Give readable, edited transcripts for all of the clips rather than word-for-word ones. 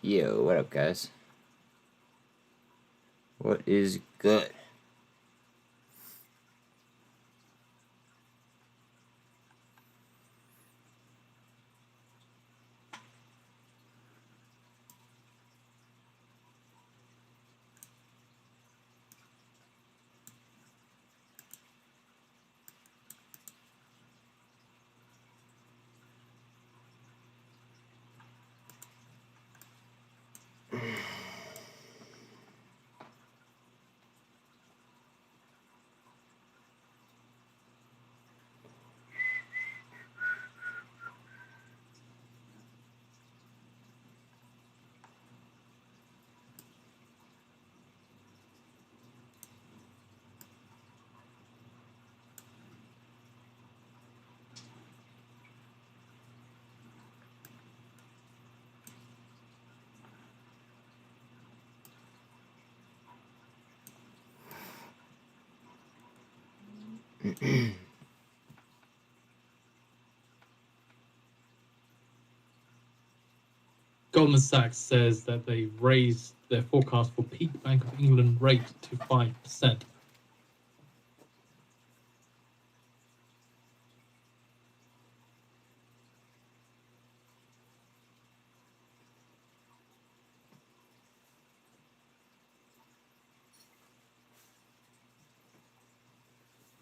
Yo, what up, guys? What is good? Goldman Sachs says that they raised their forecast for peak Bank of England rate to 5%.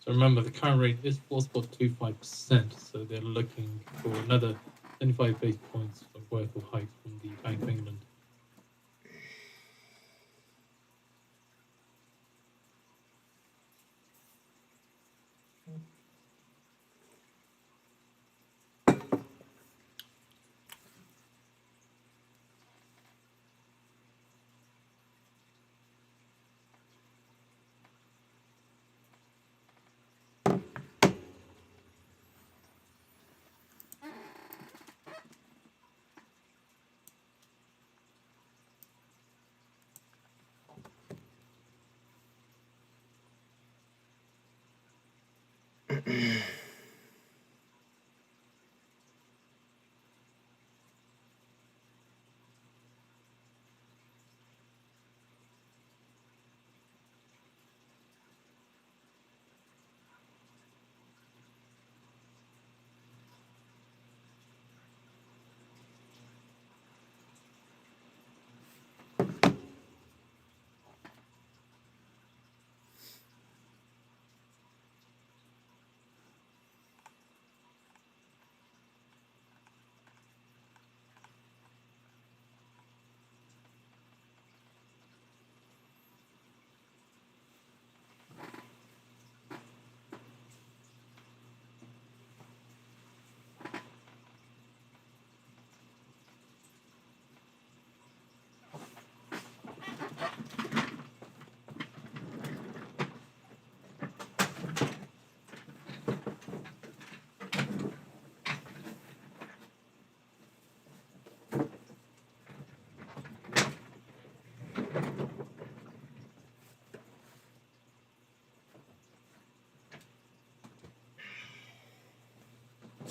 So remember, the current rate is 4.25%, so they're looking for another 25 basis points worth of hikes from the Bank of England.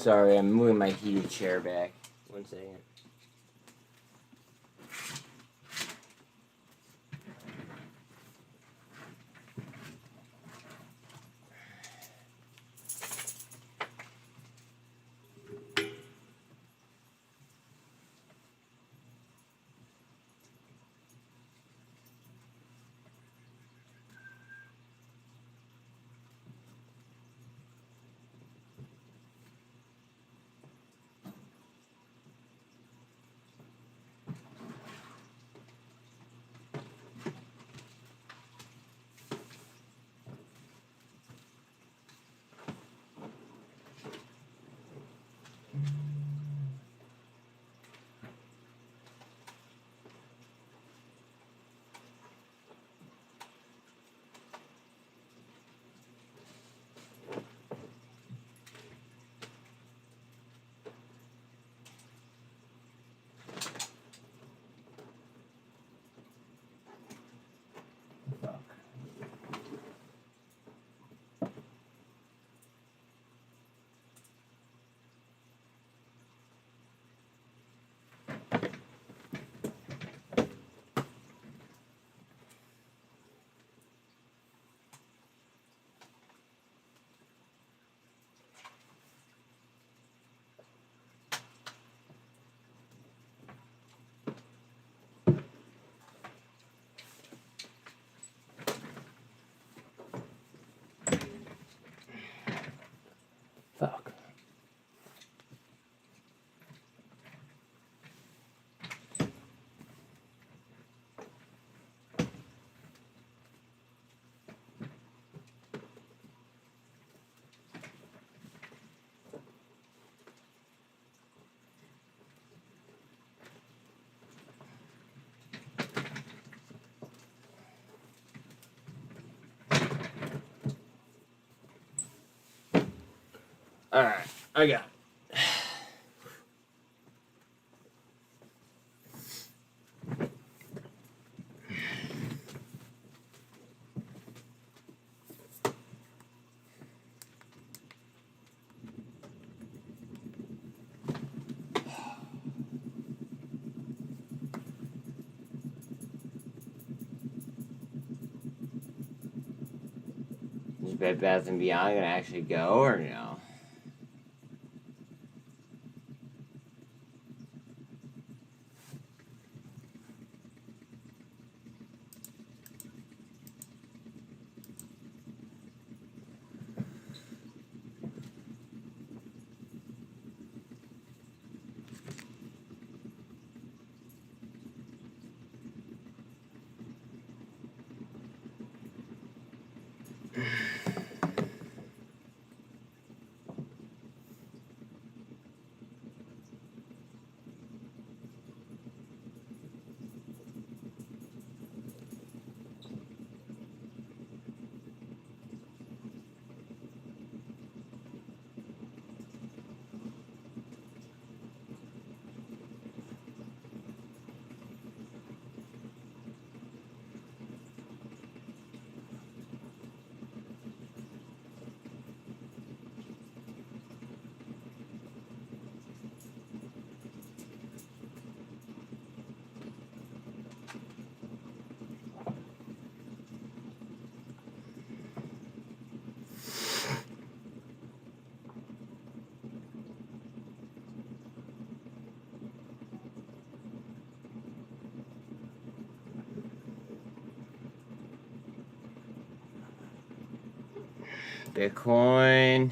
Sorry, I'm moving my heated chair back. 1 second. Alright, I got it. Is Bed Bath & Beyond gonna actually go, or no? Bitcoin.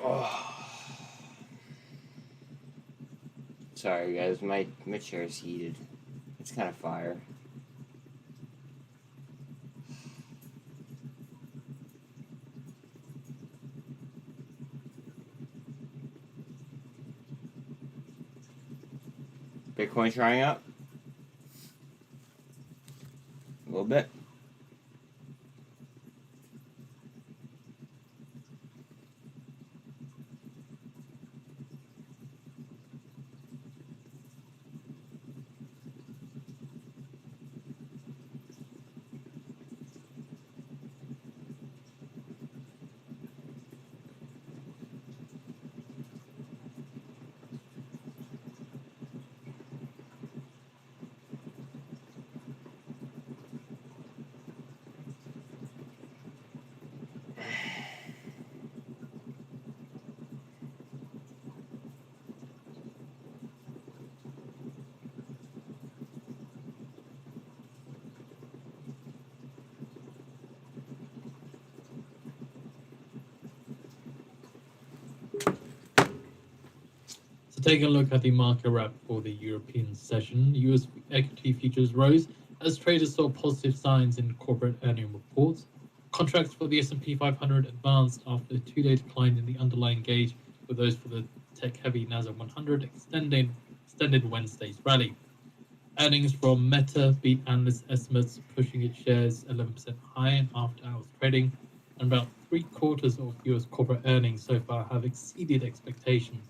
Oh. Sorry guys, my chair's heated. It's kind of fire. Bitcoin trying up? A little bit. taking a look at the market wrap for the European session, US equity futures rose as traders saw positive signs in corporate earning reports. Contracts for the S&P 500 advanced after a two-day decline in the underlying gauge, with those for the tech-heavy Nasdaq 100 extended Wednesday's rally. Earnings from Meta beat analyst estimates, pushing its shares 11% higher in after-hours trading, and about three-quarters of US corporate earnings so far have exceeded expectations.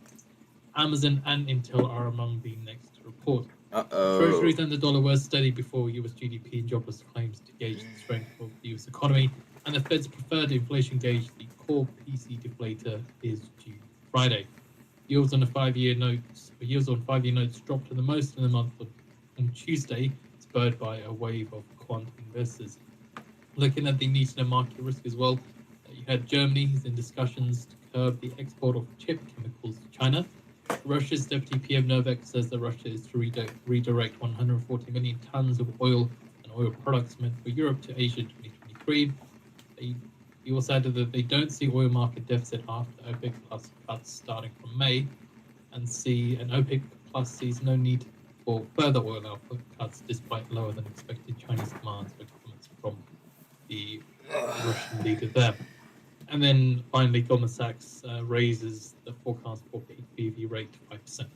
Amazon and Intel are among the next to report. Treasuries and the dollar were steady before US GDP and jobless claims to gauge the strength of the US economy, and the Fed's preferred inflation gauge, the core PC deflator, is due Friday. Yields on 5-year notes dropped the most in the month on Tuesday, spurred by a wave of quant investors. Looking at the Newton market risk as well, you had Germany is in discussions to curb the export of chip chemicals to China. Russia's deputy PM Novak says that Russia is to redirect 140 million tons of oil and oil products meant for Europe to Asia in 2023. He also added that they don't see oil market deficit after OPEC Plus cuts starting from May, and OPEC Plus sees no need for further oil output cuts despite lower than expected Chinese demands for comments from the Russian leader there. And then finally, Goldman Sachs raises the forecast for peak BV rate to 5%.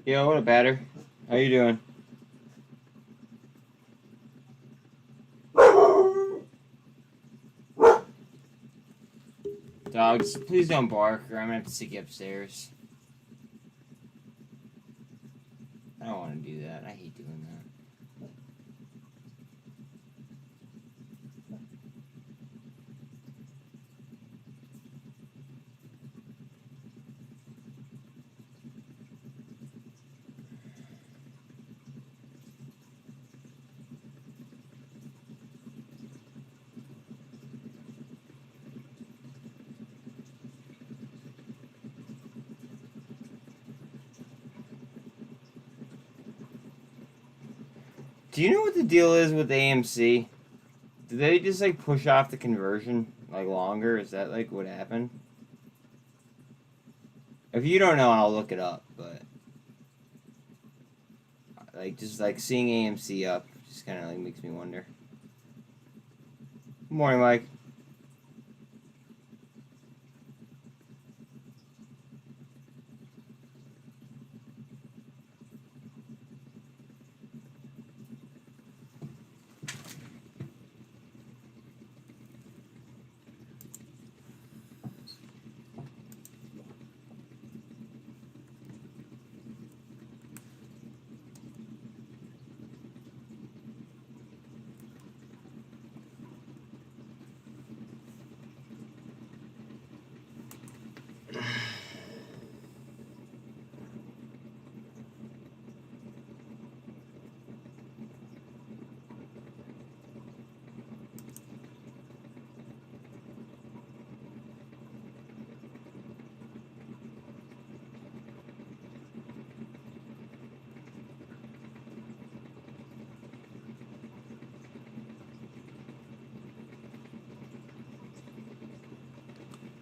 Yo, what a batter. How you doing? Dogs, please don't bark or I'm gonna have to take you upstairs. I don't want to do that. I hate doing that. Do you know what the deal is with AMC? Did they just like push off the conversion like longer? Is that like what happened? If you don't know, I'll look it up. But like just like seeing AMC up just kind of like makes me wonder. Morning, Mike.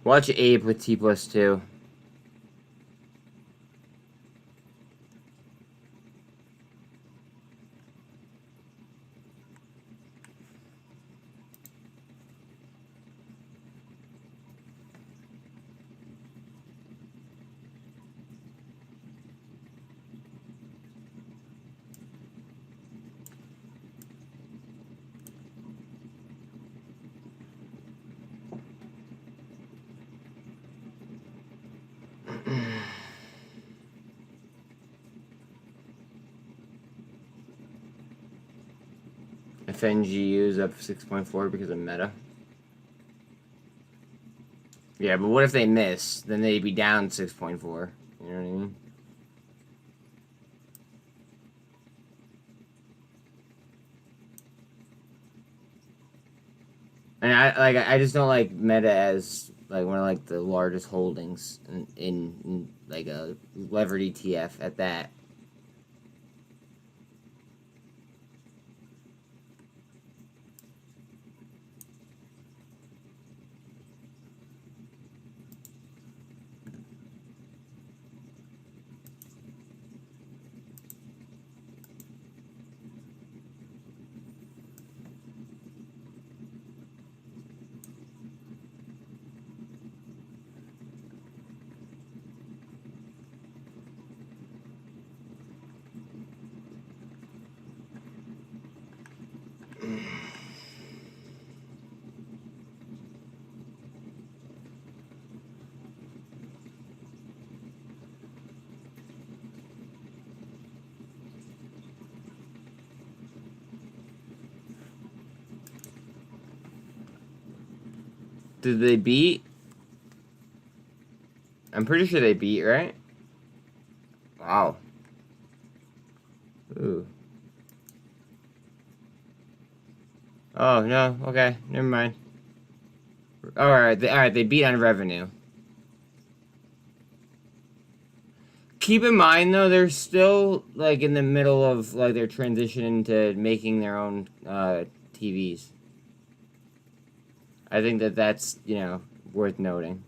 Watch Ape with T+2. FNGU is up 6.4 because of meta. Yeah, but what if they miss? Then they'd be down 6.4. You know what I mean? And I just don't like meta as like one of like the largest holdings in like a levered ETF at that. Did they beat? I'm pretty sure they beat, right? Wow. Ooh. Oh, no. Okay. Never mind. Alright, they beat on revenue. Keep in mind, though, they're still, like, in the middle of, like, their transition into making their own, TVs. I think that's, you know, worth noting.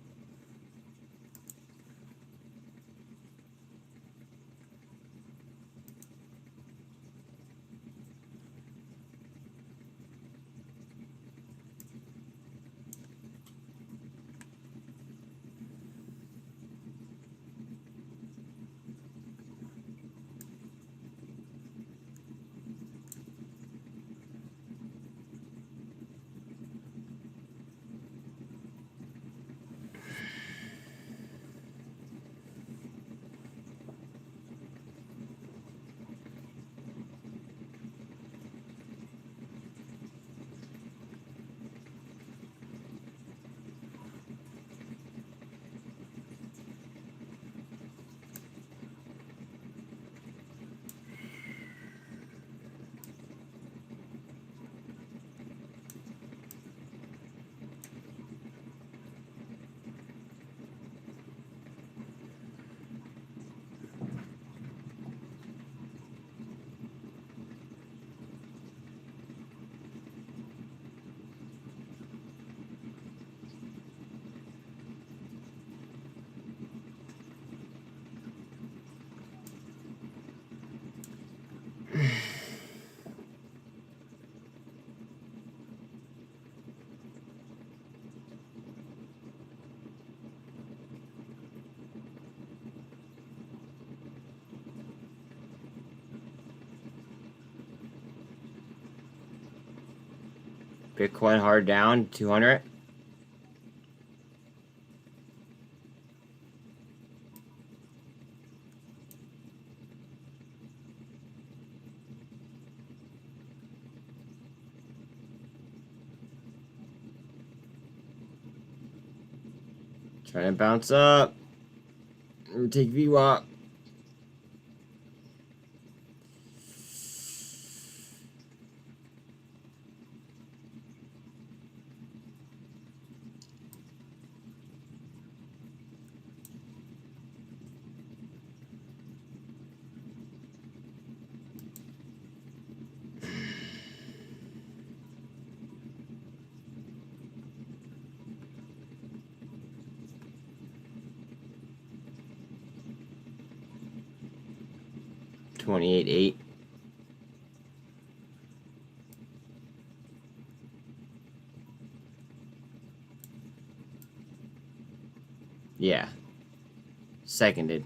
Bitcoin hard down 200. Trying to bounce up. Take VWAP. $28.8. Yeah. Seconded.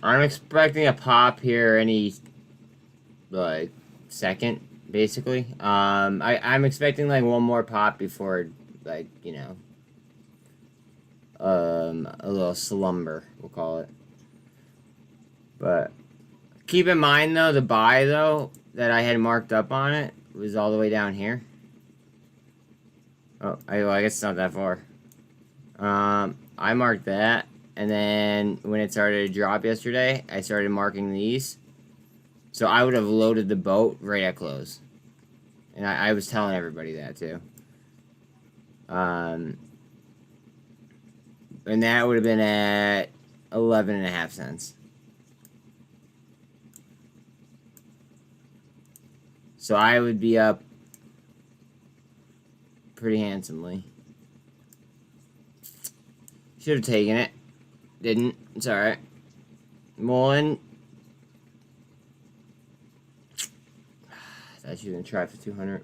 I'm expecting a pop here any like second, basically. I'm expecting like one more pop before, like, you know, a little slumber, we'll call it. But keep in mind though, the buy though that I had marked up on it was all the way down here. Oh, I guess it's not that far. I marked that, and then when it started to drop yesterday, I started marking these. So I would have loaded the boat right at close. And I was telling everybody that too. And that would have been at 11.5 cents. So I would be up pretty handsomely. Should have taken it. Didn't. It's alright. Mullen. Thought you were going to try for 200.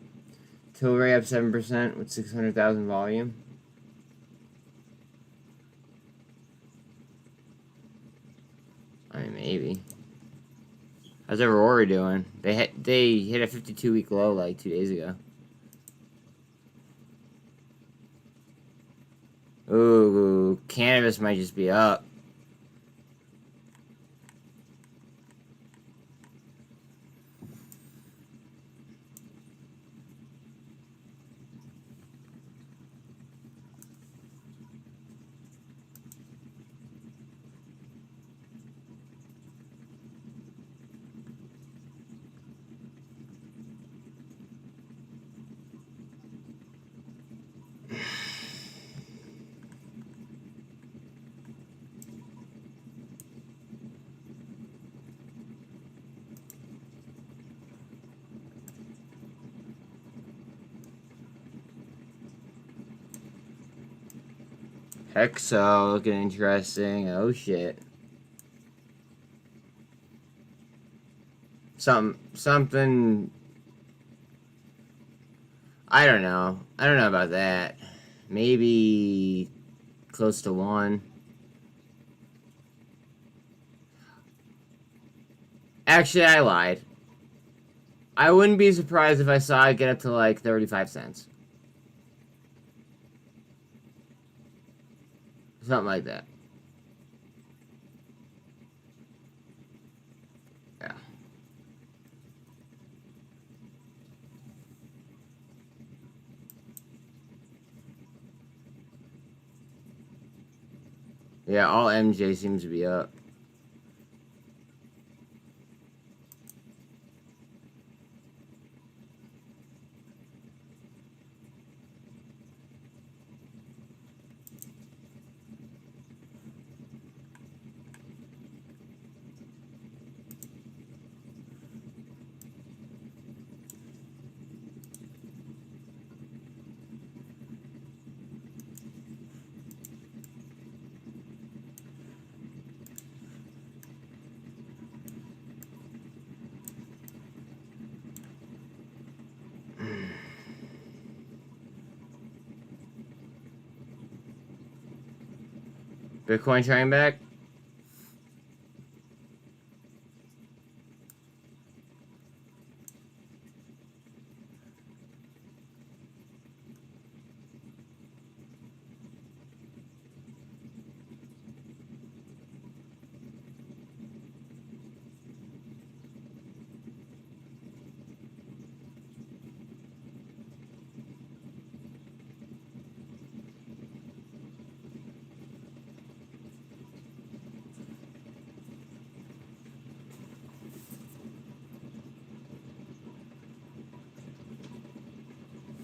Tilray up 7% with 600,000 volume. I mean, maybe. How's Aurora doing? They hit a 52-week low like 2 days ago. Ooh, cannabis might just be up. Hexo looking interesting. Oh shit. Something. I don't know. I don't know about that. Maybe close to 1. Actually, I lied. I wouldn't be surprised if I saw it get up to like 35 cents. Something like that. Yeah. Yeah, all MJ seems to be up. Bitcoin trying back?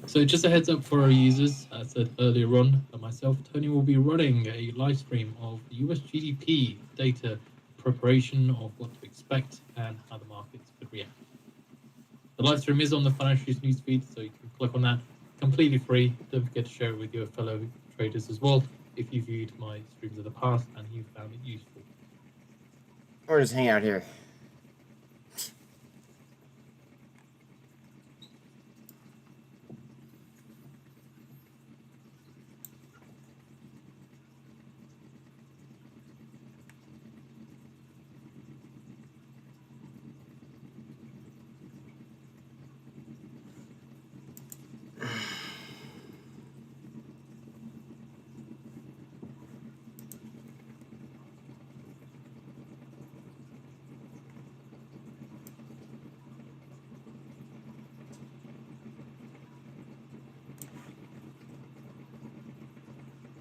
So just a heads up for our users, as I said earlier on, myself, Tony, will be running a live stream of US GDP data preparation of what to expect and how the markets could react. The live stream is on the Financial News feed, so you can click on that, completely free. Don't forget to share it with your fellow traders as well if you viewed my streams of the past and you found it useful. Or just hang out here.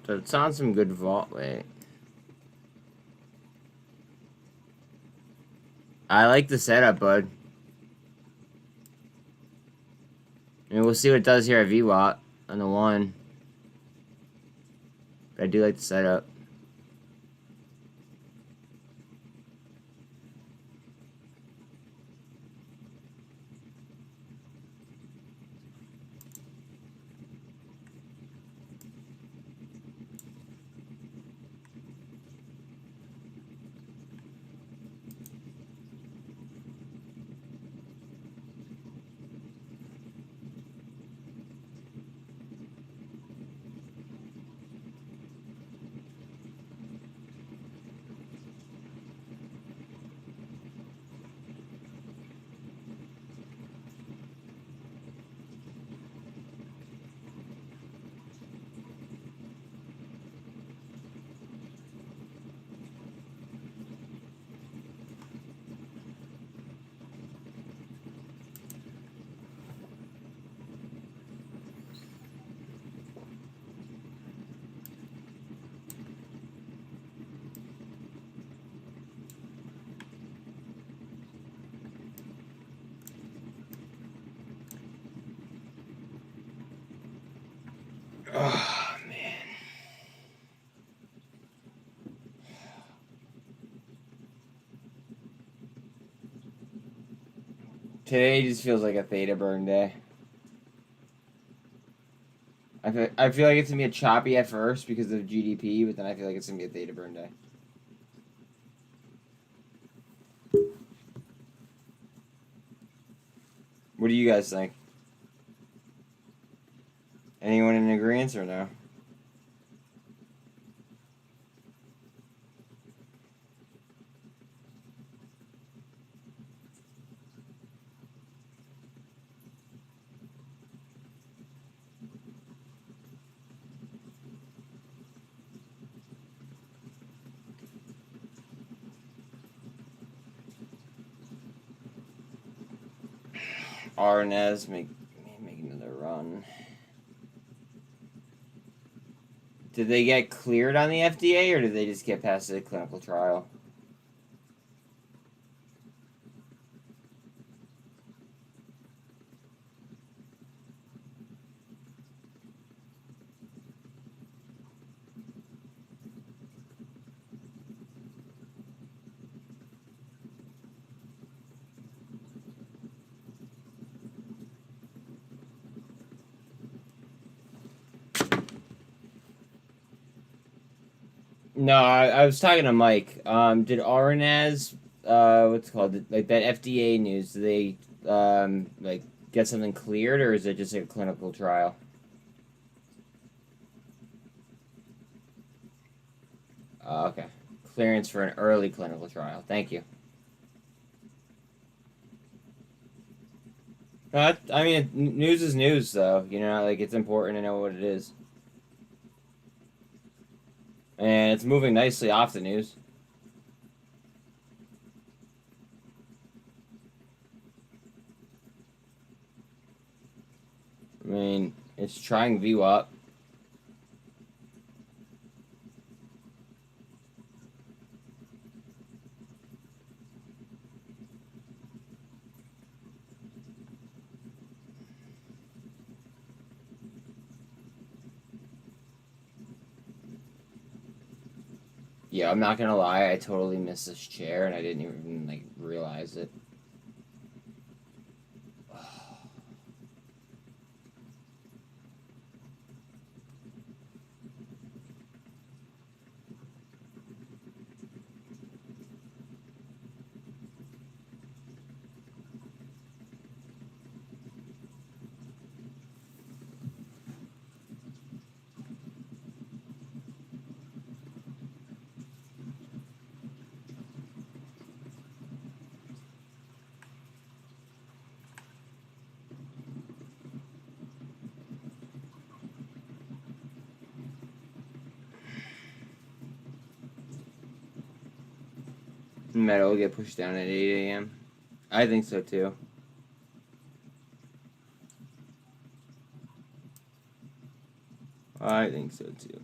So it's on some good vault. Wait. I like the setup, bud. I mean, we'll see what it does here at VWAP on the 1. But I do like the setup. Oh, man. Today just feels like a theta burn day. I feel like it's going to be a choppy at first because of GDP, but then I feel like it's going to be a theta burn day. What do you guys think? Anyone in agreement or no? RNS make another run. Did they get cleared on the FDA, or did they just get past the clinical trial? No, I was talking to Mike. Did RNAs, what's it called, like that FDA news? Do they like get something cleared, or is it just a clinical trial? Okay, clearance for an early clinical trial. Thank you. I mean, news is news, though. You know, like it's important to know what it is, and it's moving nicely off the news. I mean, it's trying view up. Yeah, I'm not gonna lie, I totally missed this chair and I didn't even like realize it. Metal will get pushed down at 8 a.m. I think so too. I think so too.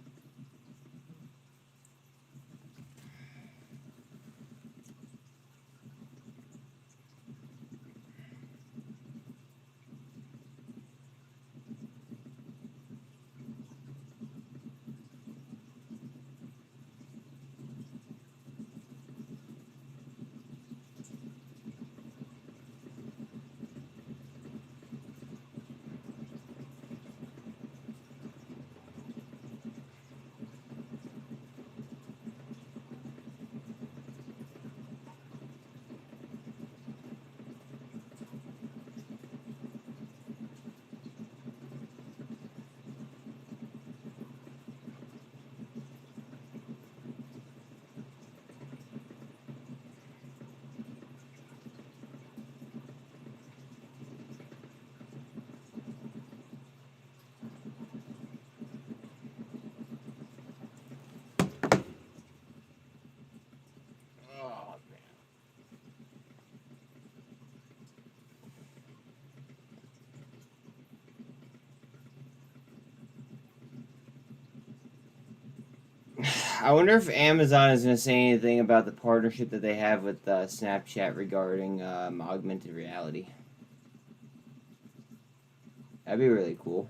Oh, man. I wonder if Amazon is going to say anything about the partnership that they have with Snapchat regarding augmented reality. That'd be really cool.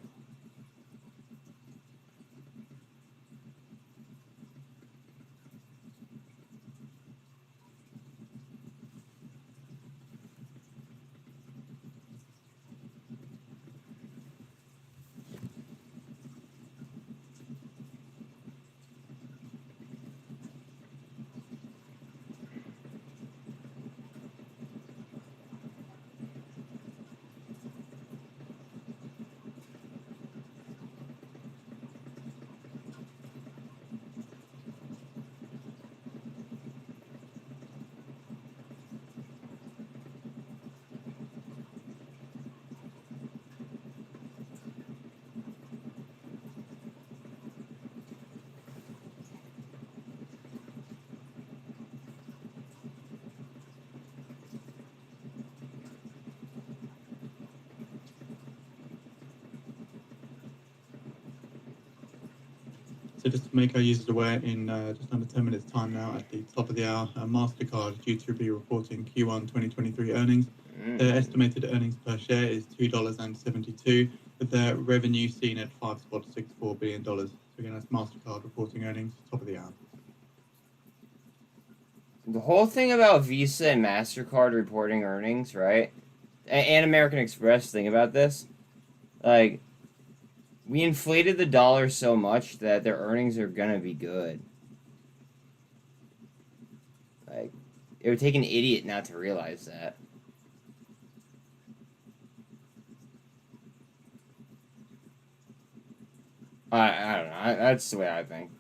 So just to make our users aware, in just under 10 minutes' time now, at the top of the hour, MasterCard due to be reporting Q1 2023 earnings. Their estimated earnings per share is $2.72, with their revenue seen at $5.64 billion. So again, that's MasterCard reporting earnings, top of the hour. The whole thing about Visa and MasterCard reporting earnings, right? And American Express, think about this. Like, we inflated the dollar so much that their earnings are gonna be good. Like, it would take an idiot not to realize that. I don't know. That's the way I think.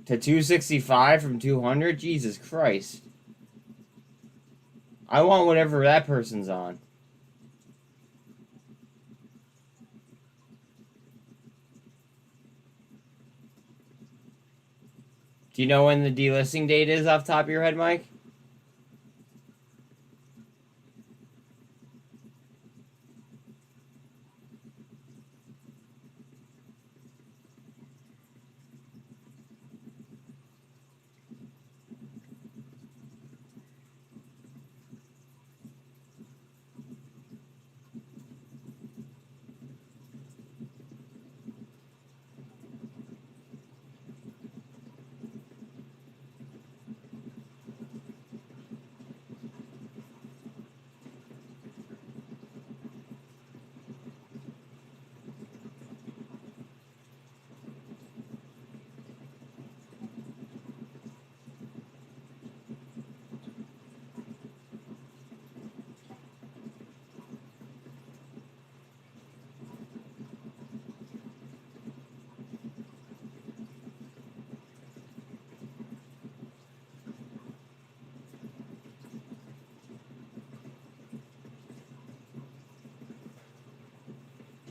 To 265 from 200? Jesus Christ. I want whatever that person's on. Do you know when the delisting date is off the top of your head, Mike?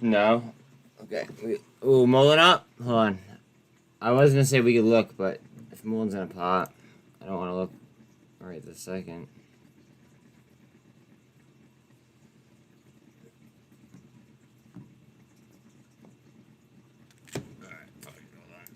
No. Okay. Ooh, Mullen up? Hold on. I was gonna say we could look, but if Mullen's in a pot, I don't want to look right this second. Alright, hold on.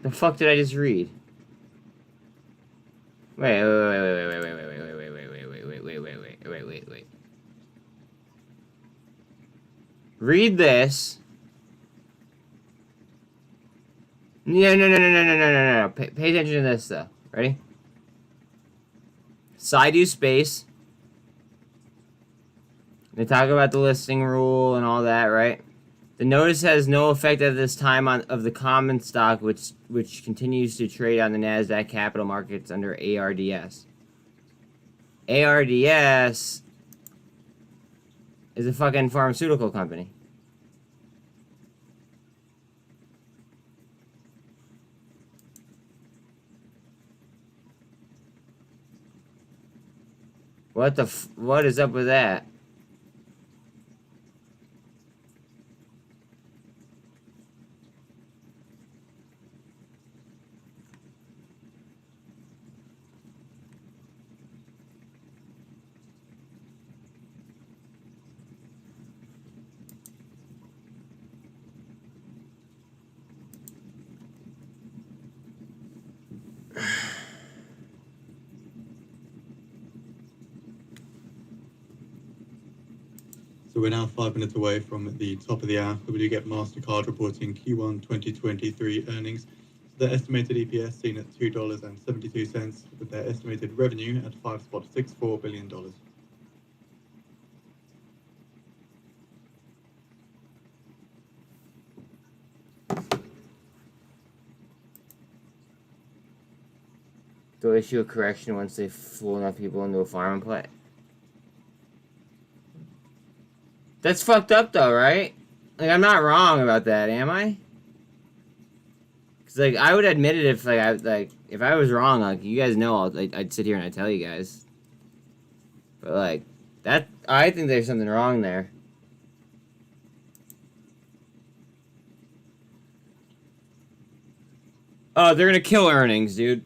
The fuck did I just read? Wait. Read this. No. Pay attention to this, though. Ready? Side space. They talk about the listing rule and all that, right? The notice has no effect at this time of the common stock, which continues to trade on the NASDAQ capital markets under ARDS. ARDS is a fucking pharmaceutical company. What is up with that? So we're now 5 minutes away from the top of the hour. We do get MasterCard reporting Q1 2023 earnings. So their estimated EPS seen at $2.72, with their estimated revenue at $5.64 billion. They'll issue a correction once they fool enough people into a farming play. That's fucked up, though, right? Like, I'm not wrong about that, am I? Cause like I would admit it if if I was wrong, like you guys know, I'd sit here and I'd tell you guys. But like that, I think there's something wrong there. Oh, they're gonna kill earnings, dude.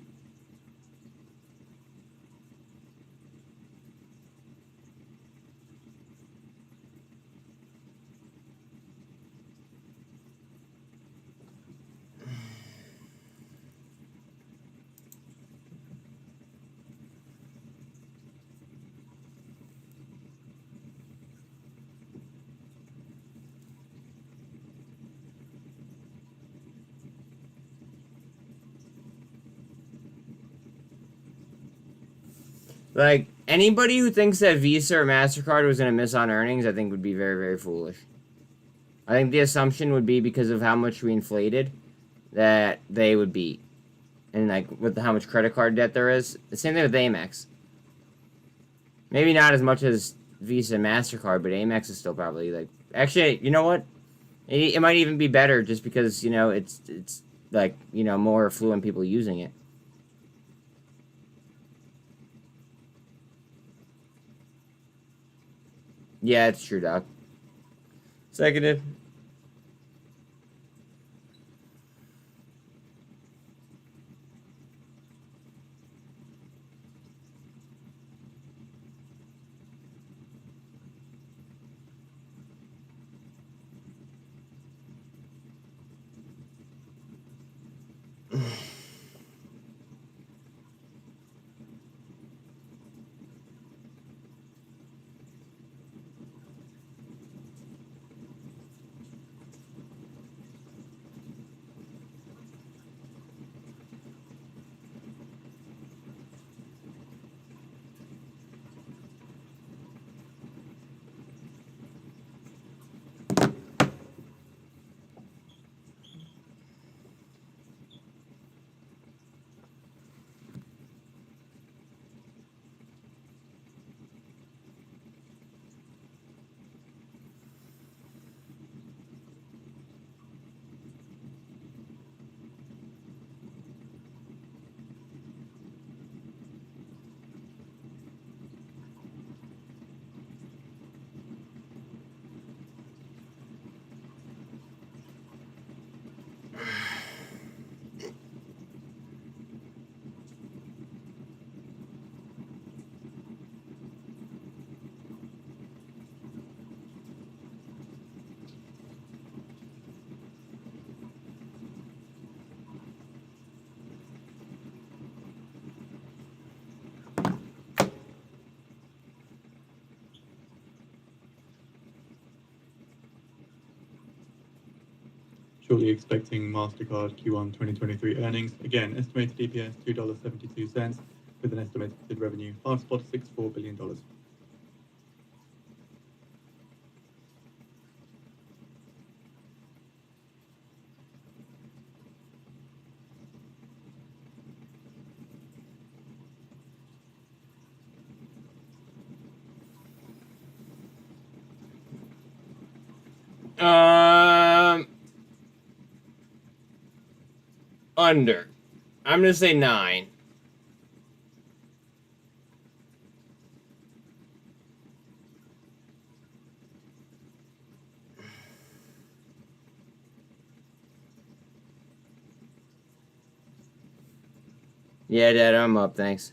Like, anybody who thinks that Visa or MasterCard was going to miss on earnings, I think would be very, very foolish. I think the assumption would be because of how much we inflated that they would beat. And, like, with how much credit card debt there is. The same thing with Amex. Maybe not as much as Visa and MasterCard, but Amex is still probably, like... Actually, you know what? It might even be better just because, you know, it's like, you know, more affluent people using it. Yeah, it's true, Doc. Seconded. Shortly expecting MasterCard Q1 2023 earnings. Again, estimated EPS $2.72, with an estimated revenue $5.64 billion. Under. I'm gonna say 9. Yeah, Dad, I'm up, thanks.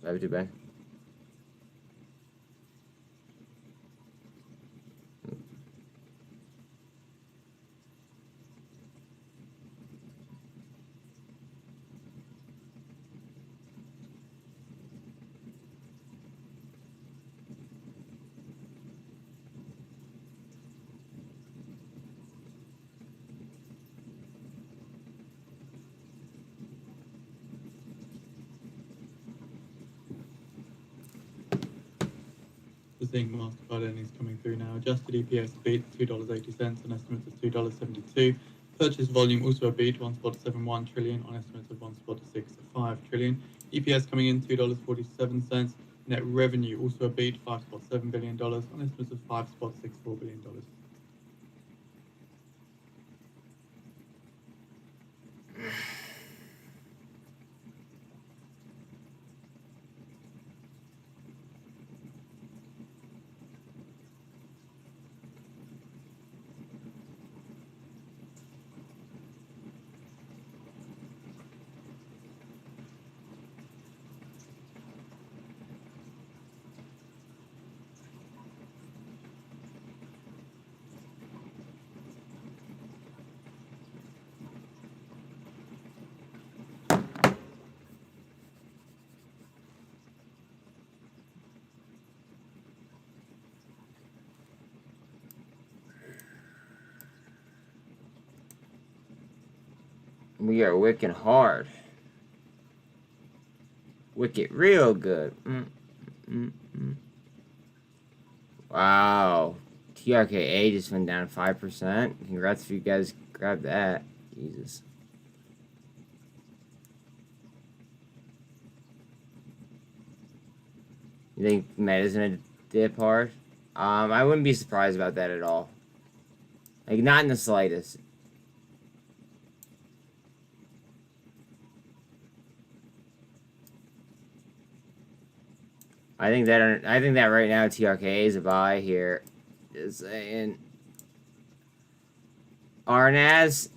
Love you too, bye. seeing MasterCard earnings coming through now. Adjusted EPS beat $2.80, an estimate of $2.72. Purchase volume also a beat, 1.71 trillion on estimates of 1.65 trillion. EPS coming in $2.47. Net revenue also a beat, $5.7 billion on estimates of $5.64 billion. We are wicking hard. Wicked real good. Wow. TRKA just went down 5%. Congrats if you guys grabbed that. Jesus. You think Meta's gonna dip hard? I wouldn't be surprised about that at all. Like, not in the slightest. I think that right now TRKA is a buy here. Just saying. RNAS.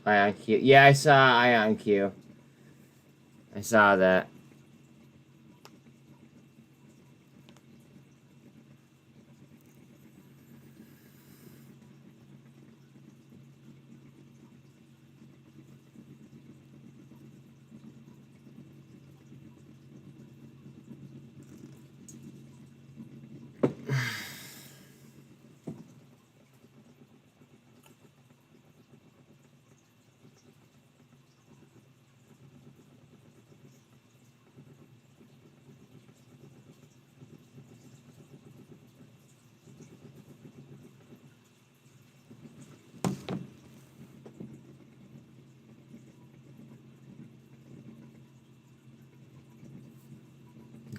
IonQ. Yeah, I saw IonQ. I saw that.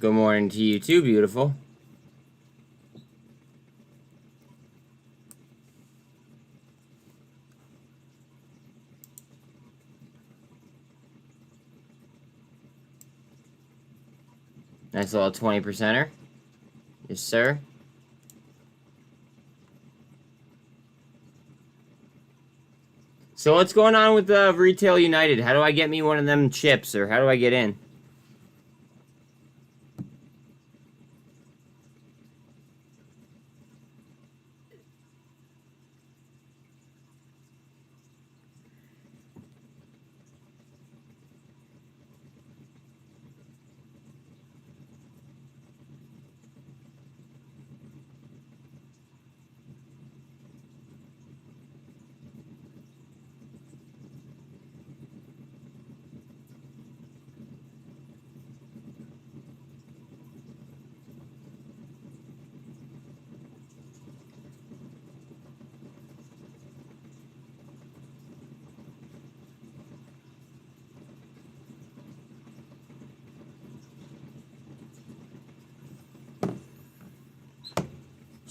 Good morning to you too, beautiful. Nice little 20%er. Yes, sir. So what's going on with Retail United? How do I get me one of them chips, or how do I get in?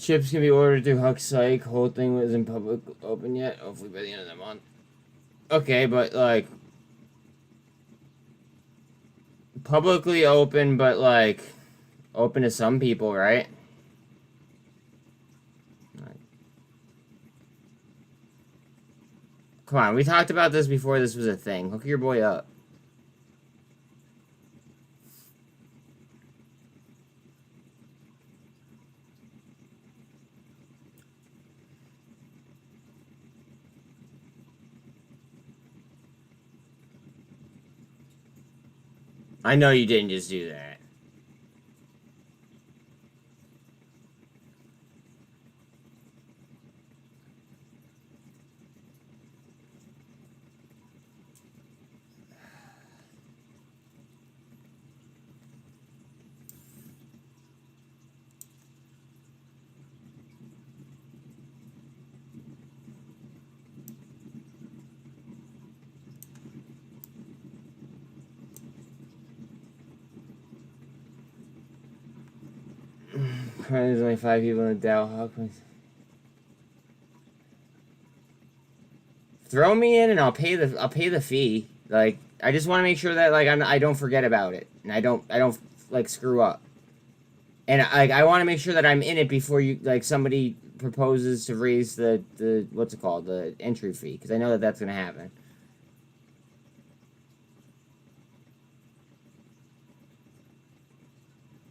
Chips can be ordered through Huck Psych. Whole thing wasn't public open yet. Hopefully by the end of the month. Okay, but like publicly open, but like open to some people, right? Come on, we talked about this before this was a thing. Hook your boy up. I know you didn't just do that. There's only 5 people in the Dow Hawk. Throw me in and I'll pay the fee. Like I just want to make sure that like I don't forget about it and I don't like screw up. And I want to make sure that I'm in it before you like somebody proposes to raise the what's it called, the entry fee, because I know that that's gonna happen.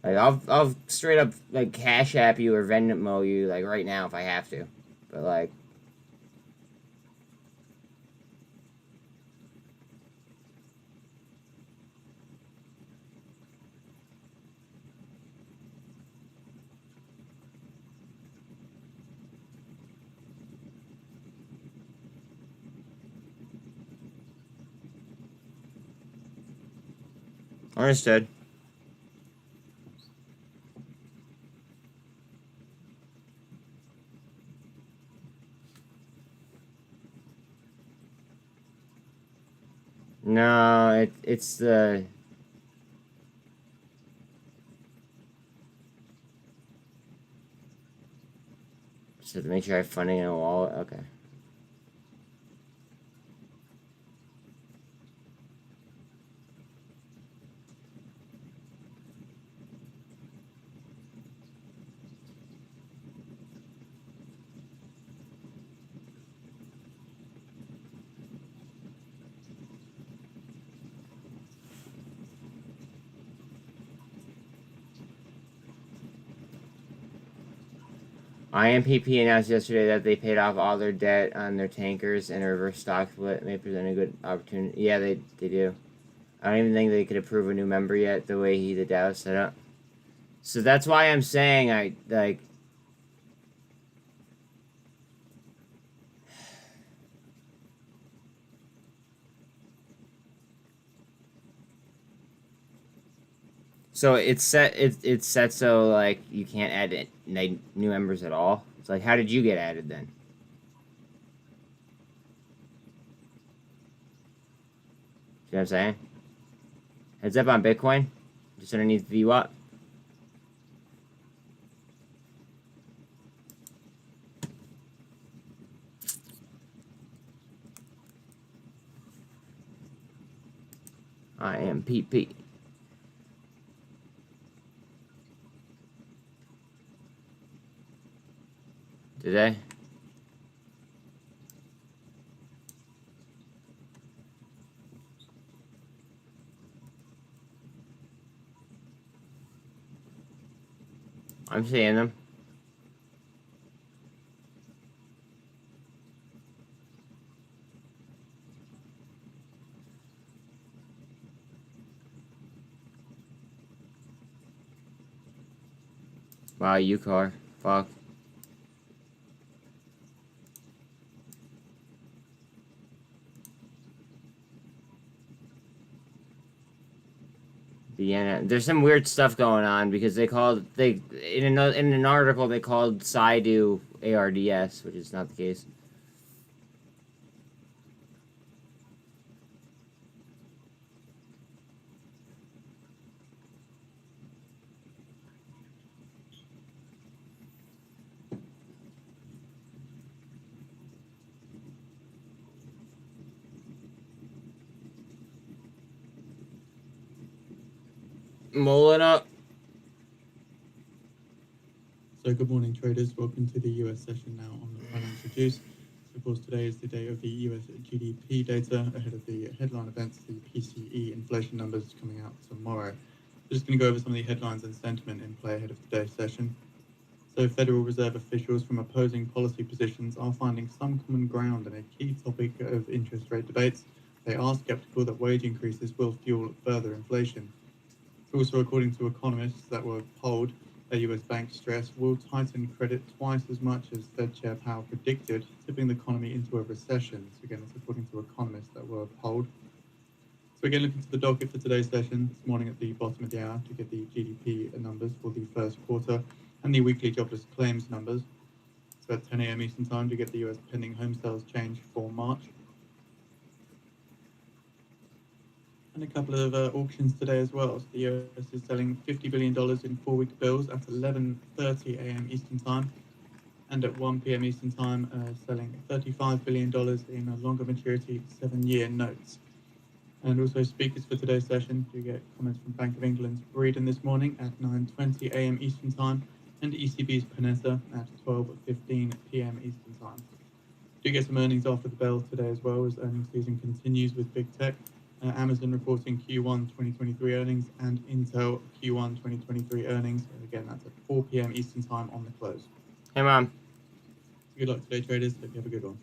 Like I'll straight up like Cash App you or Venmo you like right now if I have to, but like. Understood. No, it's the. Just have to make sure I have funding in a wallet. Okay. IMPP announced yesterday that they paid off all their debt on their tankers and a reverse stock split may present a good opportunity. Yeah, they do. I don't even think they could approve a new member yet, the way the DAO is set up. So that's why I'm saying I, like... So it's set so, like, you can't add new members at all? It's like, how did you get added then? See what I'm saying? Heads up on Bitcoin. Just underneath VWAP. IMPP. Today? I'm seeing them. Wow, UCAR. Fuck. Vienna. There's some weird stuff going on because in an article they called Saidu ARDS, which is not the case. Mulling up. So good morning, traders. Welcome to the US session now on the financial juice. So of course, today is the day of the US GDP data ahead of the headline events, the PCE inflation numbers coming out tomorrow. We're just going to go over some of the headlines and sentiment in play ahead of today's session. So Federal Reserve officials from opposing policy positions are finding some common ground in a key topic of interest rate debates. They are skeptical that wage increases will fuel further inflation. Also, according to economists that were polled, a US bank stress will tighten credit twice as much as Fed Chair Powell predicted, tipping the economy into a recession. So again, that's according to economists that were polled. So again, looking to the docket for today's session, this morning at the bottom of the hour to get the GDP numbers for the first quarter and the weekly jobless claims numbers. So at 10 a.m. Eastern Time to get the US pending home sales change for March. And a couple of auctions today as well. So the US is selling $50 billion in 4-week bills at 11:30 a.m. Eastern Time. And at 1 p.m. Eastern Time, selling $35 billion in longer maturity 7-year notes. And also speakers for today's session, do get comments from Bank of England's Breeden this morning at 9:20 a.m. Eastern Time, and ECB's Panetta at 12:15 p.m. Eastern Time. Do get some earnings after the bell today as well, as earnings season continues with big tech. Amazon reporting Q1 2023 earnings and Intel Q1 2023 earnings. And again, that's at 4 p.m. Eastern Time on the close. Hey, Mom. Good luck today, traders. Hope you have a good one.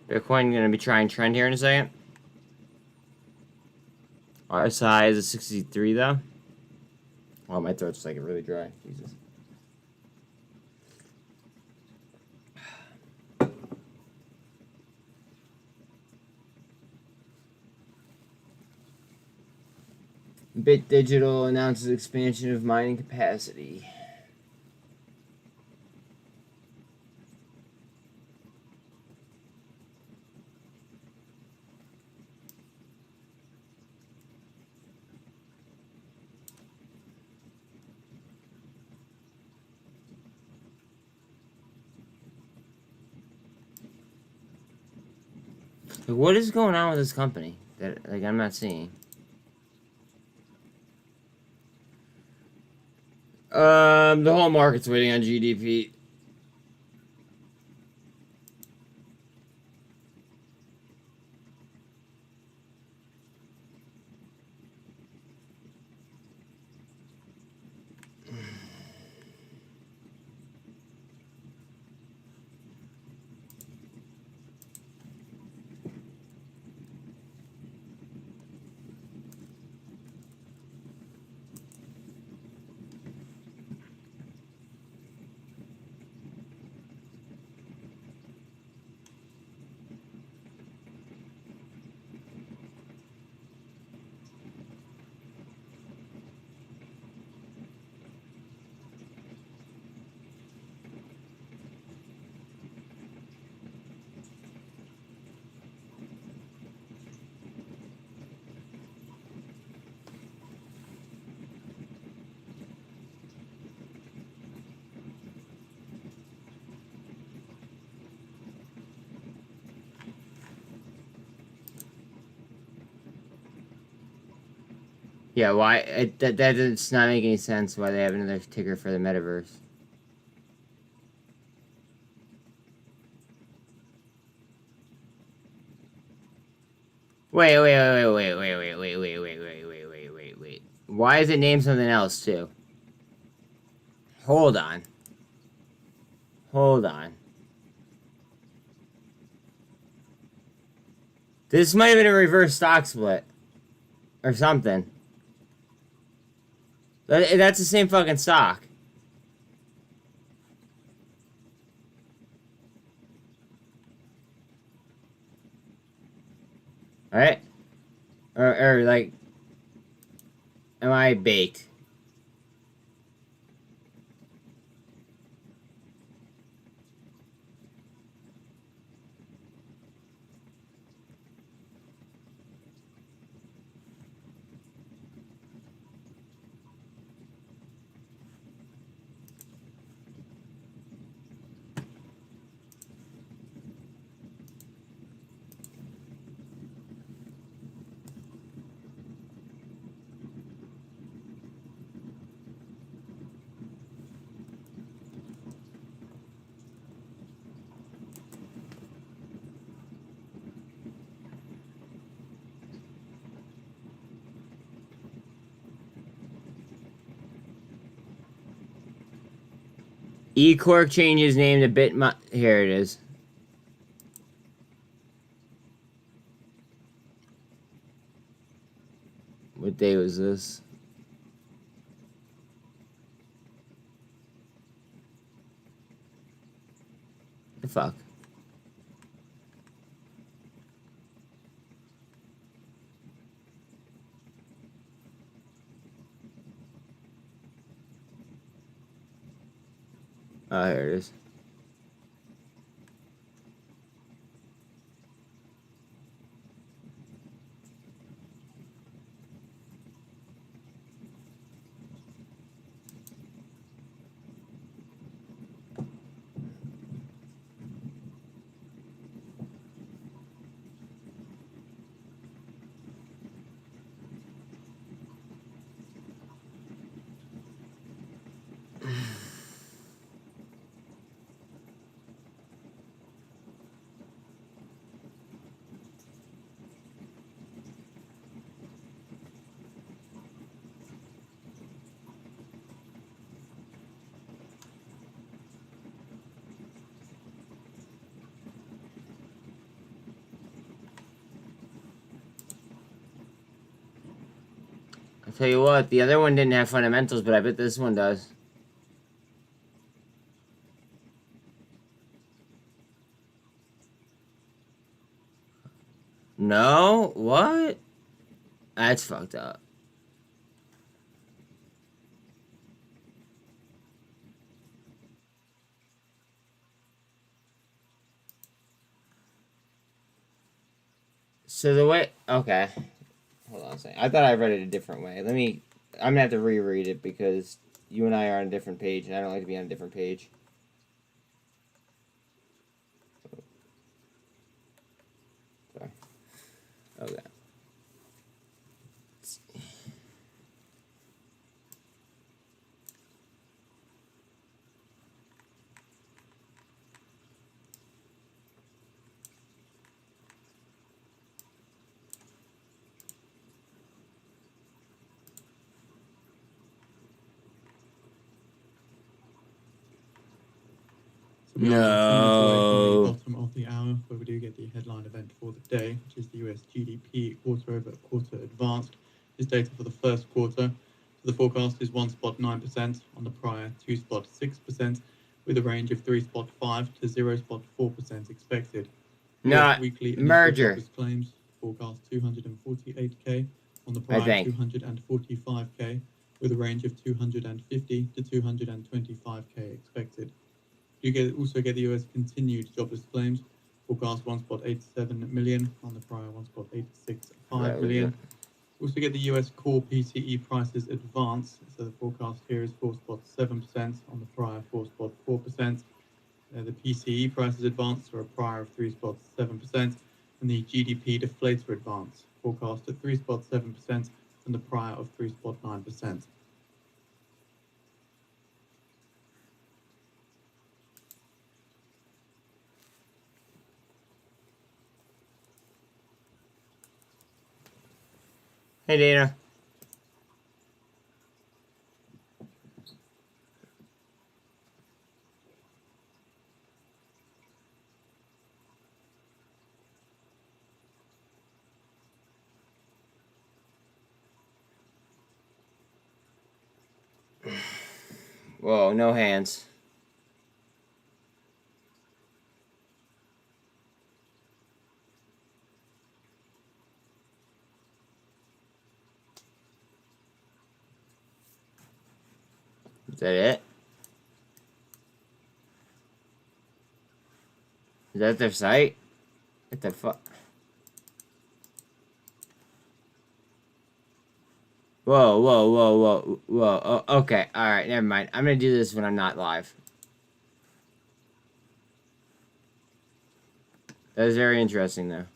Bitcoin gonna be trying trend here in a second. RSI is a 63 though. Oh, my throat's like really dry. Jesus. Bit Digital announces expansion of mining capacity. What is going on with this company that I'm not seeing? The whole market's waiting on GDP. Yeah, why? That does not make any sense why they have another ticker for the metaverse. Wait. Why is it named something else, too? Hold on. This might have been a reverse stock split. Or something. That's the same fucking stock. Alright? Or like... Am I baked? E-Cork changes name to Here it is. What day was this? The fuck? Oh, here it is. I tell you what, the other one didn't have fundamentals, but I bet this one does. No? What? That's fucked up. So the way... Okay. Hold on a second. I thought I read it a different way. I'm gonna have to reread it because you and I are on a different page, and I don't like to be on a different page. Sorry. Okay. We are 10 minutes away No. from the bottom of the hour, where we do get the headline event for the day, which is the US GDP quarter-over-quarter advanced. This data for the first quarter. So the forecast is 1.9% on the prior 2.6%, with a range of 3.5 to 0.4% expected. No, Weekly merger. jobless claims forecast 248k on the prior 245k, with a range of 250 to 225k expected. You also get the US continued jobless claims, forecast 1.87 million on the prior 1.865 million. Also get the US core PCE prices advance, so the forecast here is 4.7% on the prior 4.4%. The PCE prices advance are a prior of 3.7%, and the GDP deflator advance, forecast at 3.7% from the prior of 3.9%. Hey, Dana. Whoa, no hands. Is that it? Is that their site? What the fuck? Whoa, whoa, whoa, whoa, whoa. Oh, okay, alright, never mind. I'm gonna do this when I'm not live. That was very interesting, though.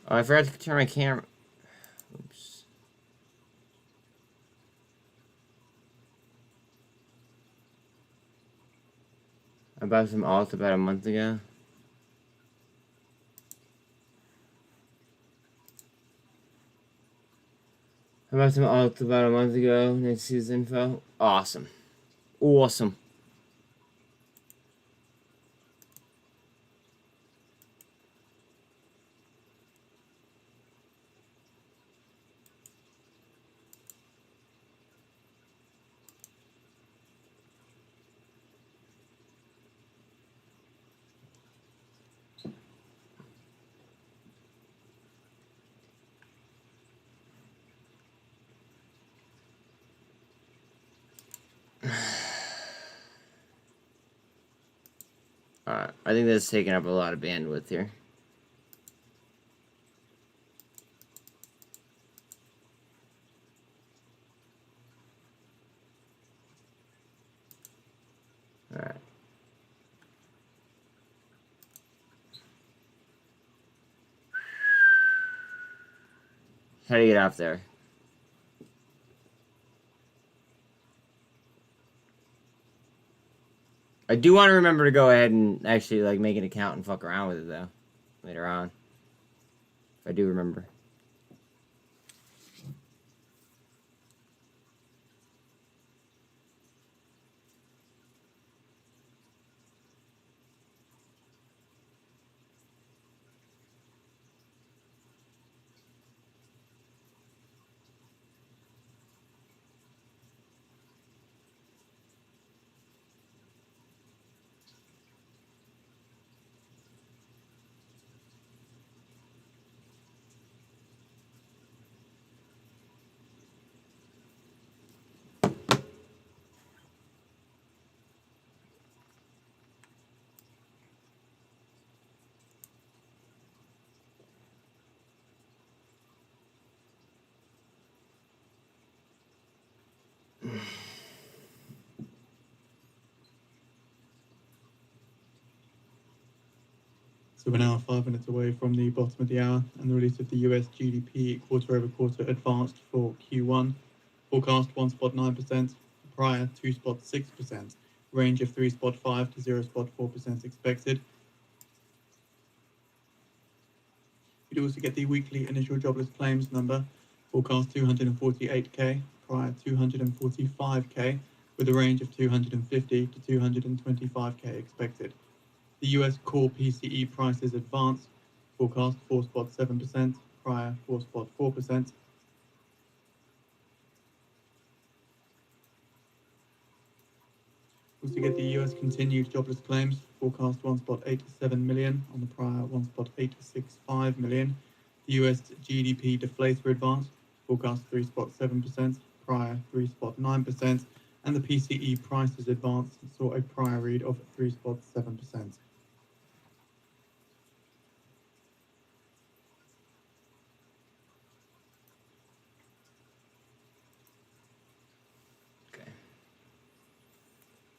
Oh, I forgot to turn my camera. Oops. I bought some alt about a month ago. I bought some alt about a month ago. Next season info. Awesome. Awesome. I think that's taking up a lot of bandwidth here. Alright. How do you get off there? I do want to remember to go ahead and actually like make an account and fuck around with it though. Later on. If I do remember. So we're now 5 minutes away from the bottom of the hour and the release of the US GDP quarter-over-quarter advanced for Q1. Forecast 1.9%, prior 2.6%, range of 3.5 to 0.4% expected. You'd also get the weekly initial jobless claims number, forecast 248k, prior 245k, with a range of 250 to 225k expected. The US core PCE prices advanced, forecast 4.7%, prior 4.4%. Also get the US continued jobless claims, forecast 1.87 million on the prior 1.865 million. The US GDP deflator advance, forecast 3.7%, prior 3.9%, and the PCE prices advance saw a prior read of 3.7%.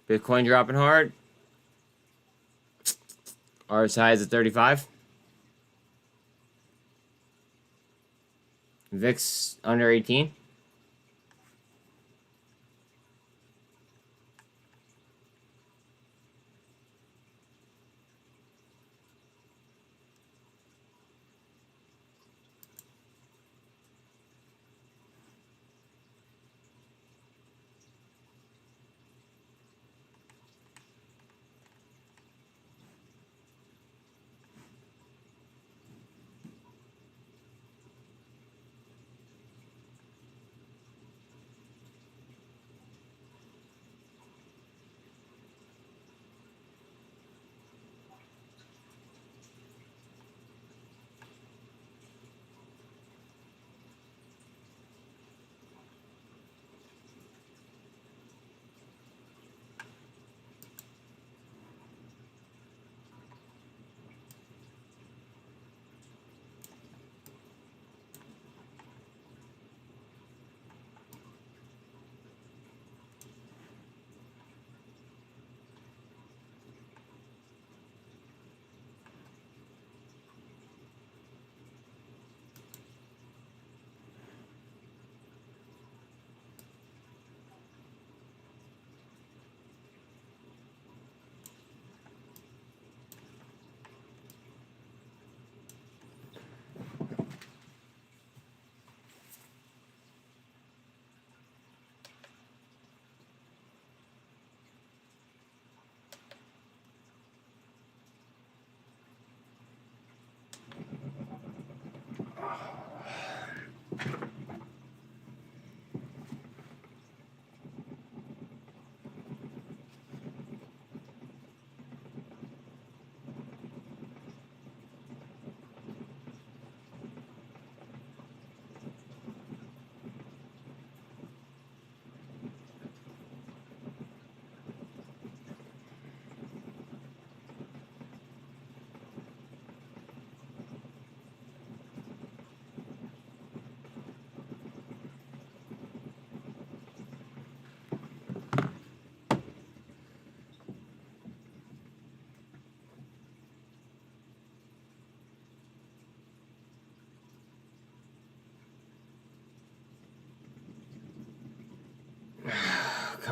Bitcoin dropping hard. RSI is at 35. VIX under 18.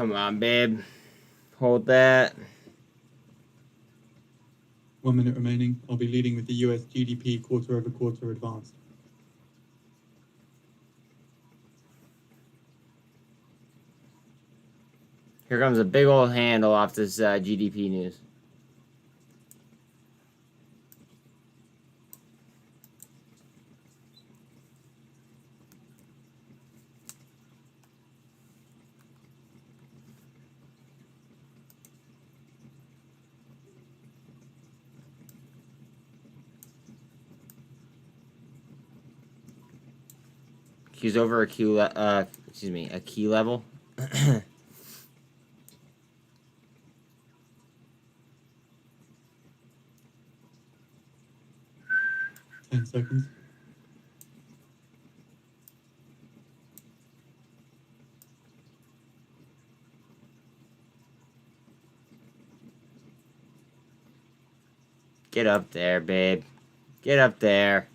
Come on, babe. Hold that. 1 minute remaining. I'll be leading with the US GDP quarter-over-quarter advanced. Here comes a big old handle off this GDP news. Q's over a a key level. 10 seconds. Get up there, babe. Get up there.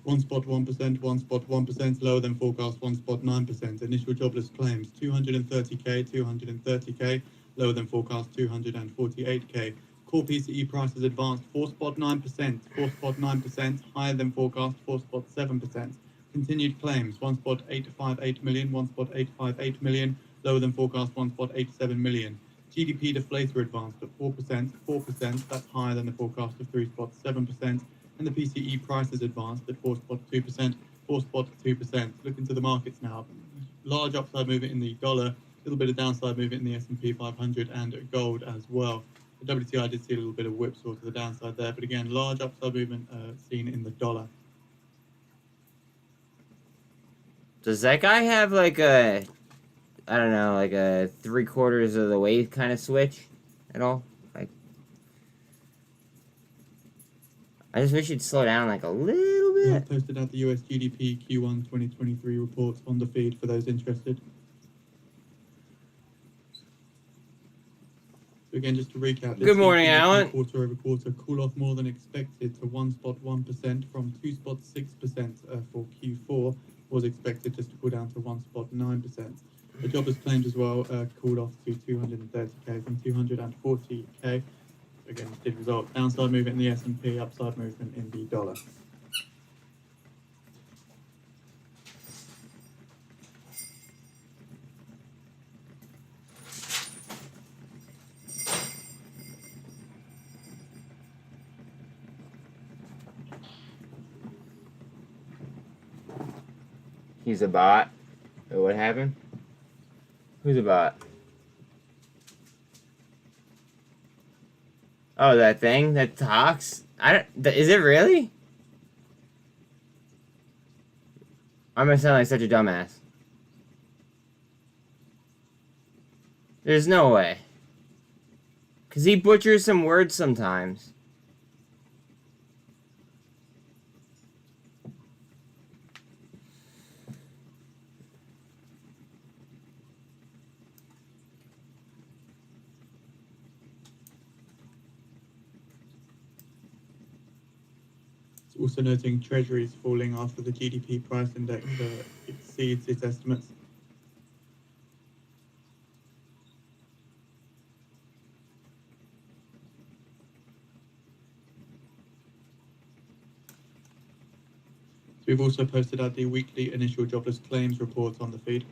One spot 1%, one spot 1%, lower than forecast 1 spot 9%. Initial jobless claims 230k, 230k, lower than forecast 248k. Core PCE prices advanced 4 spot 9%, 4 spot 9%, higher than forecast 4 spot 7%. Continued claims 1 spot 858 million, 1 spot 858 million, lower than forecast 1 spot 87 million. GDP deflator advanced at 4%, 4%, that's higher than the forecast of 3 spot 7%. And the PCE prices advanced at 4.2%, 4.2%. Look into the markets now. Large upside movement in the dollar, a little bit of downside movement in the S&P 500 and gold as well. The WTI did see a little bit of whipsaw to the downside there, but again, large upside movement seen in the dollar. Does that guy have like a, I don't know, like a 3/4 of the way kind of switch at all? Like, I just wish he'd slow down like a little We bit. have posted out the US GDP Q1 2023 report on the feed for those interested. So again, just to recap, Good morning, Alan. Quarter-over-quarter cool off more than expected to 1 spot 1% from 2 spot 6% for Q4 was expected just to cool down to 1 spot 9%. The jobless claims as well cooled off to 230k from 240k. Again, did result downside movement in the S&P, upside movement in the dollar. He's a bot. What happened? Who's a bot? Oh, that thing that talks. Is it really? I'm gonna sound like such a dumbass. There's no way. Cause he butchers some words sometimes. Also noting treasuries falling after the GDP price index exceeds its estimates. So we've also posted out the weekly initial jobless claims report on the feed.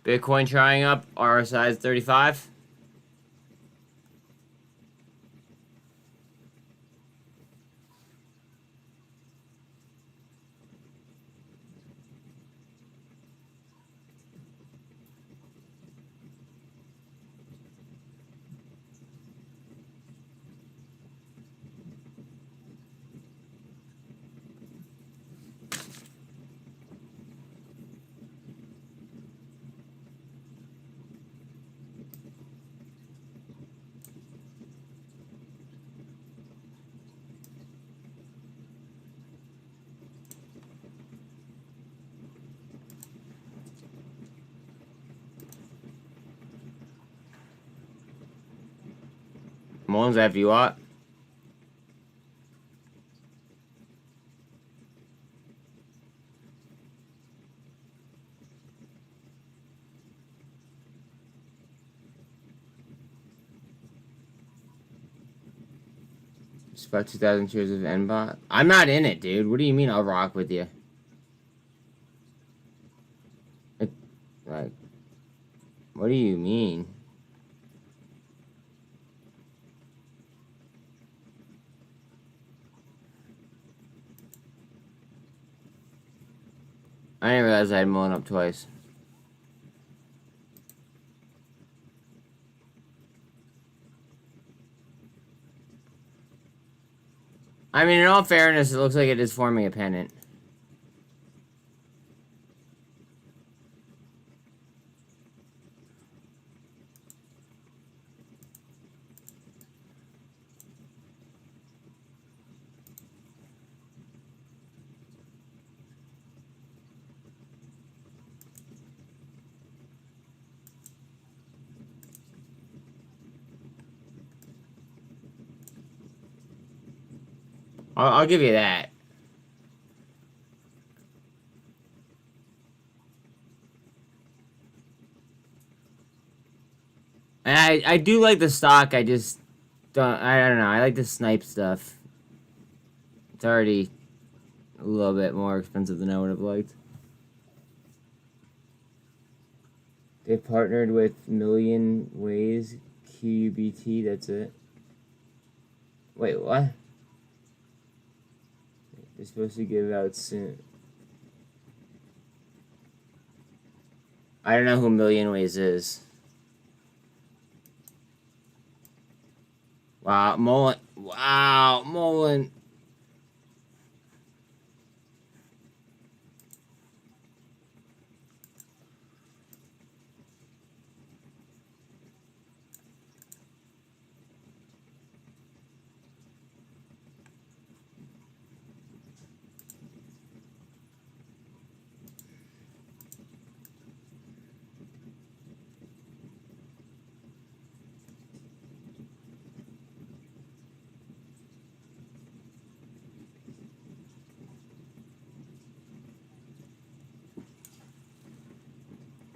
Bitcoin trying up RSI is 35. Mullins after you what? It's about 2,000 shares of NBOT. I'm not in it, dude. What do you mean I'll rock with you? Like, what do you mean? I didn't realize I had Mullen up twice. I mean, in all fairness, it looks like it is forming a pennant. I'll give you that. And I do like the stock. I just I don't know. I like the snipe stuff. It's already a little bit more expensive than I would have liked. They partnered with Million Ways QUBT. That's it. Wait, what? They're supposed to give out soon. I don't know who Million Ways is. Wow, Mullen. Wow, Mullen.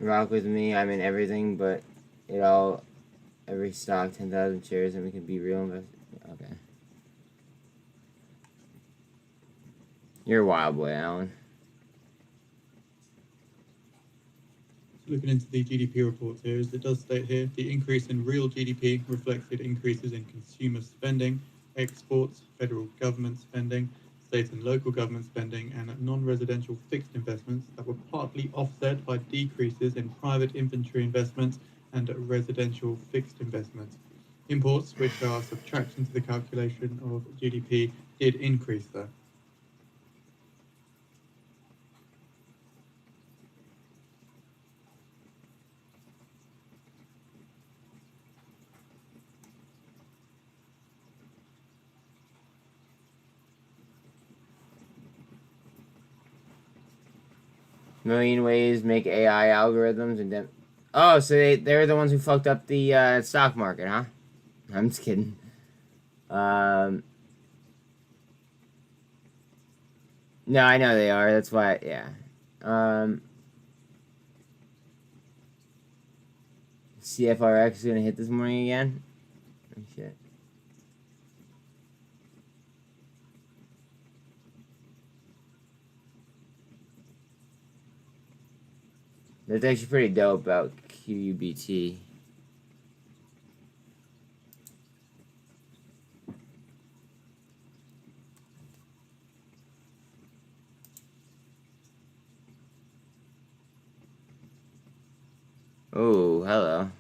Rock with me. I'm in everything, but every stock, 10,000 shares, and we can be real investors. Okay. You're a wild boy, Alan. Looking into the GDP reports here, as it does state here, the increase in real GDP reflected increases in consumer spending, exports, federal government spending, state and local government spending, and non-residential fixed investments that were partly offset by decreases in private inventory investments and residential fixed investments. Imports, which are subtraction to the calculation of GDP, did increase though. Million Ways make AI algorithms and then. Oh, so they're the ones who fucked up the stock market, huh? I'm just kidding. No, I know they are. That's why, yeah. CFRX is gonna hit this morning again. Oh, shit. That's actually pretty dope about QUBT. Oh, hello.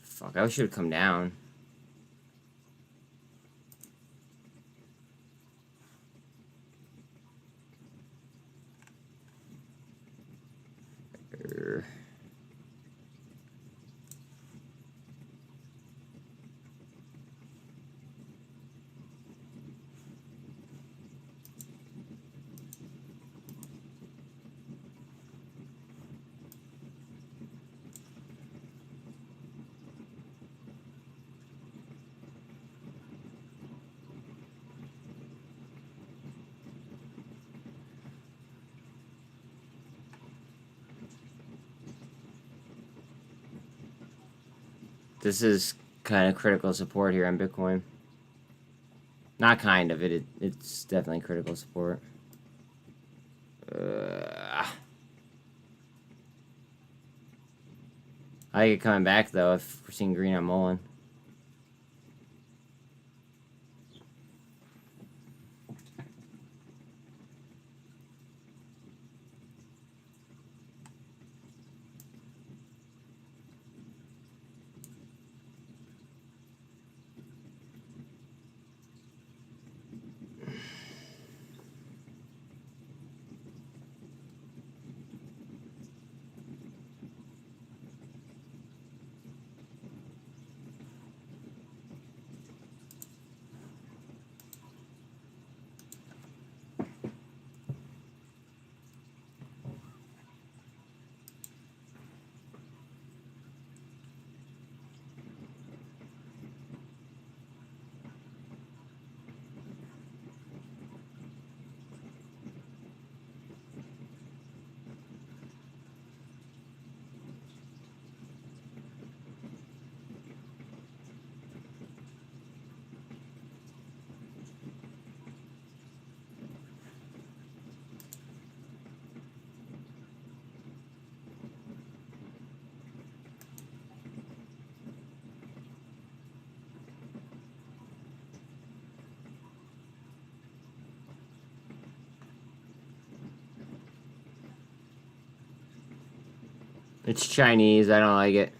Fuck, I should have come down. This is kind of critical support here on Bitcoin. Not kind of, it's definitely critical support. I like it coming back, though, if we're seeing green on Mullen. It's Chinese, I don't like it.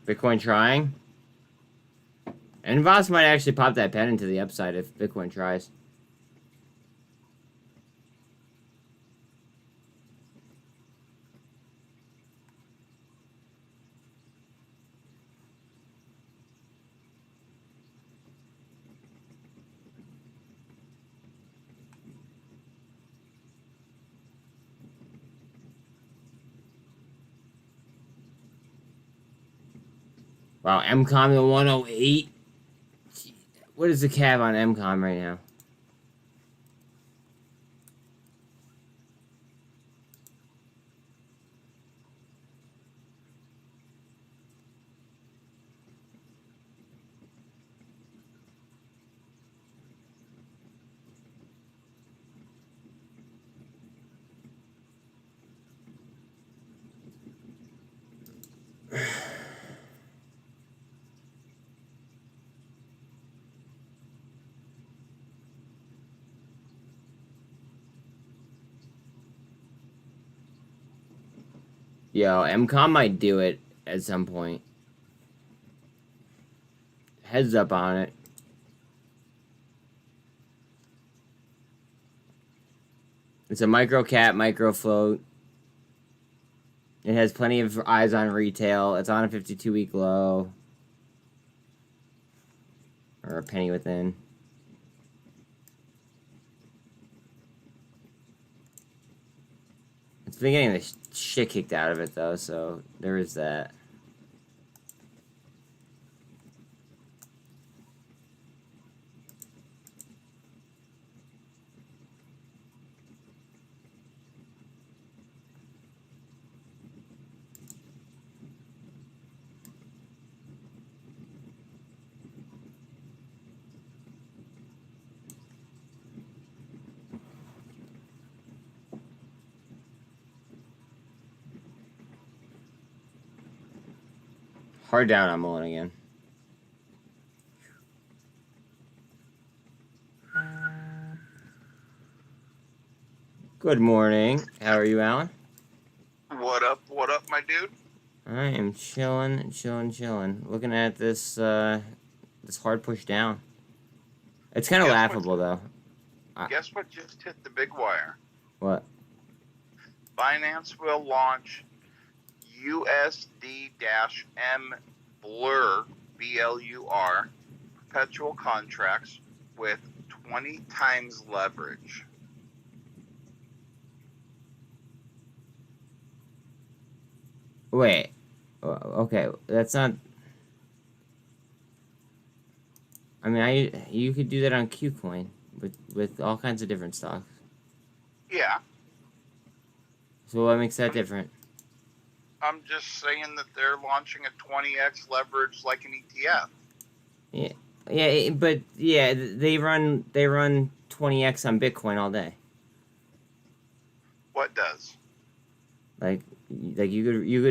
Bitcoin trying. And Voss might actually pop that pen into the upside if Bitcoin tries. Wow, MCOM to 108. What is the cap on MCOM right now? Yo, MCOM might do it at some point. Heads up on it. It's a micro cap, micro float. It has plenty of eyes on retail. It's on a 52-week low. Or a penny within. It's been getting the shit kicked out of it, though, so there is that. Hard down on Mullen again. Good morning. How are you, Alan? What up, my dude? I am chilling. Looking at this this hard push down. It's kind of laughable, though. Guess what just hit the big wire? What? Binance will launch USD-M Blur, BLUR, perpetual contracts with 20 times leverage. Wait. Okay, that's not. I mean, you could do that on Qcoin with all kinds of different stocks. Yeah, So what makes that different? I'm just saying that they're launching a 20x leverage like an ETF. Yeah, but yeah, they run 20x on Bitcoin all day. What does? Like you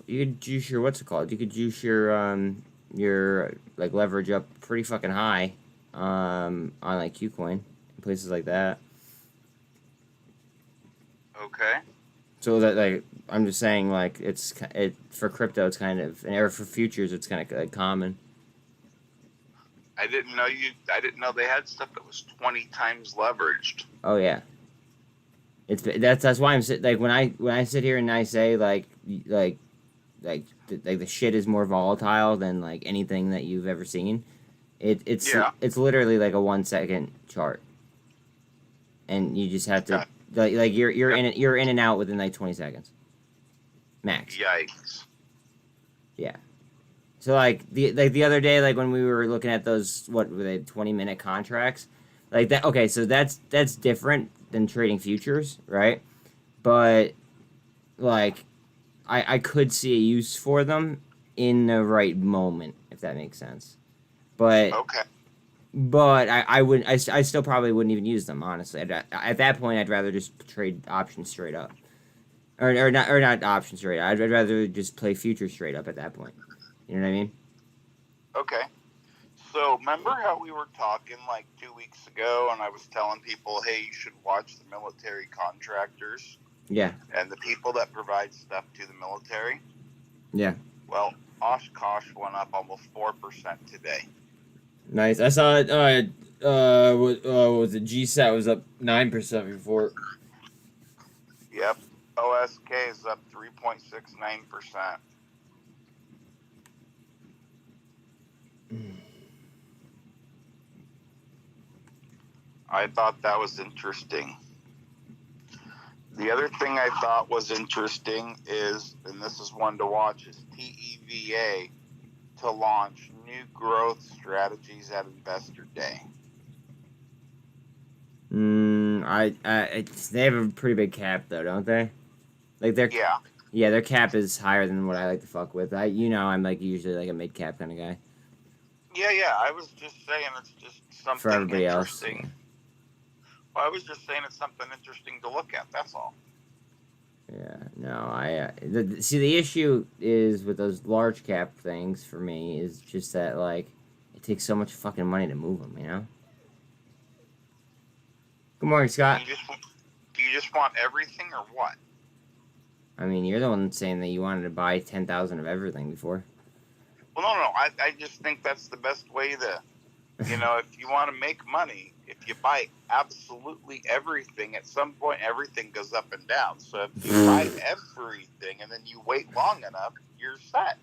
could juice your what's it called? You could juice your like leverage up pretty fucking high, on like Qcoin and places like that. Okay. So that like I'm just saying like it for crypto it's kind of or for futures it's kind of like common. I didn't know they had stuff that was 20 times leveraged. Oh yeah. That's why I'm like when I sit here and I say like the shit is more volatile than like anything that you've ever seen. It's Yeah. it's literally like a 1 second chart, and you just have to Okay. like you're in and out within like 20 seconds, max. Yikes. Yeah. So like the other day, like when we were looking at those what were they 20-minute contracts, like that. Okay, so that's different than trading futures, right? But like I could see a use for them in the right moment, if that makes sense. But Okay. I wouldn't. I still probably wouldn't even use them honestly. At that point, I'd rather just trade options straight up, or not options straight up. I'd rather just play futures straight up at that point. You know what I mean? Okay. So remember how we were talking like 2 weeks ago, and I was telling people, hey, you should watch the military contractors Yeah. and the people that provide stuff to the military? Yeah. Well, Oshkosh went up almost 4% today. Nice. I saw it. What was it? GSAT was up 9% before. Yep. OSK is up 3.69%. I thought that was interesting. The other thing I thought was interesting is, and this is one to watch, is TEVA to launch new growth strategies at Investor Day. They have a pretty big cap though, don't they? Like Yeah. their cap is higher than what I like to fuck with. I'm like usually like a mid cap kind of guy. Yeah. I was just saying it's just something For everybody else. interesting. Yeah. Well, I was just saying it's something interesting to look at. That's all. Yeah, no, see the issue is with those large cap things for me is just that like it takes so much fucking money to move them, you know. Good morning, Scott. Do you just want everything or what? I mean, you're the one saying that you wanted to buy 10,000 of everything before. Well, no. I just think that's the best way to, if you want to make money, if you buy absolutely everything, at some point everything goes up and down. So if you buy everything and then you wait long enough, you're set.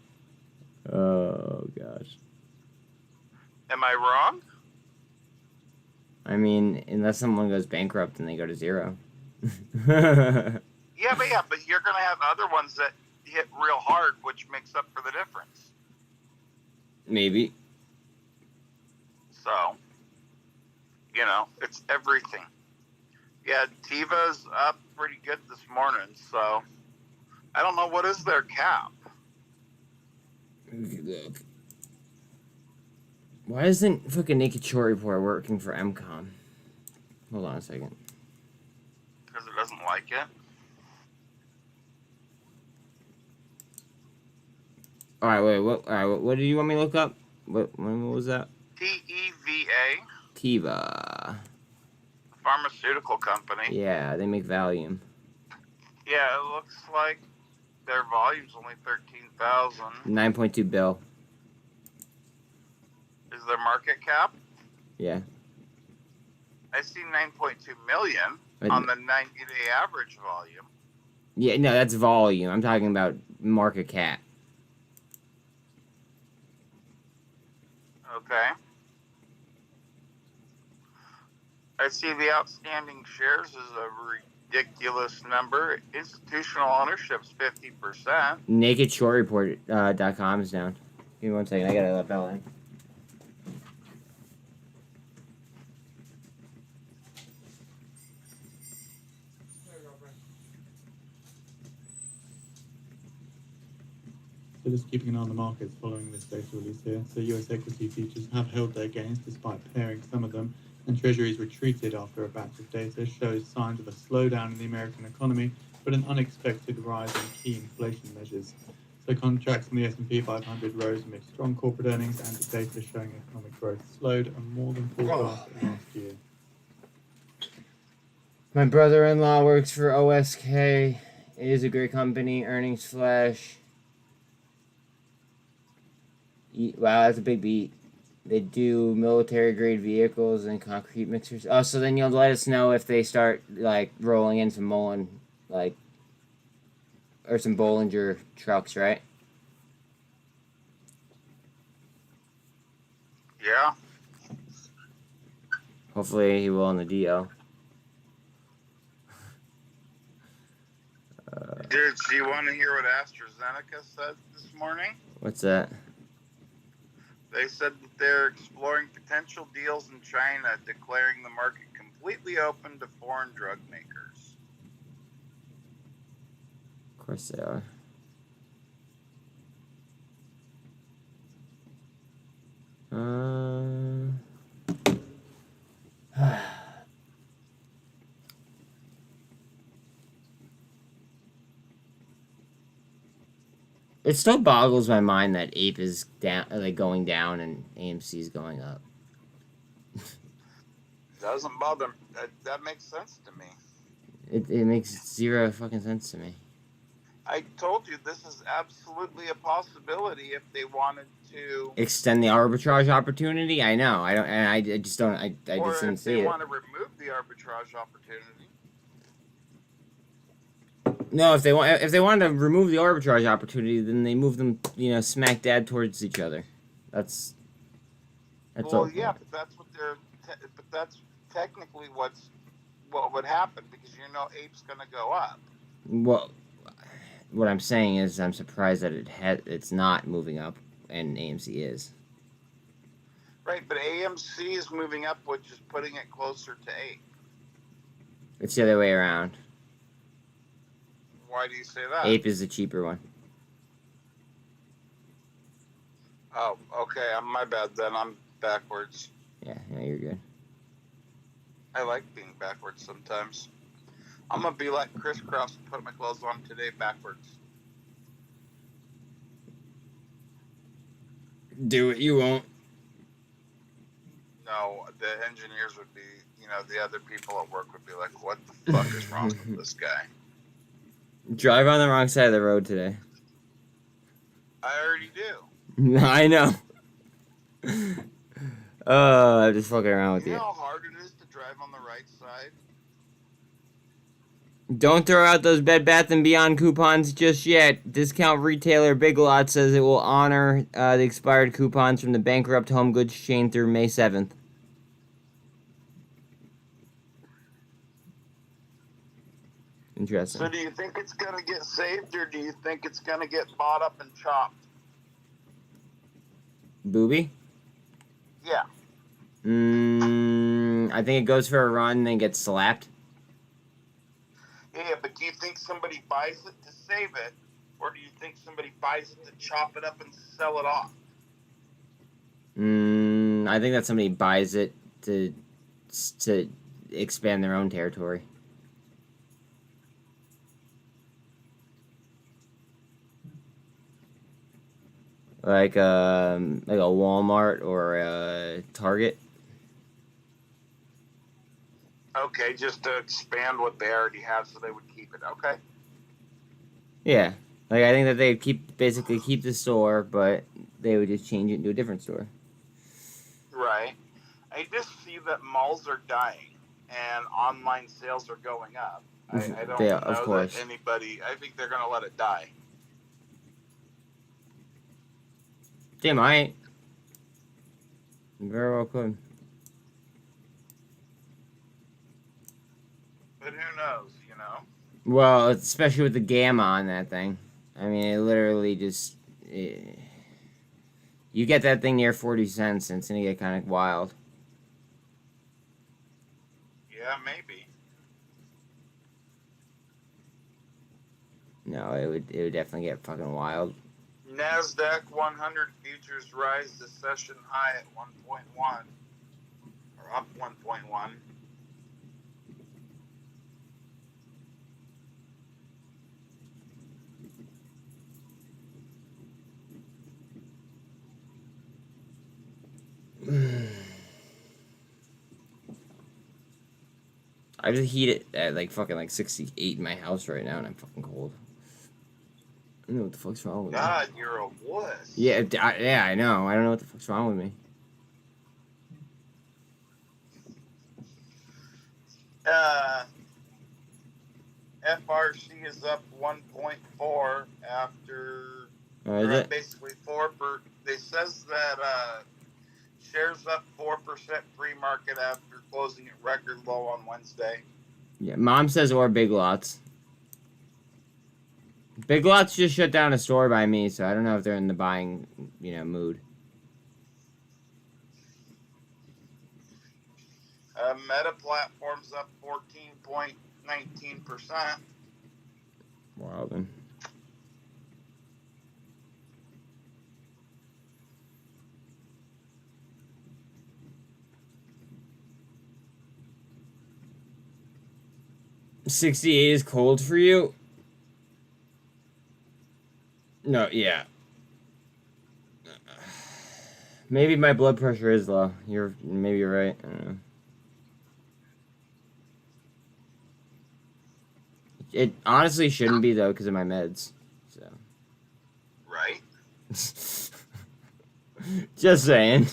Oh gosh. Am I wrong? I mean, unless someone goes bankrupt and they go to zero. Yeah, but you're gonna have other ones that hit real hard, which makes up for the difference. Maybe. So, it's everything. Yeah, Tiva's up pretty good this morning, so I don't know what is their cap. Look. Why isn't fucking Naked Short Report working for MCOM? Hold on a second. Because it doesn't like it. All right, wait. What? All right, what do you want me to look up? What was that? TEVA, Tiva. pharmaceutical company. Yeah, they make Valium. Yeah, it looks like their volume's only 13,000. 9.2 bill. Is their market cap? Yeah. I see 9.2 million on the 90-day average volume. Yeah, no, that's volume. I'm talking about market cap. Okay. I see the outstanding shares is a ridiculous number. Institutional ownership's 50%. NakedShortReport.com is down. Give me 1 second. I gotta let Bella in. So just keeping an eye on the markets following this data release here. So US equity futures have held their gains despite pairing some of them, and Treasuries retreated after a batch of data shows signs of a slowdown in the American economy, but an unexpected rise in key inflation measures. So contracts in the S&P 500 rose amid strong corporate earnings and data showing economic growth slowed and more than forecast last year. My brother-in-law works for OSK. It is a great company. Earnings flash. Wow, that's a big beat. They do military-grade vehicles and concrete mixers. Oh, so then you'll let us know if they start, like, rolling in some Mullen, like, or some Bollinger trucks, right? Yeah. Hopefully he will in the DO. Do you want to hear what AstraZeneca said this morning? What's that? They said that they're exploring potential deals in China, declaring the market completely open to foreign drug makers. Of course they are. It still boggles my mind that Ape is down, like going down, and AMC is going up. Doesn't bother. That makes sense to me. It makes zero fucking sense to me. I told you this is absolutely a possibility if they wanted to Extend the arbitrage opportunity. I know. I don't. And I just don't. I or just didn't if see they it. want to remove the arbitrage opportunity. No, if they wanted to remove the arbitrage opportunity, then they move them, smack dab towards each other. That's Well, all. yeah, but that's what but that's technically what would happen because Ape's going to go up. Well, what I'm saying is I'm surprised that it's not moving up, and AMC is. Right, but AMC is moving up, which is putting it closer to Ape. It's the other way around. Why do you say that? Ape is the cheaper one. Oh, okay. My bad then. I'm backwards. Yeah, you're good. I like being backwards sometimes. I'm going to be like crisscross and put my clothes on today backwards. Do it, you won't. No, the engineers would be, the other people at work would be like, what the fuck is wrong with this guy? Drive on the wrong side of the road today. I already do. I know. Oh, I'm just fucking around with You you. know how hard it is to drive on the right side? Don't throw out those Bed Bath & Beyond coupons just yet. Discount retailer Big Lot says it will honor the expired coupons from the bankrupt home goods chain through May 7th. Interesting. So do you think it's going to get saved or do you think it's going to get bought up and chopped? Booby? Yeah. I think it goes for a run and then gets slapped. Yeah, but do you think somebody buys it to save it or do you think somebody buys it to chop it up and sell it off? I think that somebody buys it to expand their own territory. Like a Walmart or a Target. Okay, just to expand what they already have so they would keep it. Okay. Yeah. Like, I think that they'd basically keep the store, but they would just change it into a different store. Right. I just see that malls are dying and online sales are going up. I don't They, know of course. that anybody. I think they're gonna let it die. They might. Very well could. But who knows? You know. Well, especially with the gamma on that thing. I mean, it literally just... you get that thing near 40 cents and it's going to get kind of wild. Yeah, maybe. No, it would definitely get fucking wild. NASDAQ 100 futures rise to session high at 1.1, or up 1.1. I just heat it at like fucking like 68 in my house right now and I'm fucking cold. I don't know what the fuck's wrong with me. God, you're a wuss. Yeah, yeah, I know. I don't know what the fuck's wrong with me. FRC is up 1.4 after Is they're it? up basically 4 per. They says that shares up 4% pre-market after closing at record low on Wednesday. Yeah, Mom says or Big Lots. Big Lots just shut down a store by me, so I don't know if they're in the buying, mood. Meta Platforms up 14.19%. Wow, then. $68 is cold for you? No, yeah. Maybe my blood pressure is low. Maybe you're right. I don't know. It honestly shouldn't be though because of my meds. So. Right. Just saying.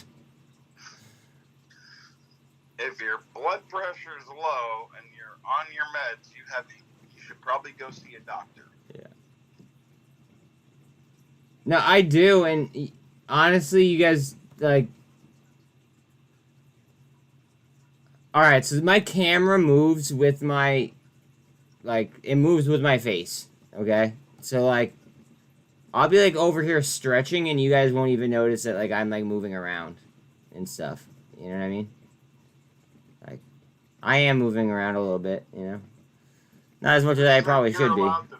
If your blood pressure is low and you're on your meds, you should probably go see a doctor. Yeah. No, I do, and honestly, you guys like. All right, so my camera moves with my, it moves with my face. Okay, so like, I'll be like over here stretching, and you guys won't even notice that I'm like moving around, and stuff. You know what I mean? Like, I am moving around a little bit. Not as much as I probably You're should be. allowed to move.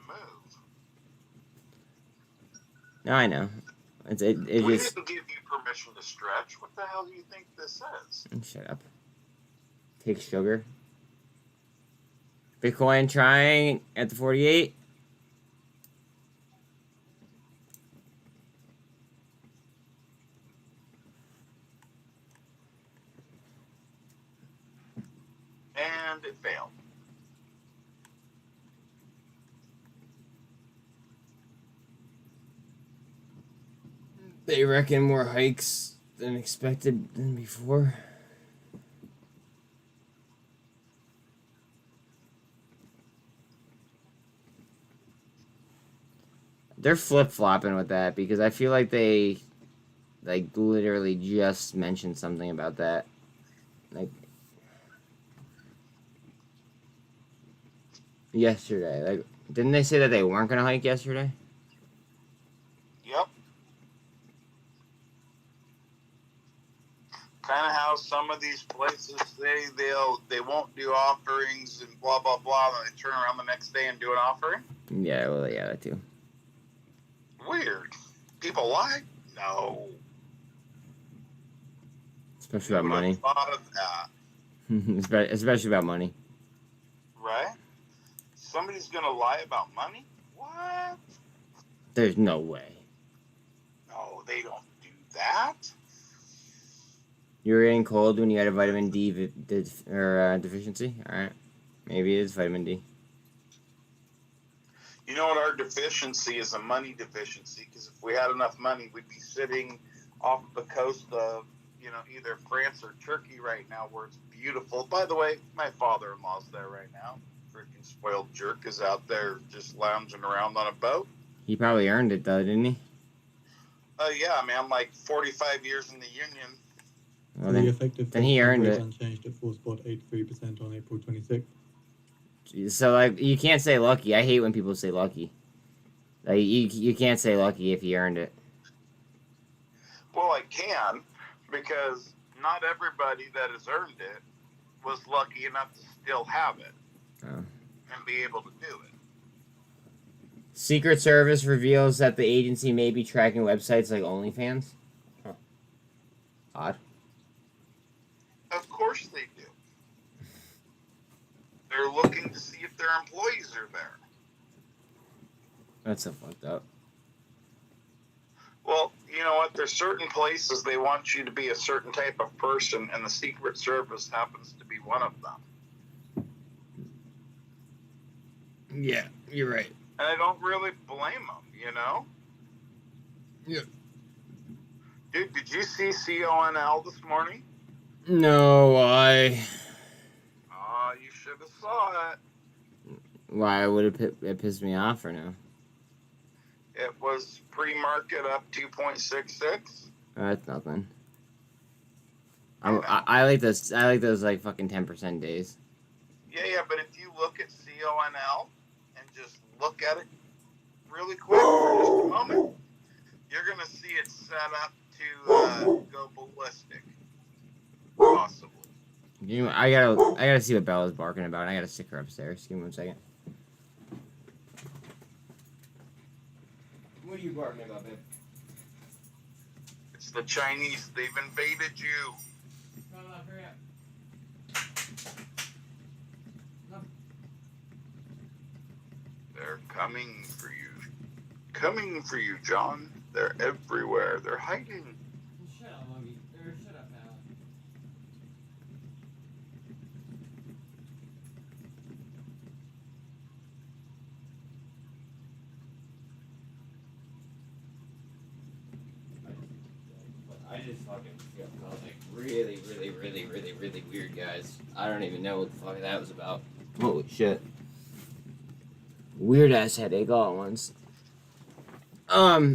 No, I know. It We just. didn't give you permission to stretch. What the hell do you think this is? Shut up. Take sugar. Bitcoin trying at the 48. And it failed. They reckon more hikes than expected than before. They're flip-flopping with that because I feel like they literally just mentioned something about that. Yesterday. Didn't they say that they weren't gonna hike yesterday? Yep. Kind of how some of these places say they won't do offerings and blah blah blah, and they turn around the next day and do an offering. Yeah, well, yeah, that too. Weird. People lie? No. Especially about money. Thought of that, Especially about money. right? Somebody's gonna lie about money? What? There's no way. No, they don't do that. You were getting cold when you had a vitamin D deficiency? Alright. Maybe it is vitamin D. You know what? Our deficiency is a money deficiency, because if we had enough money, we'd be sitting off the coast of, either France or Turkey right now, where it's beautiful. By the way, my father-in-law's there right now. freaking spoiled jerk is out there just lounging around on a boat. He probably earned it though, didn't he? Oh yeah, man, like 45 years in the union. Well, the then, effective then he earned rate it. unchanged at 4.83% on April 26th. So like, you can't say lucky. I hate when people say lucky. Like you can't say lucky if he earned it. Well, I can, because not everybody that has earned it was lucky enough to still have it and be able to do it. Secret Service reveals that the agency may be tracking websites like OnlyFans. Huh. Odd. Of course they do. They're looking to see if their employees are there. That's so fucked up. Well, you know what? There's certain places they want you to be a certain type of person, and the Secret Service happens to be one of them. Yeah, you're right. And I don't really blame them, you know? Yeah. Dude, did you see CONL this morning? No, why? Oh, you should have saw it. Why would it piss me off or no? It was pre-market up 2.66. That's nothing. I like those. I like those like fucking 10% days. Yeah, but if you look at CONL and just look at it really quick for just a moment, you're gonna see it set up to go ballistic, possibly. You know, I gotta see what Bella's barking about. I gotta stick her upstairs. Give me 1 second. What are you barking about, babe? It's the Chinese. They've invaded you. Come on, hurry up. They're coming for you. Coming for you, John. They're everywhere. They're hiding. Shut up, Muggy. Shut up, Bella. I just fucking felt like really weird, guys. I don't even know what the fuck that was about. Holy shit. Weird ass headache all at once. Wow.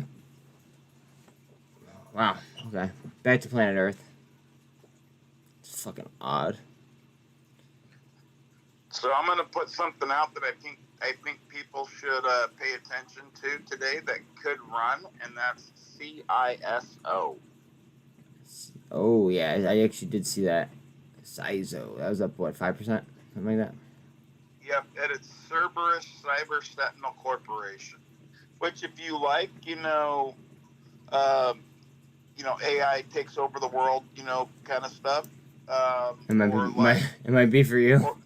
Okay. Back to planet Earth. It's fucking odd. So I'm gonna put something out that I think people should pay attention to today that could run, and that's CISO. Oh yeah, I actually did see that. CISO. That was up what, 5%, something like that. Yep, and it's Cerberus Cyber Sentinel Corporation, which, if you like, AI takes over the world, kind of stuff. It might be for you.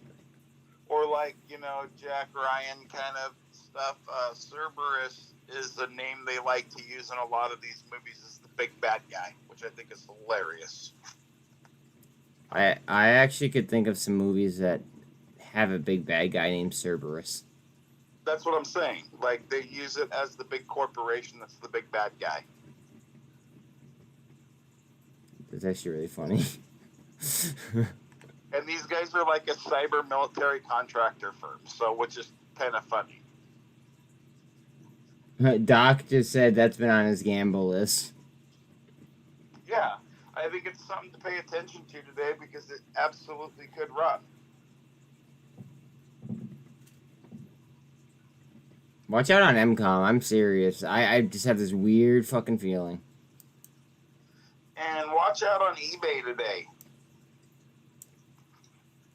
Or like, Jack Ryan kind of stuff. Cerberus is the name they like to use in a lot of these movies as the big bad guy, which I think is hilarious. I actually could think of some movies that have a big bad guy named Cerberus. That's what I'm saying. Like, they use it as the big corporation that's the big bad guy. That's actually really funny. And these guys are like a cyber military contractor firm, which is kind of funny. Doc just said that's been on his gamble list. Yeah, I think it's something to pay attention to today because it absolutely could run. Watch out on MCOM. I'm serious. I just have this weird fucking feeling. And watch out on eBay today.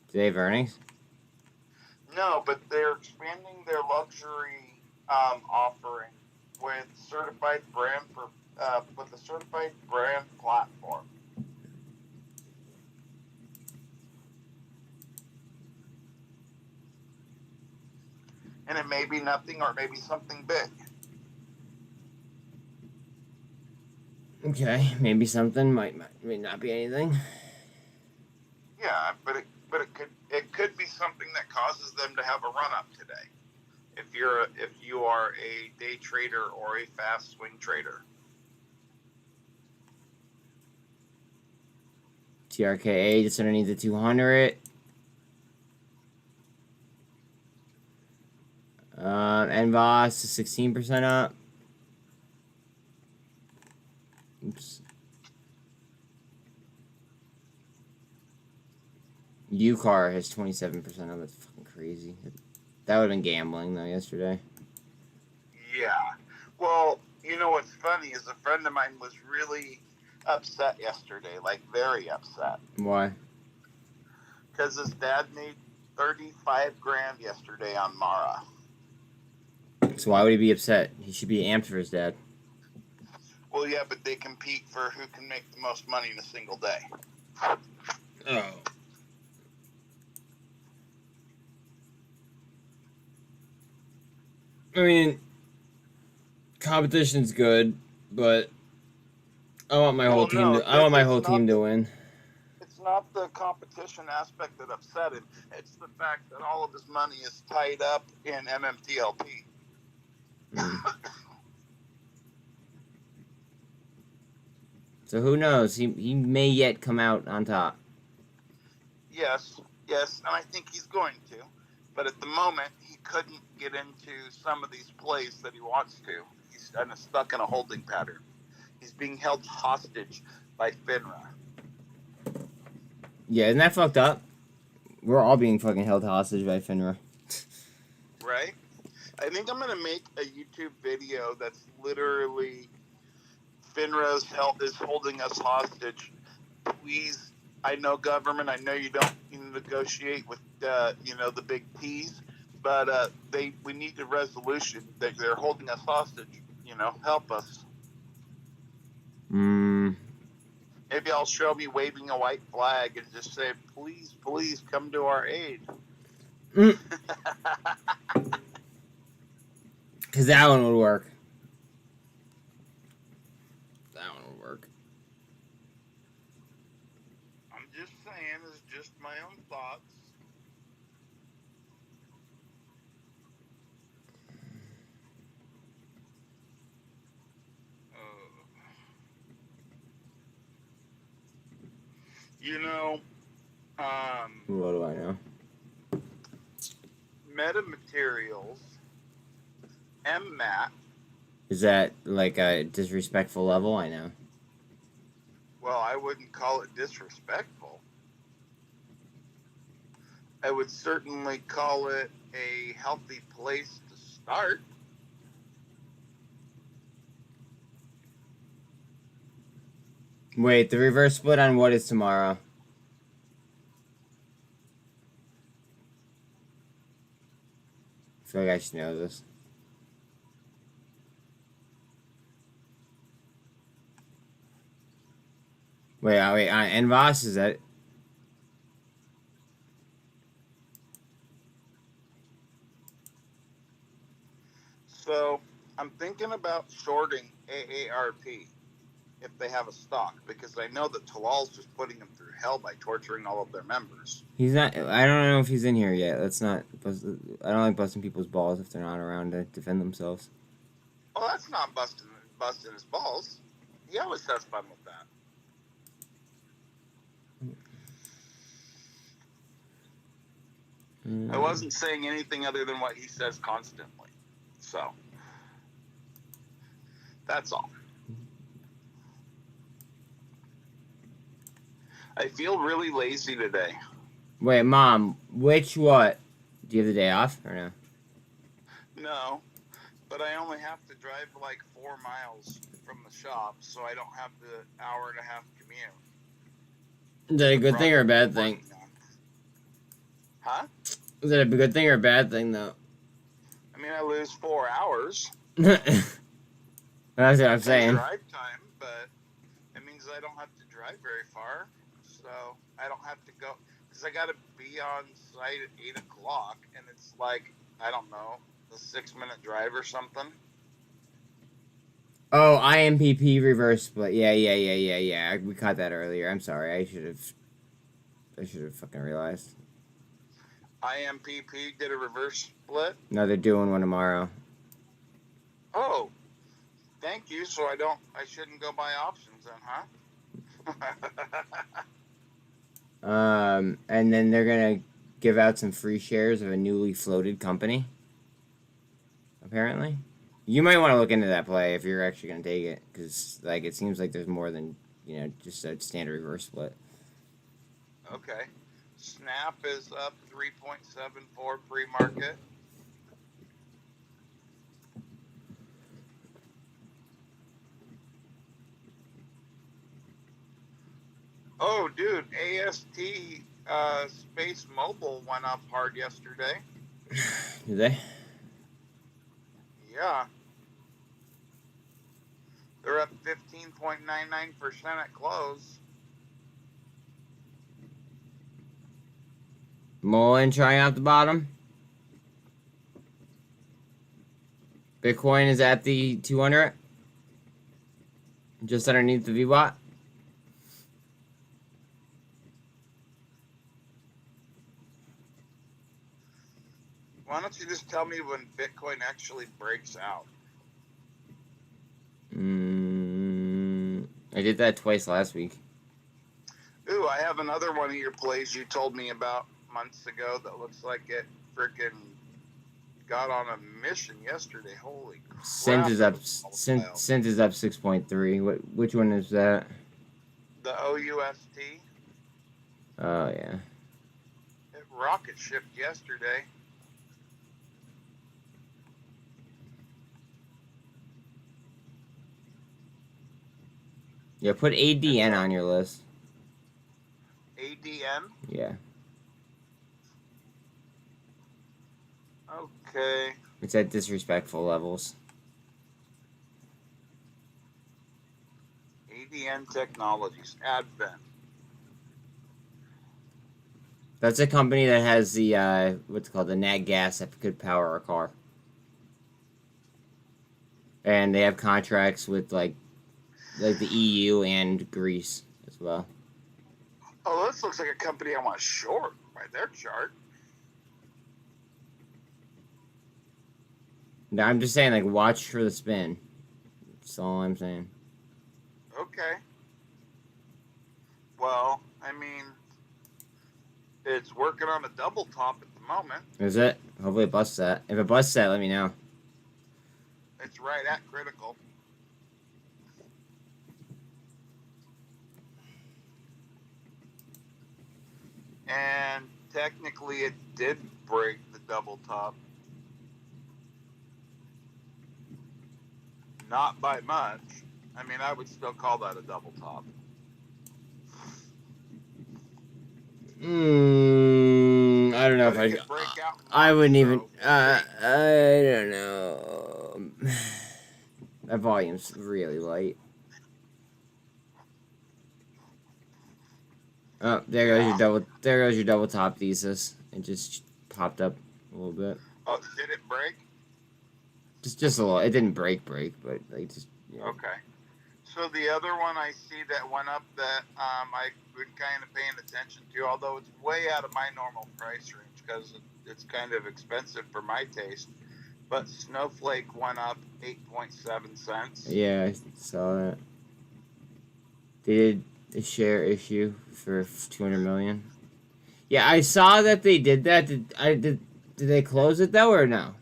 Do they have earnings? No, but they're expanding their luxury offering with a certified brand platform. And it may be nothing, or maybe something big. Okay, maybe something may not be anything. Yeah, but it could be something that causes them to have a run up today. If you are a day trader or a fast swing trader. TRKA just underneath the 200. NVOS is 16% up. Oops. UCAR has 27% up. That's fucking crazy. That would have been gambling, though, yesterday. Yeah. Well, you know what's funny is a friend of mine was really upset yesterday, like very upset. Why? Because his dad made 35 grand yesterday on Mara. So why would he be upset? He should be amped for his dad. Well, yeah, but they compete for who can make the most money in a single day. Oh. I mean, competition's good, but I want my whole team. I want my whole team to win. It's not the competition aspect that upset him. It's the fact that all of his money is tied up in MMTLP. So who knows? He may yet come out on top. Yes, and I think he's going to. But at the moment, he couldn't get into some of these plays that he wants to. He's kind of stuck in a holding pattern. He's being held hostage by FINRA. Yeah, isn't that fucked up? We're all being fucking held hostage by FINRA. Right? I think I'm going to make a YouTube video that's literally FINRA's health is holding us hostage. Please, I know government, I know you don't negotiate with, the big P's, but we need a resolution that they're holding us hostage. Help us. Maybe I'll show me waving a white flag and just say, please, please come to our aid. Because that one would work. That one would work. I'm just saying, it's just my own thoughts. What do I know? Metamaterials, MMAT. Is that like a disrespectful level? I know. Well, I wouldn't call it disrespectful. I would certainly call it a healthy place to start. Wait, the reverse split on what is tomorrow? I feel like I should know this. Wait, NVOS, is that... So, I'm thinking about shorting AARP if they have a stock, because I know that Talal's just putting them through hell by torturing all of their members. He's not... I don't know if he's in here yet. Let's not... I don't like busting people's balls if they're not around to defend themselves. Well, that's not busting his balls. He always has fun with that. I wasn't saying anything other than what he says constantly. So, that's all. I feel really lazy today. Wait, Mom, which what? Do you have the day off or no? No, but I only have to drive like 4 miles from the shop, so I don't have the hour and a half commute. Is that a good thing or a bad thing? Huh? Is that a good thing or a bad thing, though? I mean, I lose 4 hours. That's what I'm saying. Drive time, but it means I don't have to drive very far, so I don't have to go, because I got to be on site at 8 o'clock, and it's like, I don't know, a 6-minute drive or something. Oh, IMPP reverse split. Yeah. We caught that earlier. I'm sorry. I should have fucking realized. IMPP did a reverse split? No, they're doing one tomorrow. Oh, thank you. So I shouldn't go buy options then, huh? And then they're gonna give out some free shares of a newly floated company. apparently. You might want to look into that play if you're actually going to take it, because like it seems like there's more than just a standard reverse split. Okay. Snap is up 3.74 pre-market. Oh, dude, AST Space Mobile went up hard yesterday. Did they? Yeah. They're up 15.99% at close. Mullen trying out the bottom. Bitcoin is at the 200. Just underneath the VWAP. Why don't you just tell me when Bitcoin actually breaks out? I did that twice last week. Ooh, I have another one of your plays you told me about months ago that looks like it freaking got on a mission yesterday. Holy crap. Cent is up 6.3. Which one is that? The OUST. Oh yeah. It rocket shipped yesterday. Yeah, put ADN on your list. ADN? Yeah. Okay. It's at disrespectful levels. ADN Technologies. Advent. That's a company that has the what's it called, the nat gas that could power a car. And they have contracts with like the EU and Greece as well. Oh, this looks like a company I want to short by their chart. No, I'm just saying, like, watch for the spin. That's all I'm saying. Okay. Well, I mean, it's working on a double top at the moment. Is it? Hopefully it busts that. If it busts that, let me know. It's right at critical. And technically it did break the double top. Not by much. I mean, I would still call that a double top. I don't know But if I wouldn't even. so I don't know. That volume's really light. Oh, there goes your double. There goes your double top thesis. It just popped up a little bit. Oh, did it break? Just a little. It didn't break, but like just. Yeah. Okay. So the other one I see that went up that I've been kind of paying attention to, although it's way out of my normal price range because it's kind of expensive for my taste. But Snowflake went up 8.7 cents. Yeah, I saw that. They did a share issue for 200 million. Yeah, I saw that they did that. Did they close it though or no?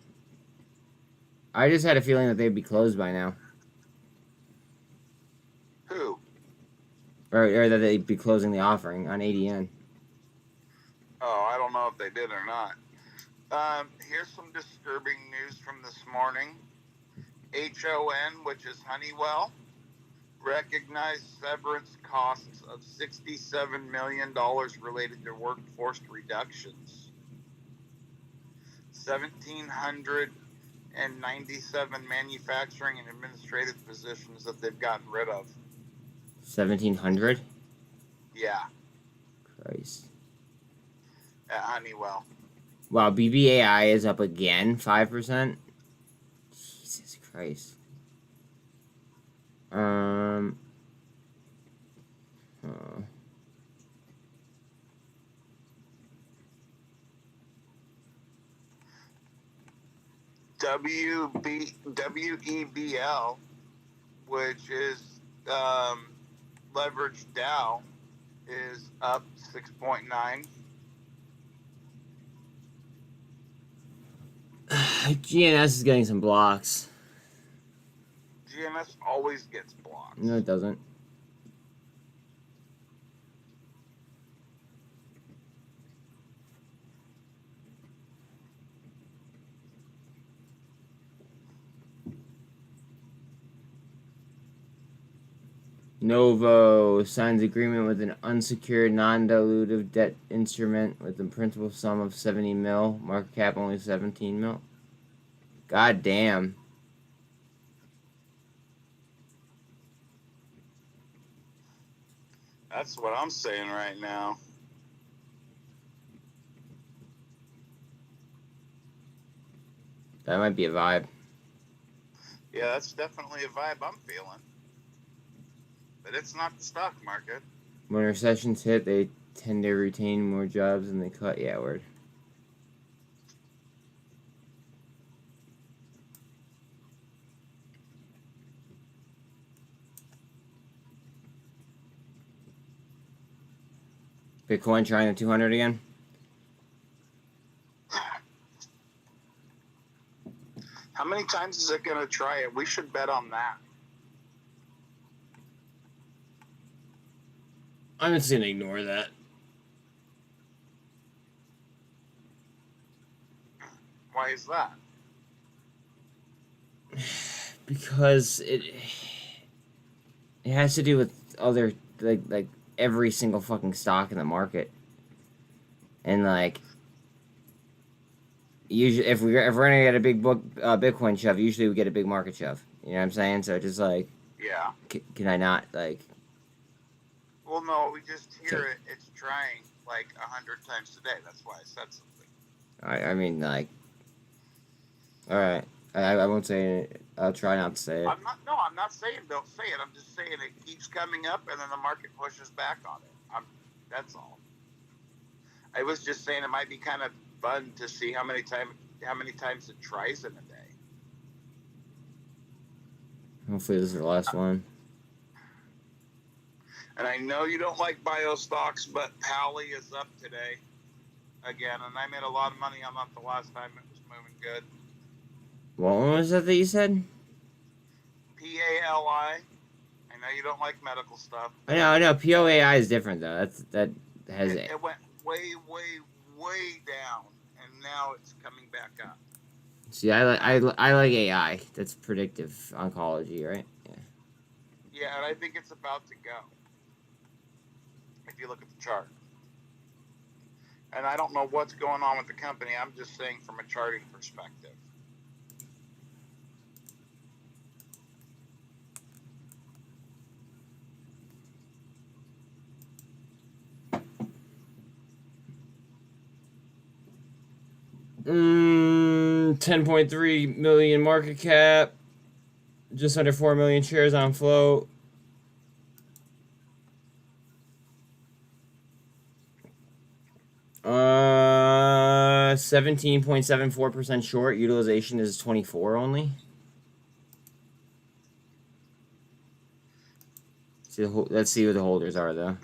I just had a feeling that they'd be closed by now. Who? Or that they'd be closing the offering on ADN. Oh, I don't know if they did or not. Here's some disturbing news from this morning. HON, which is Honeywell, recognized severance costs of $67 million related to workforce reductions. 1,797 manufacturing and administrative positions that they've gotten rid of. 1,700? Yeah, Christ. at Honeywell. Wow, BBAI is up again, 5%? Jesus Christ. Oh. WEBL, which is leveraged Dow, is up 6.9. GNS is getting some blocks. GNS always gets blocked. No, it doesn't. Novo signs agreement with an unsecured, non-dilutive debt instrument with a principal sum of 70 mil. Market cap only 17 mil. God damn. That's what I'm saying right now. That might be a vibe. Yeah, that's definitely a vibe I'm feeling. But it's not the stock market. When recessions hit, they tend to retain more jobs than they cut. Yeah, word. Bitcoin trying the 200 again? How many times is it going to try it? We should bet on that. I'm just gonna ignore that. Why is that? Because it has to do with other like every single fucking stock in the market, and like usually if we're gonna get a big Bitcoin shove, usually we get a big market shove. You know what I'm saying? So just like, Yeah. can I not like? Well, no, we just hear it. It's trying like 100 times today. That's why I said something. I mean like, all right. I won't say it. I'll try not to say it. I'm not saying don't say it. I'm just saying it keeps coming up, and then the market pushes back on it. That's all. I was just saying it might be kind of fun to see how many times it tries in a day. Hopefully this is the last one. And I know you don't like bio stocks, but Pally is up today again, and I made a lot of money on that the last time it was moving good. What one was that you said? PALI. I know you don't like medical stuff. I know. POAI is different though. That has it. It went way down, and now it's coming back up. See, I like AI. That's predictive oncology, right? Yeah. Yeah, and I think it's about to go. If you look at the chart. And I don't know what's going on with the company. I'm just saying from a charting perspective. $10.3 million market cap, just under 4 million shares on float. Uh, 17.74% short. Utilization is 24 only. Let's see who the holders are though.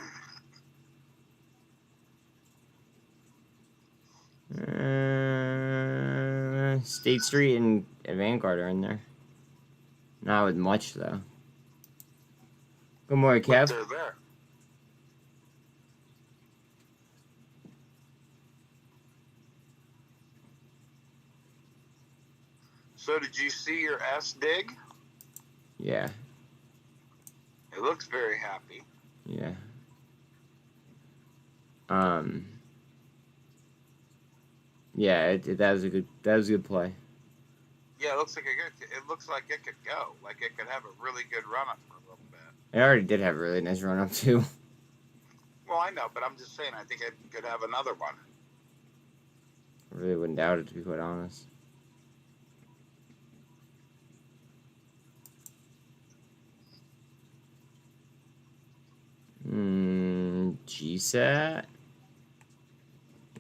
State Street and Vanguard are in there. Not with much though. Good morning, Kev. But they're there. So did you see your S dig? Yeah. It looks very happy. Yeah. Yeah, that was a good play. Yeah, it looks like it could go. Like it could have a really good run up for a little bit. It already did have a really nice run up too. Well, I know, but I'm just saying I think it could have another one. I really wouldn't doubt it, to be quite honest. GSAT.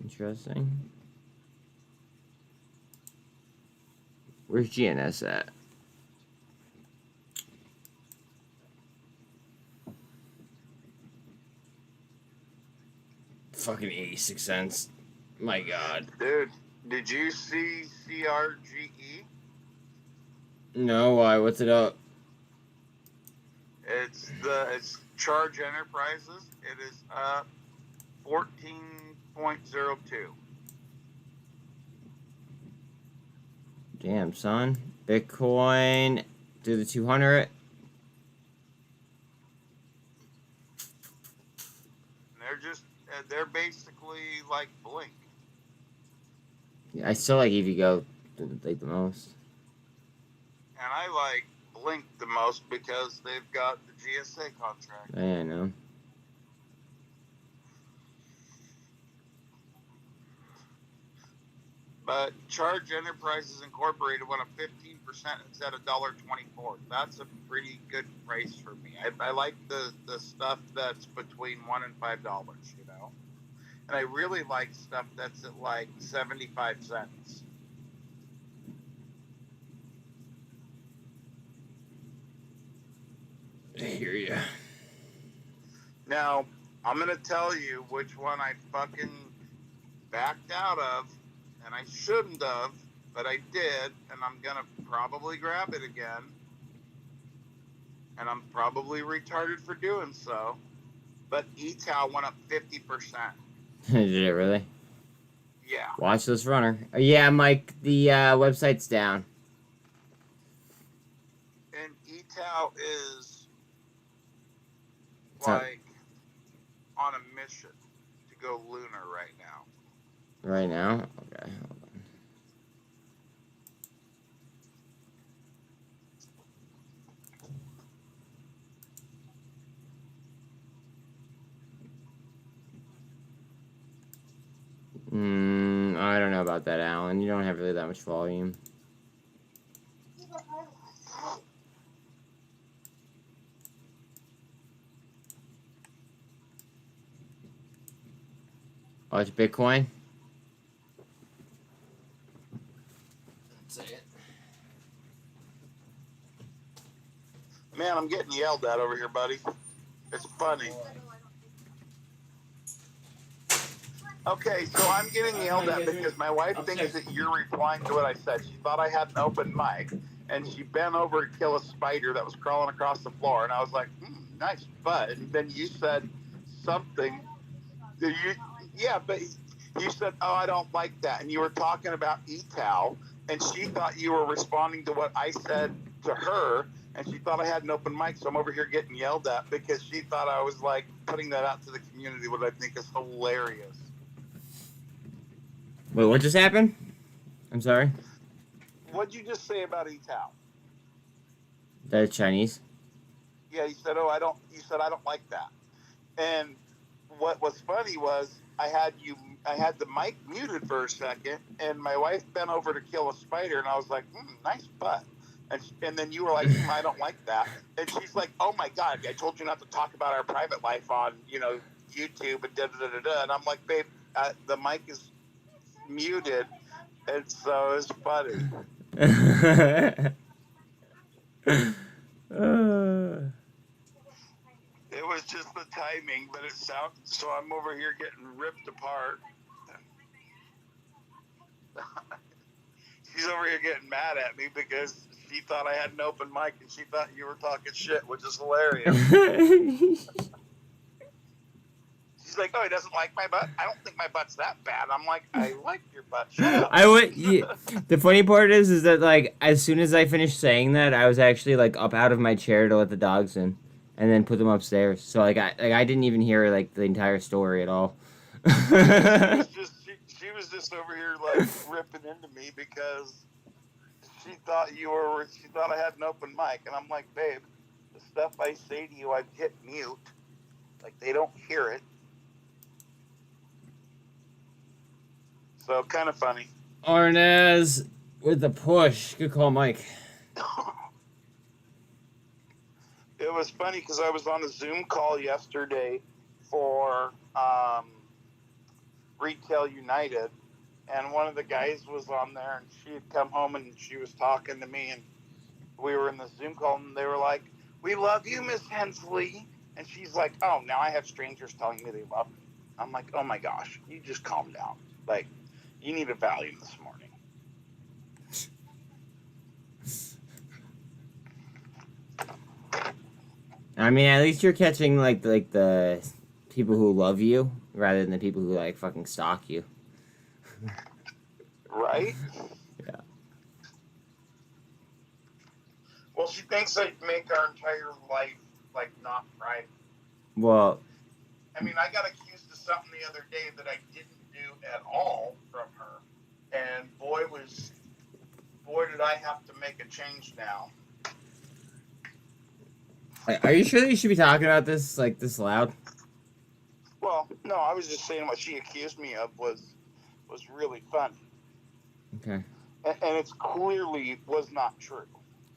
Interesting. Where's GNS at? Fucking 86 cents. My God. Dude, Did you see CRGE? No, why? What's it up? It's Charge Enterprises. It is up 14.02. Damn, son. Bitcoin. Do the 200. They're basically like Blink. Yeah, I still like EVGO like the most. And I like Blink the most because they've got the GSA contract. Yeah, I know. But Charge Enterprises Incorporated went up 15% instead of $1.24. That's a pretty good price for me. I like the stuff that's between $1 and $5, you know? And I really like stuff that's at like 75 cents. I hear you. Now, I'm going to tell you which one I fucking backed out of, and I shouldn't have, but I did, and I'm going to probably grab it again. And I'm probably retarded for doing so. But ETAL went up 50%. Did it really? Yeah. Watch this runner. Yeah, Mike, the website's down. And ETAL is What's up? like on a mission to go lunar right now. Right now? Okay, hold on. I don't know about that, Alan. You don't have really that much volume. Watch Bitcoin. Say it. Man, I'm getting yelled at over here, buddy. It's funny. Okay, so I'm getting yelled at because my wife thinks that you're replying to what I said. She thought I had an open mic, and she bent over to kill a spider that was crawling across the floor, and I was like, nice butt. And then you said something. But you said, oh, I don't like that. And you were talking about ETAL, and she thought you were responding to what I said to her, and she thought I had an open mic, so I'm over here getting yelled at because she thought I was, like, putting that out to the community, what I think is hilarious. Wait, what just happened? I'm sorry. What'd you just say about ETAL? That is Chinese. Yeah, you said, I don't like that. And what was funny was I had the mic muted for a second, and my wife bent over to kill a spider, and I was like, nice butt. And then you were like, I don't like that. And she's like, oh my God, I told you not to talk about our private life on, YouTube and da-da-da-da-da. And I'm like, babe, the mic is muted, and so it's funny. It was just the timing, but it sounds so I'm over here getting ripped apart. She's over here getting mad at me because she thought I had an open mic and she thought you were talking shit, which is hilarious. She's like, oh, he doesn't like my butt? I don't think my butt's that bad. I'm like, I like your butt. Shut up. The funny part is that, like, as soon as I finished saying that, I was actually, like, up out of my chair to let the dogs in. And then put them upstairs. So, I didn't even hear, like, the entire story at all. She was just over here, like, ripping into me because she thought I had an open mic. And I'm like, babe, the stuff I say to you, I hit mute. Like, they don't hear it. So, kind of funny. Arnaz with the push. Good call, Mike. It was funny because I was on a Zoom call yesterday for Retail United, and one of the guys was on there, and she had come home and she was talking to me, and we were in the Zoom call, and they were like, we love you, Miss Hensley. And she's like, oh, now I have strangers telling me they love me. I'm like, oh my gosh, you just calm down. Like, You need a Valium this morning. I mean, at least you're catching like the people who love you rather than the people who like fucking stalk you. Right? Yeah. Well, she thinks I'd make our entire life like not private. Well, I mean, I got accused of something the other day that I didn't do at all from her, and boy, did I have to make a change now. are you sure that you should be talking about this like this loud? Well, no, I was just saying what she accused me of was really funny, Okay. and it's clearly was not true.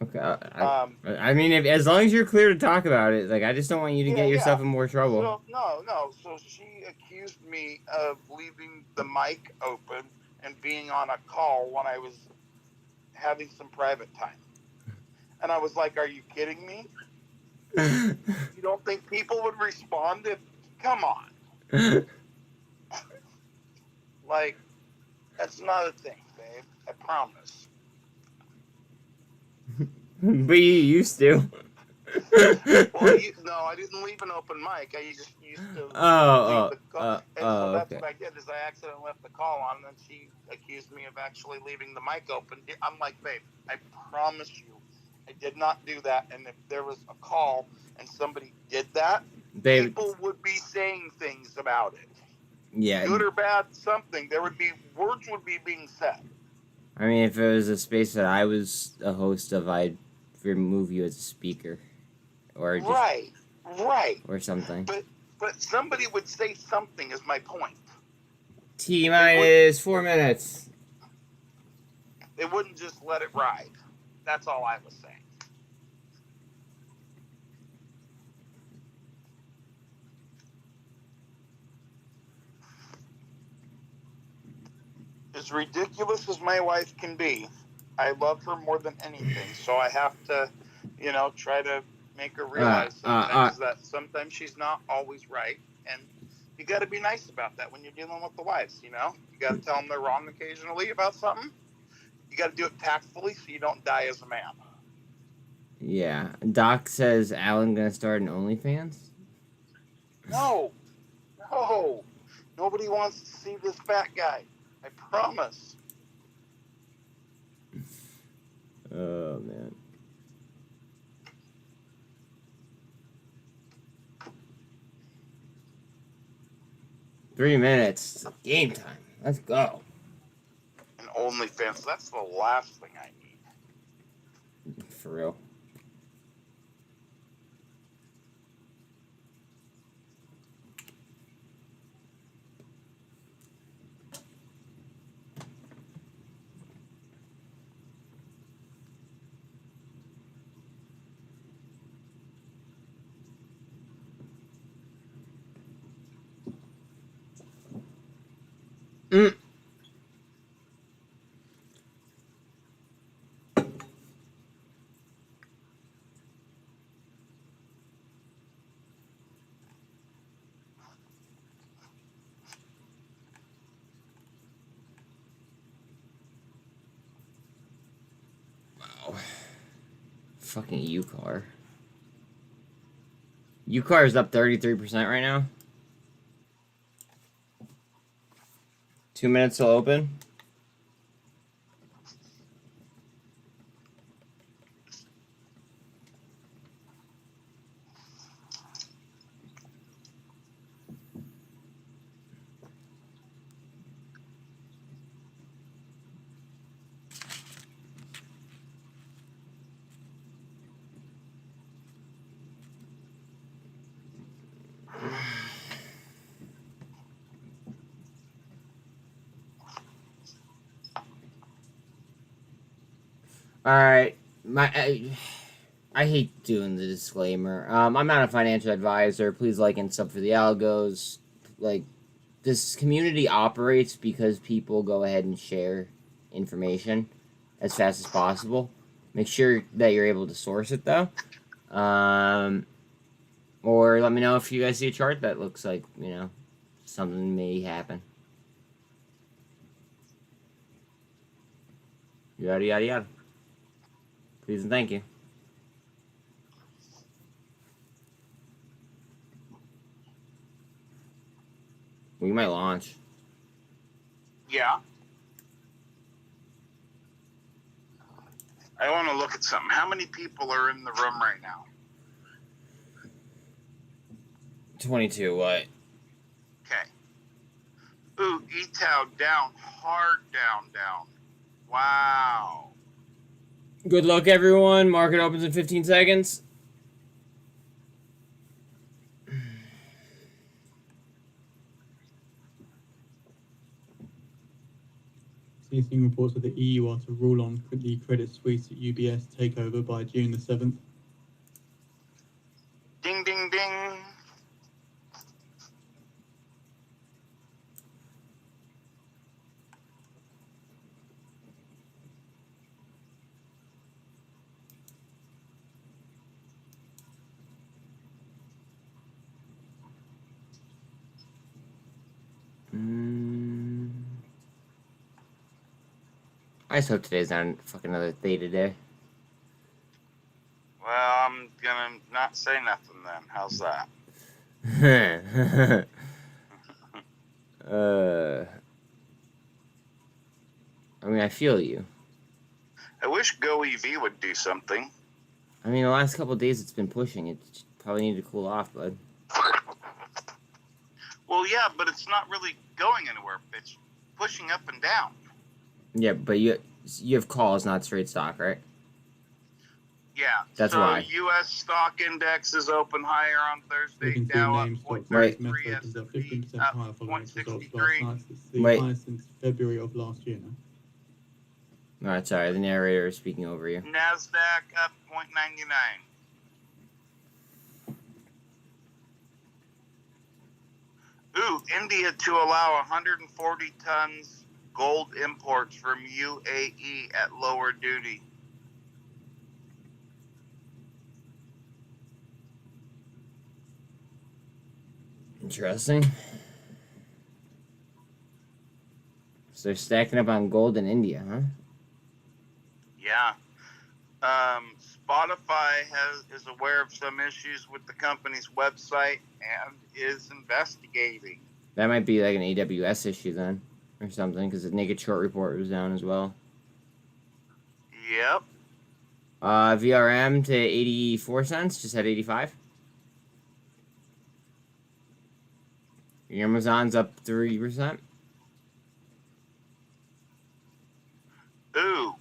Okay. I mean, if as long as you're clear to talk about it, like I just don't want you to get yourself in more trouble. So no. So she accused me of leaving the mic open and being on a call when I was having some private time, and I was like, "Are you kidding me? You don't think people would respond if? Come on, like that's not a thing, babe. I promise." But you used to. Well, no, I didn't leave an open mic. I just used to leave the call. And so that's okay. what I did is I accidentally left the call on, and then she accused me of actually leaving the mic open. I'm like, babe, I promise you, I did not do that. And if there was a call and somebody did that, Babe, people would be saying things about it. Yeah. Good or bad, something. Words would be being said. I mean, if it was a space that I was a host of, I'd remove you as a speaker, or just, right, or something. But somebody would say something. Is my point. T-minus 4 minutes. They wouldn't just let it ride. That's all I was saying. As ridiculous as my wife can be, I love her more than anything. So I have to, try to make her realize sometimes that sometimes she's not always right. And you got to be nice about that when you're dealing with the wives, You got to tell them they're wrong occasionally about something. You got to do it tactfully so you don't die as a man. Yeah. Doc says Alan gonna start an OnlyFans? No. Nobody wants to see this fat guy. I promise. Oh, man. Three minutes. Game time. Let's go. And OnlyFans, that's the last thing I need. For real. Wow. Fucking UCAR. UCAR is up 33% right now. 2 minutes till open. All right, I hate doing the disclaimer. I'm not a financial advisor. Please like and sub for the algos. Like, this community operates because people go ahead and share information as fast as possible. Make sure that you're able to source it though. Or let me know if you guys see a chart that looks like something may happen. Yada, yada, yada. Please and thank you. We might launch. Yeah. I want to look at something. How many people are in the room right now? 22, what? Okay. Ooh, E-Tow down. Hard down. Wow. Good luck, everyone. Market opens in 15 seconds. Seeing reports that the EU are to rule on the Credit Suisse UBS takeover by June the 7th. Ding, ding, ding. I just hope today's not fucking another theta day. Well, I'm gonna not say nothing then. How's that? I mean, I feel you. I wish GoEV would do something. I mean, the last couple of days it's been pushing. It probably needed to cool off, bud. Well, yeah, but it's not really going anywhere. It's pushing up and down. Yeah, but you have calls, not straight stock, right? Yeah. That's so why. U.S. stock index is open higher on Thursday. Looking Dow through up names, stock 0.33, Meta opens up 15% up higher following its results last 0.63. night. It's the Wait. highest since February of last year now. Alright, sorry, the narrator is speaking over you. NASDAQ up 0.99. Ooh, India to allow 140 tons gold imports from UAE at lower duty. Interesting. So they're stacking up on gold in India, huh? Yeah. Spotify is aware of some issues with the company's website and is investigating. That might be like an AWS issue then, or something, because the naked short report was down as well. Yep. VRM to 84 cents, just had 85. Amazon's up 3%. Ooh.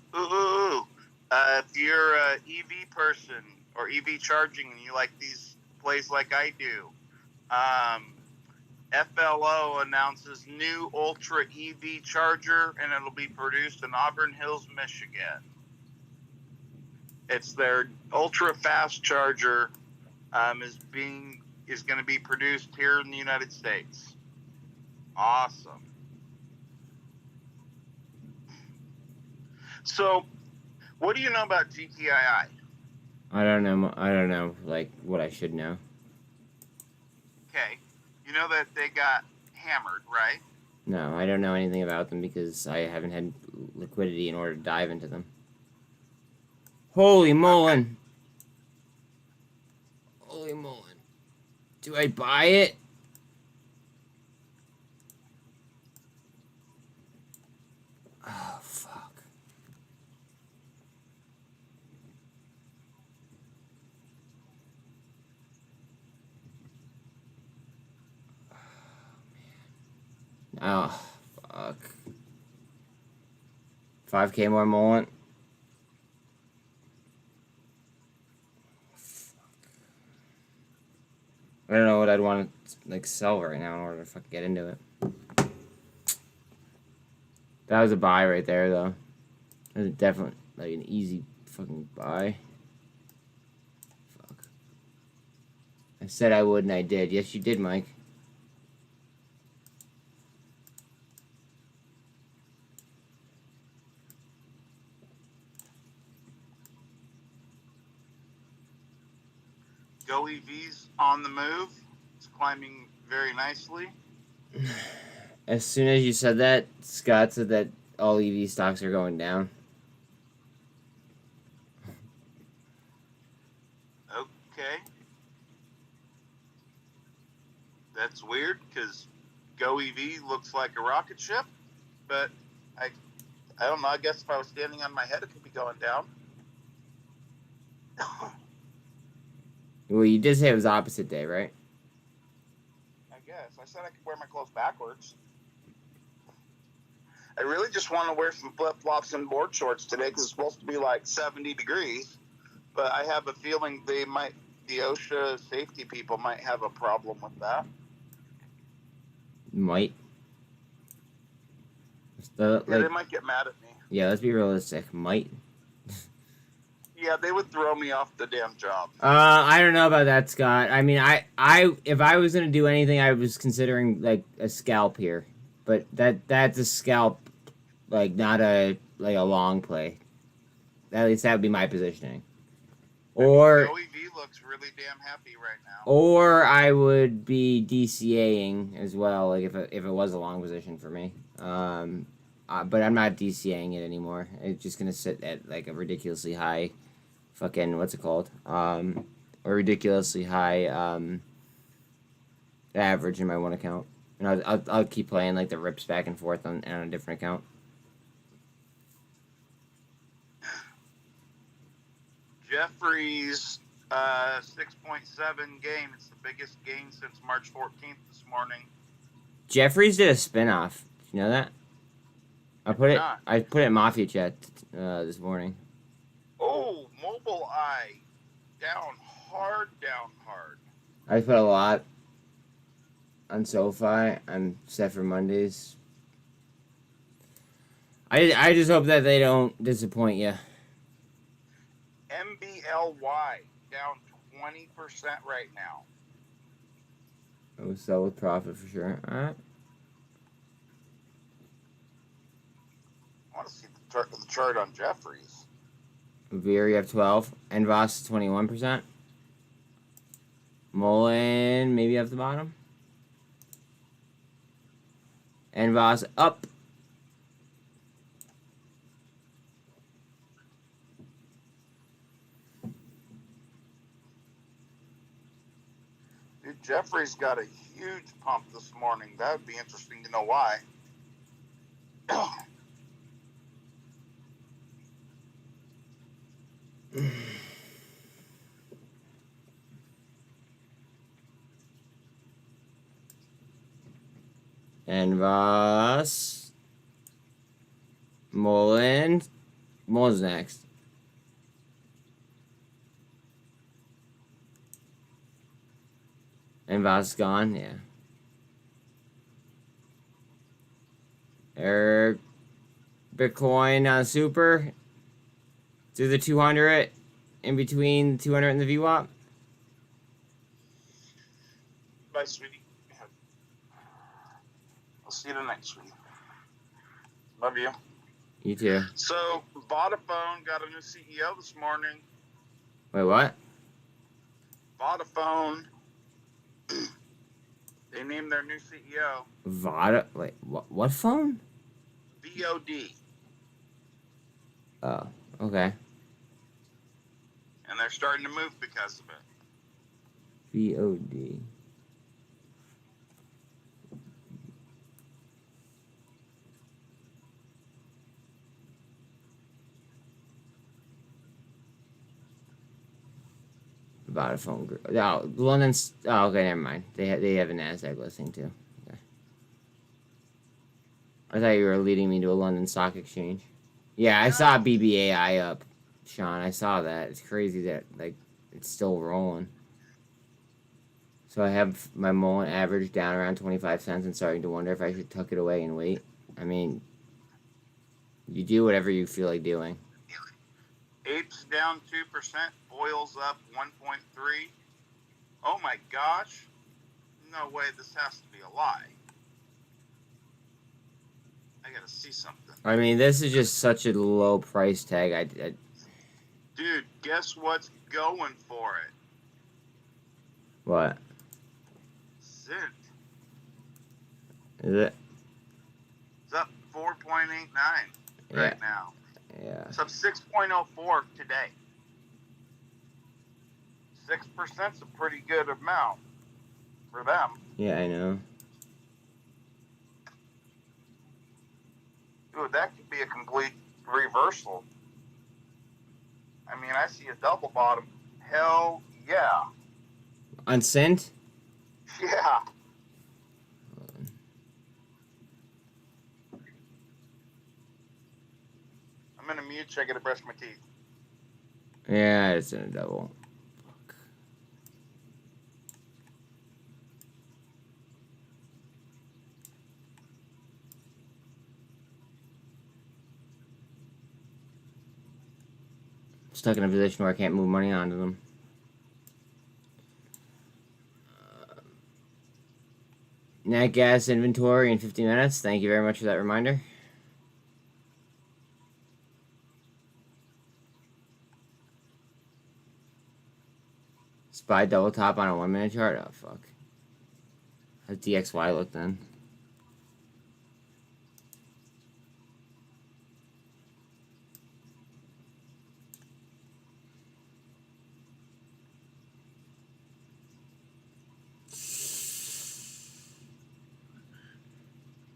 If you're a EV person or EV charging and you like these plays like I do, FLO announces new Ultra EV charger, and it'll be produced in Auburn Hills, Michigan. It's their ultra fast charger. Is going to be produced here in the United States. Awesome. So, what do you know about GTII? I don't know, like, what I should know. Okay. You know that they got hammered, right? No, I don't know anything about them because I haven't had liquidity in order to dive into them. Holy moly! Okay. Holy moly. Do I buy it? Oh, fuck. Oh, fuck. 5K more Mullen. I don't know what I'd want to like sell right now in order to fucking get into it. That was a buy right there, though. That was definitely like an easy fucking buy. Fuck. I said I would, and I did. Yes, you did, Mike. GoEV's on the move. It's climbing very nicely. As soon as you said that, Scott said that all EV stocks are going down. Go EV looks like a rocket ship, but I don't know. I guess if I was standing on my head, it could be going down. Well, you did say it was opposite day, right? I guess. I said I could wear my clothes backwards. I really just want to wear some flip-flops and board shorts today because it's supposed to be like 70 degrees. But I have a feeling the OSHA safety people might have a problem with that. Might. Yeah, they might get mad at me. Yeah, let's be realistic. Might. Yeah, they would throw me off the damn job. I don't know about that, Scott. I mean, if I was gonna do anything, I was considering like a scalp here, but that's a scalp, like not a long play. At least that would be my positioning. Or OEV looks really damn happy right now. or I would be DCAing as well, like if it was a long position for me. But I'm not DCAing it anymore. It's just gonna sit at like a ridiculously high. Fucking what's it called? A ridiculously high average in my one account, and I'll keep playing like the rips back and forth on a different account. Jeffrey's 6.7 gain. It's the biggest gain since March 14th this morning. Jeffries did a spinoff. You know that? I put it in Mafia Chat this morning. Oh, Mobile Eye down hard. I put a lot on SoFi. I'm set for Mondays. I just hope that they don't disappoint you. MBLY down 20% right now. I will sell with profit for sure. All right. I want to see the chart on Jeffries. Veer, you have 12. Envos, 21%. Mullen, maybe up the bottom. Envos, up. Dude, Jeffrey's got a huge pump this morning. That would be interesting to know why. Envos. Mullen's next. Envos gone, yeah. Eric Bitcoin super. Do the 200 in between 200 and the VWAP. Bye, sweetie. I'll see you tonight, sweetie. Love you. You too. So, Vodafone got a new CEO this morning. Wait, what? Vodafone. They named their new CEO. Wait, what phone? VOD. Oh, okay. And they're starting to move because of it. VOD. Vodafone Group. Oh, London's. Oh, okay, never mind. They have a NASDAQ listing too. Okay. I thought you were leading me to a London stock exchange. Yeah, I saw BBAI up, Sean. I saw that. It's crazy that like it's still rolling. So I have my Mullen average down around 25 cents and starting to wonder if I should tuck it away and wait. I mean, you do whatever you feel like doing. Apes down 2%, oil's up 1.3. Oh my gosh. No way, this has to be a lie. I gotta see something. I mean, this is just such a low price tag. Dude, guess what's going for it? What? Zint. Is it? It's up 4.89 right now. Yeah. It's up 6.04 today. 6%'s a pretty good amount for them. Yeah, I know. Dude, that could be a complete reversal. I mean, I see a double bottom. Hell yeah. On Cent? Yeah. I'm in a mute so I gotta brush my teeth. Yeah, it's in a double. Fuck. Stuck in a position where I can't move money onto them. Nat gas inventory in 50 minutes. Thank you very much for that reminder. Spy double top on a 1 minute chart. Oh fuck. How's DXY look then?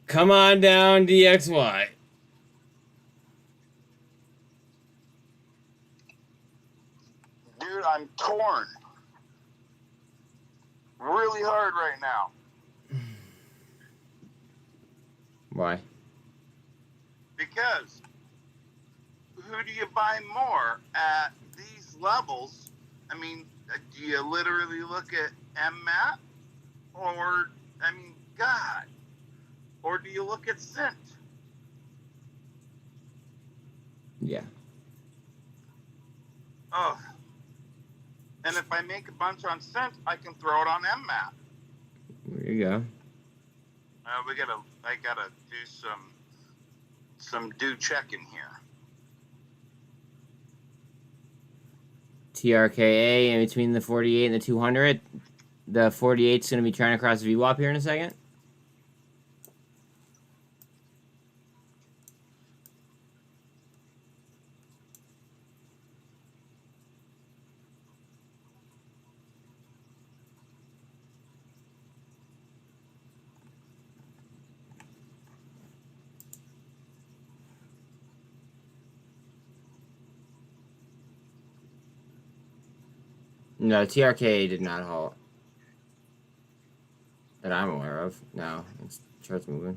Come on down, DXY. Dude, I'm torn. Really hard right now. Why? Because who do you buy more at these levels? I mean, do you literally look at MMAT? Or, I mean, God. Or do you look at Cent? Yeah. Oh. And if I make a bunch on Cent, I can throw it on MMAT. There you go. I gotta do some due checking here. TRKA in between the 48 and the 200. The 48's going to be trying to cross VWAP here in a second. No, TRKA did not halt. That I'm aware of. No, it's chart's moving.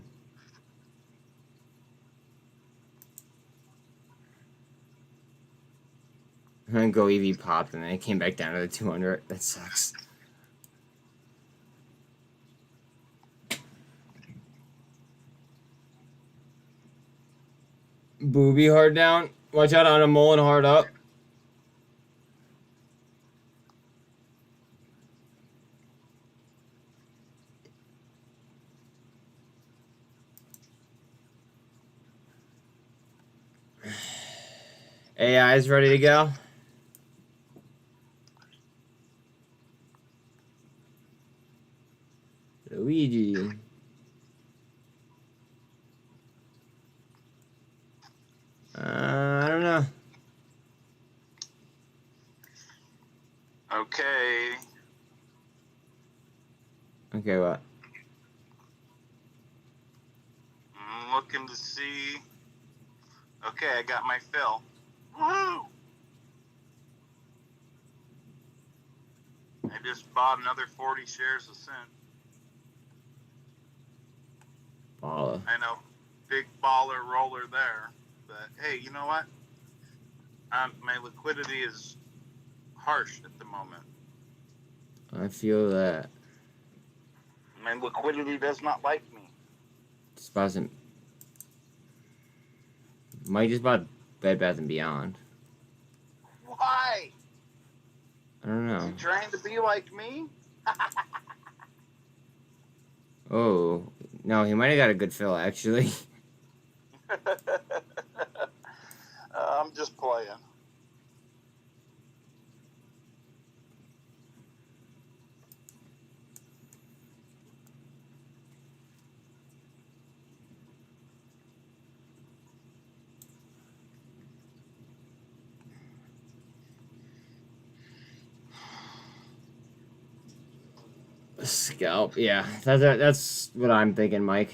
And then Go EV popped and then it came back down to the 200. That sucks. Booby hard down. Watch out on a mole and hard up. AI is ready to go. Luigi. I don't know. Okay. Okay, what? I'm looking to see. Okay, I got my fill. Woo! I just bought another 40 shares of Cent. Baller. I know, big baller roller there. But hey, you know what? My liquidity is harsh at the moment. I feel that. My liquidity does not like me. Just bought some. Mike just bought Bed Bath and Beyond. Why? I don't Is know. he trying to be like me? Oh. No, he might have got a good fill, actually. I'm just playing. Scalp, yeah. That's what I'm thinking, Mike.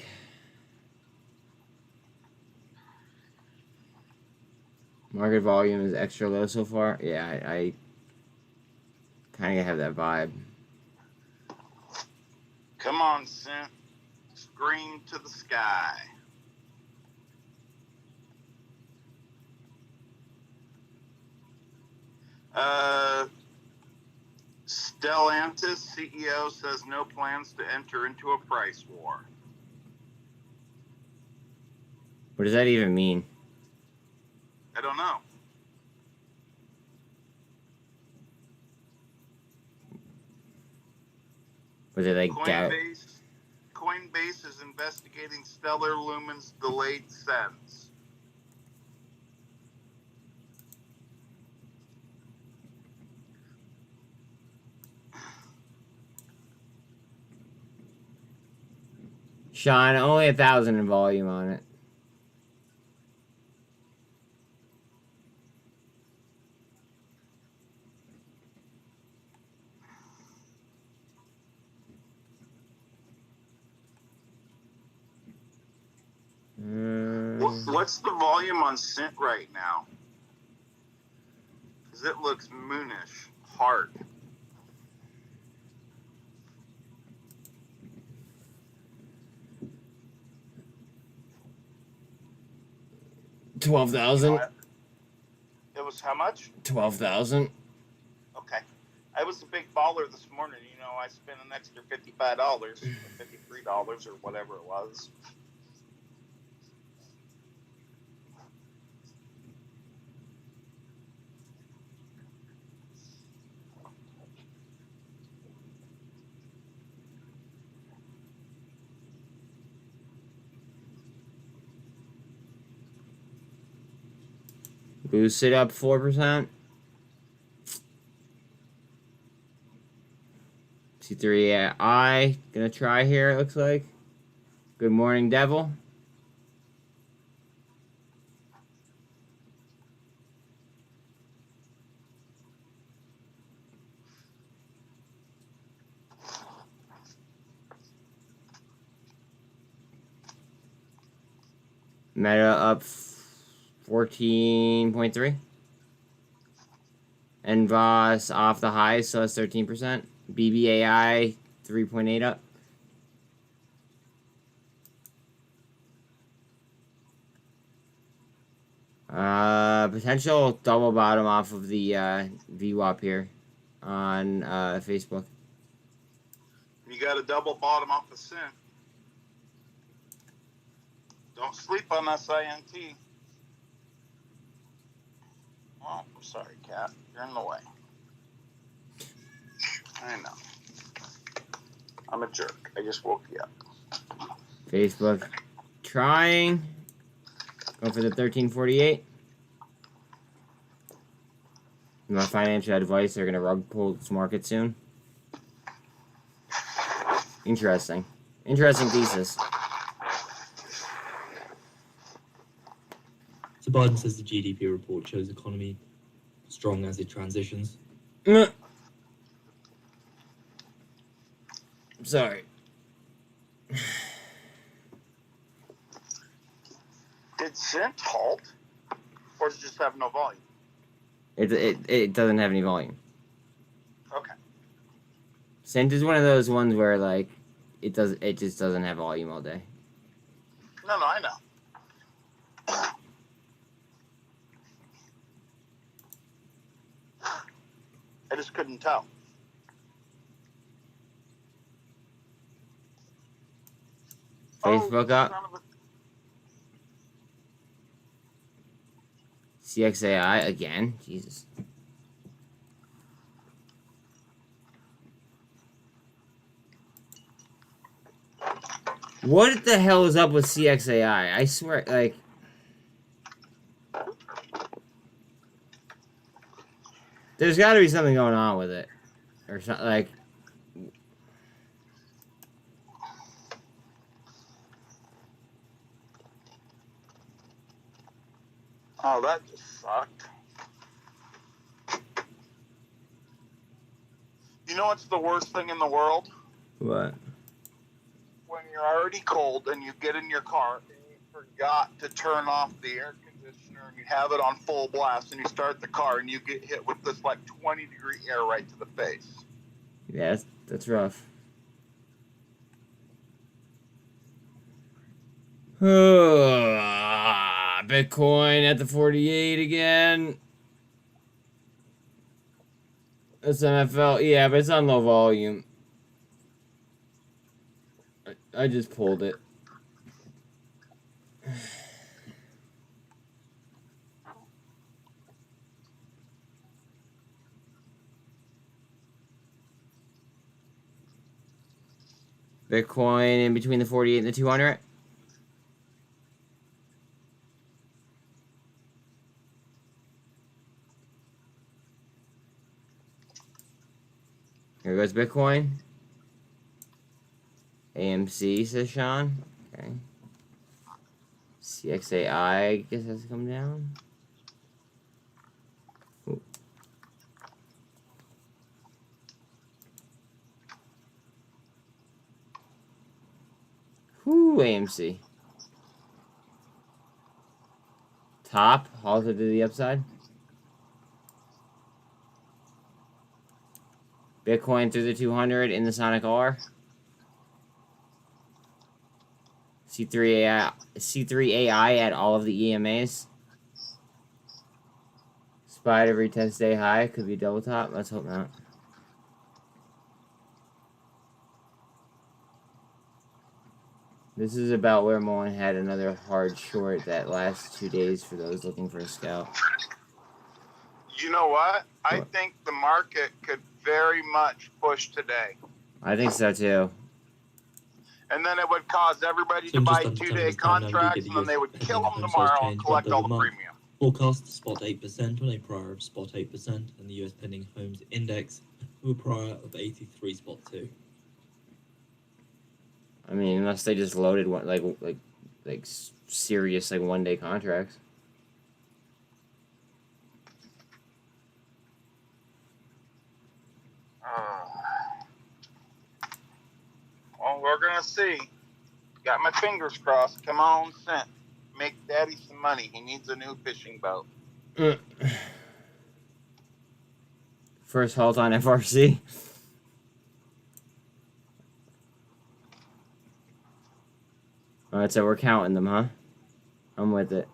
Market volume is extra low so far. Yeah, I kind of have that vibe. Come on, Cent. Scream to the sky. Stellantis CEO says no plans to enter into a price war. What does that even mean? I don't know. Was it like doubt? Coinbase is investigating Stellar Lumen's delayed sends. Sean, only 1,000 in volume on it. What's the volume on Cent right now? Because it looks moonish hard. $12,000. It was how much? 12,000. Okay. I was a big baller this morning. You know, I spent an extra $55 or $53 or whatever it was. Boost it up 4%. C3I gonna try here, it looks like. Good morning, Devil. Meta up 14.3. NVOS off the high, so that's 13%. BBAI 3.8 up. Potential double bottom off of the VWAP here on Facebook. You got a double bottom off the Cent. Don't sleep on SINT. Oh, I'm sorry, Cat. You're in the way. I know. I'm a jerk. I just woke you up. Facebook trying. Go for the 1348. My financial advice, they're going to rug pull this market soon. Interesting. Interesting thesis. So Biden says the GDP report shows economy strong as it transitions. Sorry. Did Cent halt? Or does it just have no volume? It doesn't have any volume. Okay. Cent is one of those ones where like it just doesn't have volume all day. No, I know. I just couldn't tell. Facebook up. Son of a- CXAI again. Jesus. What the hell is up with CXAI? I swear, like... There's got to be something going on with it. Or something, like... Oh, that just sucked. You know what's the worst thing in the world? What? When you're already cold and you get in your car and you forgot to turn off the air conditioner and you have it on full blast, and you start the car, and you get hit with this like 20-degree air right to the face. Yeah, that's rough. Bitcoin at the 48 again. That's MFL. Yeah, but it's on low volume. I just pulled it. Bitcoin in between the 48 and the 200. Here goes Bitcoin. AMC, says Sean. Okay. CXAI, I guess, has to come down. Ooh. Whoo, AMC. Top, halted to the upside. Bitcoin through the 200 in the Sonic R. C3AI at all of the EMAs. SPY to retest day high. Could be double top. Let's hope not. This is about where Mullen had another hard short that last 2 days for those looking for a scalp. You know what? I think the market could very much push today. I think so too. And then it would cause everybody So to buy just under 10 2-day minutes time now, we do contracts, get and the then they would US kill them pending home tomorrow sales and change collect month all over the month. premium. Forecast spot 8% on a prior of spot 8%, and the US pending homes index with a prior of 83 spot 2. I mean, unless they just loaded one like serious like 1 day contracts. Well, we're gonna see. Got my fingers crossed. Come on, Cent. Make Daddy some money. He needs a new fishing boat. First halt on FRC. Alright, so we're counting them, huh? I'm with it.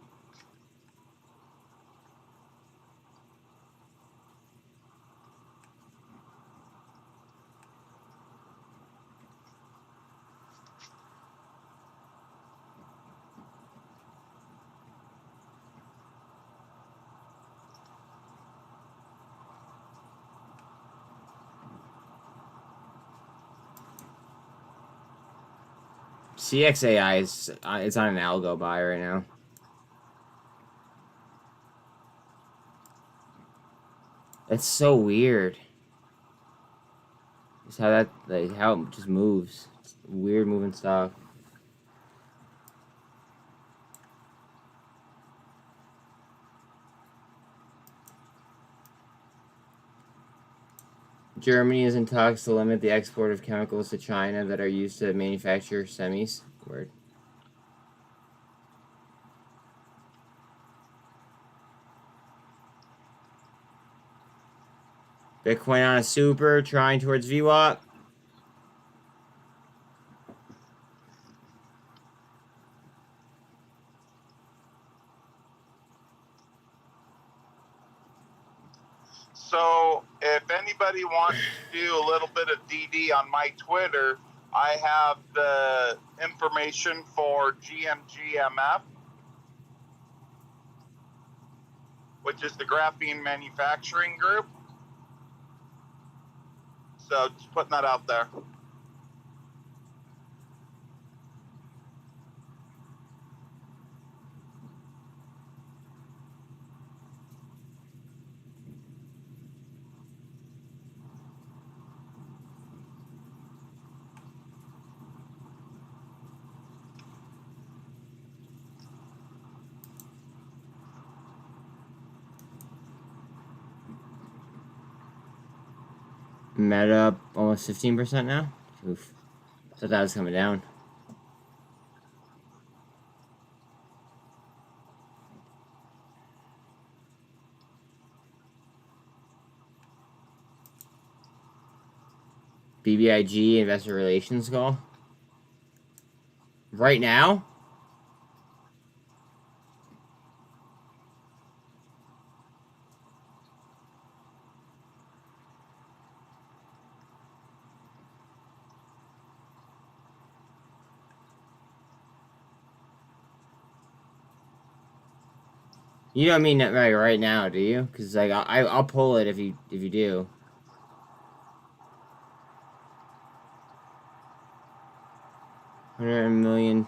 CXAI is it's on an algo buy right now. It's so weird. Just how that how it just moves. It's weird moving stuff. Germany is in talks to limit the export of chemicals to China that are used to manufacture semis. Word. Bitcoin on a super, trying towards VWAP. So if anybody wants to do a little bit of DD on my Twitter, I have the information for GMGMF, which is the Graphene Manufacturing Group. So just putting that out there. Meta up almost 15% now. Oof. Thought that was coming down. BBIG investor relations call? Right now? You don't mean that right now, do you? Because like I'll pull it if you do. $100 million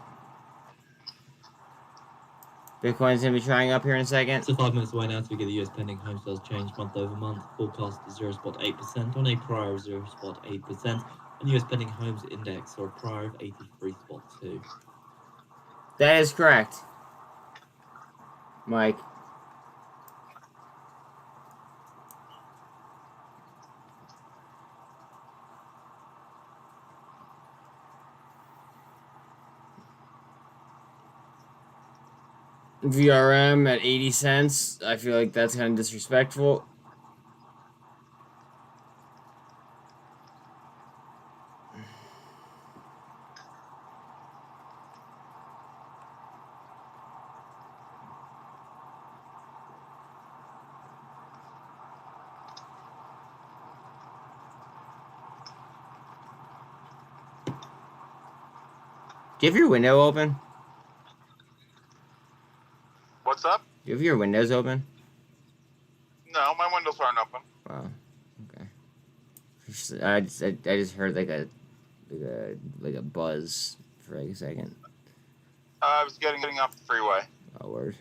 Bitcoin's gonna be trying up here in a second. So 5 minutes away now to get the US pending home sales change month over month. Forecast 0.8% on a prior of 0.8%. And US pending homes index or a prior of 83.2. That is correct, Mike. VRM at 80 cents. I feel like that's kind of disrespectful. Do you have your window open? What's up? Do you have your windows open? No, my windows aren't open. Wow. Okay. I just heard like a buzz for like a second. I was getting off the freeway. Oh, word.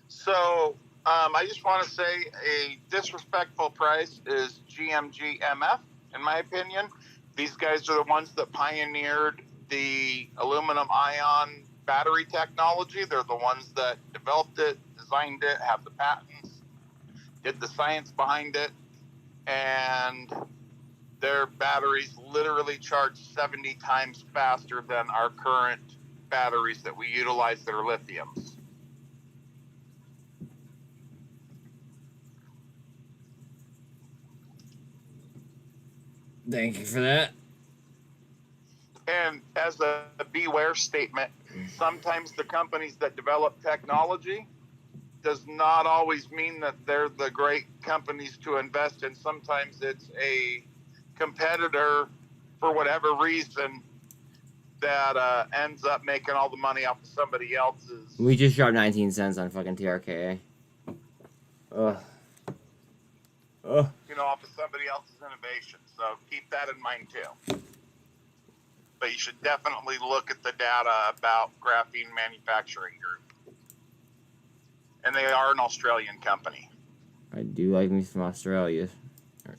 So, I just want to say a disrespectful price is GMGMF, in my opinion. These guys are the ones that pioneered the aluminum ion battery technology. They're the ones that developed it, designed it, have the patents, did the science behind it, and their batteries literally charge 70 times faster than our current batteries that we utilize that are lithiums. Thank you for that. And as a beware statement, sometimes the companies that develop technology does not always mean that they're the great companies to invest in. Sometimes it's a competitor for whatever reason that ends up making all the money off of somebody else's. We just dropped 19 cents on fucking TRKA. Ugh. Ugh. Off of somebody else's innovation. So keep that in mind too. But you should definitely look at the data about Graphene Manufacturing Group. And they are an Australian company. I do like me some Australia. Well,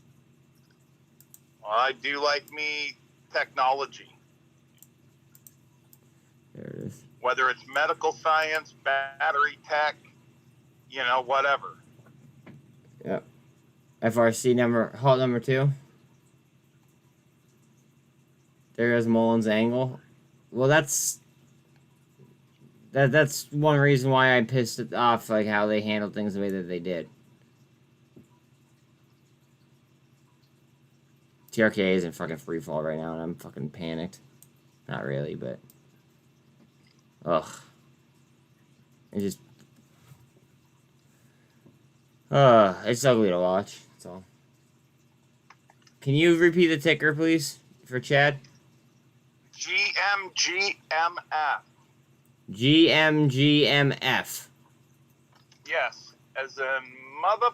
I do like me technology. There it is. Whether it's medical science, battery tech, whatever. Yep. FRC halt number 2. There goes Mullins angle. Well, that's one reason why I'm pissed off, like how they handled things the way that they did. TRKA is in fucking free fall right now, and I'm fucking panicked. Not really, but ugh. It's ugly to watch. That's all. Can you repeat the ticker, please, for Chad? GMGMF. GMGMF. Yes, as in mother.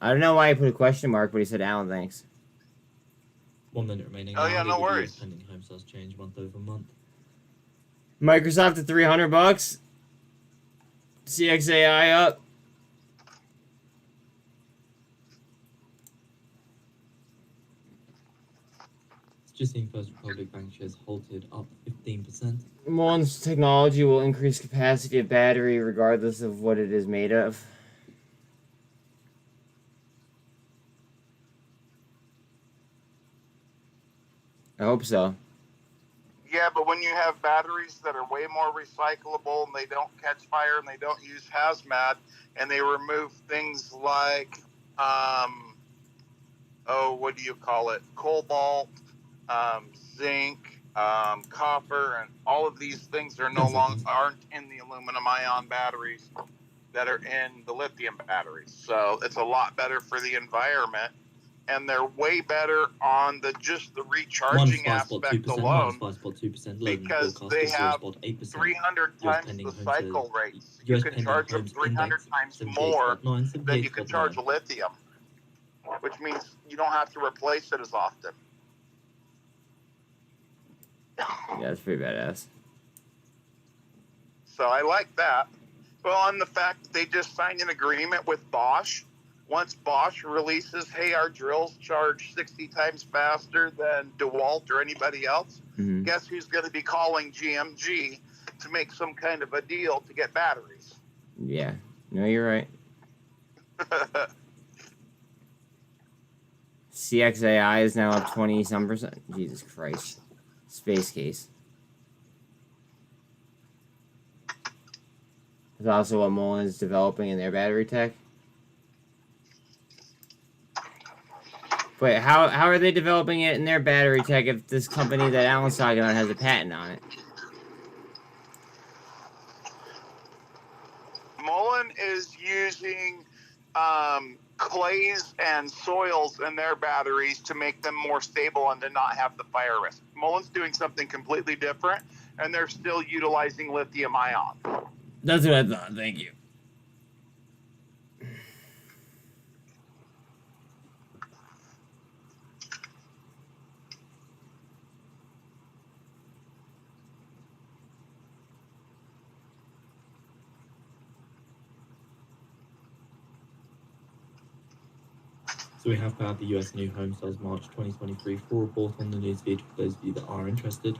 I don't know why he put a question mark, but he said Alan, thanks. 1 minute remaining. Oh, yeah, Now no the worries. US pending home sales change month over month. Microsoft at $300. CXAI up. It's just seen First Republic Bank shares halted up 15%. Mullins technology will increase capacity of battery regardless of what it is made of. I hope so. Yeah, but when you have batteries that are way more recyclable and they don't catch fire and they don't use hazmat and they remove things like, what do you call it? Cobalt, zinc, copper, and all of these things are aren't in the aluminum ion batteries that are in the lithium batteries. So it's a lot better for the environment. And they're way better on just the recharging aspect alone, 5.2%, because they have 300 times the cycle rates. You can charge them 300 times more than you can charge lithium, which means you don't have to replace it as often. Yeah, that's pretty badass. So I like that. Well, on the fact that they just signed an agreement with Bosch. Once Bosch releases, hey, our drills charge 60 times faster than DeWalt or anybody else, guess who's going to be calling GMG to make some kind of a deal to get batteries? Yeah. No, you're right. CXAI is now up 20-some%. Jesus Christ. Space case. It's also what Mullen is developing in their battery tech. Wait, how are they developing it in their battery tech if this company that Alan's talking about has a patent on it? Mullen is using clays and soils in their batteries to make them more stable and to not have the fire risk. Mullen's doing something completely different, and they're still utilizing lithium ion. That's what I thought. Thank you. So we have got the US new home sales March 2023 full report on the newsfeed for those of you that are interested.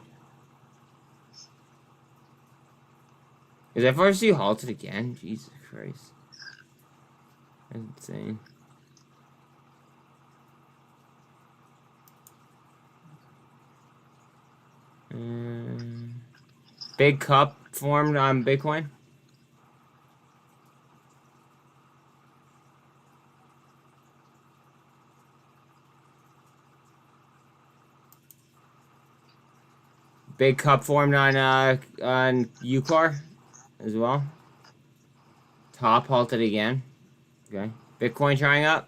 Is FRC halted again? Jesus Christ. That's insane. Big cup formed on Bitcoin. Big cup formed on UCAR as well. Top halted again. Okay. Bitcoin trying up.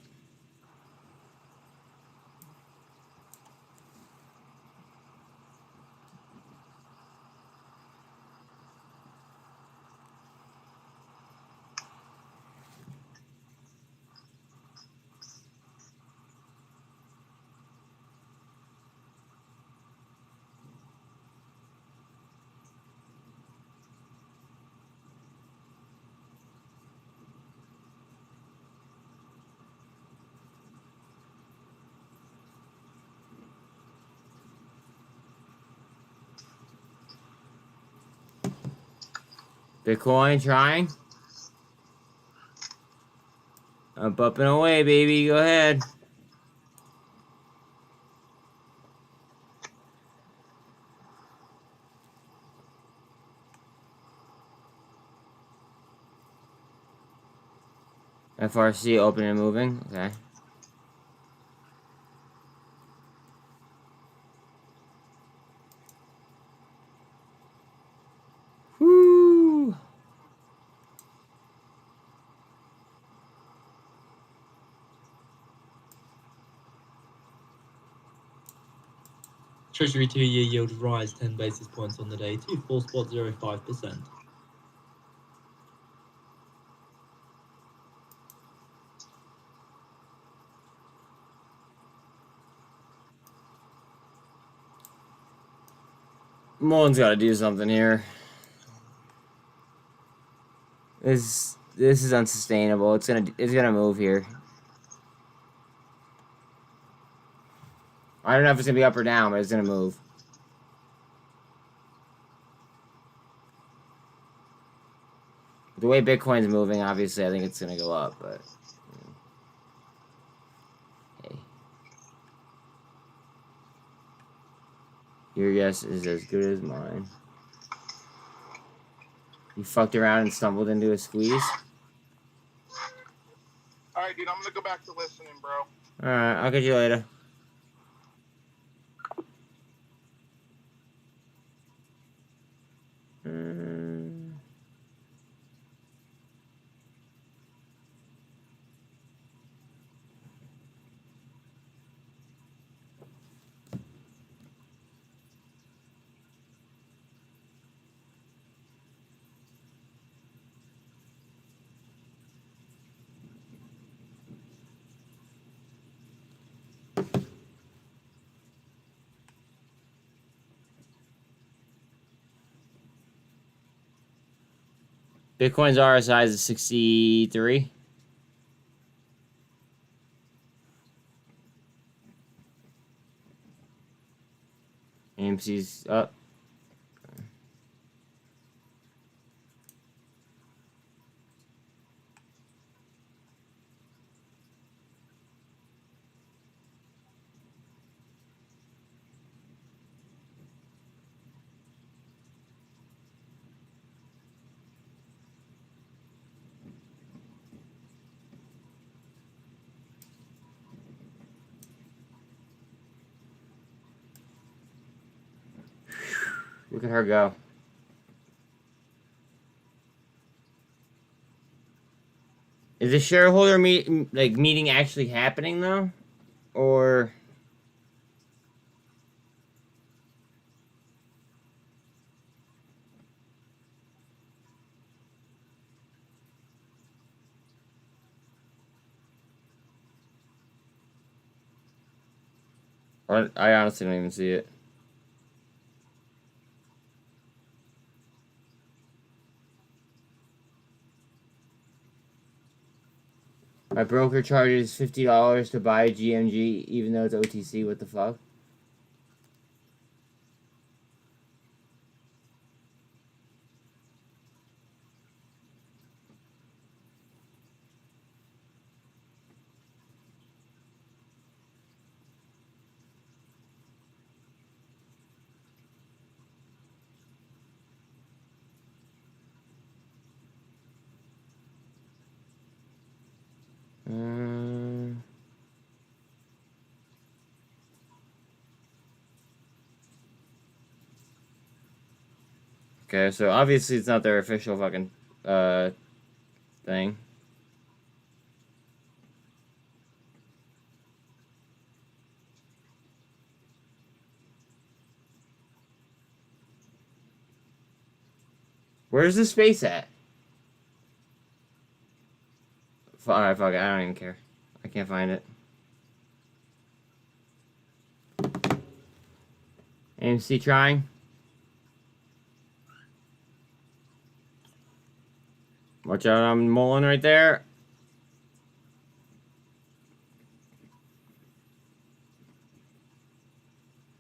Bitcoin trying. Up and away, baby. Go ahead. FRC open and moving. Okay. Woo! Treasury 2-year yield rise 10 basis points on the day to 4.05%. Mullen's got to do something here. This is unsustainable. It's gonna move here. I don't know if it's gonna be up or down, but it's gonna move. The way Bitcoin's moving, obviously, I think it's gonna go up, but hey. Your guess is as good as mine. You fucked around and stumbled into a squeeze? Alright, dude, I'm gonna go back to listening, bro. Alright, I'll catch you later. Bitcoin's RSI is 63. AMC's up. Look at her go. Is the shareholder meeting actually happening though, or? I honestly don't even see it. My broker charges $50 to buy GMG, even though it's OTC. What the fuck? Okay, so obviously it's not their official fucking thing. Where's the space at? Alright, fuck it, I don't even care. I can't find it. AMC trying. Watch out, I'm mulling right there.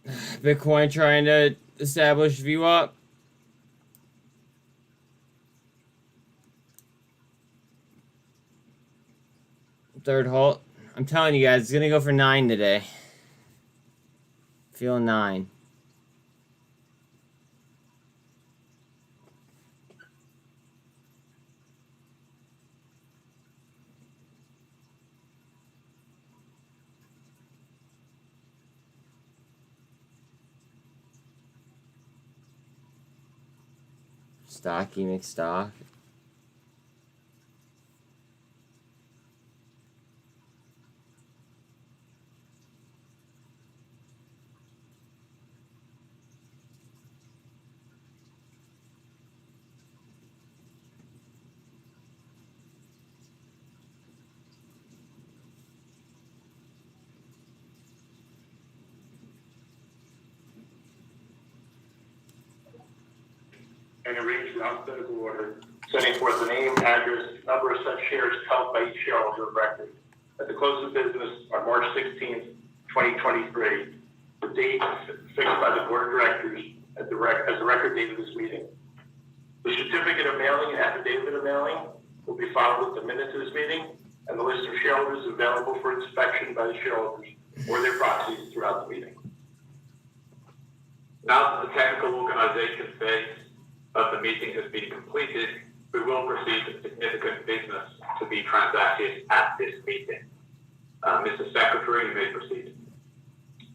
Bitcoin trying to establish view up. Third halt. I'm telling you guys, it's gonna go for 9 today. Feeling 9. Stocky McStock. And arrange the alphabetical order, setting forth the name, address, number of such shares held by each shareholder of record at the close of business on March 16th, 2023, the date fixed by the board of directors as the record date of this meeting. The certificate of mailing and affidavit of mailing will be filed with the minutes of this meeting, and the list of shareholders available for inspection by the shareholders or their proxies throughout the meeting. Now that the technical organization phase of the meeting has been completed, we will proceed to significant business to be transacted at this meeting. Mr. Secretary, you may proceed.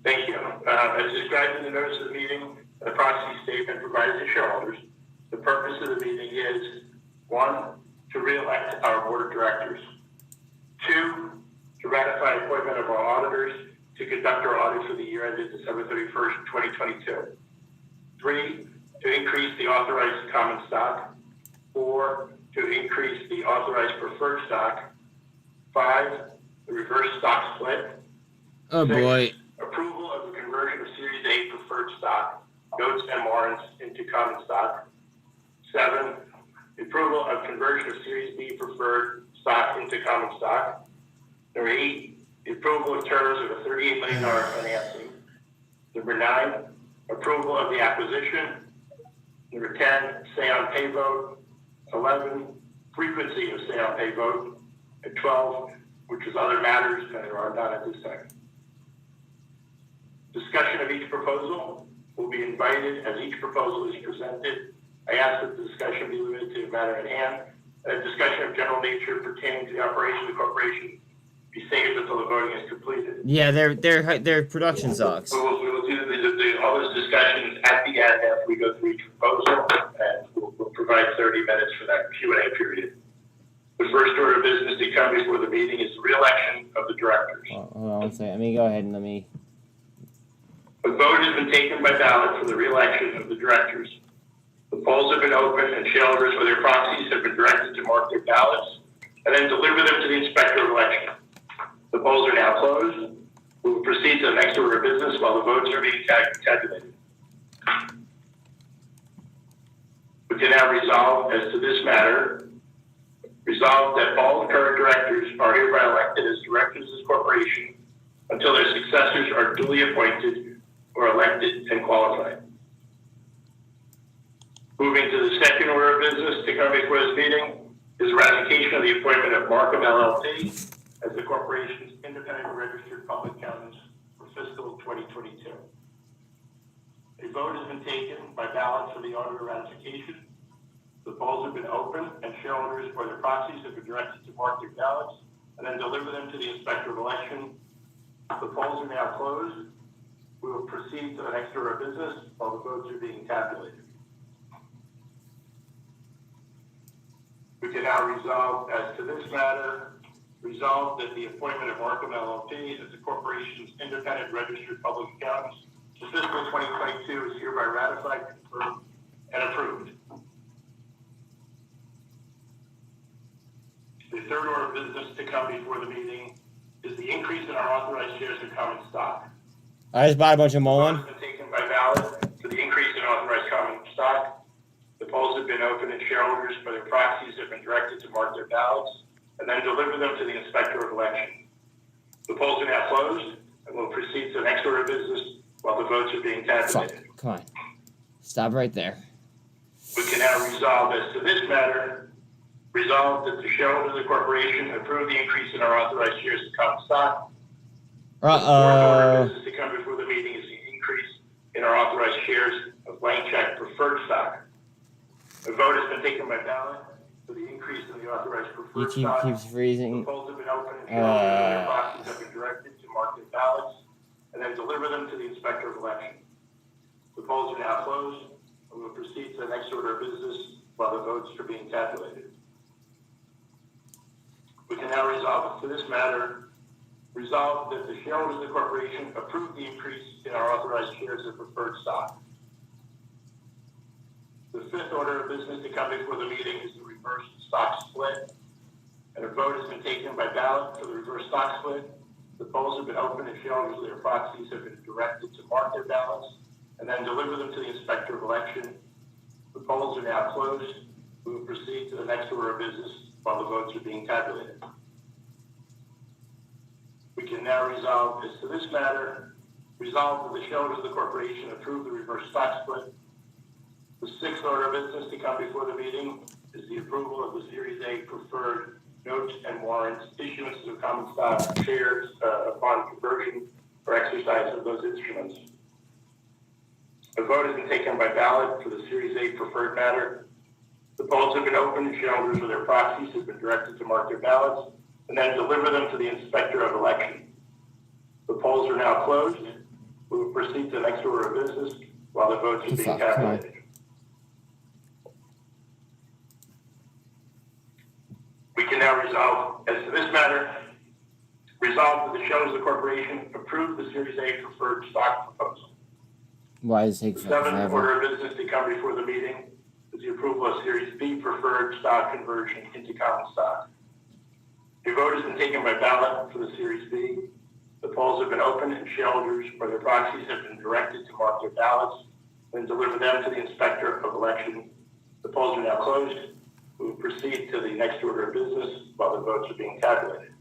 Thank you. As described in the notice of the meeting, the proxy statement provided to shareholders, the purpose of the meeting is 1, to re-elect our board of directors. 2, to ratify appointment of our auditors to conduct our audit for the year ended December 31st, 2022. 3, to increase the authorized common stock. 4, to increase the authorized preferred stock. 5, the reverse stock split. Oh 6, boy. approval of the conversion of Series A preferred stock, notes and warrants into common stock. 7, approval of conversion of Series B preferred stock into common stock. Number 8, the approval of terms of a $38 million financing. Number 9, approval of the acquisition. Number 10, say on pay vote. 11, frequency of say on pay vote. And 12, which is other matters that are not at this time. Discussion of each proposal will be invited as each proposal is presented. I ask that the discussion be limited to the matter at hand. A discussion of general nature pertaining to the operation of the corporation be saved until the voting is completed. Yeah, their production sucks. We will do all those discussions at the end after we go through each proposal, and we'll provide 30 minutes for that Q&A period. The first order of business to come before the meeting is the re-election of the directors. Hold on one second. Let me go ahead and let me. The vote has been taken by ballot for the re-election of the directors. The polls have been opened, and shareholders with their proxies have been directed to mark their ballots and then deliver them to the inspector of election. The polls are now closed. We will proceed to the next order of business while the votes are being tabulated. We can now resolve as to this matter. Resolve that all the current directors are hereby elected as directors of this corporation until their successors are duly appointed or elected and qualified. Moving to the second order of business to come before this meeting is ratification of the appointment of Markham LLP as the corporation's independent registered public accountants for fiscal 2022. A vote has been taken by ballot for the auditor ratification. The polls have been opened, and shareholders or their proxies have been directed to mark their ballots and then deliver them to the inspector of election. The polls are now closed. We will proceed to the next order of business while the votes are being tabulated. We can now resolve as to this matter. Resolve that the appointment of Markham LLP as the corporation's independent registered public accountants for fiscal 2022 is hereby ratified, confirmed, and approved. The third order of business to come before the meeting is the increase in our authorized shares of common stock. I just bought a bunch of Mullen. Votes have been taken by ballot for the increase in authorized common stock. The polls have been opened, and shareholders for their proxies have been directed to mark their ballots and then deliver them to the inspector of election. The polls are now closed, and we'll proceed to the next order of business while the votes are being tabulated. Fuck. Come on. Stop right there. We can now resolve as to this matter. Resolve that the shareholders of the corporation approve the increase in our authorized shares of common stock. The fourth order of business to come before the meeting is the increase in our authorized shares of blank check preferred stock. The vote has been taken by ballot for the increase in the authorized preferred stock. YouTube keeps freezing. The polls have been opened, and shareholders and their proxies have been directed to mark their ballots and then deliver them to the inspector of election. The polls are now closed, and we'll proceed to the next order of business while the votes are being tabulated. We can now resolve to this matter. Resolve that the shareholders of the corporation approve the increase in our authorized shares of preferred stock. The fifth order of business to come before the meeting is the reverse stock split. And a vote has been taken by ballot for the reverse stock split. The polls have been opened, and shareholders and their proxies have been directed to mark their ballots and then deliver them to the inspector of election. The polls are now closed. We will proceed to the next order of business while the votes are being tabulated. We can now resolve as to this matter. Resolve that the shareholders of the corporation approve the reverse stock split. The sixth order of business to come before the meeting is the approval of the Series A preferred notes and warrants, issuance of common stock shares upon conversion or exercise of those instruments. A vote has been taken by ballot for the Series A preferred matter. The polls have been opened, and shareholders with their proxies have been directed to mark their ballots and then deliver them to the Inspector of Election. The polls are now closed. We will proceed to the next order of business while the votes are being calculated. We can now resolve as to this matter. Resolve that the shareholders of the corporation approve the Series A preferred stock proposal. Why does it take The seventh forever? order of business to come before the meeting is the approval of Series B preferred stock conversion into common stock. A vote has been taken by ballot for the Series B. The polls have been opened, and shareholders or their proxies have been directed to mark their ballots and deliver them to the Inspector of Election. The polls are now closed. We will proceed to the next order of business while the votes are being calculated.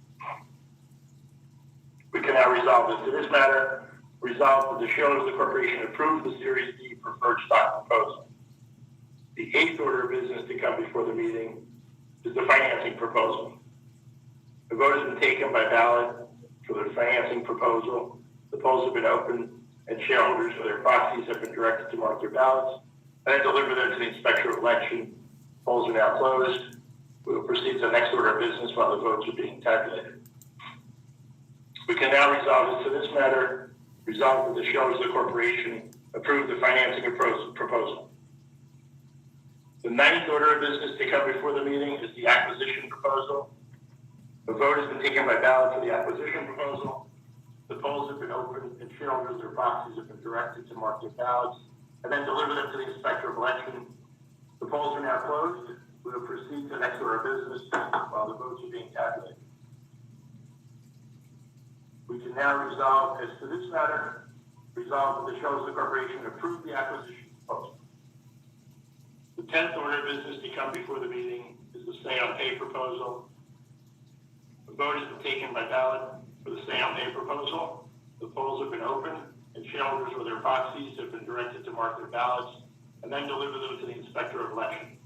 We can now resolve this to this matter. Resolve that the shareholders of the corporation approve the Series B preferred stock proposal. The eighth order of business to come before the meeting is the financing proposal. The vote has been taken by ballot for the financing proposal. The polls have been opened, and shareholders or their proxies have been directed to mark their ballots and then deliver them to the Inspector of Election. Polls are now closed. We will proceed to the next order of business while the votes are being tabulated. We can now resolve this to this matter. Resolve that the shareholders of the corporation approve the financing proposal. The ninth order of business to come before the meeting is the acquisition proposal. The vote has been taken by ballot for the acquisition proposal. The polls have been opened, and shareholders or proxies have been directed to mark their ballots and then deliver them to the Inspector of Election. The polls are now closed. We will proceed to the next order of business while the votes are being tabulated. We can now resolve as to this matter. Resolve that the shareholders of the corporation approve the acquisition proposal. The 10th order of business to come before the meeting is the say on pay proposal. The vote has been taken by ballot for the say on pay proposal. The polls have been opened, and shareholders or their proxies have been directed to mark their ballots and then deliver them to the Inspector of Election.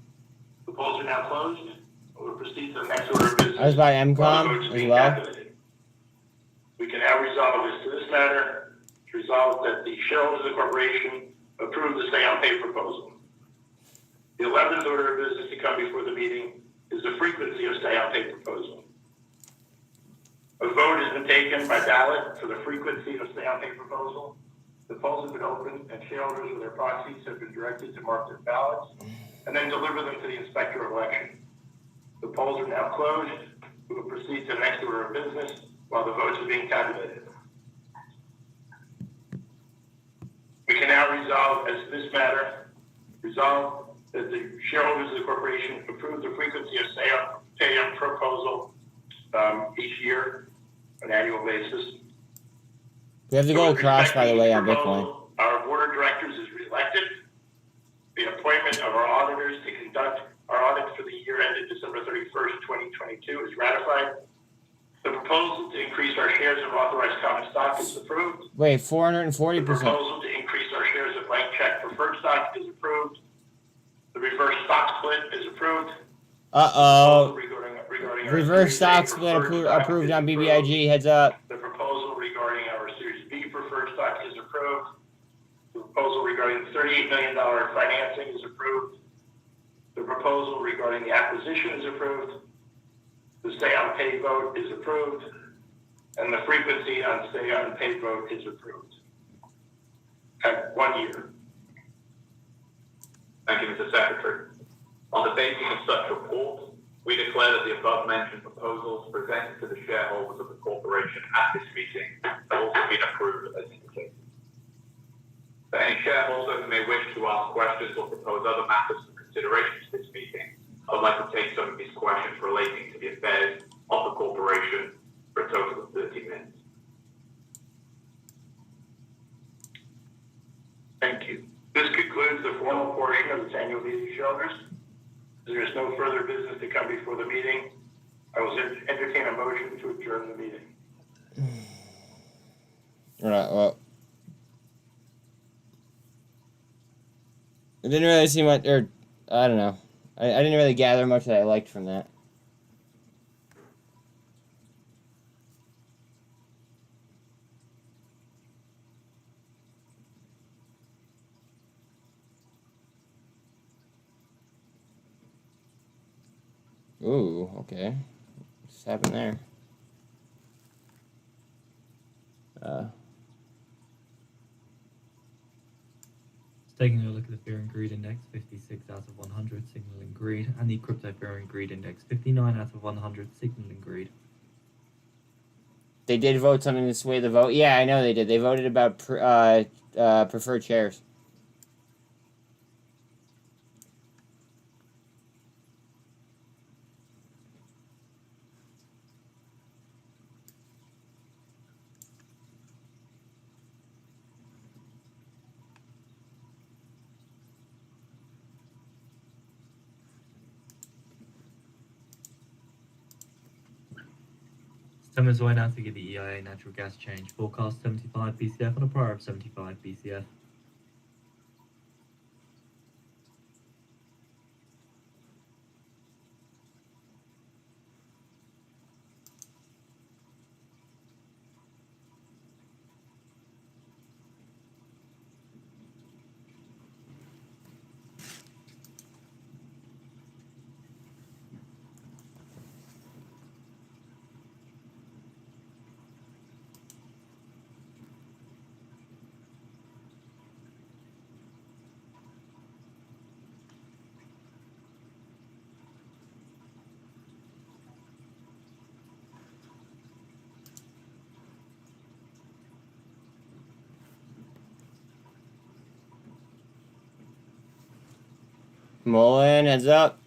The polls are now closed. We'll proceed to the next order of business. I was by while the MCOM votes are as being well. calculated. We can now resolve this to this matter. Resolve that the shareholders of the corporation approve the say on pay proposal. The 11th order of business to come before the meeting is the frequency of say on pay proposal. A vote has been taken by ballot for the frequency of say on pay proposal. The polls have been opened, and shareholders or their proxies have been directed to mark their ballots and then deliver them to the Inspector of Election. The polls are now closed. We will proceed to the next order of business while the votes are being tabulated. We can now resolve as to this matter. Resolve that the shareholders of the corporation approve the frequency of say on pay proposal each year, on an annual basis. We have to go across, by the way, on Bitcoin. Our board of directors is reelected. The appointment of our auditors to conduct our audit for the year ended December 31st, 2022 is ratified. The proposal to increase our shares of authorized common stock is approved. Wait, The 440%. proposal to increase our shares of blank check preferred stock is approved. The reverse stock split is approved. Uh-oh. Regarding our Reverse Series A stock split preferred stock approved is on approved. BBIG. Heads up. The proposal regarding our Series B preferred stock is approved. The proposal regarding the $38 million financing is approved. The proposal regarding the acquisition is approved. The say on pay vote is approved. And the frequency on say on pay vote is approved. At 1 year. Thank you, Mr. Secretary. On the basis of such report, we declare that the above-mentioned proposals presented to the shareholders of the corporation at this meeting have also been approved as indicated. For any shareholder who may wish to ask questions or propose other matters for consideration to this meeting, I would like to take some of these questions relating to the affairs of the corporation for a total of 30 minutes. Thank you. This concludes the formal portion of this annual meeting of shareholders. There is no further business to come before the meeting. I will entertain a motion to adjourn the meeting. All right, well. It didn't really seem much, or, I don't know. I didn't really gather much that I liked from that. Ooh, okay. What's happened there? Just taking a look at the Fear and Greed Index, 56 out of 100, signaling greed, and the Crypto Fear and Greed Index, 59 out of 100, signaling greed. They did vote something to sway the vote. Yeah, I know they did. They voted about preferred shares. It's 10 minutes away now to get the EIA natural gas change. Forecast 75 BCF on a prior of 75 BCF. Mullen, heads up.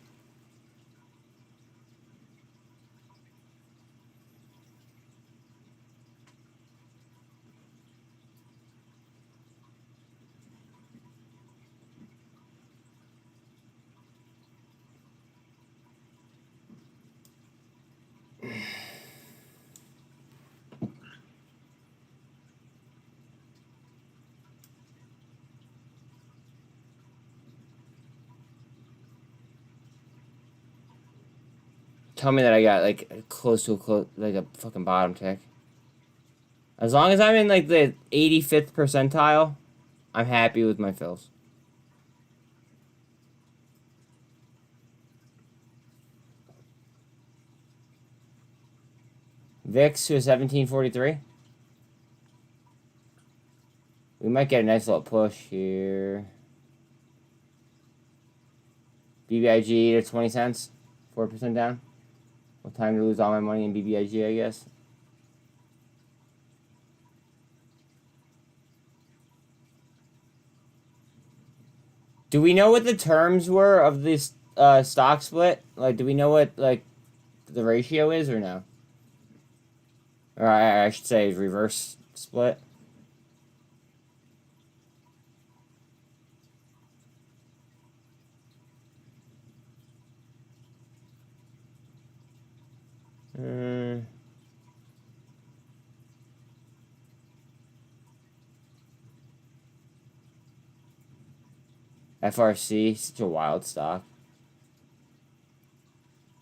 Tell me that I got like close to like a fucking bottom tick. As long as I'm in like the 85th percentile, I'm happy with my fills. VIX to 1743. We might get a nice little push here. BBIG to 20 cents, 4% down. Well, time to lose all my money in BBIG, I guess. Do we know what the terms were of this stock split? Like, do we know what like the ratio is or no? Or I should say reverse split. FRC, such a wild stock.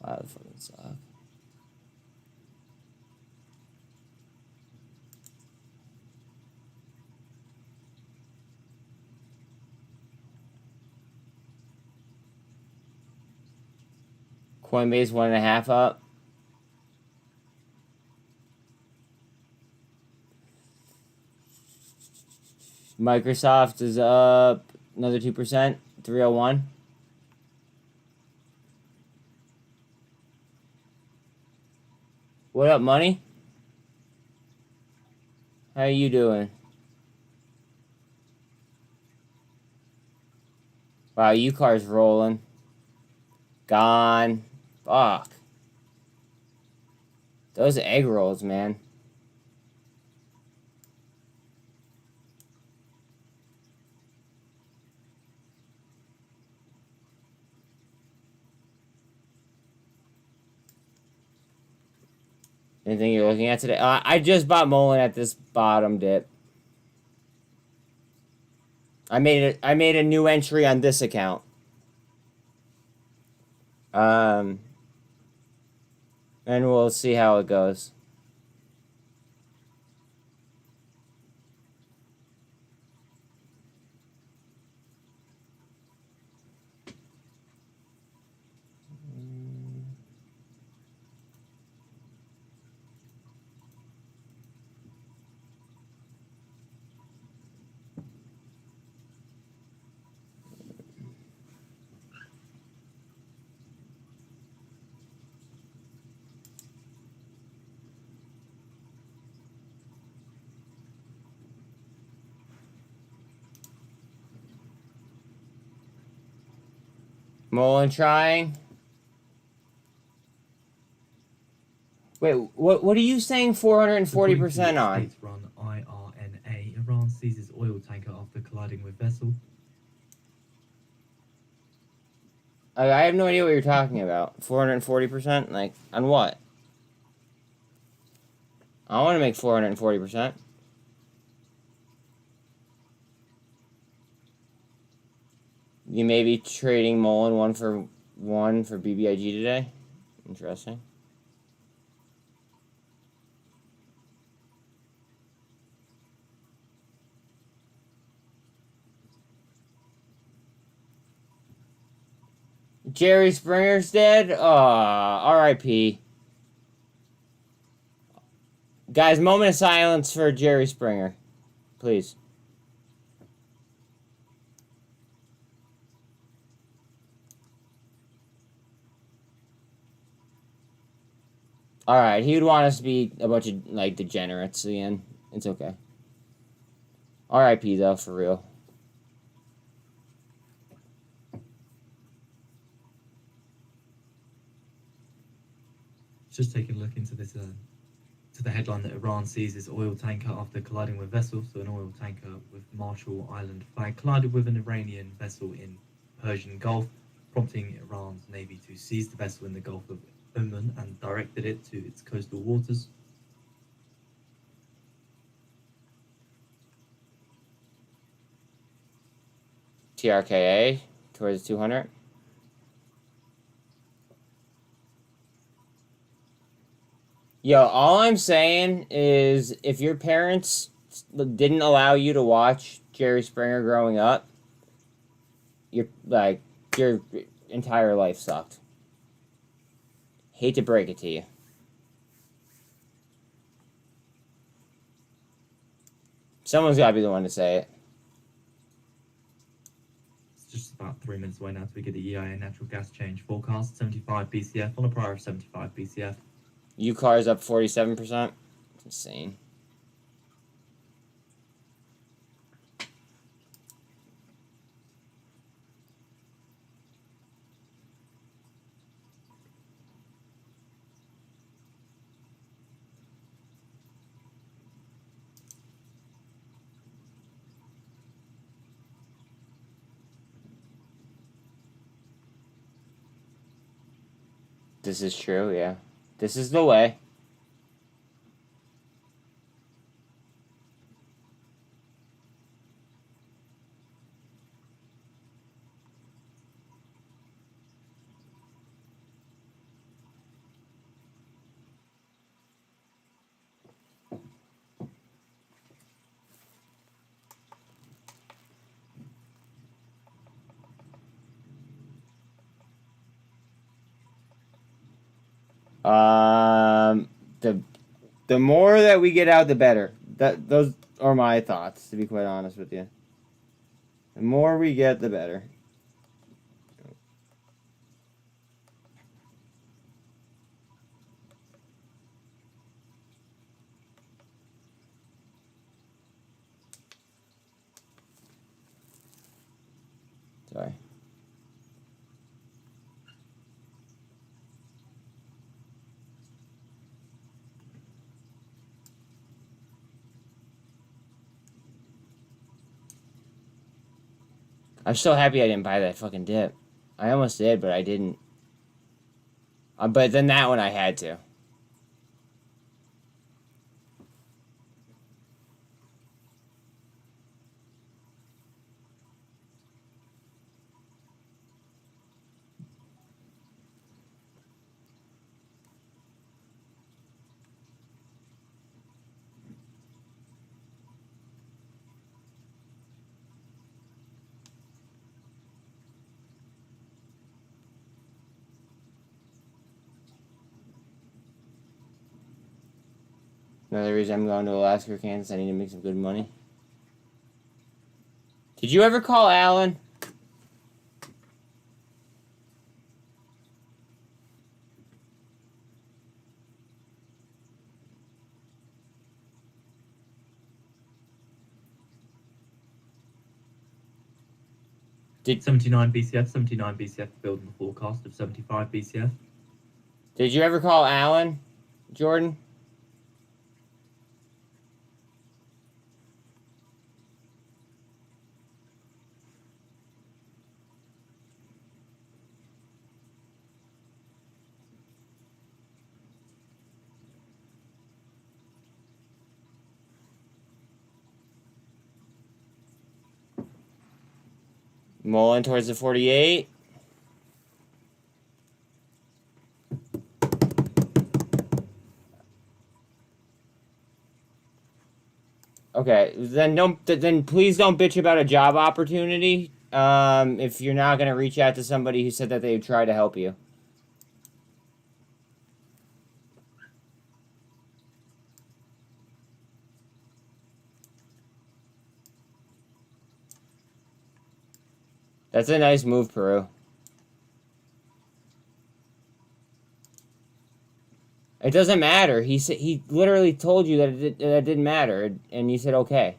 Wild fucking stock. Coinbase 1.5 up. Microsoft is up another 2%, 301. What up, money? How you doing? Wow, UCAR's rolling. Gone. Fuck. Those egg rolls, man. Anything you're looking at today? I just bought Mullen at this bottom dip. I made a new entry on this account. And we'll see how it goes. Mullen trying. Wait, what are you saying 440% on? State-run IRNA. Iran seizes oil tanker after colliding with vessel. I have no idea what you're talking about. 440%? Like, on what? I want to make 440%. You may be trading Mullen 1 for BBIG today? Interesting. Jerry Springer's dead? R.I.P. Guys, moment of silence for Jerry Springer. Please. Alright, he would want us to be a bunch of, like, degenerates again. It's okay. R.I.P. though, for real. Just taking a look into this, to the headline that Iran seizes oil tanker after colliding with vessel. So an oil tanker with Marshall Island flag collided with an Iranian vessel in Persian Gulf, prompting Iran's navy to seize the vessel in the Gulf of Oman and directed it to its coastal waters. TRKA towards 200. Yo, all I'm saying is if your parents didn't allow you to watch Jerry Springer growing up, your entire life sucked. Hate to break it to you. Someone's got to be the one to say it. It's just about 3 minutes away now till we get the EIA natural gas change forecast. 75 BCF on a prior of 75 BCF. UCAR's up 47%. It's insane. This is true, yeah. This is the way. The more that we get out, the better. Those are my thoughts, to be quite honest with you. The more we get, the better. Sorry. I'm so happy I didn't buy that fucking dip. I almost did, but I didn't. But then that one I had to. Another reason I'm going to Alaska or Kansas, I need to make some good money. Did you ever call Alan? 79 BCF, 79 BCF building the forecast of 75 BCF. Did you ever call Alan, Jordan? Mullen towards the 48. Okay, then please don't bitch about a job opportunity. If you're not gonna reach out to somebody who said that they would try to help you. That's a nice move, Peru. It doesn't matter. He literally told you that that didn't matter, and you said okay.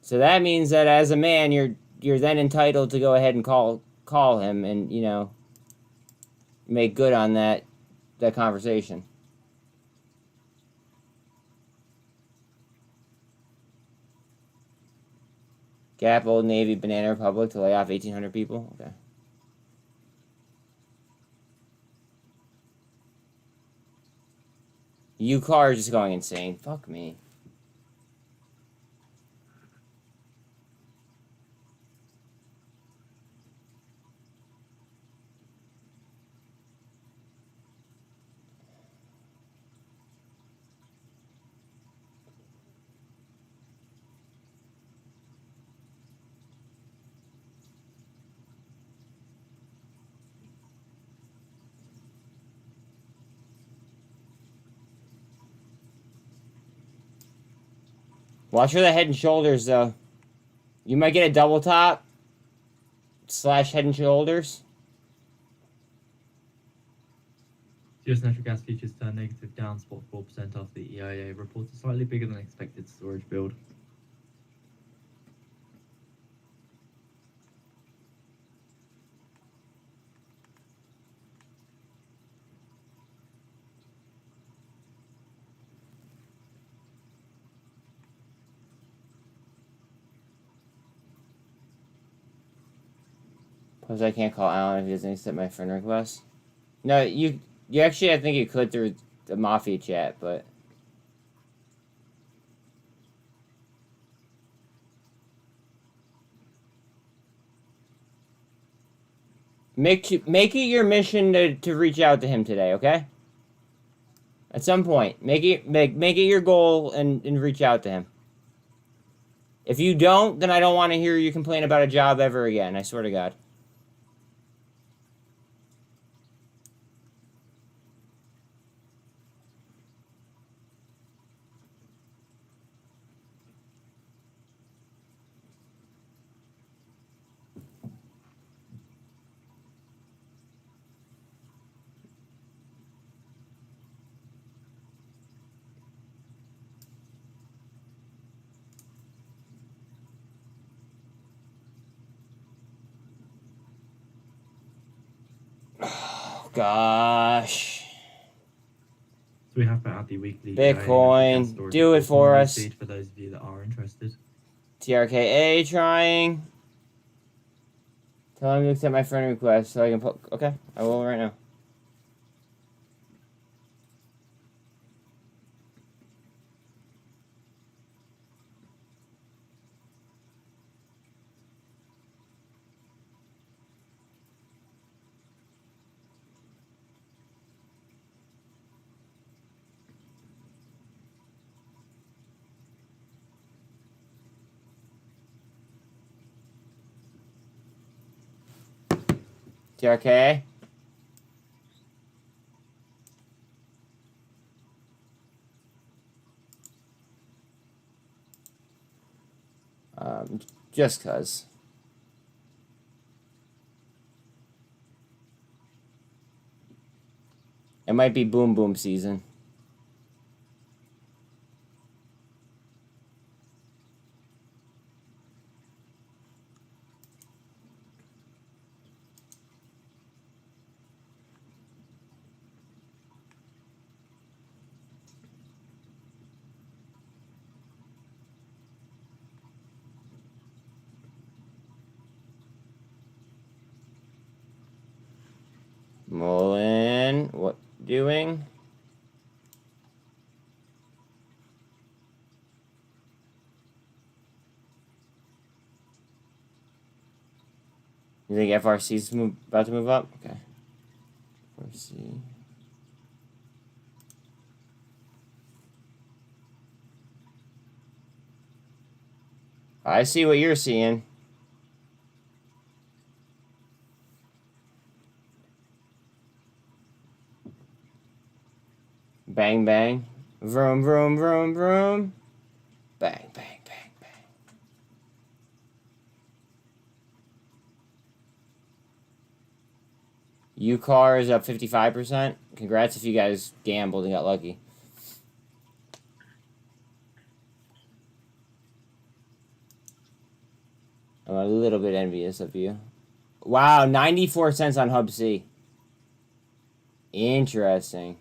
So that means that as a man, you're then entitled to go ahead and call him and, you know, make good on that conversation. Gap, Old Navy, Banana Republic to lay off 1,800 people. Okay. U-Car is just going insane. Fuck me. Watch for the head and shoulders, though. You might get a double top / head and shoulders. US natural gas futures turned negative, down spot 4% after the EIA reports a slightly bigger than expected storage build. Plus, I can't call Alan if he doesn't accept my friend request. No, you actually, I think you could through the Mafia chat, but... Make it your mission to reach out to him today, okay? At some point, make it your goal and reach out to him. If you don't, then I don't want to hear you complain about a job ever again. I swear to God. Oh, gosh. So we have to add the weekly Bitcoin, do it for us. Feed for those of you that are interested. TRKA trying. Tell him to accept my friend request so I can put... Okay, I will right now. TRKA? Just cuz. It might be boom boom season. doing. You think FRC's about to move up? Okay. FRC. I see what you're seeing. Bang, bang. Vroom, vroom, vroom, vroom. Bang, bang, bang, bang. UCAR is up 55%. Congrats if you guys gambled and got lucky. I'm a little bit envious of you. Wow, 94 cents on Hub C. Interesting.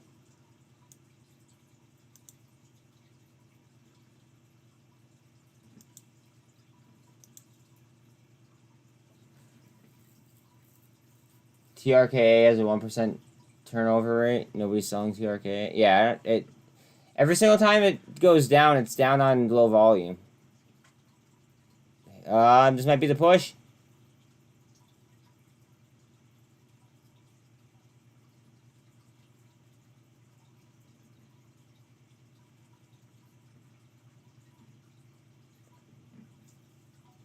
TRKA has a 1% turnover rate. Nobody's selling TRKA. Yeah, every single time it goes down, it's down on low volume. This might be the push.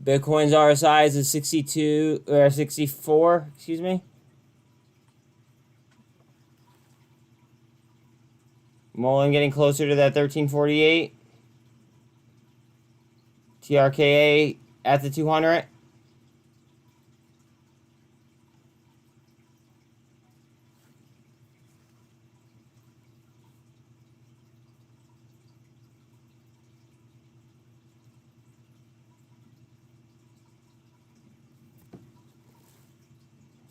Bitcoin's RSI is 62 or 64, excuse me. Mullen getting closer to that 1348. TRKA at the 200.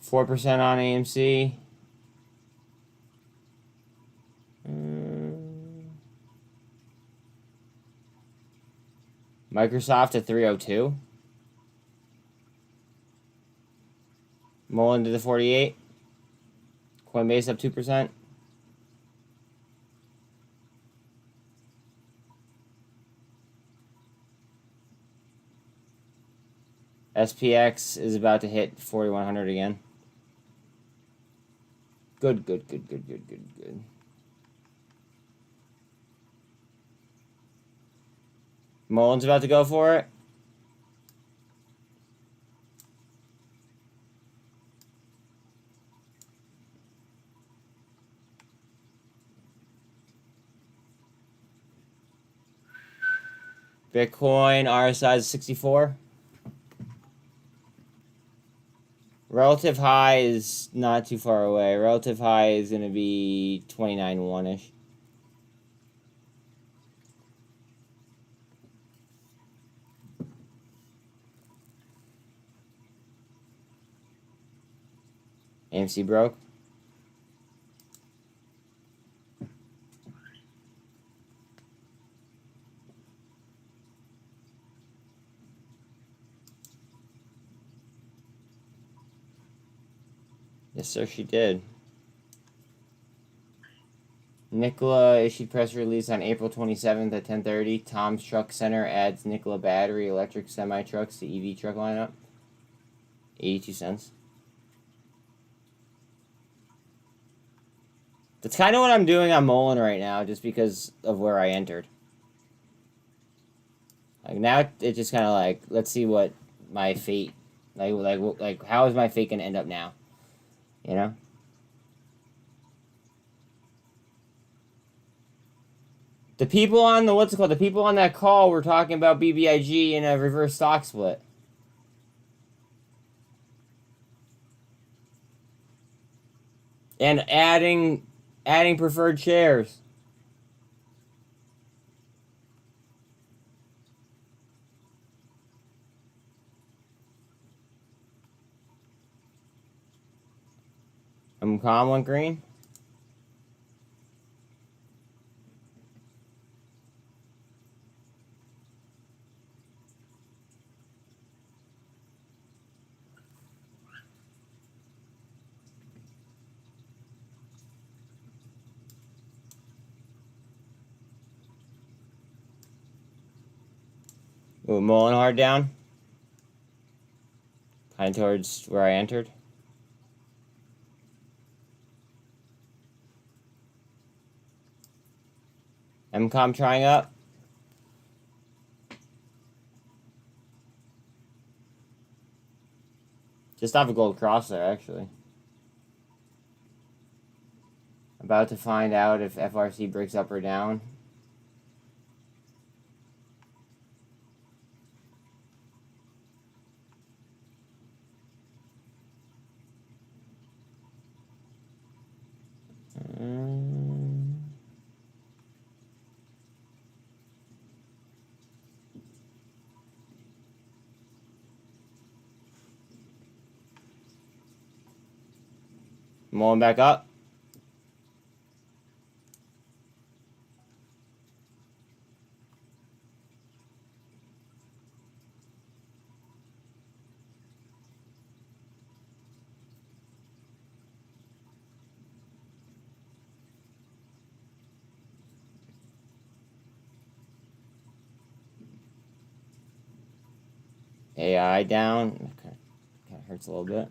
.4% on AMC. Microsoft at 302. Mullen to the 48. Coinbase up 2%. SPX is about to hit 4,100 again. Good, good, good, good, good, good, good. Mullen's about to go for it. Bitcoin RSI is 64. Relative high is not too far away. Relative high is going to be 29.1-ish. AMC broke. Yes, sir, she did. Nikola issued press release on April 27th at 10:30. Tom's Truck Center adds Nikola battery electric semi-trucks to EV truck lineup. 82 cents. That's kind of what I'm doing on Mullen right now, just because of where I entered. Like, now it's just kind of like, let's see what my fate, like how is my fate going to end up now? You know? The people on the, what's it called? The people on that call were talking about BBIG and a reverse stock split. And adding preferred shares. Calm went green. Ooh, Mullenhard down. Kind of towards where I entered. MCOM trying up. Just off a gold cross there, actually. About to find out if FRC breaks up or down. Mulling back up. AI down. Okay. Kind of hurts a little bit.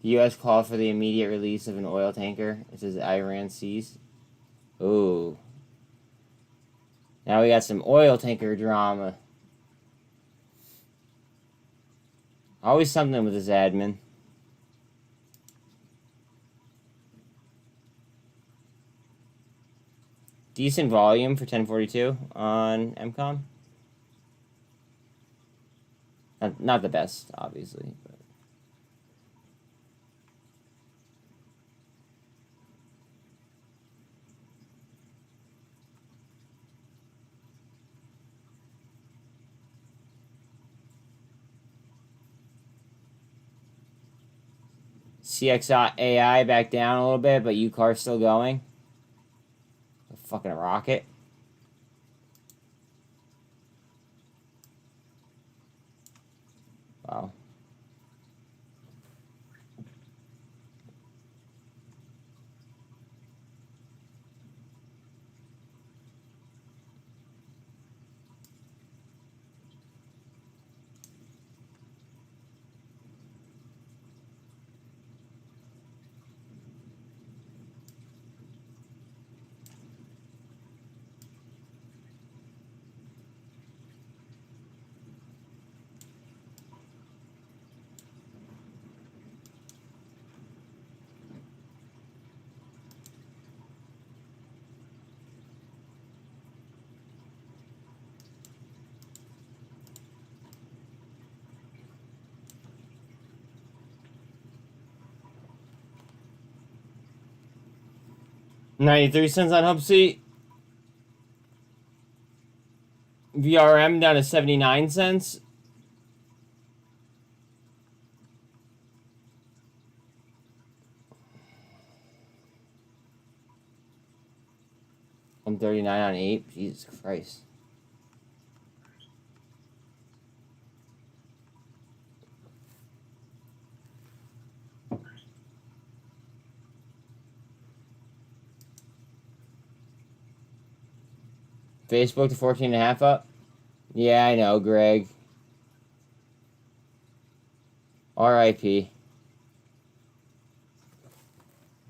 The U.S. called for the immediate release of an oil tanker. It says Iran seized. Ooh. Now we got some oil tanker drama. Always something with this admin. Decent volume for 1042 on MCOM. Not the best, obviously. But. CXAI back down a little bit, but UCAR's still going. A fucking rocket. Wow. $0.93 on Hub C. VRM down to 79 cents. I'm 39 on 8. Jesus Christ. Facebook to 14.5 up. Yeah, I know, Greg. RIP.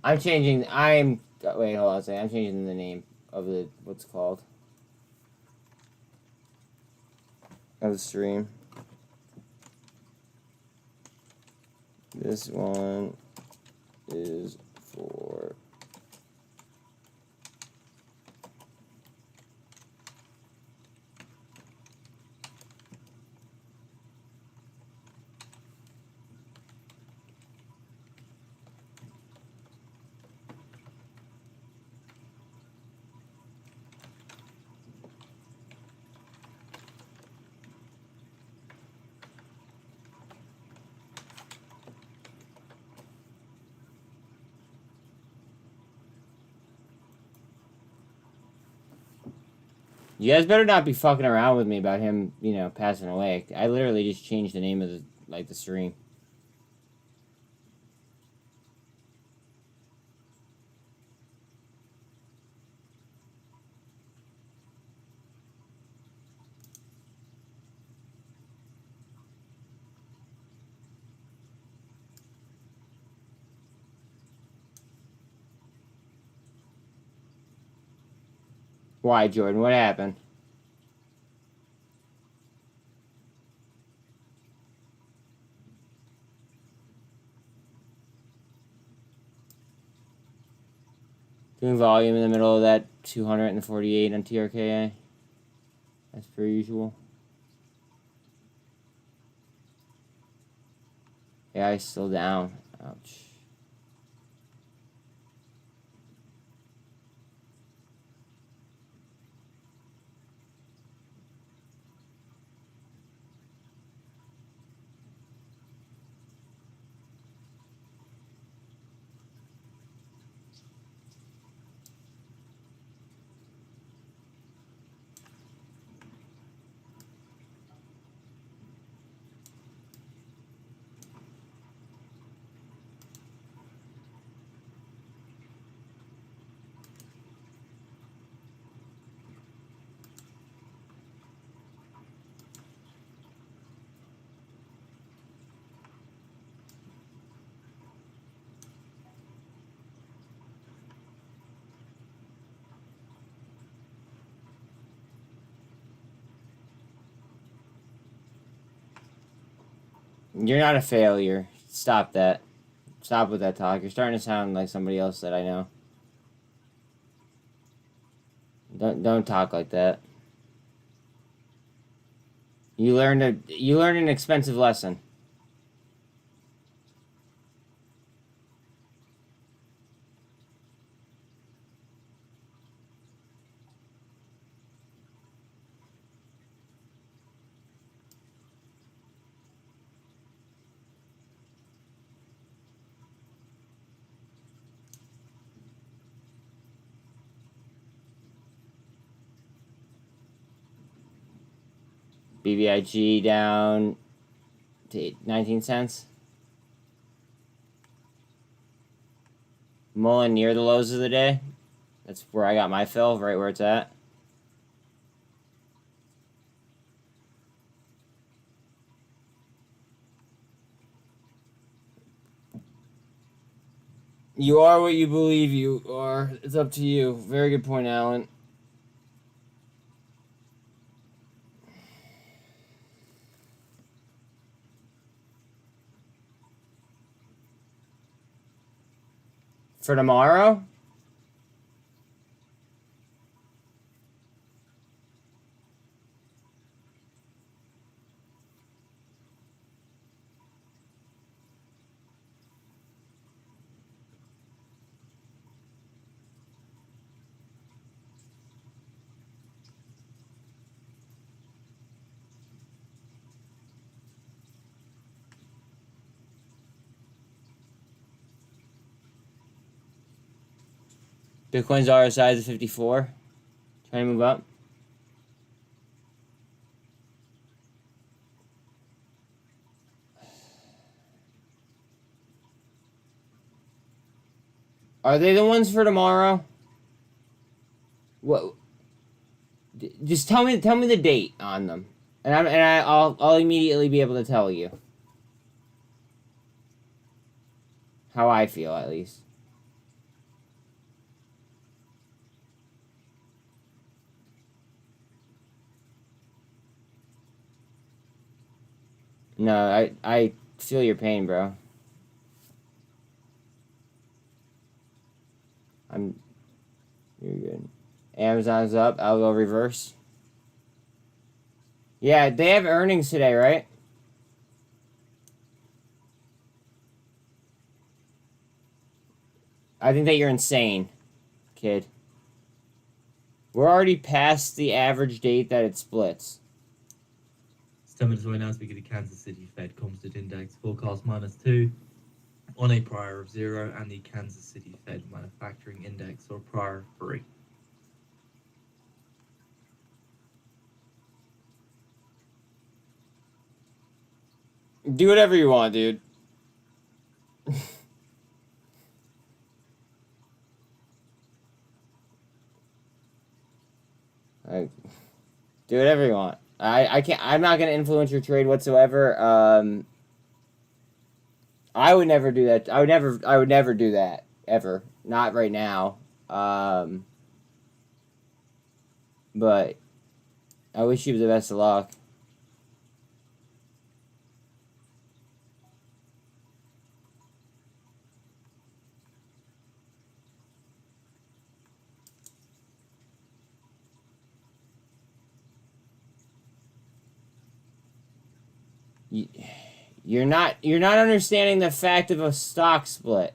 I'm changing. Wait, hold on a second. I'm changing the name of the. What's it called? Of the stream. This one is for. You guys better not be fucking around with me about him, you know, passing away. I literally just changed the name of the stream. Why, Jordan? What happened? Doing volume in the middle of that 248 on TRKA. As per usual. Yeah, he's still down. Ouch. You're not a failure. Stop that. Stop with that talk. You're starting to sound like somebody else that I know. Don't talk like that. You learned an expensive lesson. BBIG down to 19 cents. Mullen near the lows of the day. That's where I got my fill, right where it's at. You are what you believe you are. It's up to you. Very good point, Alan. For tomorrow? Bitcoin's RSI is 54. Trying to move up. Are they the ones for tomorrow? What? Just tell me the date on them, and I'll immediately be able to tell you how I feel, at least. No, I feel your pain, bro. You're good. Amazon's up. I'll go reverse. Yeah, they have earnings today, right? I think that you're insane, kid. We're already past the average date that it splits. It's 10 minutes away now as we get the Kansas City Fed Composite Index forecast -2 on a prior of 0, and the Kansas City Fed Manufacturing Index or prior of 3. Do whatever you want, dude. Like, do whatever you want. I can't. I'm not gonna influence your trade whatsoever. I would never do that. I would never do that ever. Not right now. But I wish you the best of luck. You're not understanding the fact of a stock split.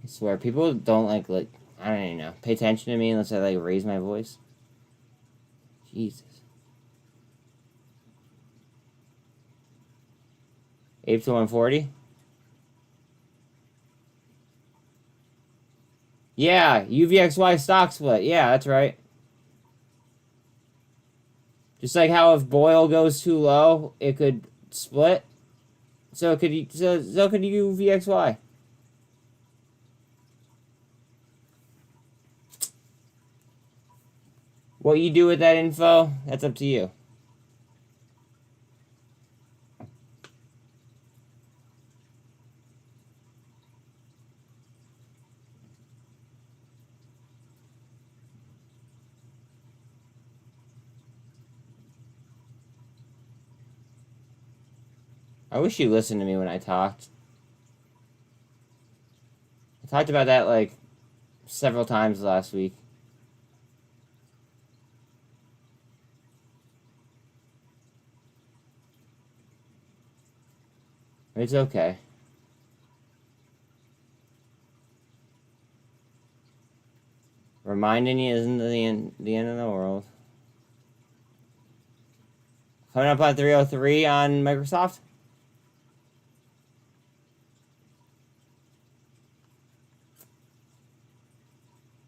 I swear, people don't like I don't even know, pay attention to me unless I like raise my voice. Jesus. Ape to 140. Yeah, UVXY stock split. Yeah, that's right. Just like how if Boyle goes too low, it could split. So could UVXY. What you do with that info, that's up to you. I wish you listened to me when I talked. I talked about that like several times last week. It's okay. Reminding you isn't the end of the world. Coming up on 303 on Microsoft.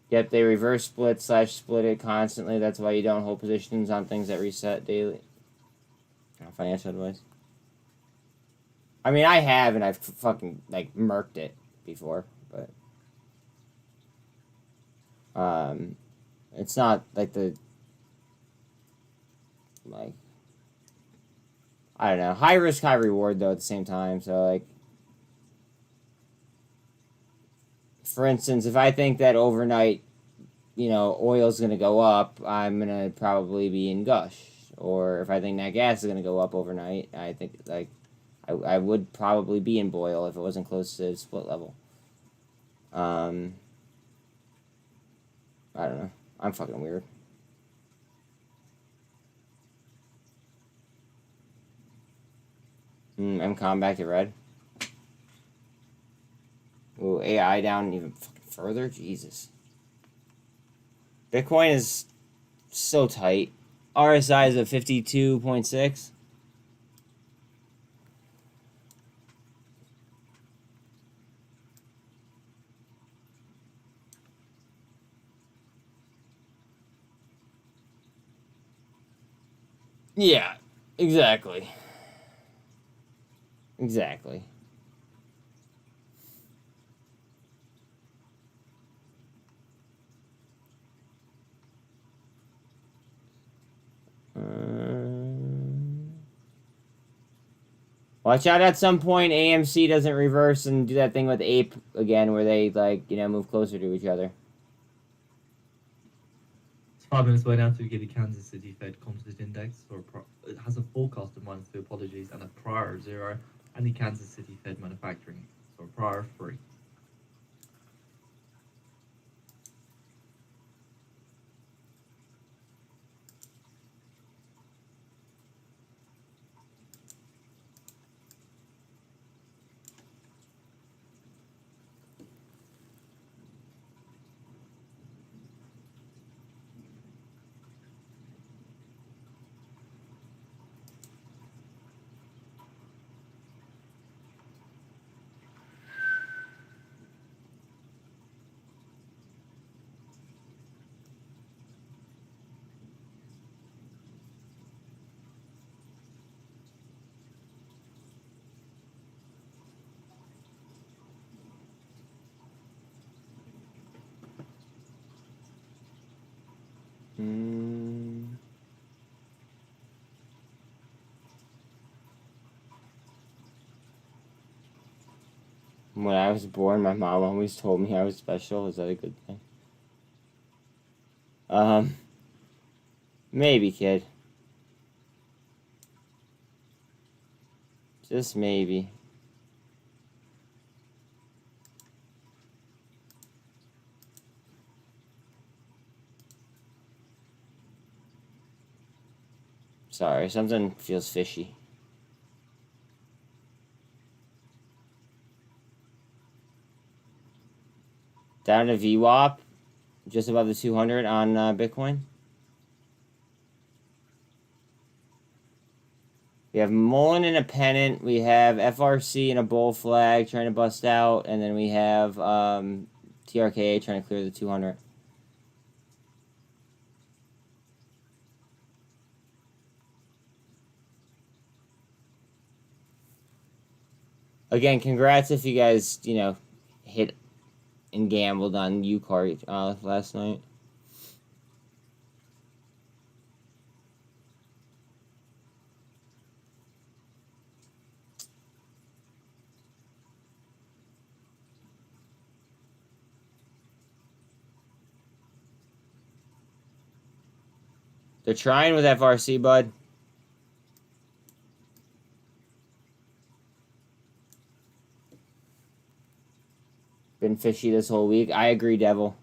Yep, they reverse split / split it constantly. That's why you don't hold positions on things that reset daily. Financial advice. I mean, I have, and I've fucking like murked it before, but it's not like I don't know, high risk, high reward though at the same time. So like, for instance, if I think that overnight, oil's gonna go up, I'm gonna probably be in Gush. Or if I think that gas is gonna go up overnight, I think like I would probably be in Boyle if it wasn't close to split level. I don't know. I'm fucking weird. MCOM back to red. Ooh, AI down even fucking further? Jesus. Bitcoin is so tight. RSI is at 52.6. Yeah, exactly. Exactly. Watch out at some point AMC doesn't reverse and do that thing with Ape again where they move closer to each other. It's 5 minutes away now to get the Kansas City Fed Composite Index. It has a forecast of -2, apologies, and a prior of 0, and the Kansas City Fed Manufacturing, so a prior of 3. When I was born, my mom always told me I was special. Is that a good thing? Maybe, kid. Just maybe. Sorry, something feels fishy. Down to VWAP, just above the 200 on Bitcoin. We have Mullen in a pennant. We have FRC in a bull flag trying to bust out. And then we have TRKA trying to clear the 200. Again, congrats if you guys, hit and gambled on UCAR last night. They're trying with FRC, bud. Been fishy this whole week. I agree, Devil.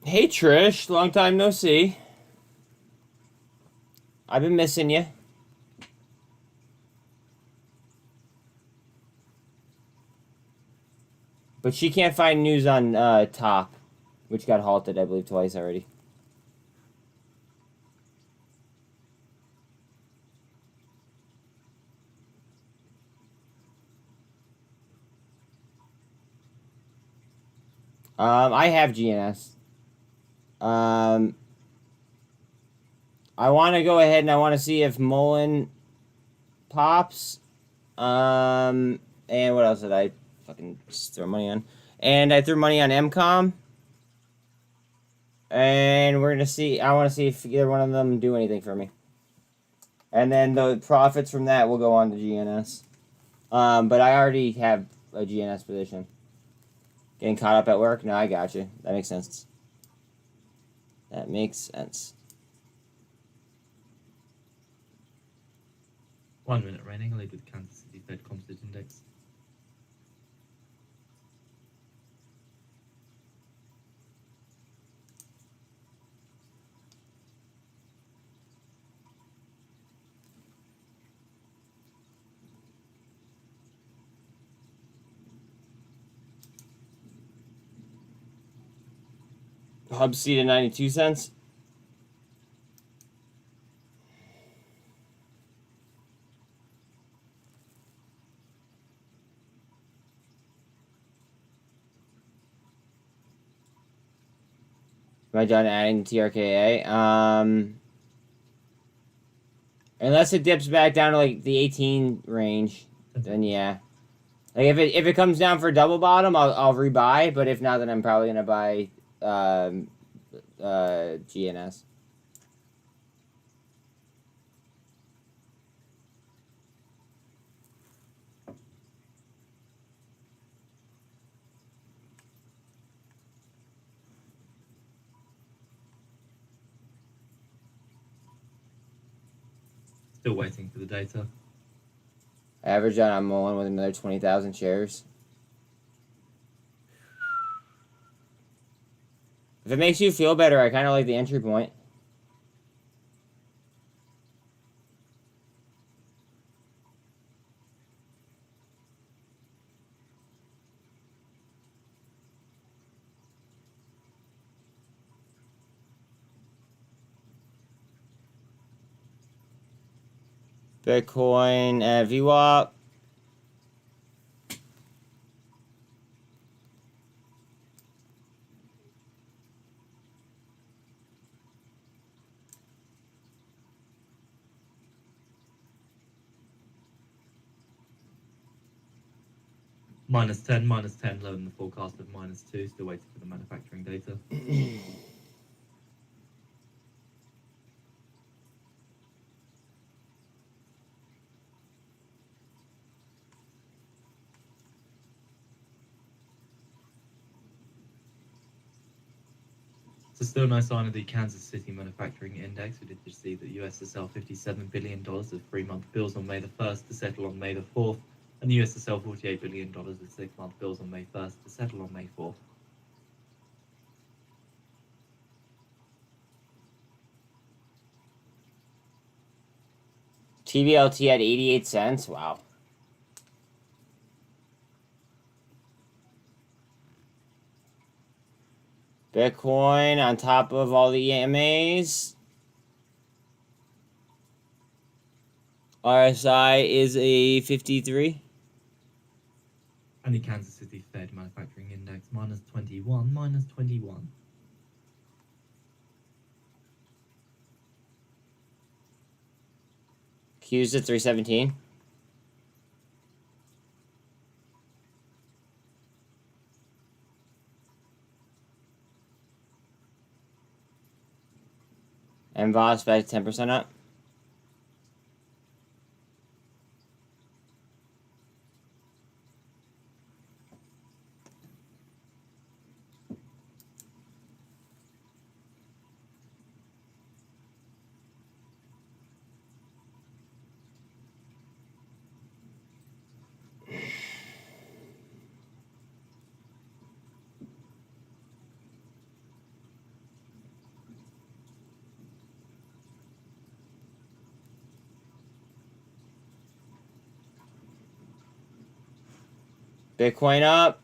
Hey, Trish. Long time no see. I've been missing you. But she can't find news on Top, which got halted, I believe, twice already. I have GNS. I want to go ahead and I want to see if Mullen pops. And what else did I fucking just throw money on? And I threw money on MCOM. And we're going to see. I want to see if either one of them do anything for me. And then the profits from that will go on to GNS. But I already have a GNS position. Getting caught up at work? No, I got you. That makes sense. That makes sense. 1 minute raining, lead with Kansas City Fed Composite Index. Hub C to 92 cents. Am I done adding TRKA? Unless it dips back down to like the 18 range, then yeah. Like if it comes down for double bottom, I'll rebuy. But if not, then I'm probably gonna buy GNS. Still waiting for the data. Average on Mullen with another 20,000 shares. If it makes you feel better, I kind of like the entry point. Bitcoin at VWAP. -10, -10, lower than the forecast of -2. Still waiting for the manufacturing data. So still no sign of the Kansas City Manufacturing Index. We did just see that the US has sell $57 billion of 3-month bills on May the 1st to settle on May the 4th, and the US has sell $48 billion of 6-month bills on May 1st to settle on May 4th. TBLT at 88 cents. Wow. Bitcoin on top of all the EMAs. RSI is a 53. And the Kansas City Fed Manufacturing Index -21, -21. Q's at 317. And VOS back 10% up. Bitcoin up.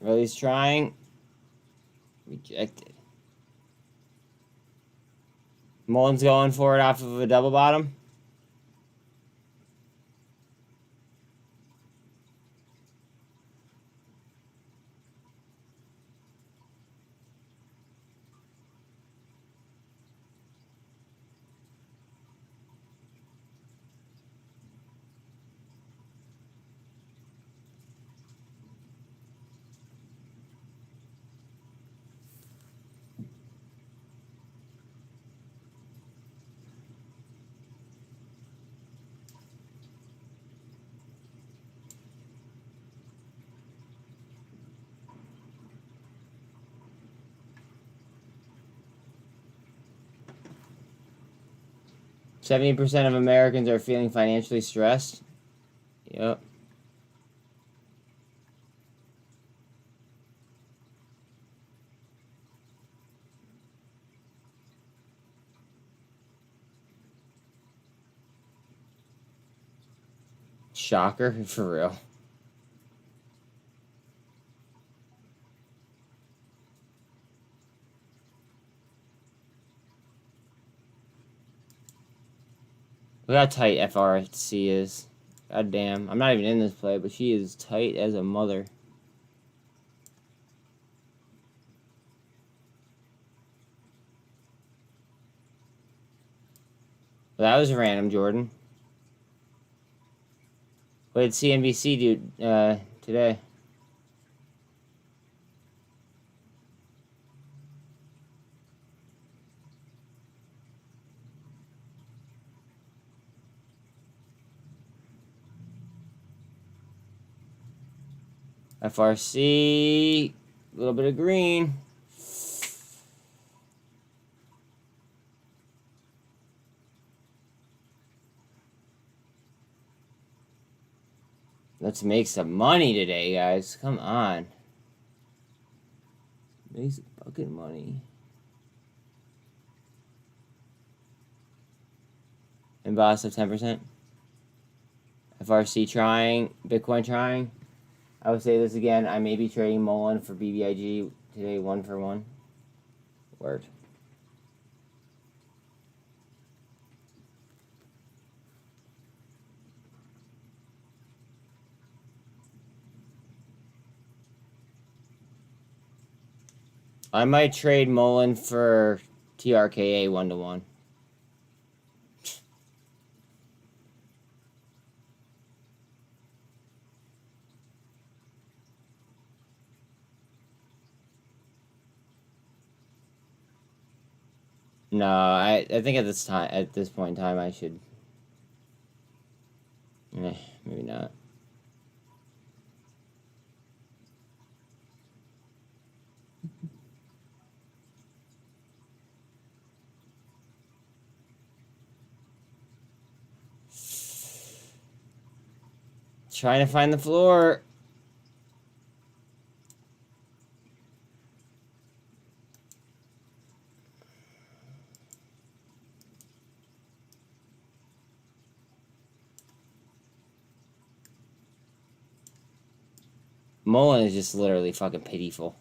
Really's trying. Rejected. Mullen's going for it off of a double bottom. %70 of Americans are feeling financially stressed. Yep. Shocker, for real. Look how tight FRC is. God damn. I'm not even in this play, but she is tight as a mother. Well, that was random, Jordan. What did CNBC do today? FRC, a little bit of green. Let's make some money today, guys. Come on. Make some fucking money. And boss of 10%. FRC trying. Bitcoin trying. I would say this again. I may be trading Mullen for BBIG today, 1-for-1. Word. I might trade Mullen for TRKA 1-to-1. No, I think at this point in time, I should. Maybe not. Trying to find the floor. Mullen is just literally fucking pitiful.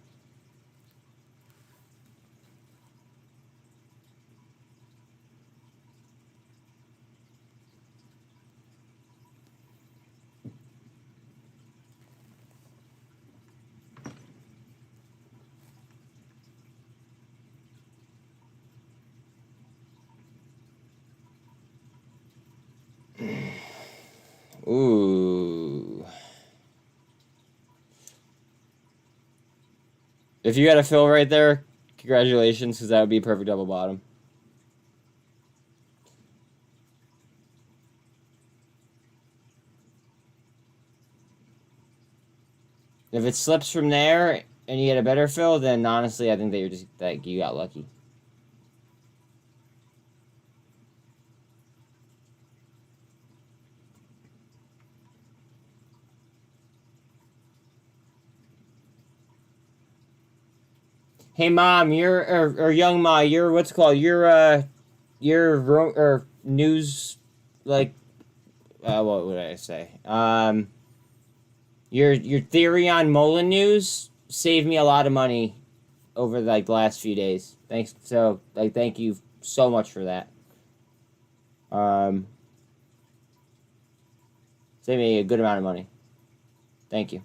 Ooh. If you got a fill right there, congratulations, because that would be a perfect double bottom. If it slips from there and you get a better fill, then honestly, I think that you got lucky. Hey mom, or young ma, what's it called? Your news, like, what would I say? Your theory on Mullen news saved me a lot of money over like the last few days. Thanks. So like, thank you so much for that. Saved me a good amount of money. Thank you.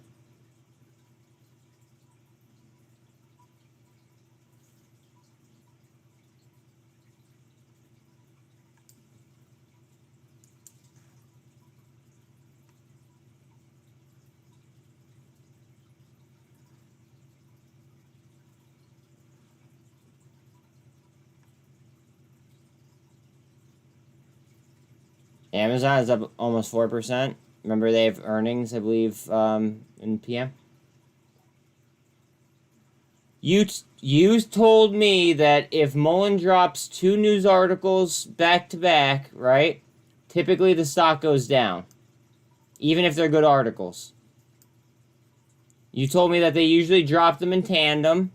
Amazon is up almost 4%. Remember, they have earnings, I believe, in PM. You told me that if Mullen drops 2 news articles back to back, right? Typically, the stock goes down, even if they're good articles. You told me that they usually drop them in tandem,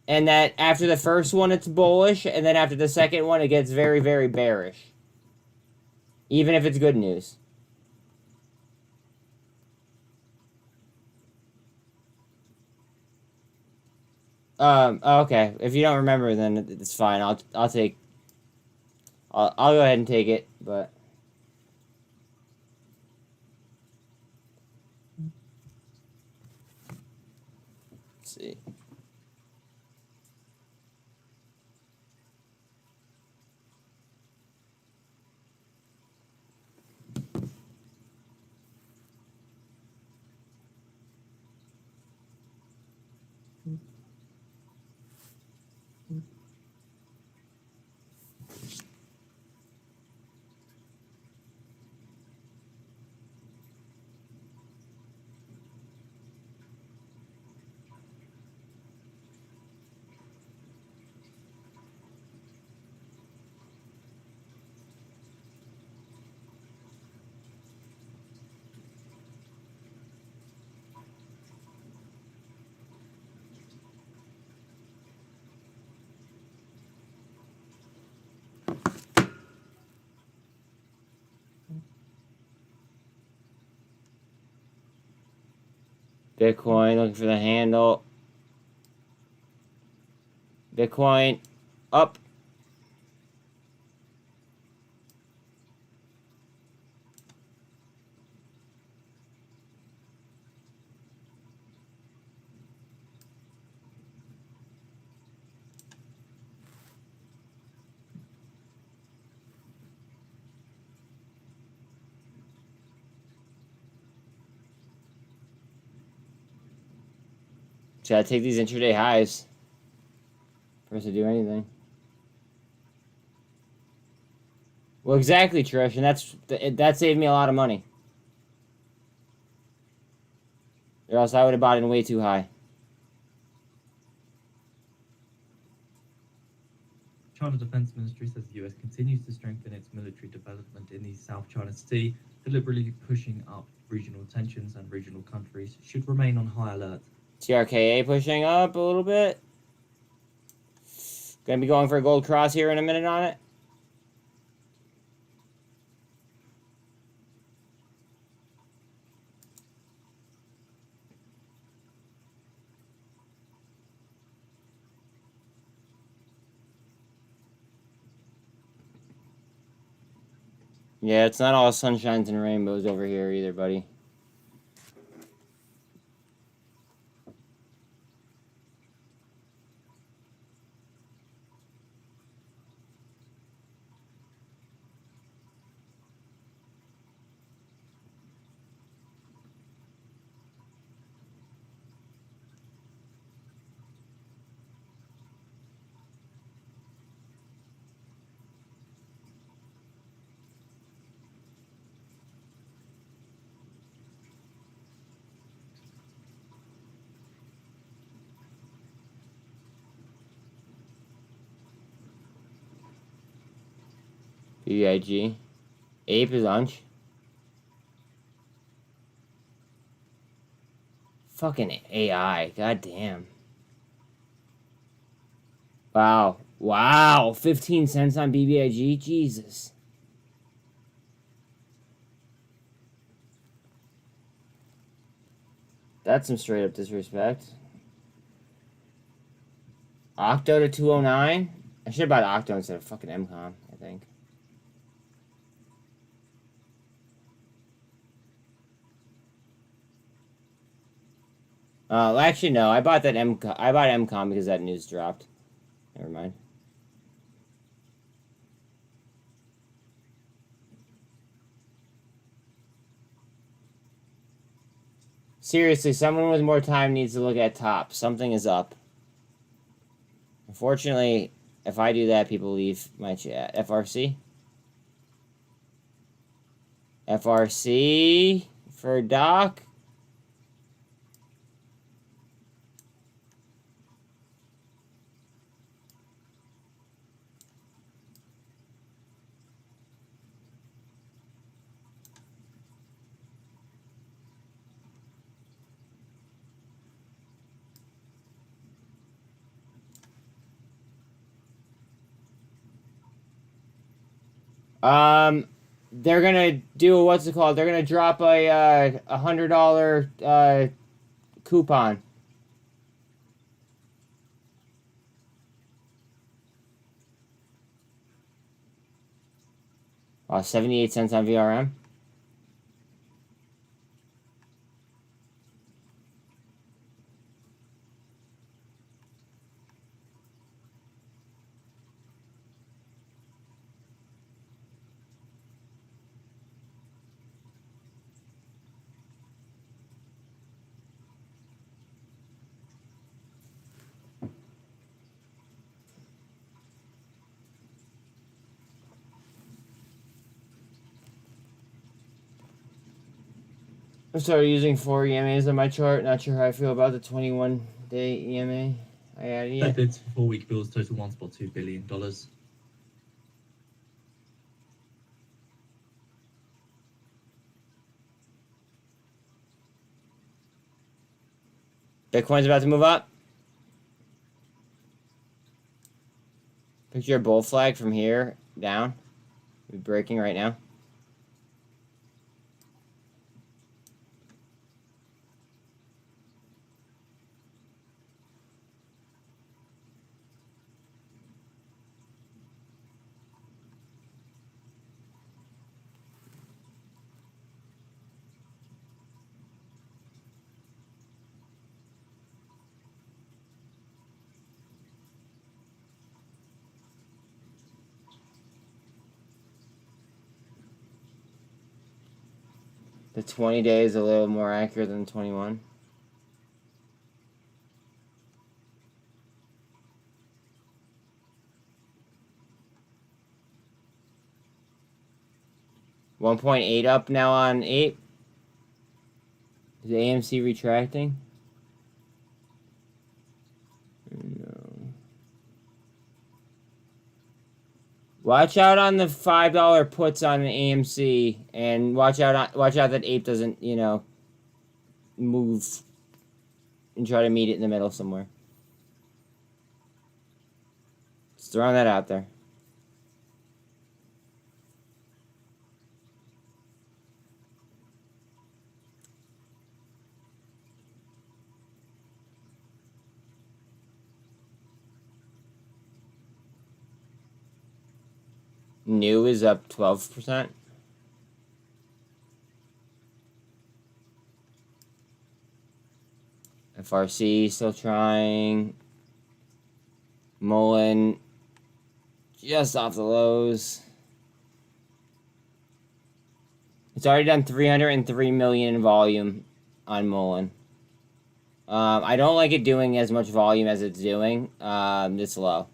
and that after the first one, it's bullish, and then after the second one, it gets very, very bearish. Even if it's good news. Okay. If you don't remember, then it's fine. I'll go ahead and take it, but. Let's see. Bitcoin, looking for the handle. Bitcoin, up. Should I take these intraday highs for us to do anything? Well, exactly, Trish, and that saved me a lot of money. Or else I would have bought it way too high. China Defense Ministry says the US continues to strengthen its military development in the South China Sea, deliberately pushing up regional tensions, and regional countries should remain on high alert. TRKA pushing up a little bit. Gonna be going for a gold cross here in a minute on it. Yeah, it's not all sunshines and rainbows over here either, buddy. BIG. Ape is lunch. Fucking AI. God damn. Wow. Wow. 15 cents on BBIG? Jesus. That's some straight up disrespect. Octo to 209? I should have bought Octo instead of fucking MCOM, I think. Actually, no. I bought MCOM because that news dropped. Never mind. Seriously, someone with more time needs to look at top. Something is up. Unfortunately, if I do that, people leave my chat. FRC? FRC for Doc? They're gonna do what's it called? They're gonna drop a $100 coupon. Oh, 78 cents on VRM. I started using 4 EMAs on my chart. Not sure how I feel about the 21-day EMA I added Fed yet. bids for 4-week bills total $1.2 billion. Bitcoin's about to move up. Picture a bull flag from here down. We're breaking right now. The 20-day is a little more accurate than the 21. 1.8 up now on 8. Is AMC retracting? No. Watch out on the $5 puts on an AMC, and watch out that ape doesn't, you know, move and try to meet it in the middle somewhere. Just throwing that out there. New is up 12%. FRC still trying. Mullen just off the lows. It's already done 303 million in volume on Mullen. I don't like it doing as much volume as it's doing this low.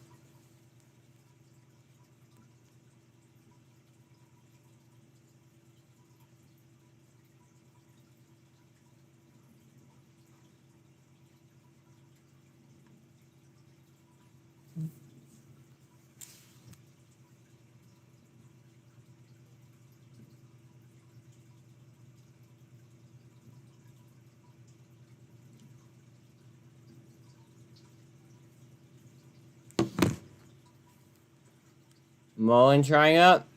Mullen trying up.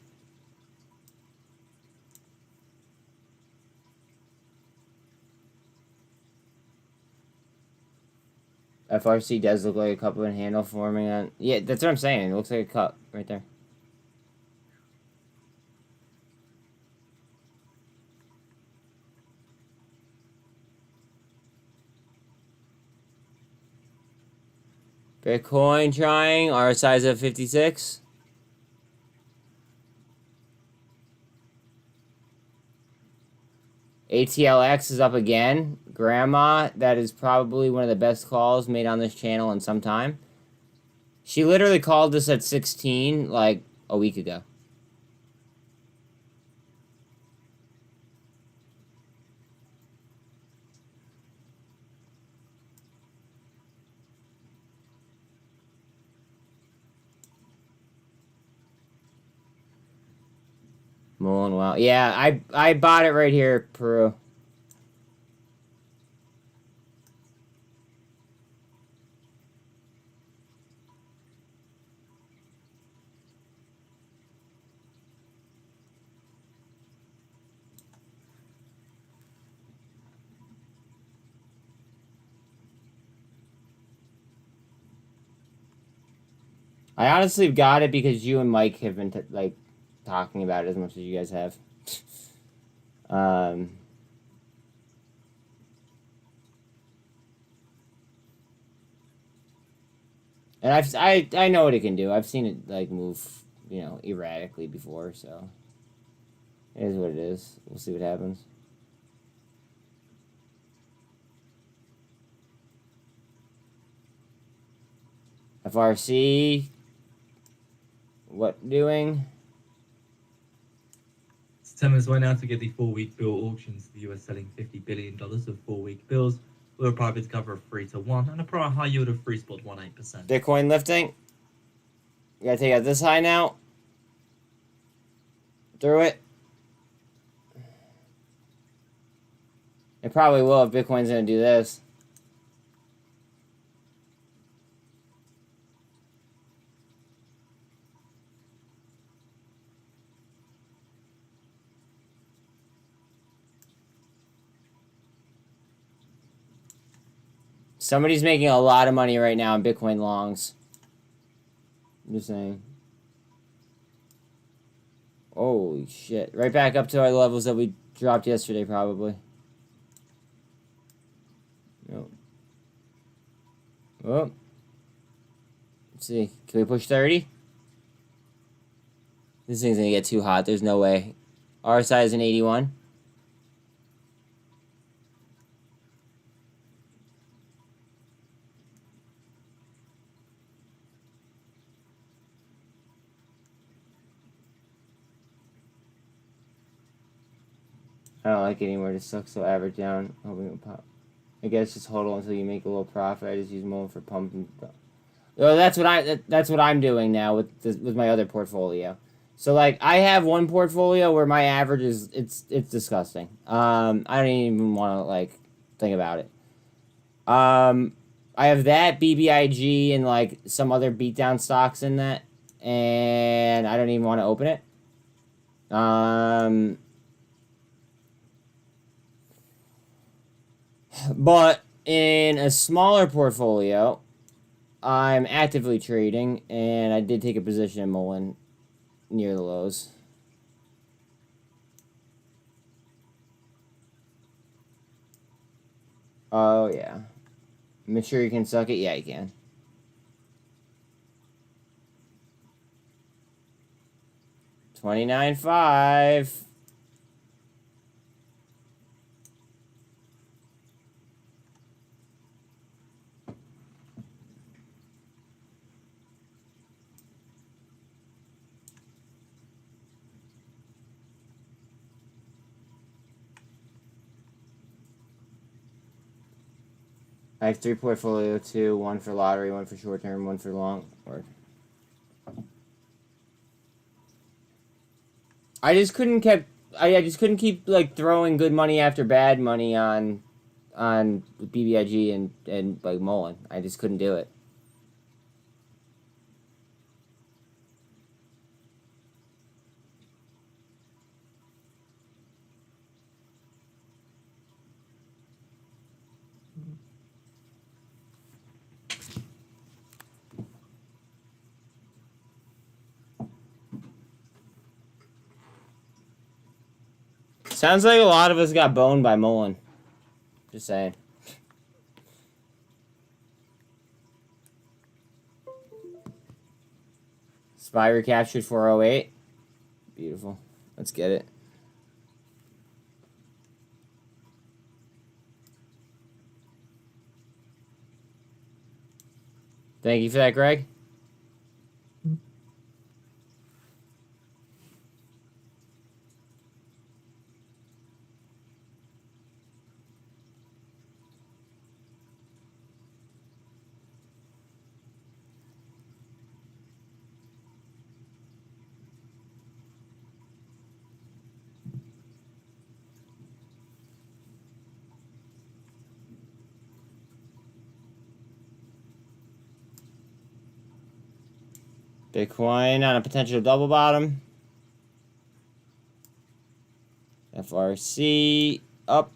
FRC does look like a cup and handle forming on. Yeah, that's what I'm saying. It looks like a cup right there. Bitcoin trying. RSI's at 56. ATLX is up again. Grandma, that is probably one of the best calls made on this channel in some time. She literally called this at 16 like a week ago. Mullen, wow. Yeah, I bought it right here, Peru. I honestly got it because you and Mike have been like talking about it as much as you guys have. And I know what it can do. I've seen it like move, you know, erratically before, so it is what it is. We'll see what happens. FRC, what doing? September's went out to get the 4-week bill auctions. The US selling $50 billion of 4-week bills with a private cover of 3-1 and a prior high yield of 3.18%. Bitcoin lifting. You gotta take out this high now. Through it. It probably will if Bitcoin's gonna do this. Somebody's making a lot of money right now on Bitcoin longs. I'm just saying. Holy shit. Right back up to our levels that we dropped yesterday, probably. Nope. Oh. Let's see. Can we push 30? This thing's gonna get too hot. There's no way. RSI is an 81. I don't like it anymore. Just suck so average down. Hoping it'll pop. I guess just hodl until you make a little profit. I just use Mullen for pump and. Well, that's what I'm doing now with my other portfolio. So like I have one portfolio where my average is it's disgusting. I don't even want to like think about it. I have that BBIG and like some other beatdown stocks in that, and I don't even want to open it. But in a smaller portfolio, I'm actively trading, and I did take a position in Mullen near the lows. Oh, yeah. I'm sure you can suck it? Yeah, you can. $29.5. I have 3 portfolio too, 1 for lottery, 1 for short term, 1 for long. Or I just couldn't keep like throwing good money after bad money on BBIG and like Mullen. I just couldn't do it. Sounds like a lot of us got boned by Mullen. Just saying. Spy recaptured 408. Beautiful. Let's get it. Thank you for that, Greg. Bitcoin on a potential double bottom. FRC up.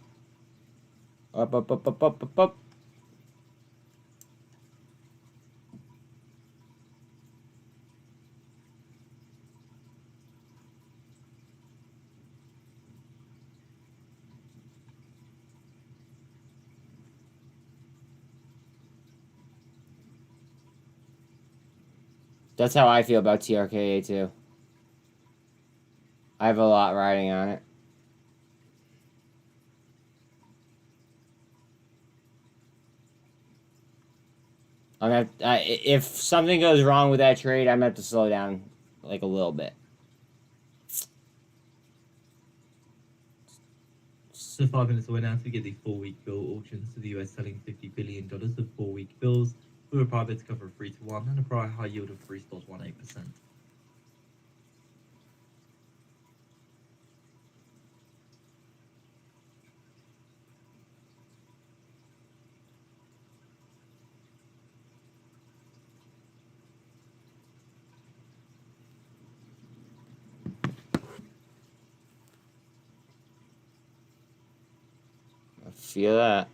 Up, up, up, up, up, up, up. That's how I feel about TRKA too. I have a lot riding on it. If something goes wrong with that trade, I'm gonna have to slow down like a little bit. So 5 minutes away now to get the 4-week bill auctions to the US selling $50 billion of 4-week bills with a private to cover 3-1 and a prior high yield of 3.18%. I feel that.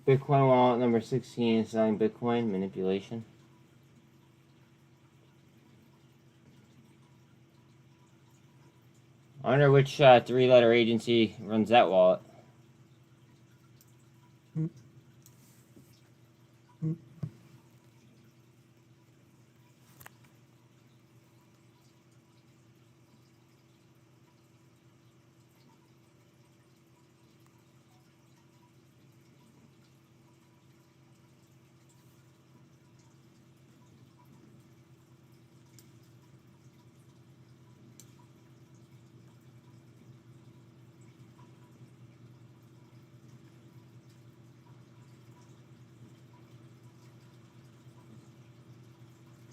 Bitcoin wallet number 16 is selling Bitcoin manipulation. I wonder which three-letter agency runs that wallet.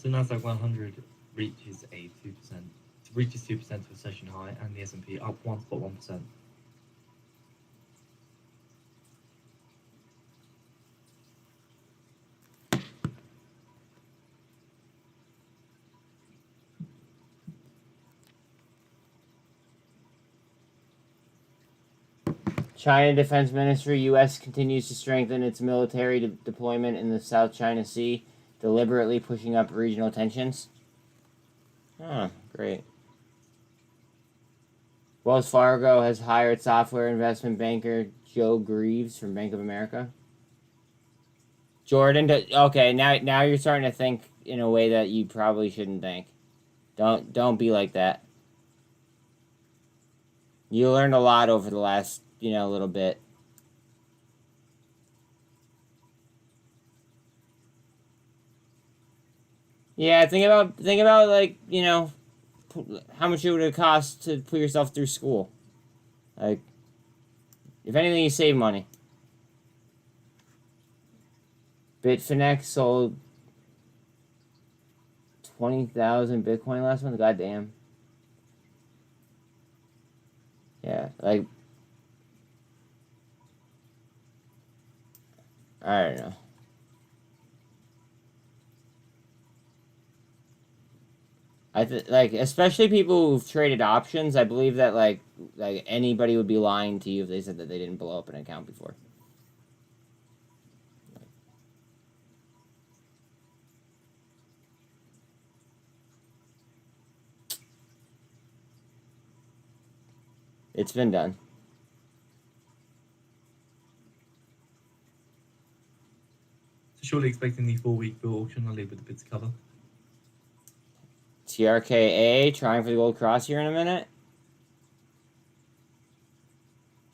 So Nasdaq 100 reaches 2% to a session high, and the S&P up 1.1%. China Defense Ministry, U.S. continues to strengthen its military deployment in the South China Sea, deliberately pushing up regional tensions. Oh, great. Wells Fargo has hired software investment banker Joe Greaves from Bank of America. Jordan, okay, now you're starting to think in a way that you probably shouldn't think. Don't be like that. You learned a lot over the last, little bit. Yeah, think about like, how much it would have cost to put yourself through school. Like, if anything, you save money. Bitfinex sold 20,000 Bitcoin last month. Goddamn. Yeah, like, I don't know. Like, especially people who've traded options. I believe that like anybody would be lying to you if they said that they didn't blow up an account before. It's been done. So surely expecting the 4-week bull auction. I'll leave with the bids cover. TRKA trying for the gold cross here in a minute.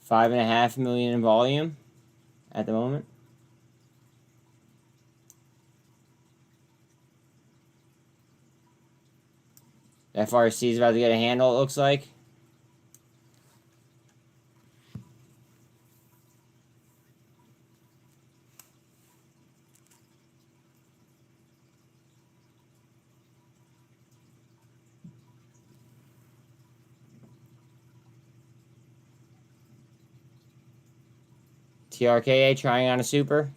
5.5 million in volume at the moment. FRC is about to get a handle, it looks like. TRKA trying on a super.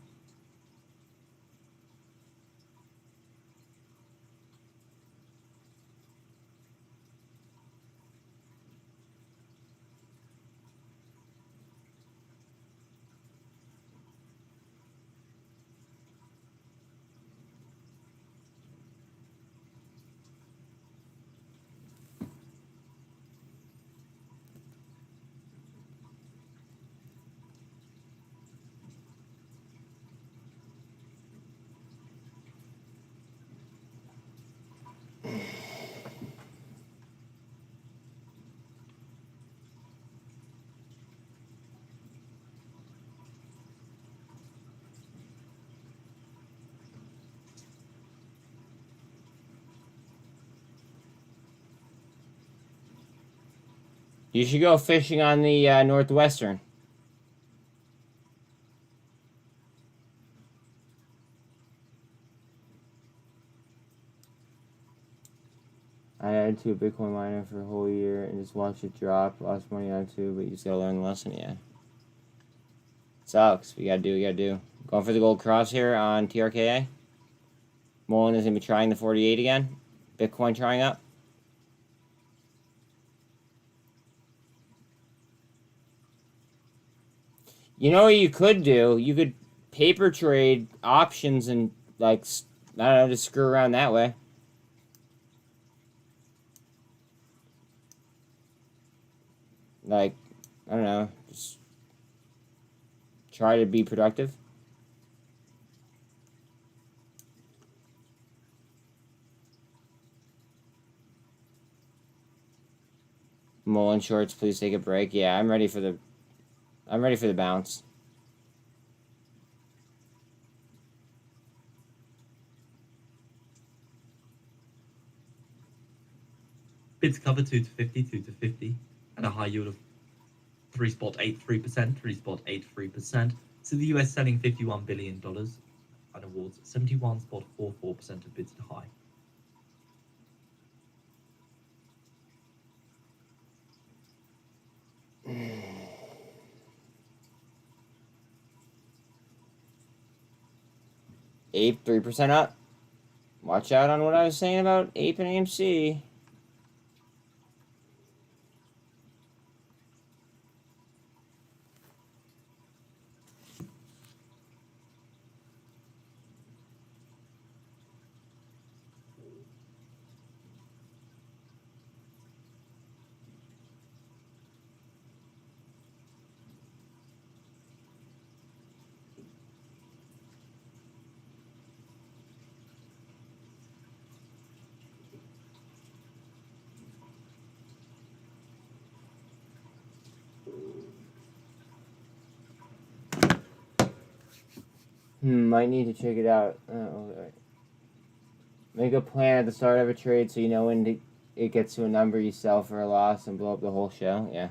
You should go fishing on the Northwestern. I added to a Bitcoin miner for a whole year and just watched it drop. Lost money on it too, but you just gotta learn the lesson, yeah. Sucks. We gotta do. Going for the gold cross here on TRKA. Mullen is gonna be trying the 48 again. Bitcoin trying up. You know what you could do? You could paper trade options and like I don't know, just screw around that way. Like, I don't know, just try to be productive. Mullen shorts, please take a break. Yeah, I'm ready for the bounce. Bids cover 2 to 50, 2 to 50, and a high yield of 3.83%, 3.83%. So the US selling $51 billion and awards 71.44% of bids to high. Ape 3% up. Watch out on what I was saying about Ape and AMC. Might need to check it out. Right. Make a plan at the start of a trade so you know when it gets to a number you sell for a loss and blow up the whole show. Yeah.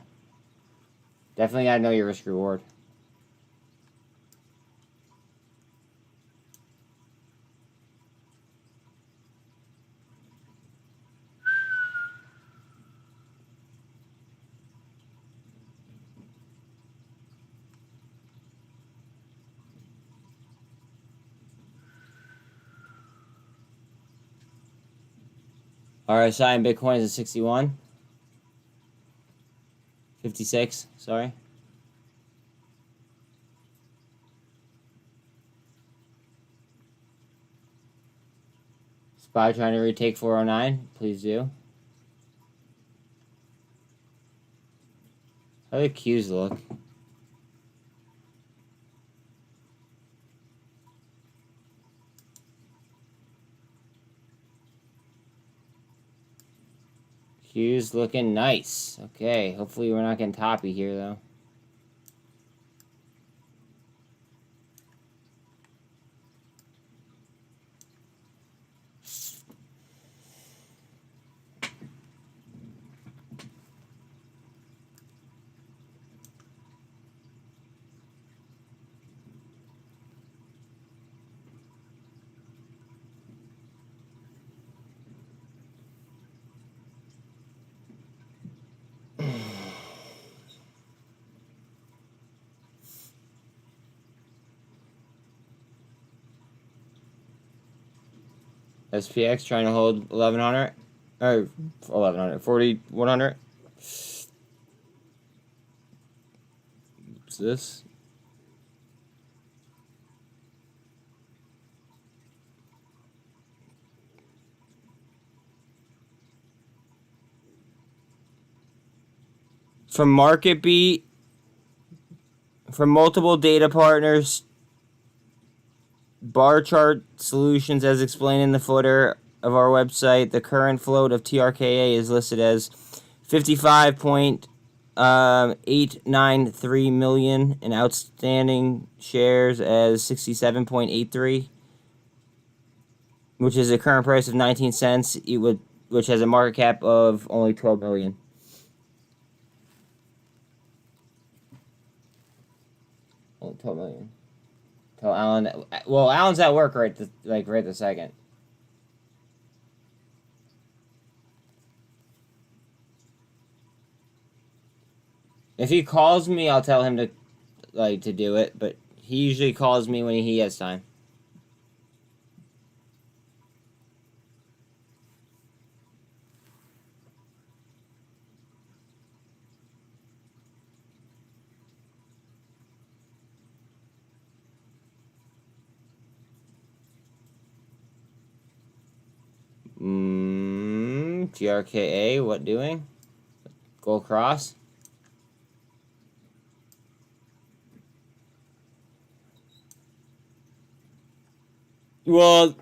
Definitely gotta know your risk reward. RSI and Bitcoin is at 61. 56, sorry. SPY trying to retake 409. Please do. How do the Qs look? Q's looking nice. Okay, hopefully we're not getting toppy here, though. SPX trying to hold 1100 or 1100, 4100. What's this? From Market Beat, from multiple data partners, bar chart solutions as explained in the footer of our website, the current float of TRKA is listed as 55.893 million and outstanding shares as 67.83, which is a current price of 19 cents, which has a market cap of only 12 million. Only 12 million. Tell Alan. Well, Alan's at work right this second. If he calls me, I'll tell him to do it. But he usually calls me when he has time. TRKA, what doing? Gold cross. Well,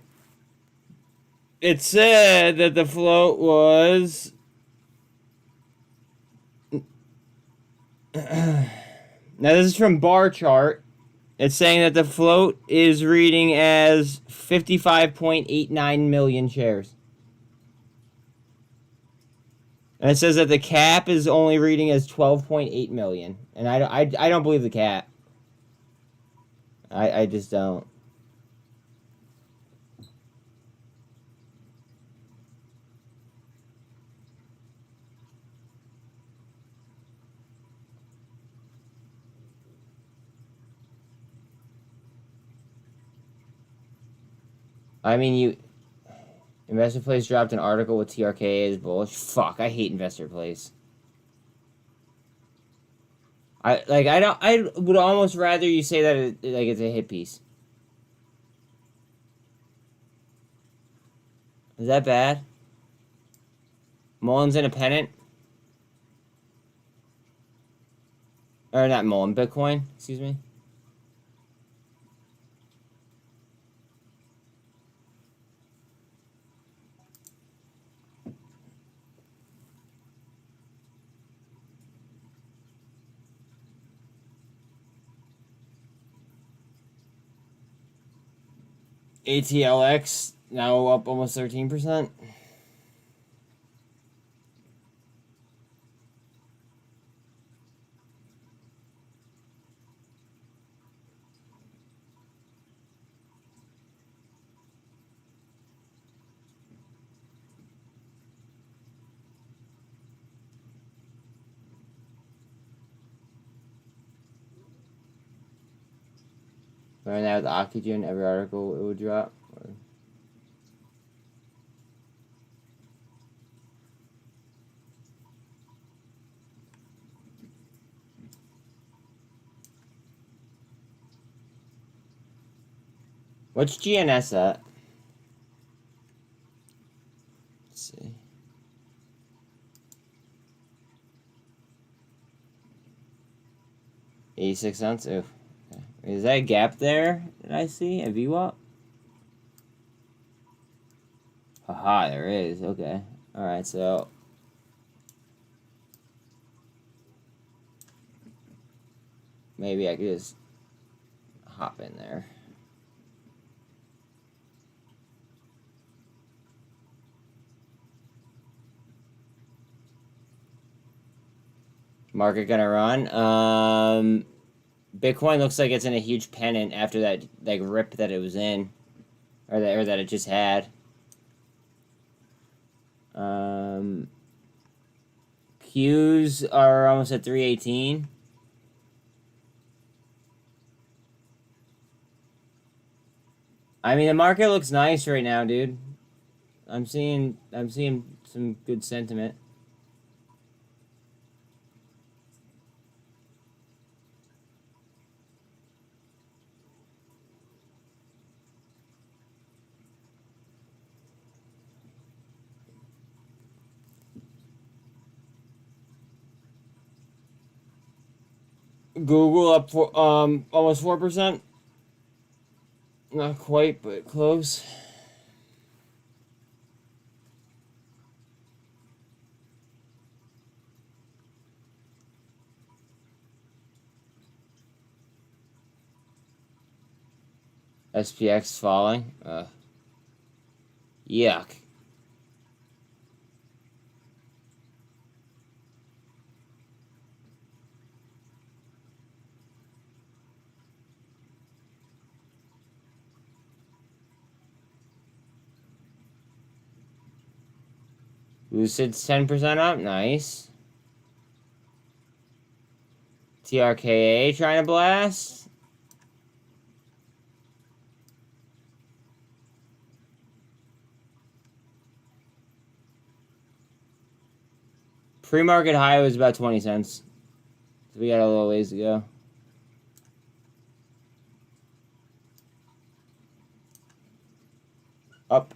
it said that the float was now this is from bar chart. It's saying that the float is reading as 55.89 million shares. And it says that the cap is only reading as 12.8 million. And I don't believe the cap. I just don't. I mean, Investor Place dropped an article with TRKA is bullish. Fuck, I hate Investor Place. I would almost rather you say that it's a hit piece. Is that bad? Mullen's independent? Or not Mullen, Bitcoin, excuse me. ATLX now up almost 13%. Learn that with oxygen, every article it would drop. What's GNS at? Let's see. $0.86. Oof. Okay. Is that a gap there that I see? A VWAP? Haha, there is. Okay. Alright, so maybe I could just hop in there. Market gonna run. Bitcoin looks like it's in a huge pennant after that rip that it was in, or that it just had. Qs are almost at 318. I mean, the market looks nice right now, dude. I'm seeing some good sentiment. Google up for almost 4%. Not quite, but close. SPX falling. Yuck. Lucid's 10% up. Nice. TRKA trying to blast. Pre-market high was about 20 cents. So we got a little ways to go. Up.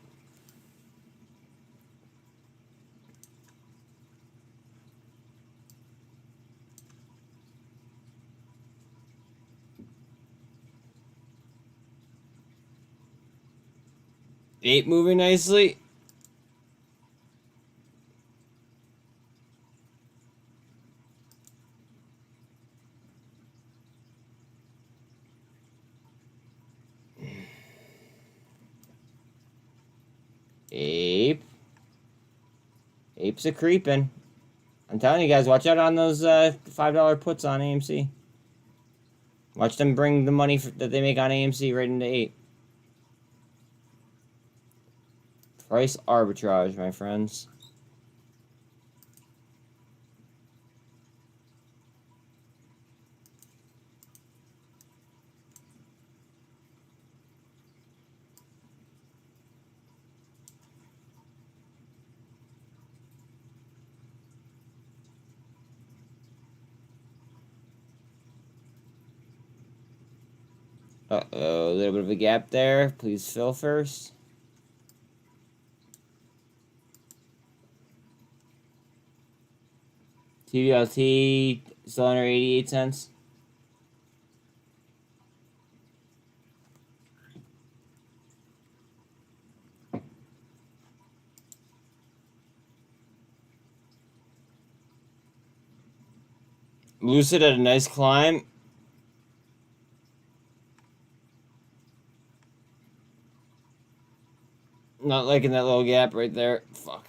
Ape moving nicely. Ape. Apes are creeping. I'm telling you guys, watch out on those $5 puts on AMC. Watch them bring the money that they make on AMC right into ape. Price arbitrage, my friends. Uh-oh, a little bit of a gap there. Please fill first. TVLT still under 88 cents. Lucid had a nice climb. Not liking that little gap right there. Fuck.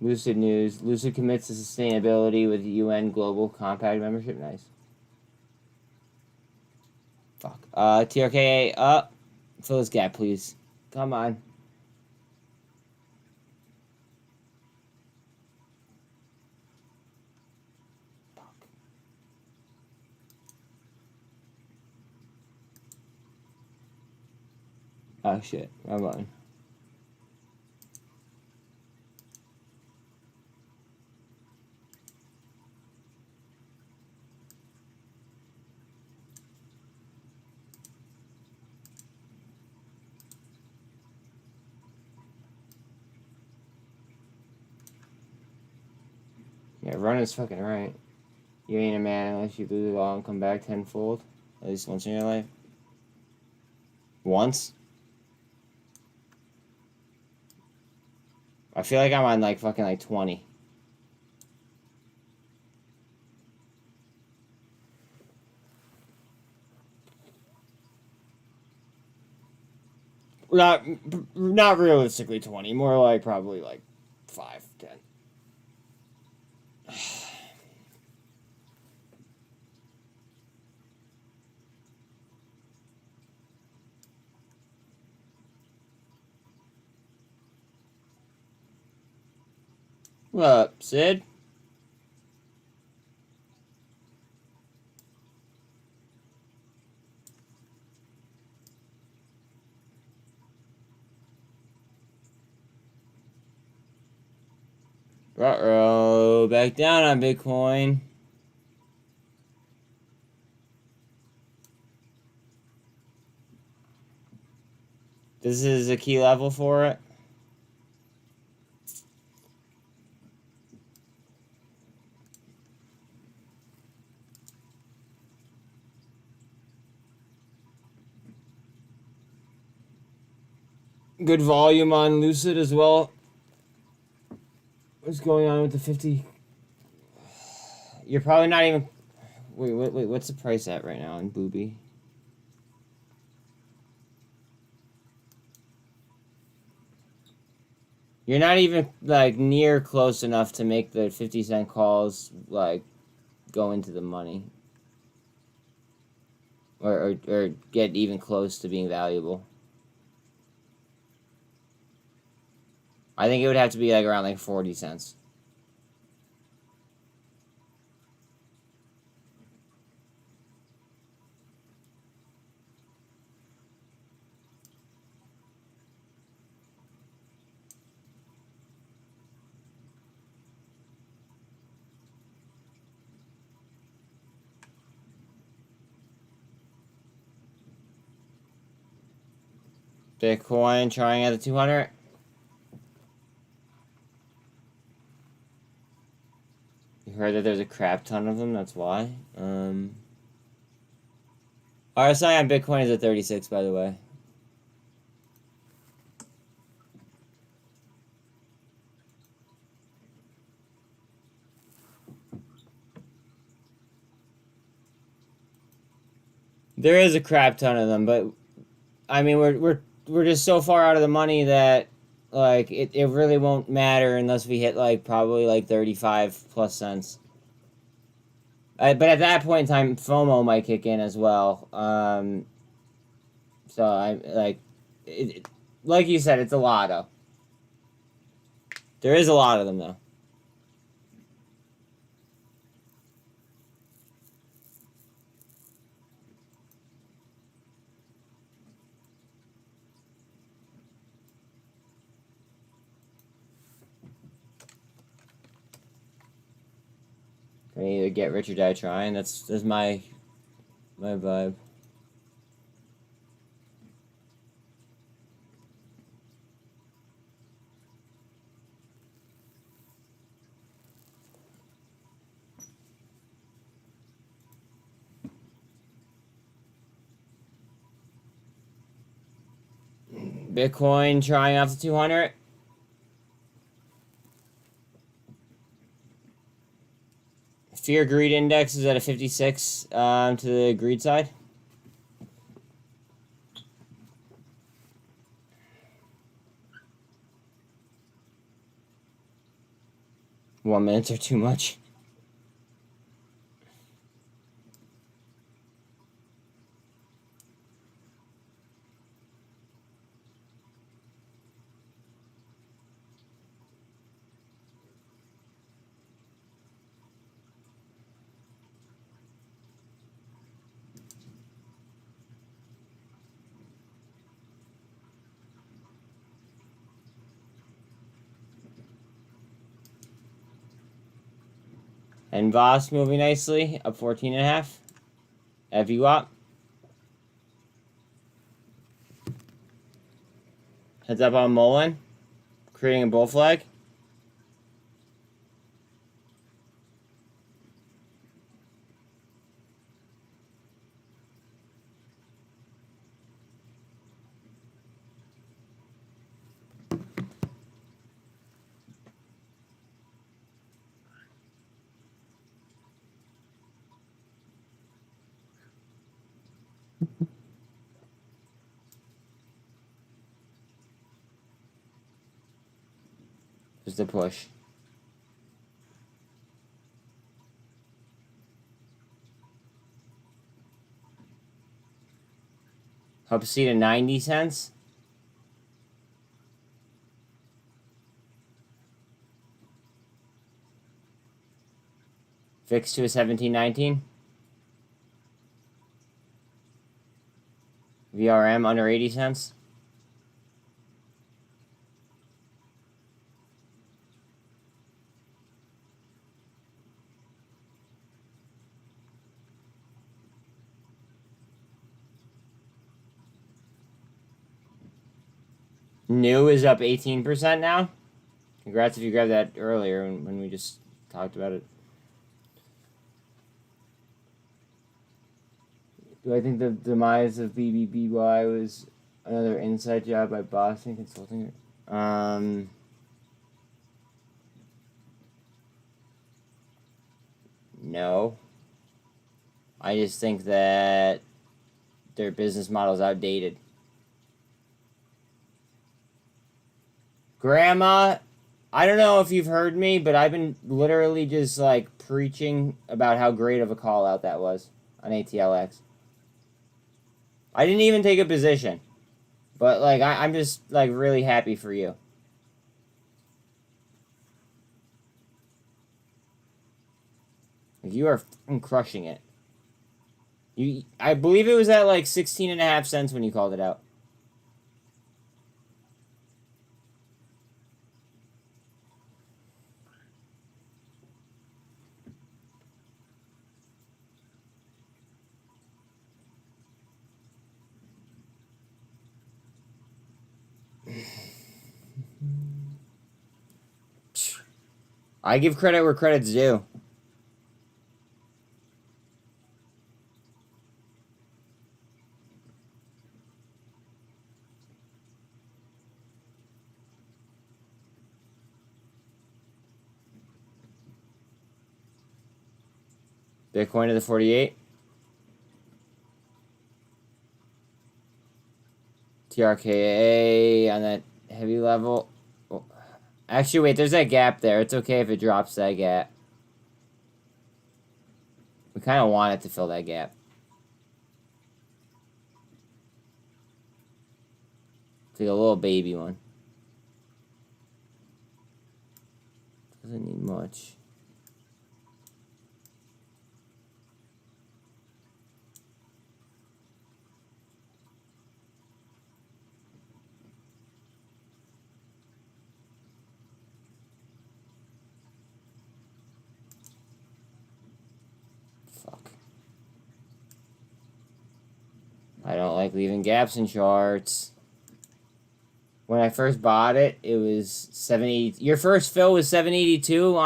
Lucid news. Lucid commits to sustainability with UN Global Compact membership. Nice. Fuck. TRKA up. Fill this gap, please. Come on. Fuck. Oh shit. Come on. Yeah, run is fucking right. You ain't a man unless you lose it all and come back tenfold. At least once in your life. Once? I feel like I'm on like fucking like 20. Not realistically 20. More like probably like 5, 10. What up, Sid? Uh-oh, back down on Bitcoin. This is a key level for it. Good volume on Lucid as well. What's going on with the 50? You're probably not even... Wait, what's the price at right now in Booby? You're not even, like, near close enough to make the 50-cent calls, like, go into the money. Or get even close to being valuable. I think it would have to be, like, around, like, 40 cents. Bitcoin trying at the 200. that there's a crap ton of them. That's why. RSI on Bitcoin is at 36, by the way. There is a crap ton of them, but I mean, we're just so far out of the money that like it really won't matter unless we hit like probably like 35 plus cents. But at that point in time, FOMO might kick in as well. So I like, like you said, it's a lotto. There is a lot of them though. Can either get rich or die trying. That's my vibe. Bitcoin trying off the 200. Fear greed index is at a 56 to the greed side. One minutes are too much. And Voss moving nicely, up 14.5. At VWAP. Heads up on Mullen, creating a bull flag. Just a push. Up C to 90 cents. Fixed to a 17.19. VRM under 80 cents. New is up 18% now. Congrats if you grabbed that earlier when we just talked about it. Do I think the demise of BBBY was another inside job by Boston Consulting? No. I just think that their business model is outdated. Grandma, I don't know if you've heard me, but I've been literally just like preaching about how great of a call out that was on ATLX. I didn't even take a position, but like I'm just like really happy for you. You are fucking crushing it. I believe it was at like 16.5 cents when you called it out. I give credit where credit's due. Bitcoin to the 48. TRKA on that heavy level. Oh. Actually, wait, there's that gap there. It's okay if it drops that gap. We kind of want it to fill that gap. It's like a little baby one. Doesn't need much. Fuck. I don't like leaving gaps in charts. When I first bought it, it was 780. Your first fill was 782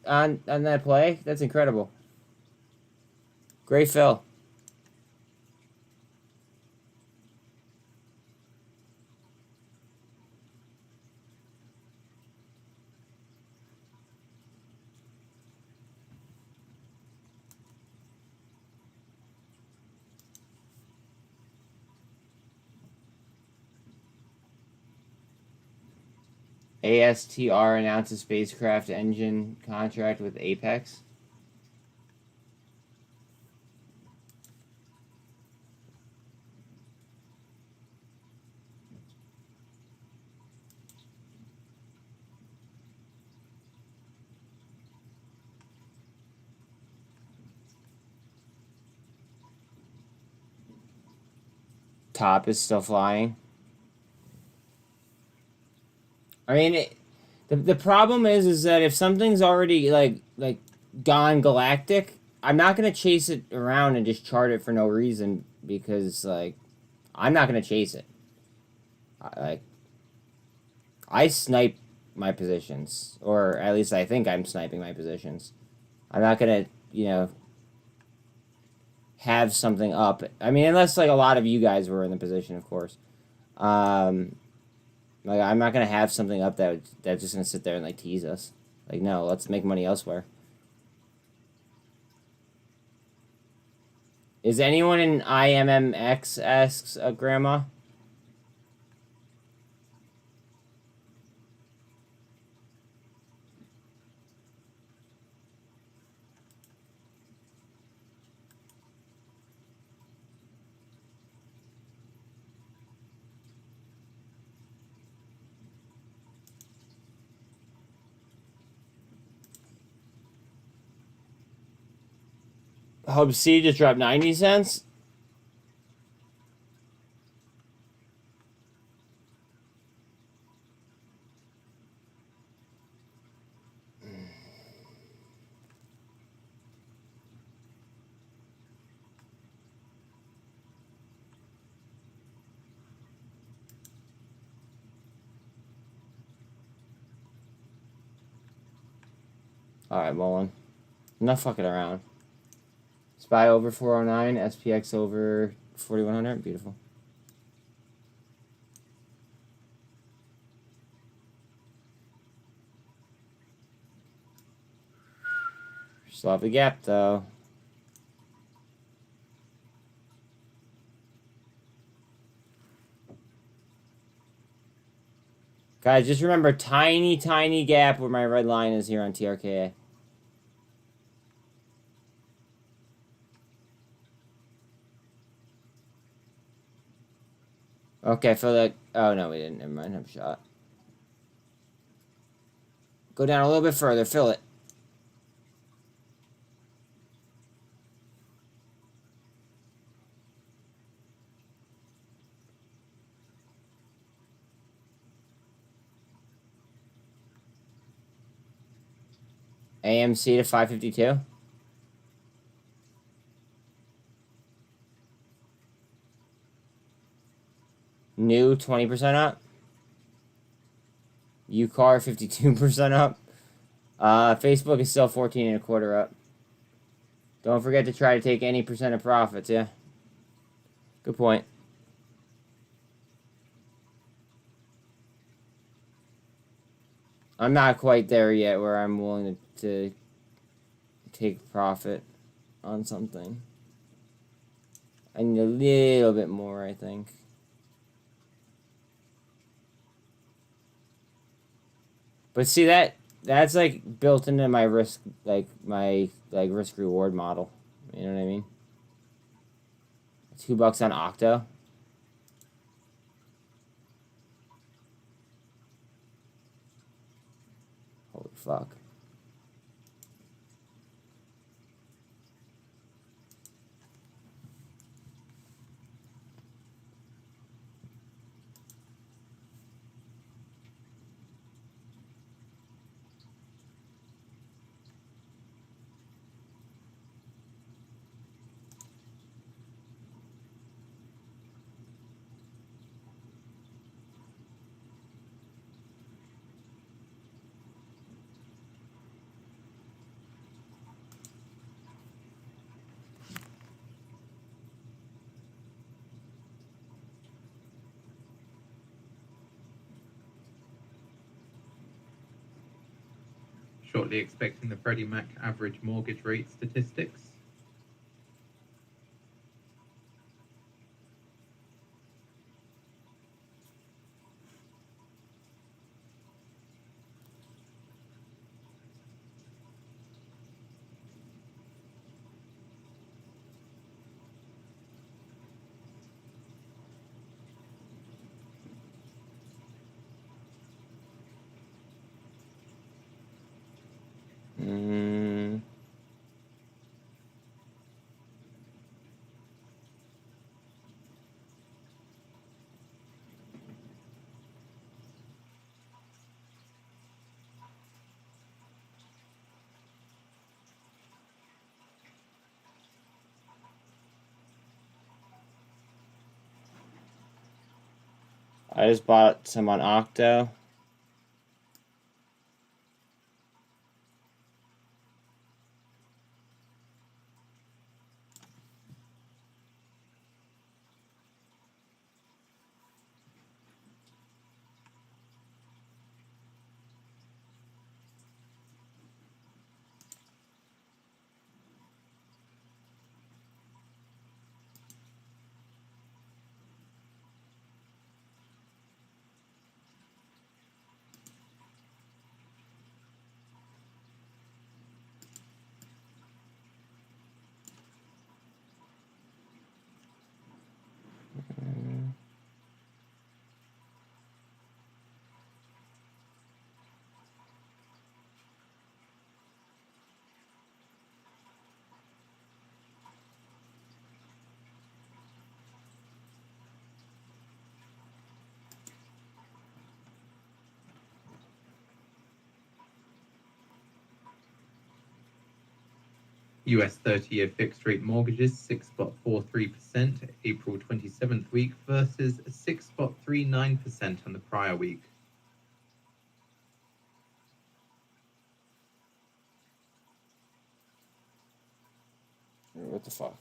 on that play. That's incredible. Great fill. ASTR announces spacecraft engine contract with Apex. Top is still flying. I mean, the problem is that if something's already like gone galactic, I'm not gonna chase it around and just chart it for no reason because like I'm not gonna chase it. I snipe my positions, or at least I think I'm sniping my positions. I'm not gonna have something up. I mean, unless like a lot of you guys were in the position, of course. Like, I'm not gonna have something up that's just gonna sit there and like tease us. Like, no, let's make money elsewhere. Is anyone in IMMX? Asks Grandma. Hub C just dropped 90 cents. Alright, Mullen. I'm not fucking around. SPY over 409, SPX over 4100. Beautiful. Still have the gap though. Guys, just remember tiny gap where my red line is here on TRKA. Okay, for the... Oh, no, we didn't. Never mind. Have a shot. Go down a little bit further. Fill it. AMC to 552. New 20% up. UCAR 52% up. Facebook is still 14 and a quarter up. Don't forget to try to take any percent of profits, yeah. Good point. I'm not quite there yet where I'm willing to take profit. on something. I need a little bit more, I think. But see that's like built into my risk, like my risk reward model. You know what I mean? $2 on Octo. Holy fuck. Shortly expecting the Freddie Mac average mortgage rate statistics. I just bought some on Octo. US 30-year fixed rate mortgages 6.43% April 27th week versus 6.39% on the prior week. What the fuck?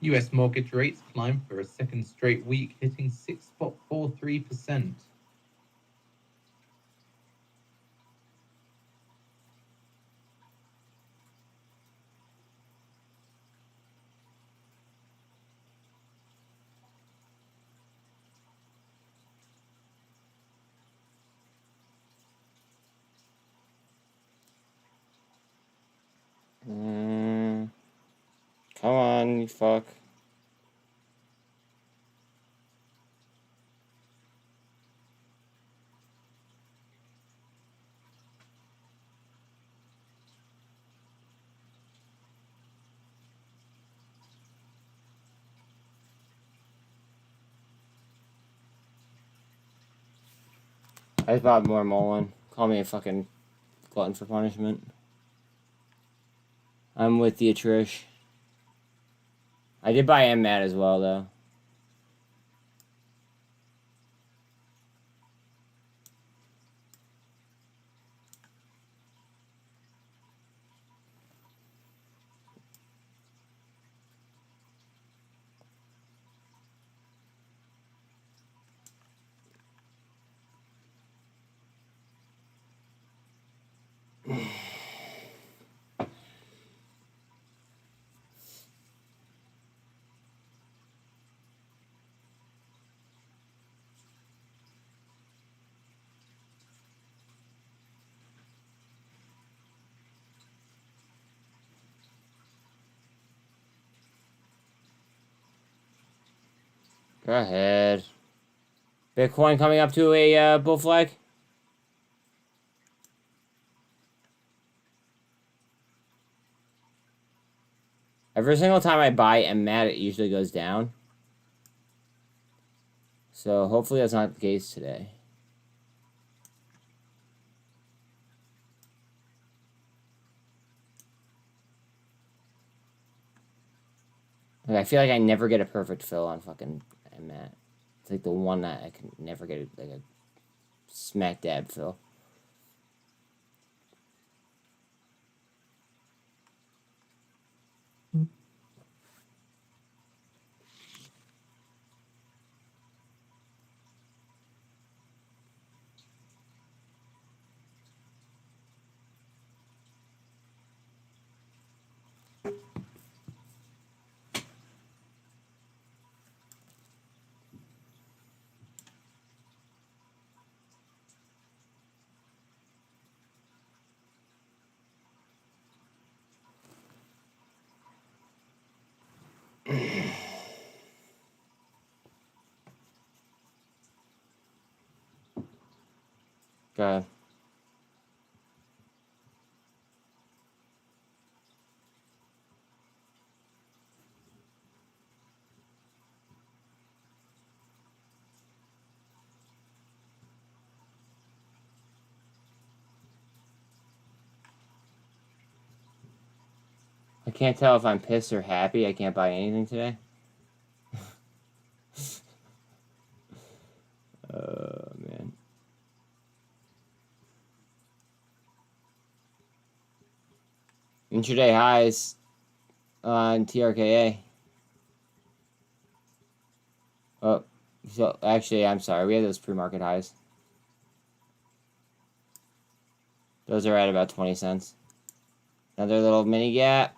US mortgage rates climbed for a second straight week, hitting 6.43%. Come on, you fuck. I bought more Mullen. Call me a fucking glutton for punishment. I'm with you, Trish. I did buy MMAT as well, though. Go ahead. Bitcoin coming up to a bull flag. Every single time I buy MMAT, it usually goes down. So hopefully that's not the case today. Like, I feel like I never get a perfect fill on fucking MMAT. It's like the one that I can never get like a smack dab fill. Okay. I can't tell if I'm pissed or happy. I can't buy anything today. Oh, man. Intraday highs on TRKA. Oh, so actually, I'm sorry. We had those pre-market highs. Those are at about 20 cents. Another little mini gap.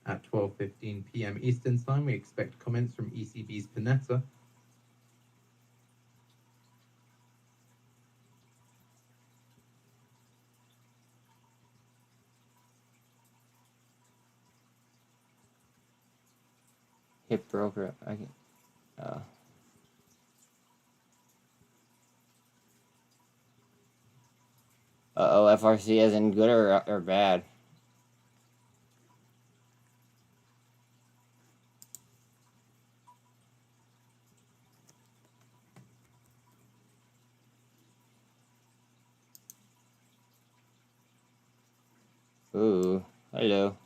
At 12:15 p.m. Eastern Time, we expect comments from ECB's Panetta. Hip broker. I can. Uh-oh, FRC as in good or bad? Ooh, hello.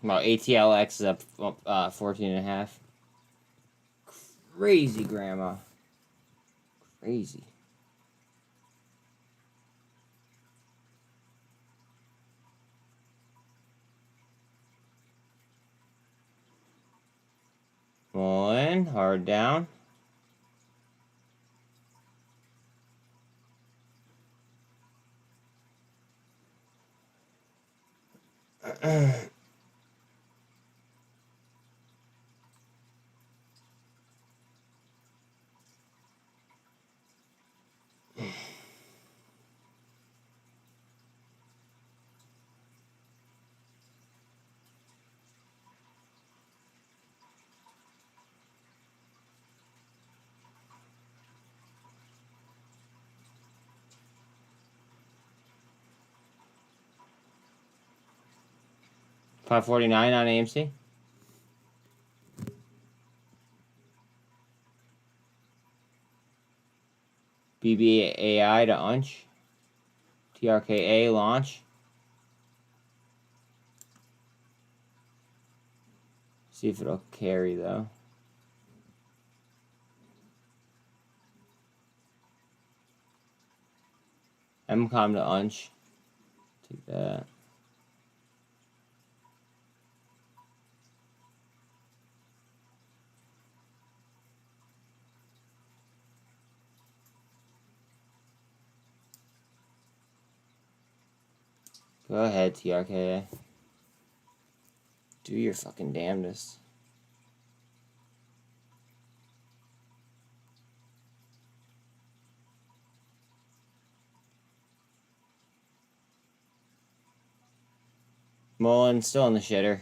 Well, ATLX is up 14 and a half. Crazy, Grandma. Crazy. One, hard down. 549 on AMC. BBAI to unch. TRKA launch. See if it'll carry though. MCOM to unch. Take that. Go ahead, TRKA. Do your fucking damnedest. Mullen still in the shitter.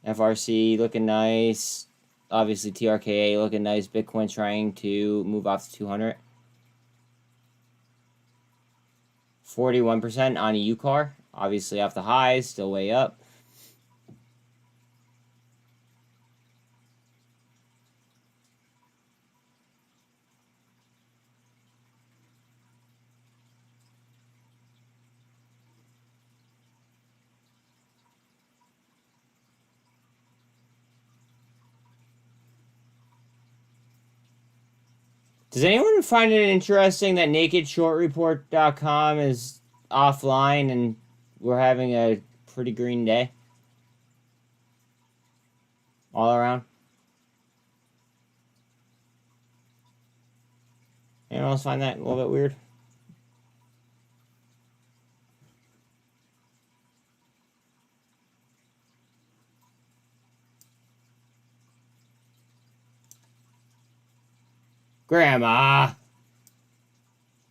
FRC looking nice. Obviously TRKA looking nice. Bitcoin trying to move off to 200. 41% on a UCAR. Obviously off the highs, still way up. Does anyone find it interesting that nakedshortreport.com is offline and we're having a pretty green day? All around? Anyone else find that a little bit weird? Grandma!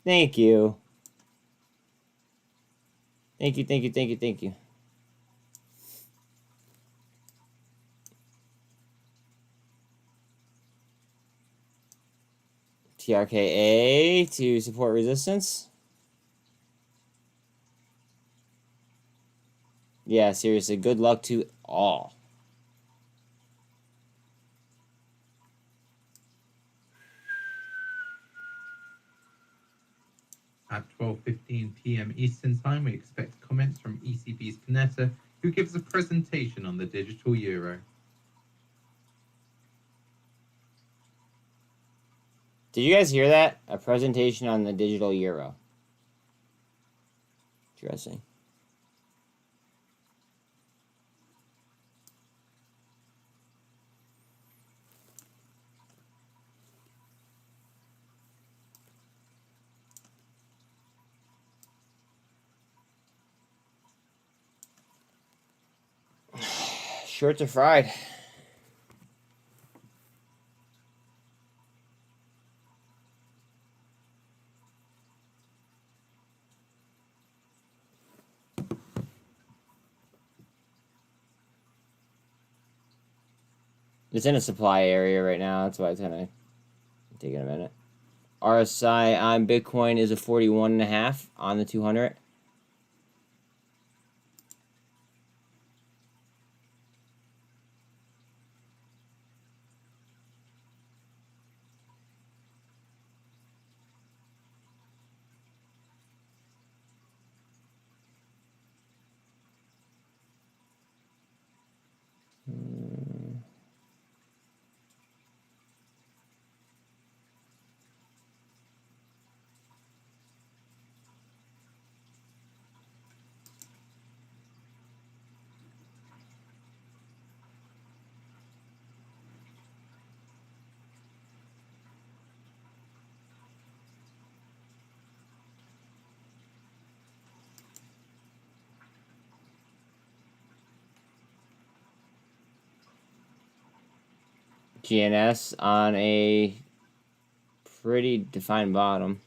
Thank you. Thank you, thank you, thank you, thank you. TRKA to support resistance. Yeah, seriously, good luck to all. At 12:15 p.m. Eastern Time, we expect comments from ECB's Panetta, who gives a presentation on the digital euro. Did you guys hear that? A presentation on the digital euro. Interesting. Shorts are fried. It's in a supply area right now. That's why it's kind of taking a minute. RSI on Bitcoin is a 41.5 on the 200. GNS on a pretty defined bottom.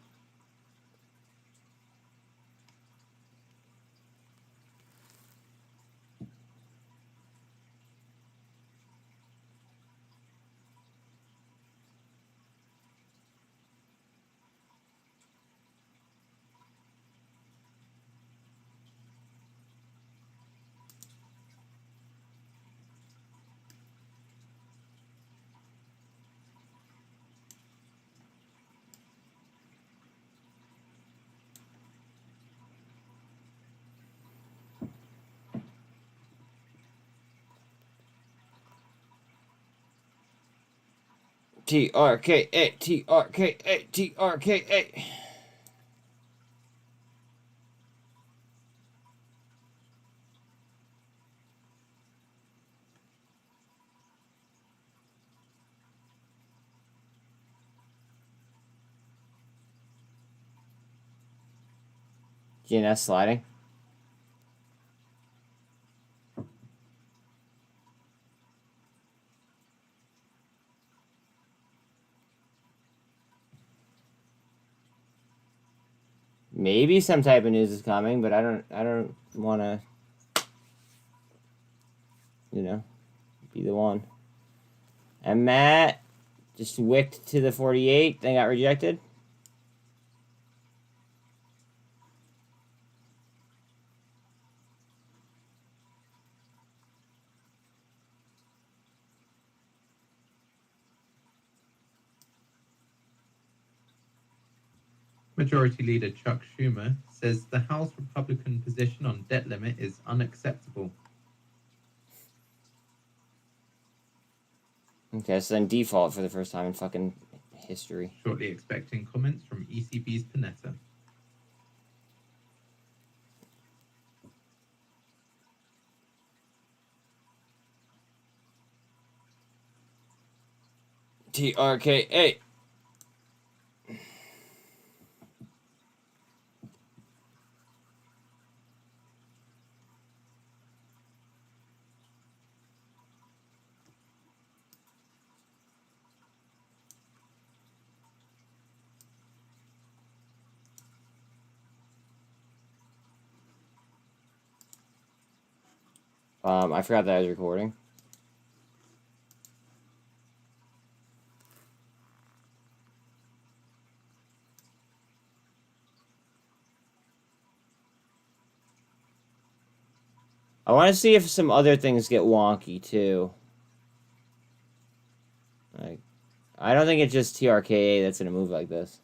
TRKA, TRKA, TRKA. GNS sliding. Maybe some type of news is coming, but I don't want to, you know, be the one. And Matt just wicked to the 48, then got rejected. Majority Leader Chuck Schumer says the House Republican position on debt limit is unacceptable. Okay, so then default for the first time in fucking history. Shortly expecting comments from ECB's Panetta. TRKA. I forgot that I was recording. I want to see if some other things get wonky too. Like, I don't think it's just TRKA that's gonna move like this.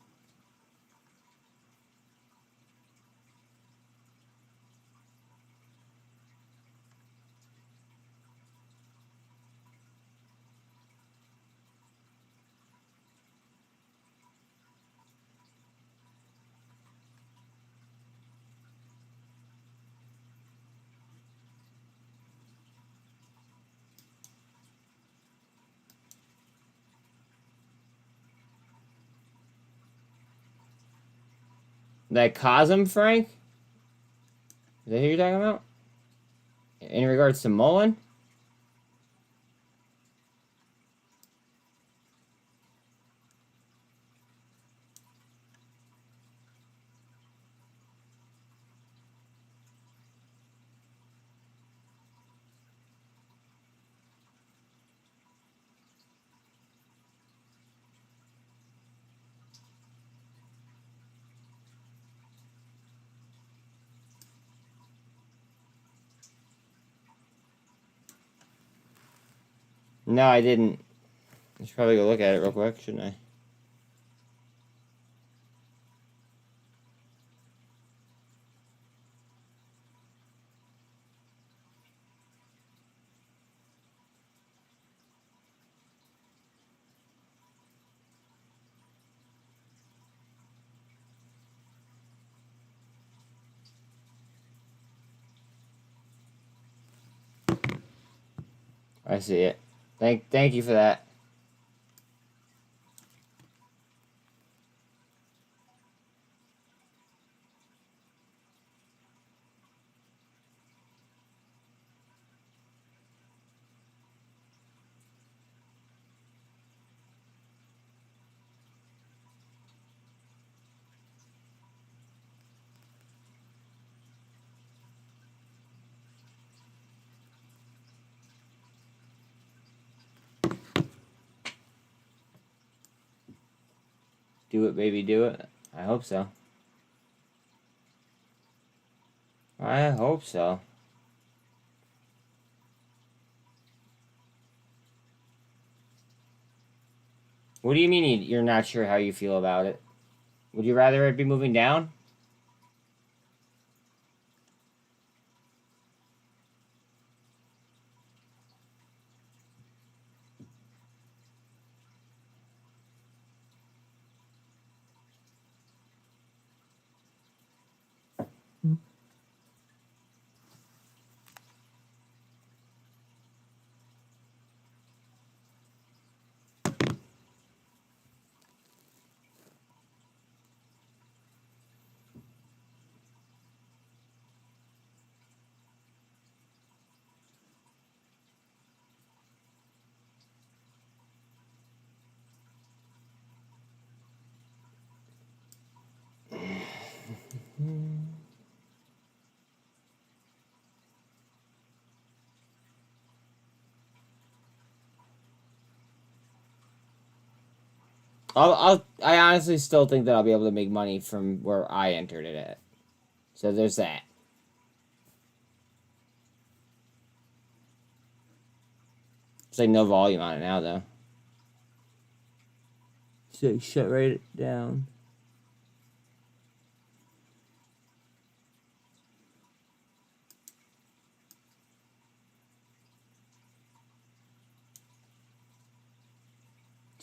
That Cosm, Frank? Is that who you're talking about? In regards to Mullen? No, I didn't. I should probably go look at it real quick, shouldn't I? I see it. Thank you for that. Do it, baby, do it. I hope so. I hope so. What do you mean you're not sure how you feel about it? Would you rather it be moving down? I honestly still think that I'll be able to make money from where I entered it at. So there's that. It's like no volume on it now, though. So shut right down.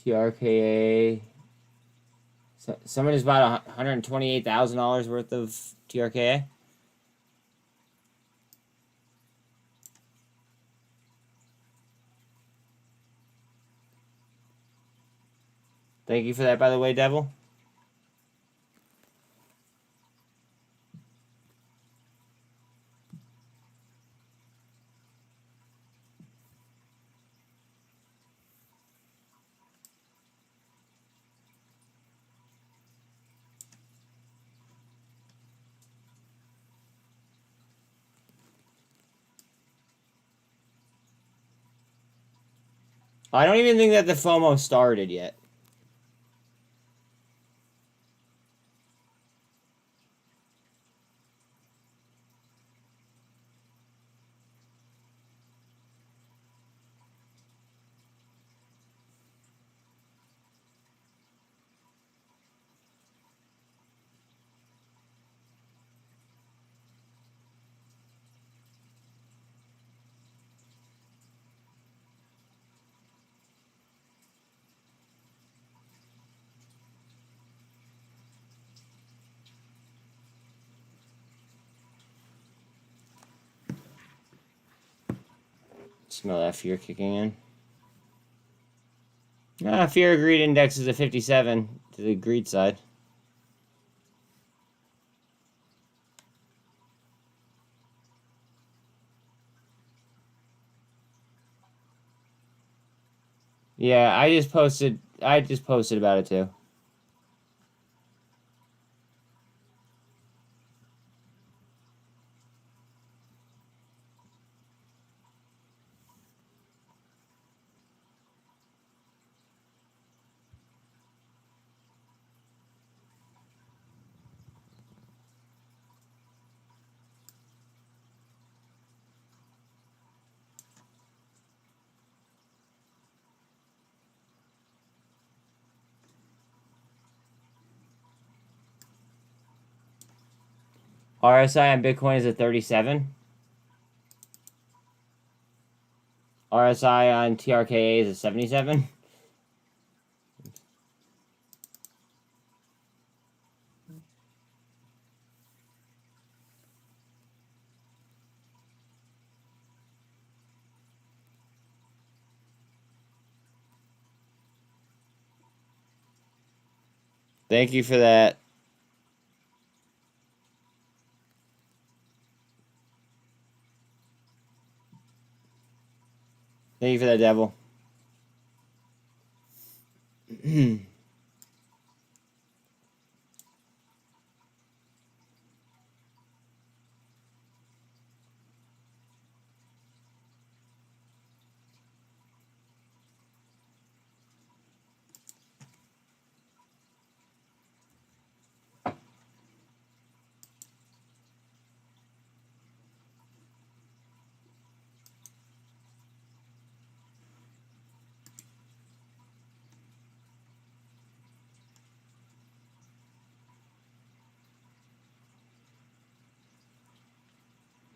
TRKA. So someone just bought $128,000 worth of TRKA. Thank you for that, by the way, Devil. I don't even think that the FOMO started yet. Smell that fear kicking in. Fear of greed index is a 57 to the greed side. Yeah, I just posted about it too. RSI on Bitcoin is a 37. RSI on TRKA is a 77. Thank you for that. Thank you for that, Devil.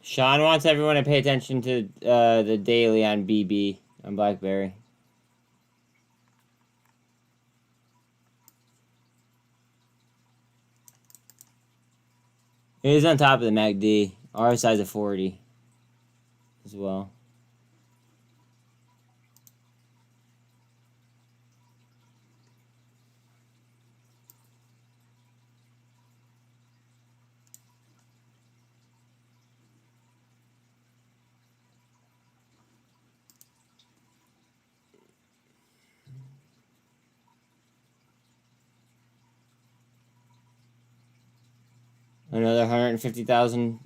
Sean wants everyone to pay attention to the daily on BB on BlackBerry. It is on top of the MACD. RSI is a 40 as well. Another 150,000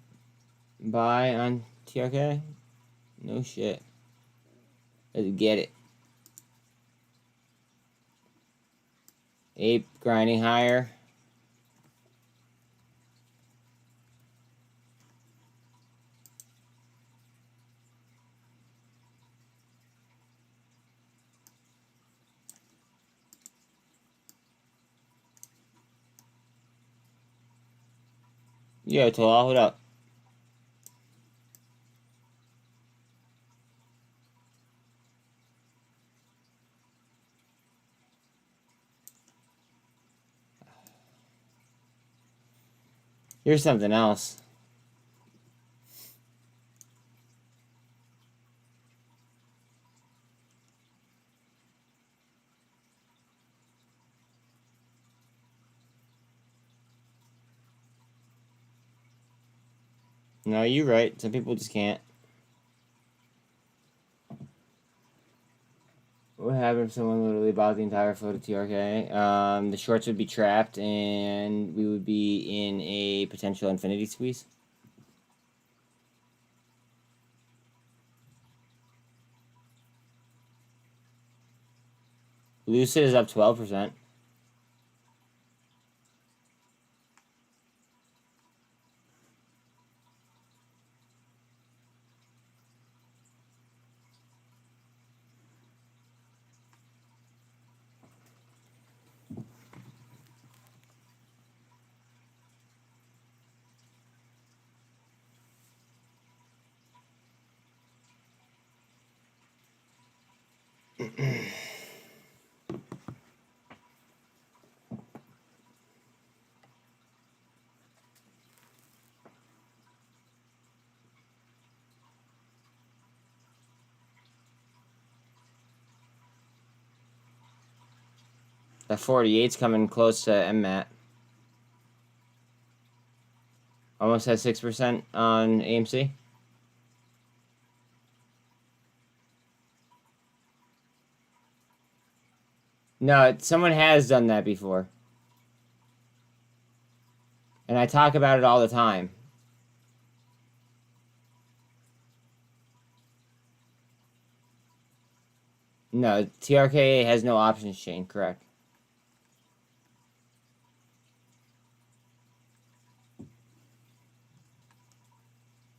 buy on TRK? No shit. Let's get it. Ape grinding higher. Yo, Talal, what up? Here's something else. No, you're right. Some people just can't. What happened if someone literally bought the entire float of TRK? The shorts would be trapped, and we would be in a potential infinity squeeze. Lucid is up 12%. The 48's coming close to MMAT. Almost has 6% on AMC. No, someone has done that before. And I talk about it all the time. No, TRKA has no options chain, correct.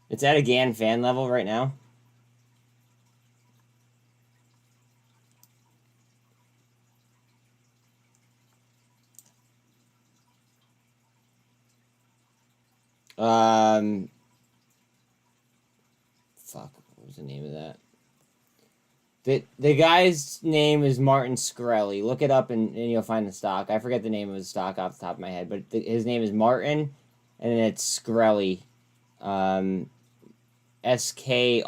It's at a GAN fan level right now. Fuck, what was the name of that? The guy's name is Martin Skrelly. Look it up and you'll find the stock. I forget the name of the stock off the top of my head, but his name is Martin, and then it's Skrelly. Skrehli.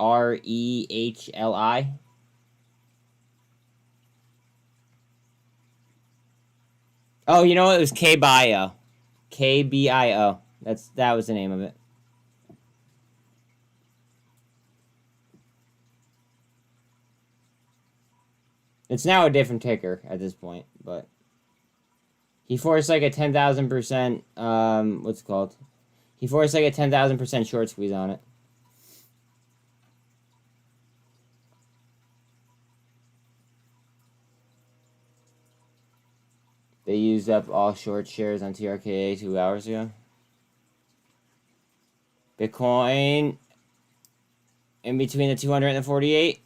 Oh, you know what? It was KBIO. KBIO. That was the name of it. It's now a different ticker at this point, but he forced like a 10,000%. What's it called? He forced like a 10,000% short squeeze on it. They used up all short shares on TRKA 2 hours ago. Bitcoin in between the 200 and the 48.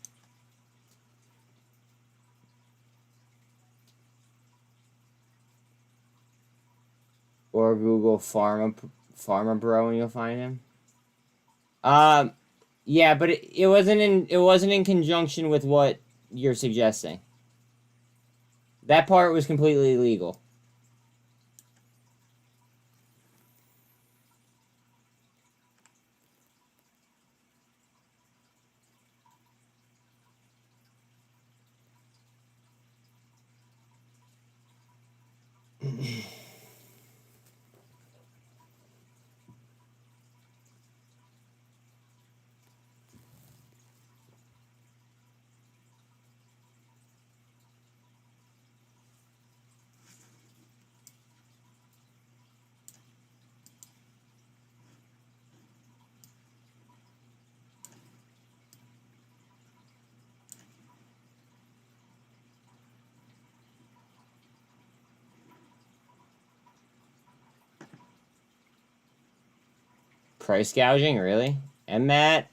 Or Google Farmer Bro and you'll find him. Yeah, but it wasn't in conjunction with what you're suggesting. That part was completely illegal. Price gouging, really? And Matt?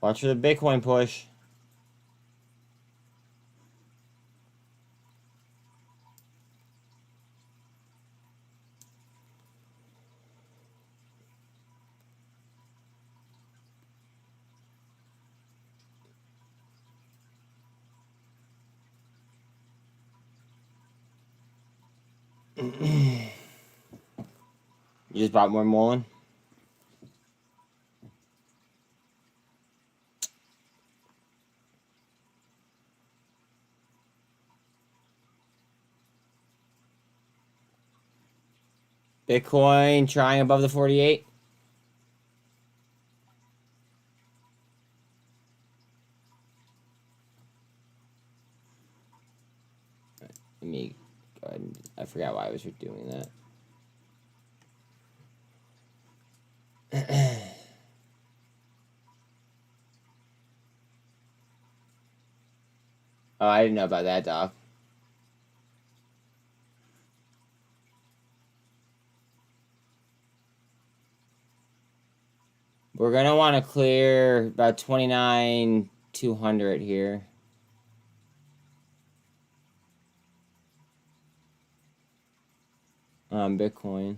Watch for the Bitcoin push. You just bought more Mullen? Bitcoin trying above the 48. Let me go ahead and, I forgot why I was doing that. Oh, I didn't know about that, Doc. We're gonna want to clear about 29,200 here. Bitcoin.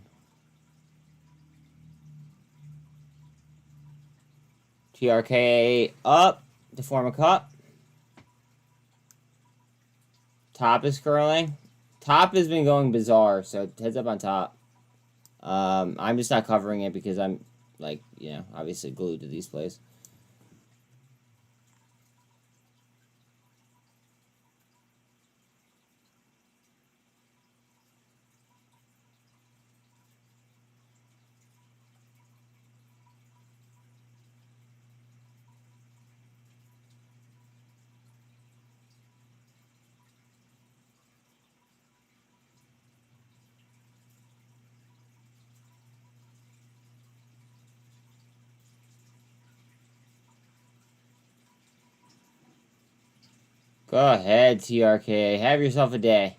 TRK up to form a cup. Top is curling. Top has been going bizarre, so heads up on top. I'm just not covering it because I'm, like, you know, obviously glued to these plays. Go ahead, TRK. Have yourself a day.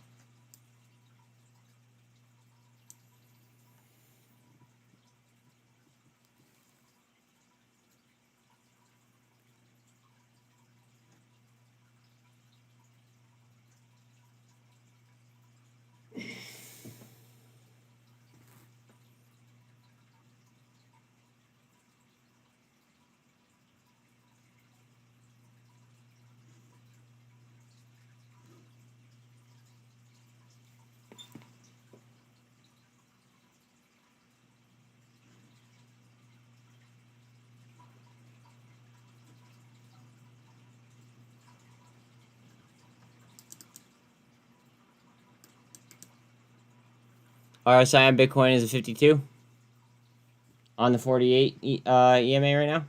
RSI on Bitcoin is a 52. On the 48 EMA right now.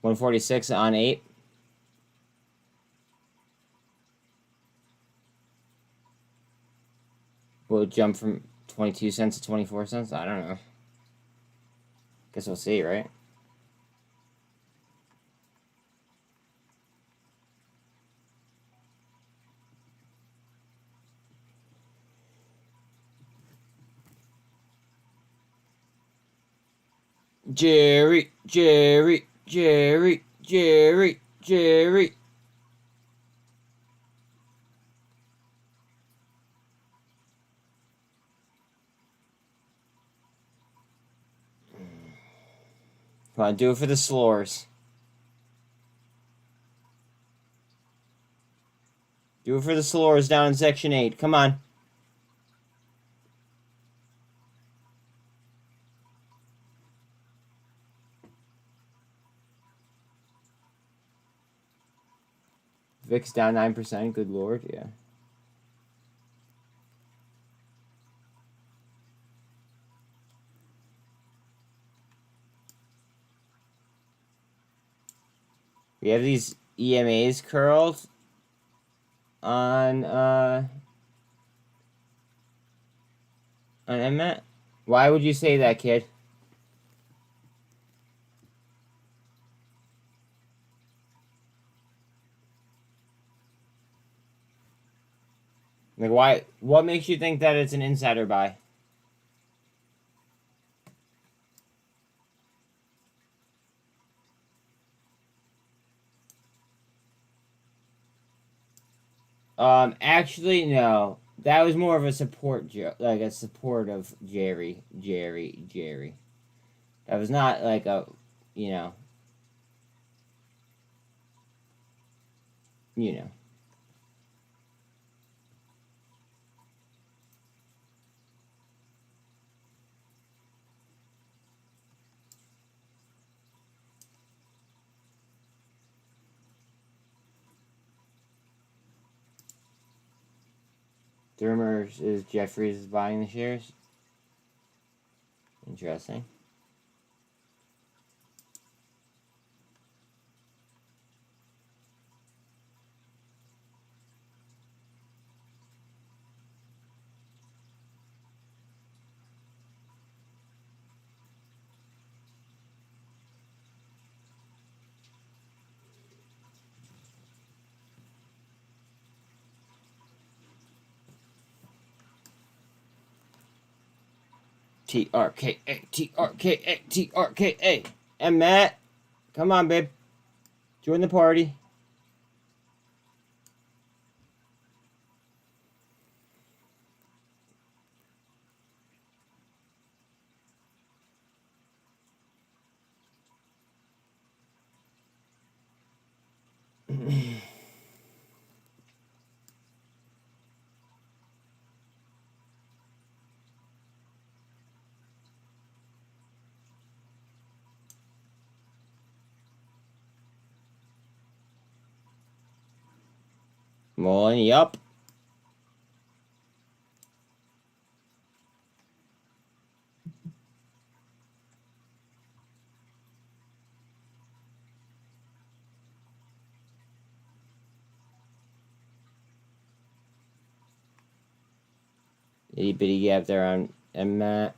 $146 on 8. Will it jump from 22 cents to 24 cents? I don't know. Guess we'll see, right? Jerry. Come on, do it for the slores. Do it for the slores down in Section 8. Come on. VIX down 9%. Good lord, yeah. We have these EMAs curled. on Mnet? Why would you say that, kid? Like, why? What makes you think that it's an insider buy? Actually, no. That was more of a support joke, like a support of Jerry. That was not like a, you know, you know. The rumor is Jeffries is buying the shares. Interesting. TRKA. And Matt, come on, babe. Join the party. Mullen, yup. Itty bitty gap there on Matt.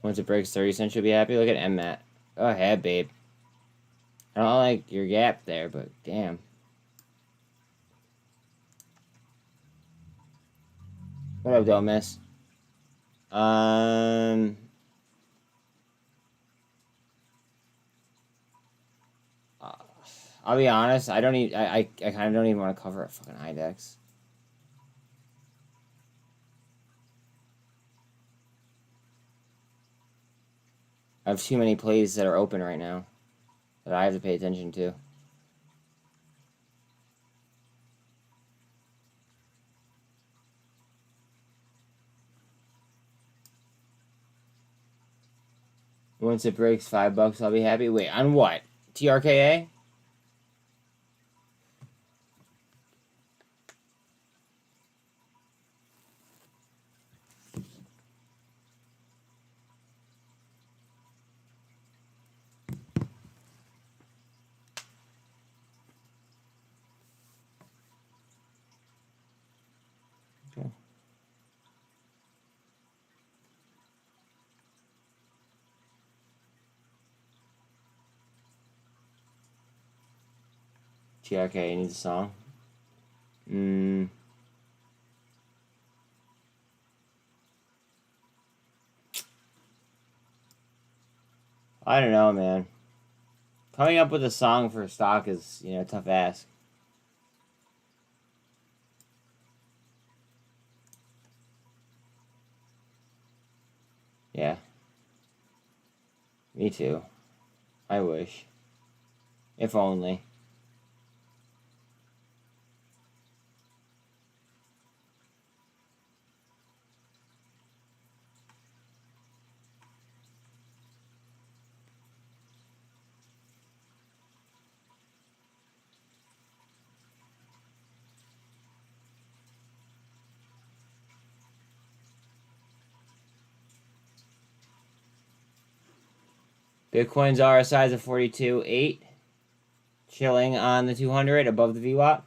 Once it breaks 30 cents, you'll be happy. Look at Matt. Go ahead, babe. I don't like your gap there, but damn. What up, don't miss? I'll be honest. I don't even. I kind of don't even want to cover a fucking IDEX. I have too many plays that are open right now that I have to pay attention to. Once it breaks $5, I'll be happy. Wait, on what? TRKA? Okay. TRKA needs a song. I don't know, man. Coming up with a song for stock is, a tough ask. Yeah. Me too. I wish. If only. Bitcoin's RSI is at 42.8. Chilling on the 200 above the VWAP.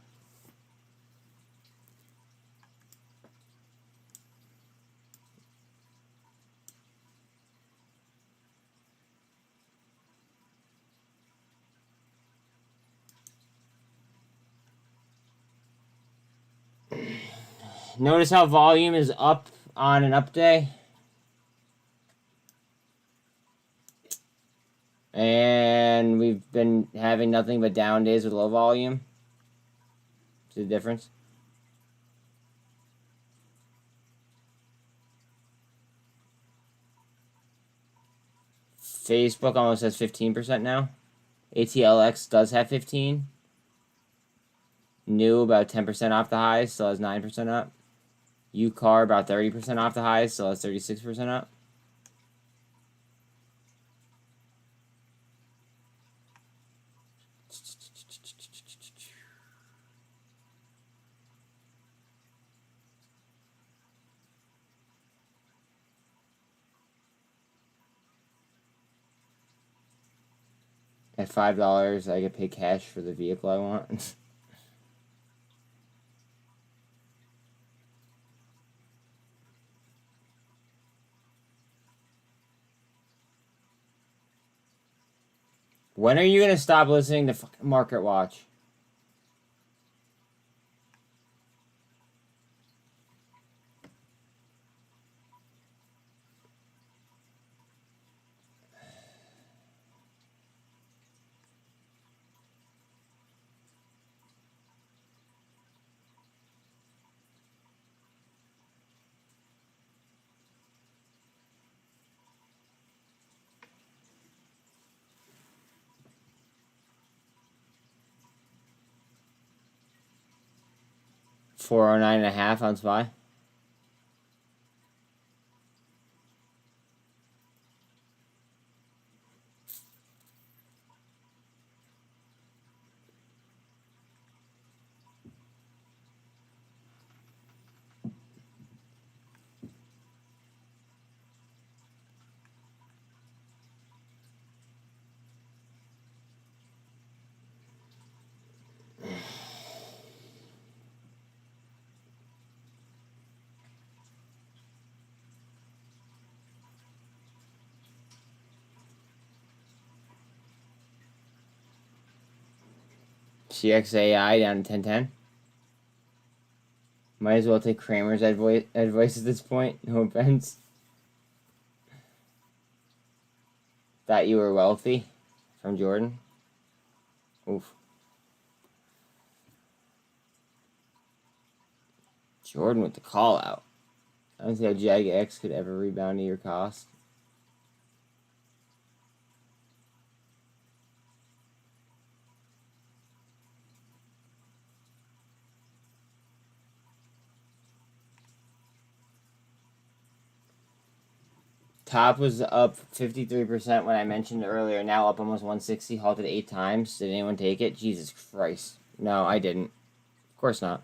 Notice how volume is up on an up day. And we've been having nothing but down days with low volume. See the difference? Facebook almost has 15% now. ATLX does have 15. New about 10% off the highs, still has 9% up. UCAR about 30% off the highs, still has 36% up. At $5, I get paid cash for the vehicle I want. When are you gonna stop listening to fucking Market Watch? $409.5 on SPY. CXAI down to 1010. Might as well take Kramer's advice at this point. No offense. Thought you were wealthy from Jordan. Oof. Jordan with the call out. I don't see how JAG-X could ever rebound to your cost. Top was up 53% when I mentioned earlier. Now up almost 160. Halted 8 times. Did anyone take it? Jesus Christ. No, I didn't. Of course not.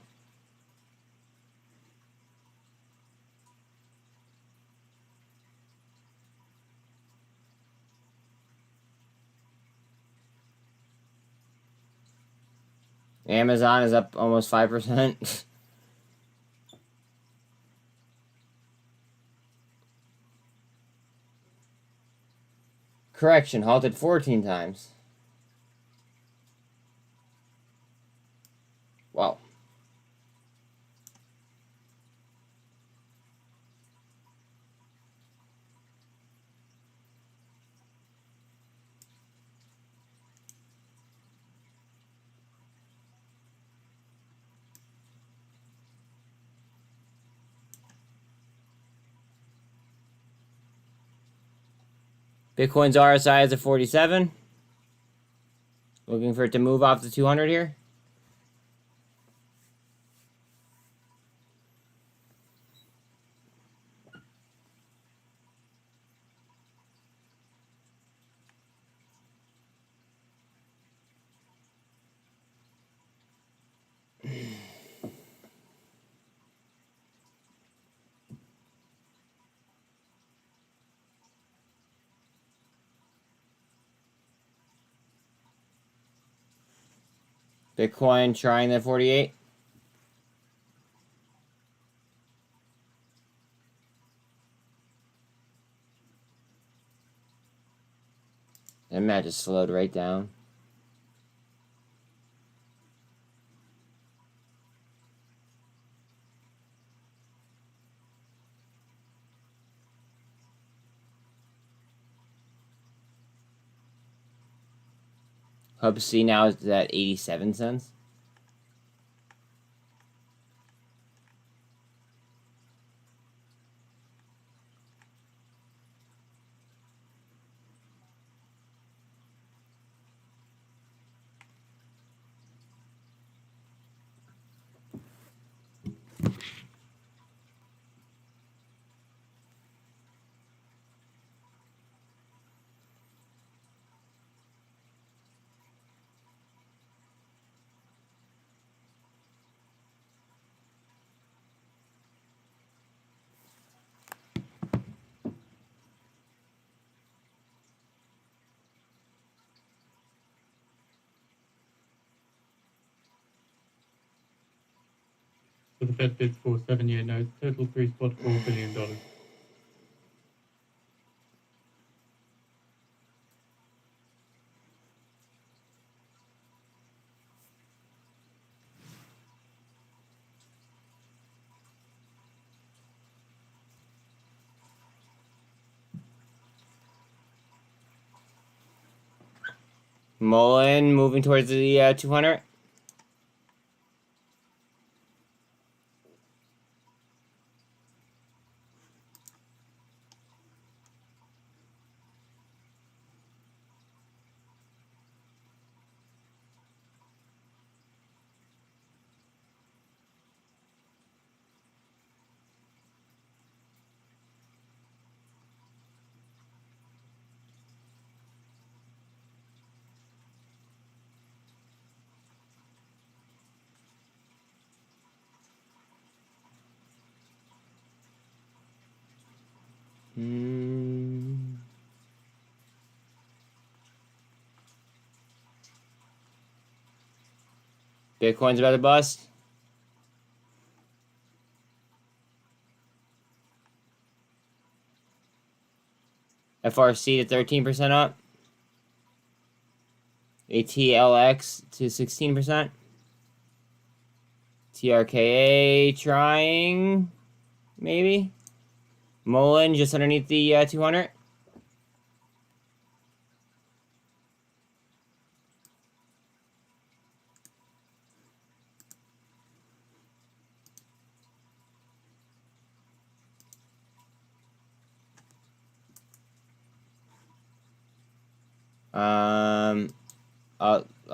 Amazon is up almost 5%. Correction, halted 14 times. Wow. Bitcoin's RSI is at 47. Looking for it to move off the 200 here. Bitcoin trying the 48. And that just slowed right down. Hub C now is at 87 cents. For the Fed bids for 7-year notes, total $3.4 billion. Mullen moving towards the 200. Bitcoin's about to bust. FRC to 13% up. ATLX to 16%. TRKA trying, maybe. Mullen just underneath the 200.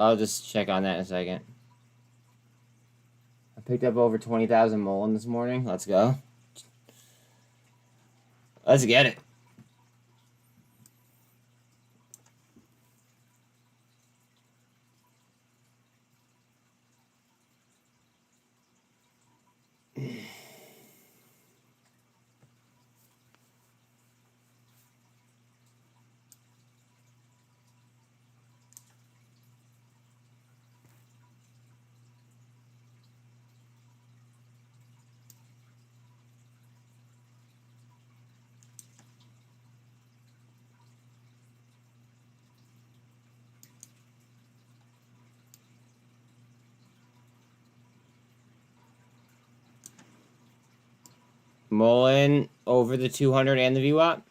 I'll just check on that in a second. I picked up over 20,000 Mullen this morning. Let's go. Let's get it. Mullen over the 200 and the VWAP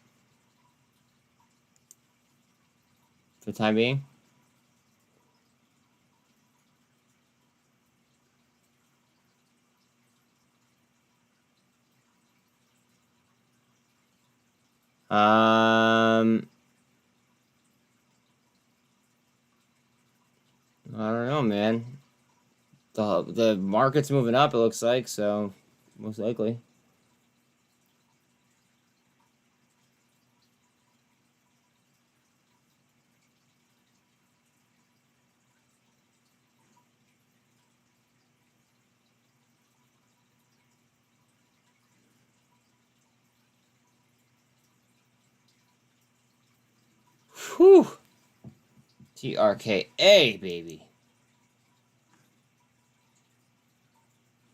for the time being. I don't know, man. The market's moving up, it looks like, so most likely. Whew. TRKA, baby.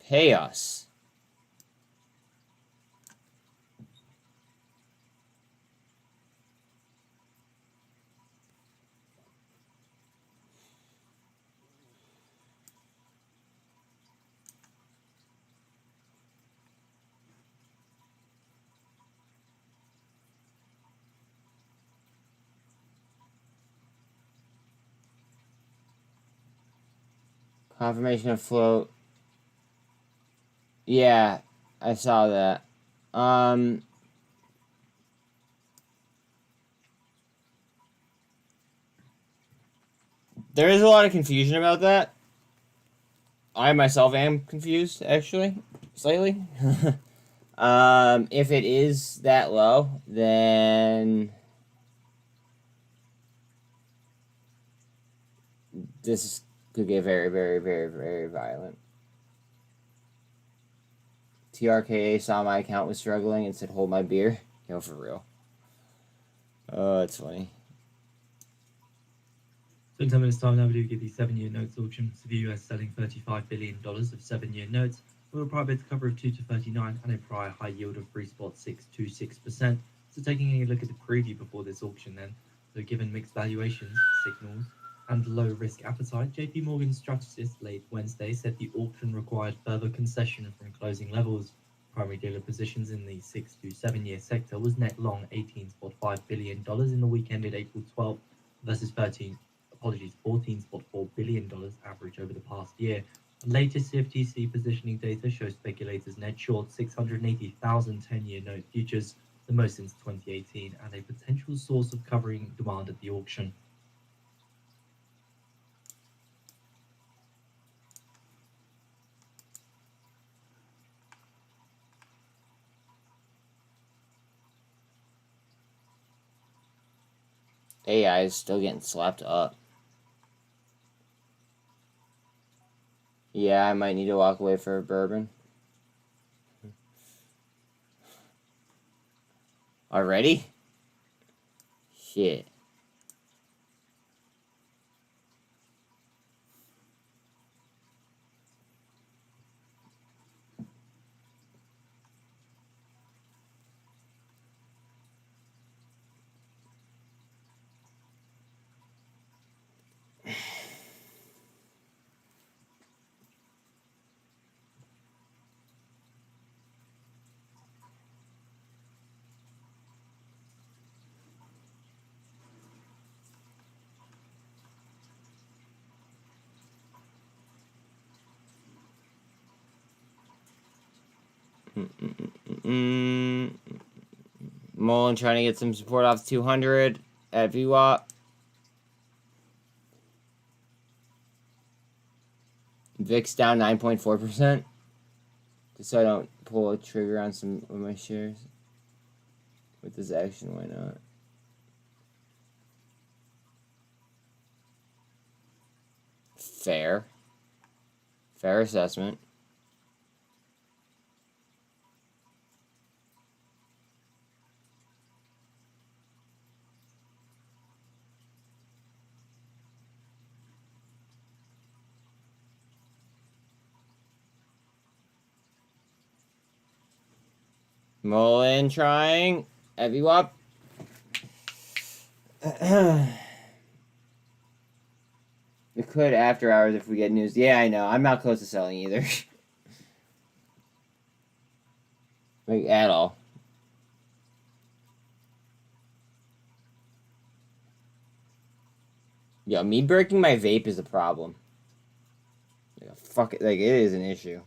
Pay us. Confirmation of float. Yeah, I saw that. There is a lot of confusion about that. I myself am confused, actually, slightly. If it is that low, then this could get very, very, very, very violent. TRKA saw my account was struggling and said, hold my beer. Yo, for real. Oh, it's funny. So in 10 minutes' time now, we do give the 7-year notes auction. So the US selling $35 billion of 7-year notes, with a prior bid to cover of 2 to 39 and a prior high yield of 3.626%. So taking a look at the preview before this auction then, so given mixed valuations, signals, and low risk appetite, JP Morgan strategist late Wednesday said the auction required further concession from closing levels. Primary dealer positions in the 6 to 7 year sector was net long $18.5 billion in the week ended April 12th versus $14.4 billion average over the past year. Latest CFTC positioning data shows speculators net short 680,000 10-year note futures, the most since 2018, and a potential source of covering demand at the auction. AI is still getting slapped up. Yeah, I might need to walk away for a bourbon. Already? Shit. Mullen trying to get some support off 200 at VWAP. VIX down 9.4%. Just so I don't pull a trigger on some of my shares. With this action, why not? Fair. Fair assessment. Mullen trying. Heavy wop. We could after hours if we get news. Yeah, I know. I'm not close to selling either. Like, at all. Yo, me breaking my vape is a problem. Like, fuck it. Like, it is an issue.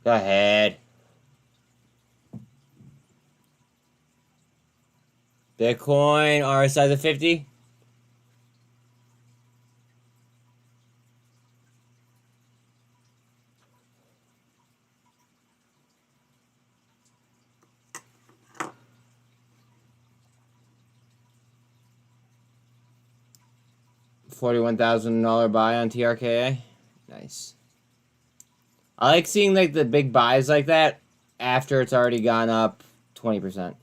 Go ahead. Bitcoin, RSI of 50. $41,000 buy on TRKA. Nice. I like seeing like the big buys like that after it's already gone up 20%.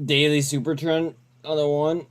Daily super trend on the one.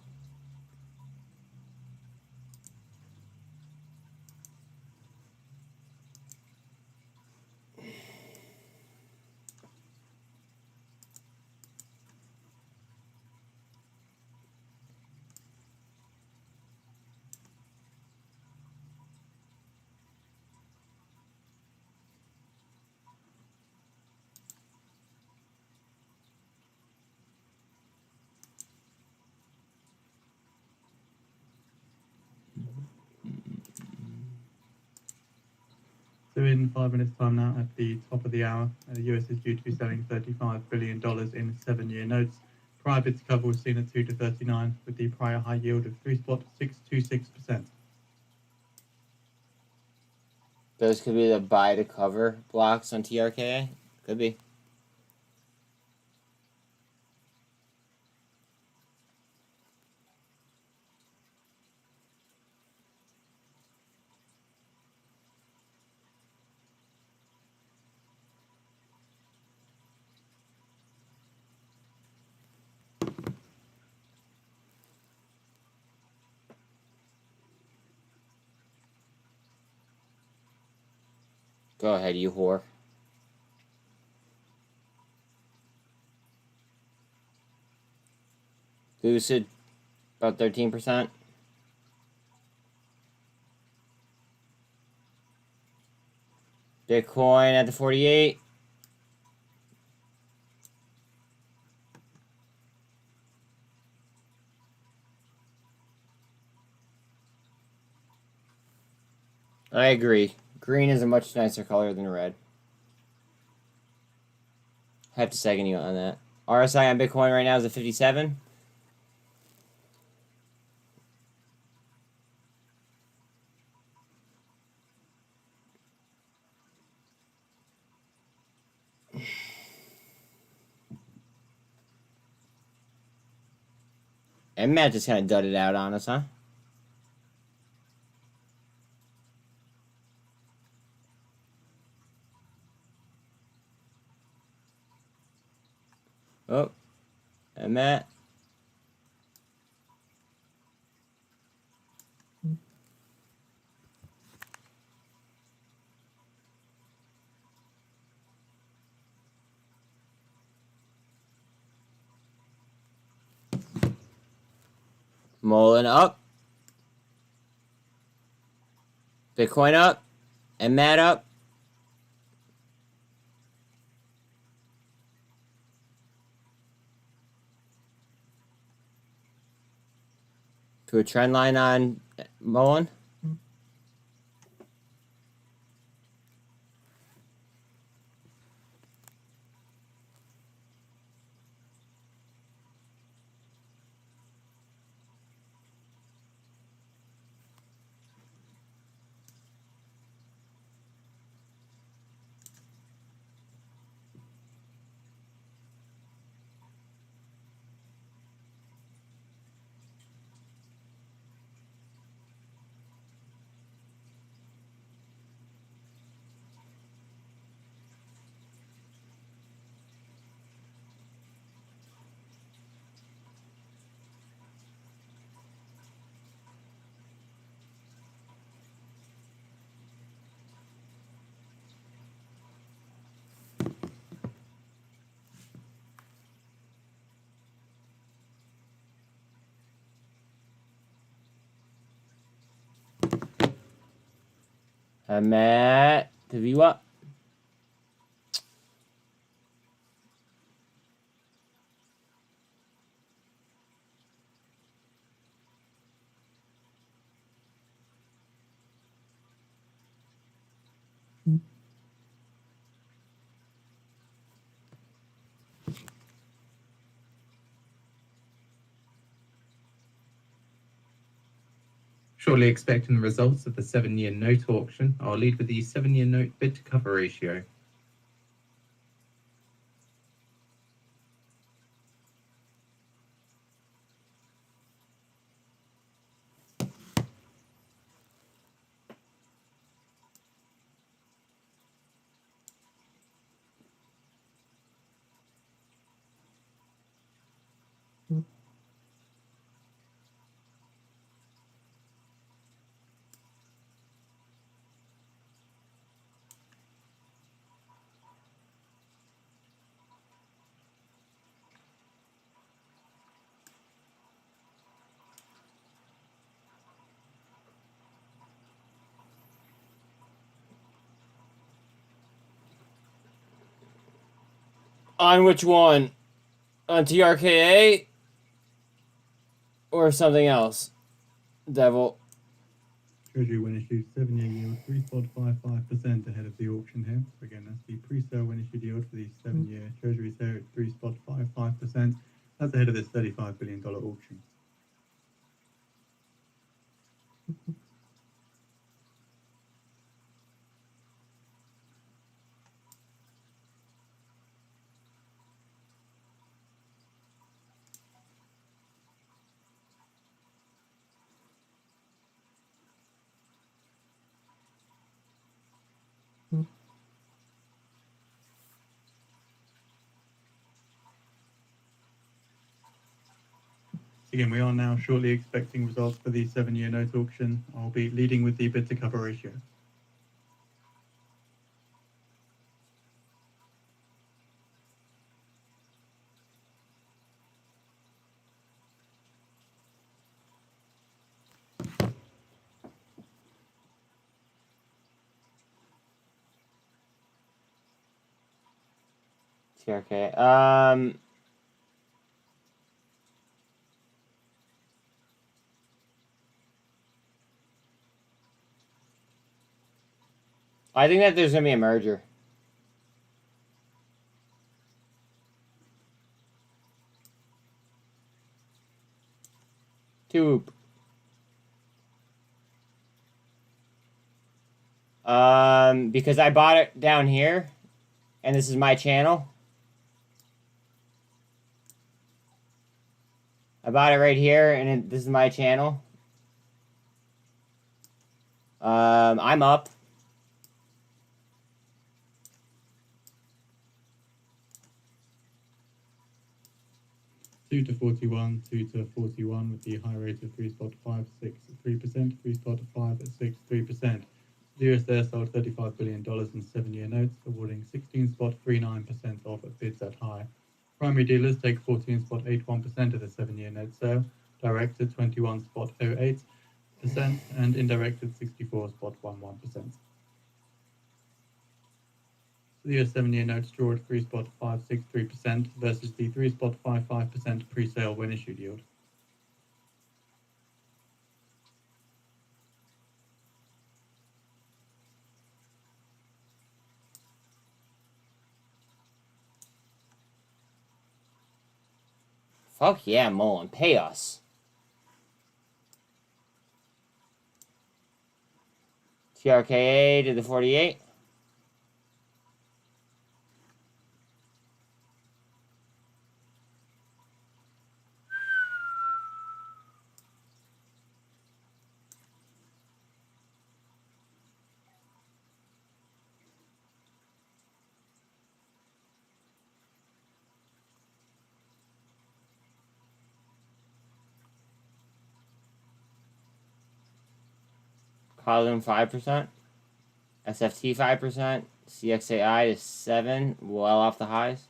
So in 5 minutes' time now, at the top of the hour, the US is due to be selling $35 billion in 7-year notes. Prior bid to cover was seen at 2 to 39, with the prior high yield of 3.626%. Those could be the buy to cover blocks on TRKA. Could be. Go ahead, you whore. Lucid, about 13%. Bitcoin at the 48. I agree. Green is a much nicer color than red. I have to second you on that. RSI on Bitcoin right now is at 57. And Matt just kind of dudded out on us, huh? Oh, and Matt. Mullen up. Bitcoin up. And Matt up. To a trend line on Mullen. And Matt. The view up. Shortly expecting the results of the 7-year note auction, I'll lead with the 7-year note bid to cover ratio. On which one? On TRKA or something else? Devil. Treasury when issued 7-year yield 3.55% ahead of the auction here. So again, that's the pre-sale when issued yield for the 7-year Treasuries here at 3.55%. That's ahead of this $35 billion auction. Again, we are now shortly expecting results for the 7-year note auction. I'll be leading with the bid to cover ratio. TRK. I think that there's gonna be a merger. Tube. Because I bought it down here, and this is my channel. I bought it right here, and this is my channel. I'm up. Two to 41, 2 to 41 with the high rate of 3.563%, 3.563%. The US there sold $35 billion in 7-year notes, awarding 16.39% off at bids at high. Primary dealers take 14.81% of the 7-year note sale, direct at 21.08%, and indirect at 64.11%. The US 7-year notes draw at 3.563% versus the 3.55% pre-sale when issued yield. Fuck yeah, Mullen. Pay us. TRKA to the 48. Column 5%. SFT 5%. CXAI is 7, well off the highs.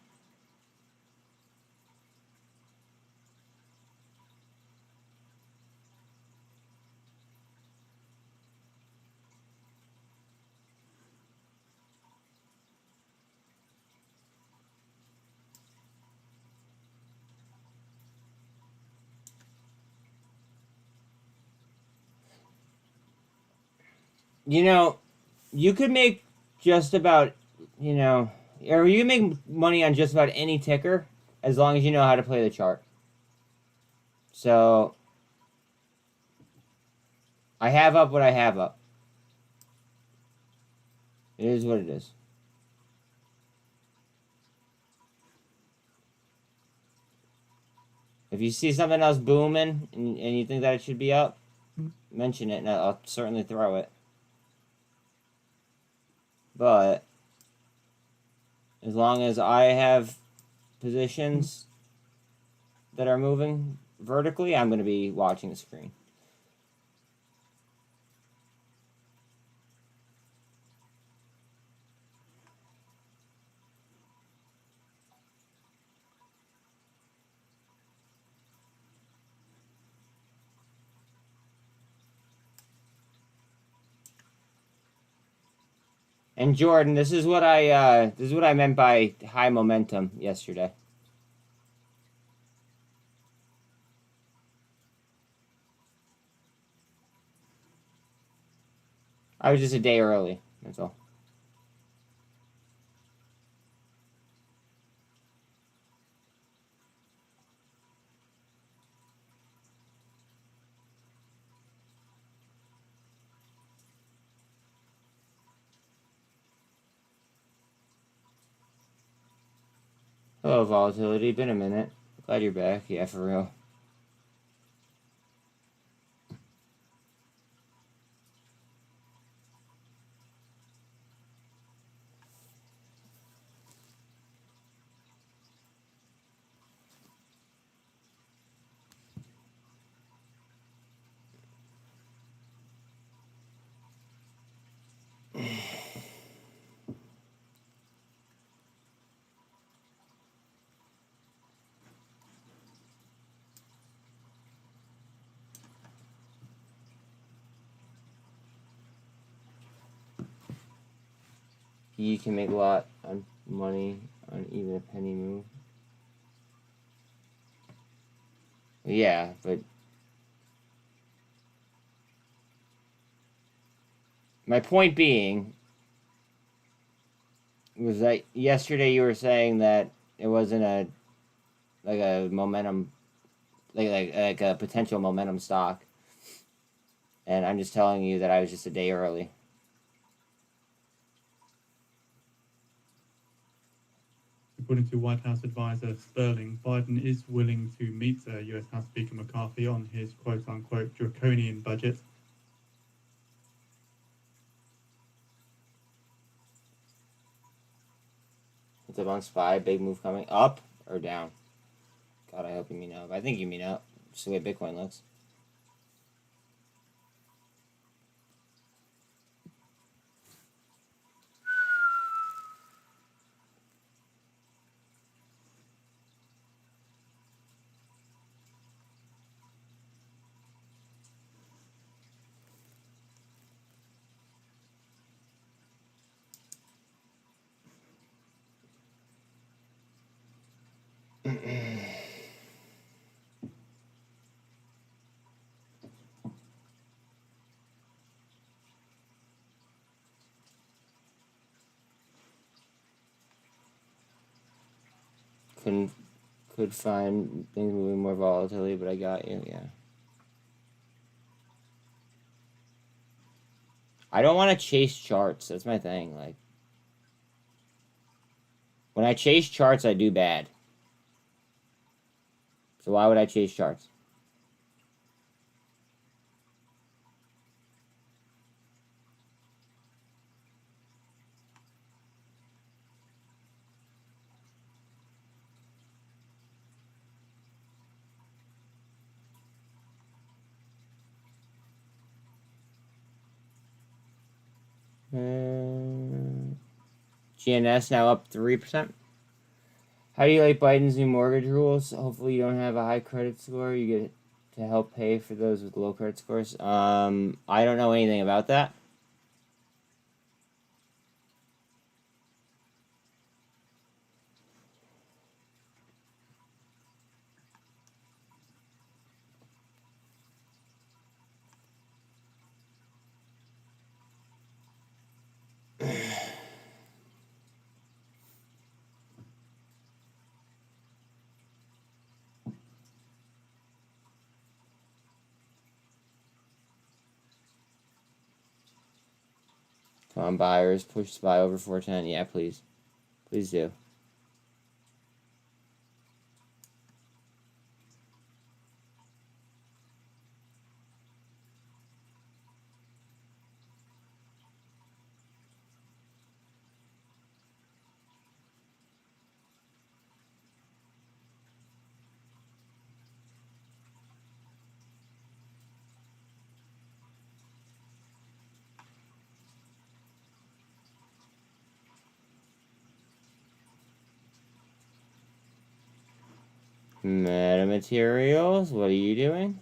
You know, you could make just about, or you can make money on just about any ticker as long as you know how to play the chart. So, I have up what I have up. It is what it is. If you see something else booming and you think that it should be up, mention it and I'll certainly throw it. But as long as I have positions that are moving vertically, I'm going to be watching the screen. And Jordan, this is what I meant by high momentum yesterday. I was just a day early. That's all. Hello, volatility. Been a minute. Glad you're back. Yeah, for real. You can make a lot of money on even a penny move. Yeah, but my point being was that yesterday you were saying that it wasn't a momentum, like a potential momentum stock, and I'm just telling you that I was just a day early. According to White House advisor Sterling, Biden is willing to meet US House Speaker McCarthy on his quote-unquote draconian budget. What's up on SPY? Big move coming. Up or down? God, I hope you mean up. I think you mean up. Just the way Bitcoin looks. Could find things moving more volatility, but I got you, yeah. I don't want to chase charts. That's my thing. Like, when I chase charts, I do bad. So why would I chase charts? GNS now up 3%. How do you like Biden's new mortgage rules? Hopefully you don't have a high credit score. You get to help pay for those with low credit scores. I don't know anything about that. Come on, buyers. Push SPY over 410. Yeah, please. Please do. Metamaterials, what are you doing?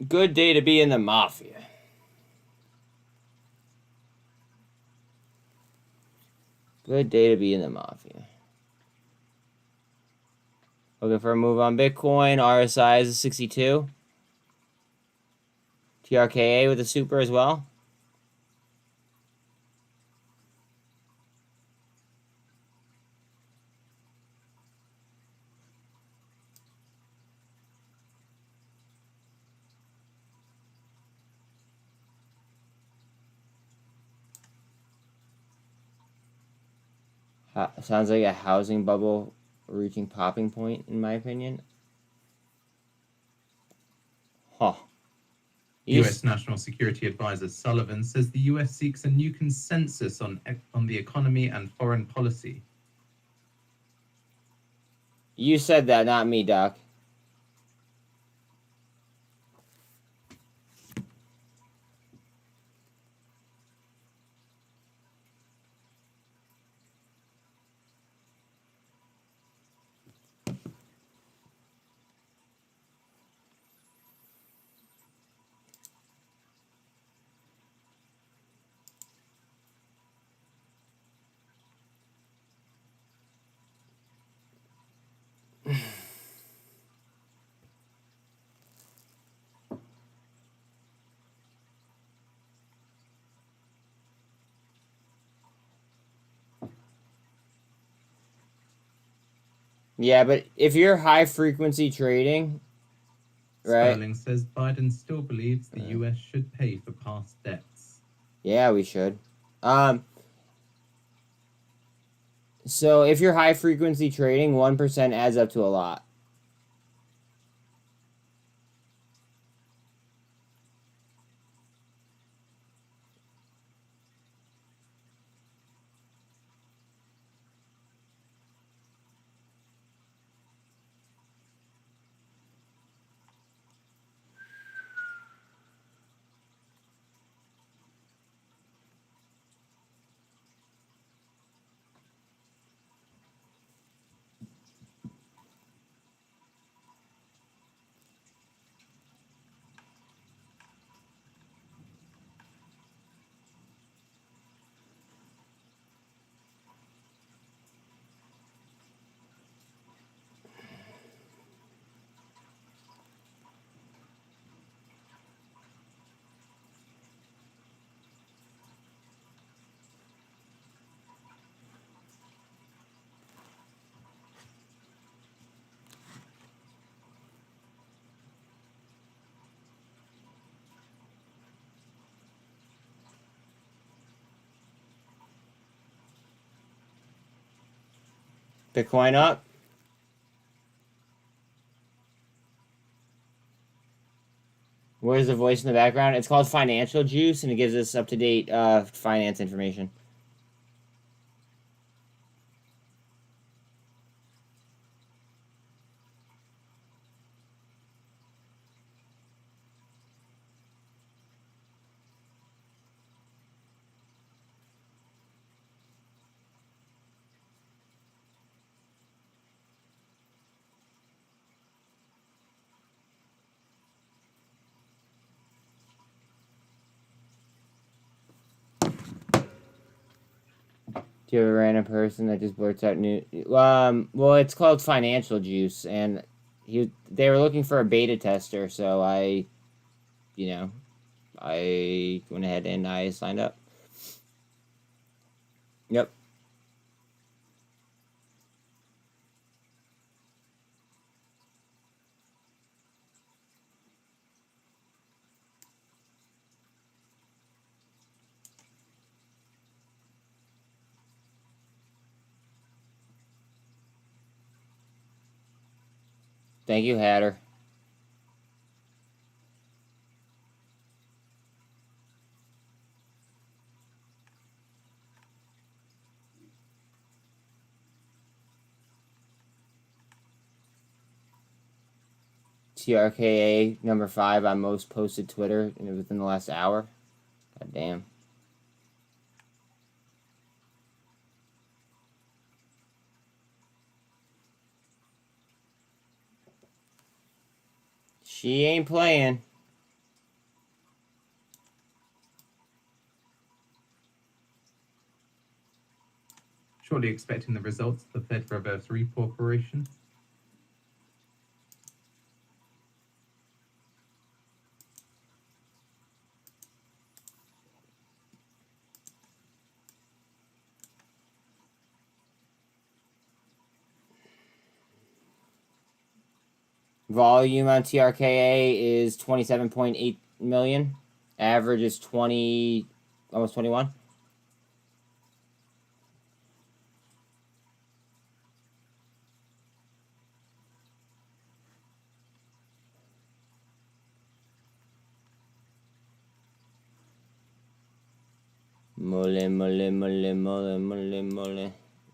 Good day to be in the mafia. Good day to be in the mafia. Looking for a move on Bitcoin. RSI is a 62. TRKA with a super as well. Sounds like a housing bubble reaching popping point, in my opinion. Huh. U.S. National Security Advisor Sullivan says the U.S. seeks a new consensus on the economy and foreign policy. You said that, not me, Doc. Yeah, but if you're high frequency trading, right? Sterling says Biden still believes the U.S. should pay for past debts. Yeah, we should. So if you're high frequency trading, 1% adds up to a lot. Bitcoin up. Where's the voice in the background? It's called Financial Juice, and it gives us up-to-date finance information. To a random person that just blurts out new. Well, it's called Financial Juice, and they were looking for a beta tester, so I went ahead and I signed up. Yep. Thank you, Hatter. TRKA number 5 on most posted Twitter within the last hour. God damn. She ain't playing. Shortly expecting the results of the Fed reverse repo operation. Volume on TRKA is 27.8 million. Average is 20, almost 21. Mole.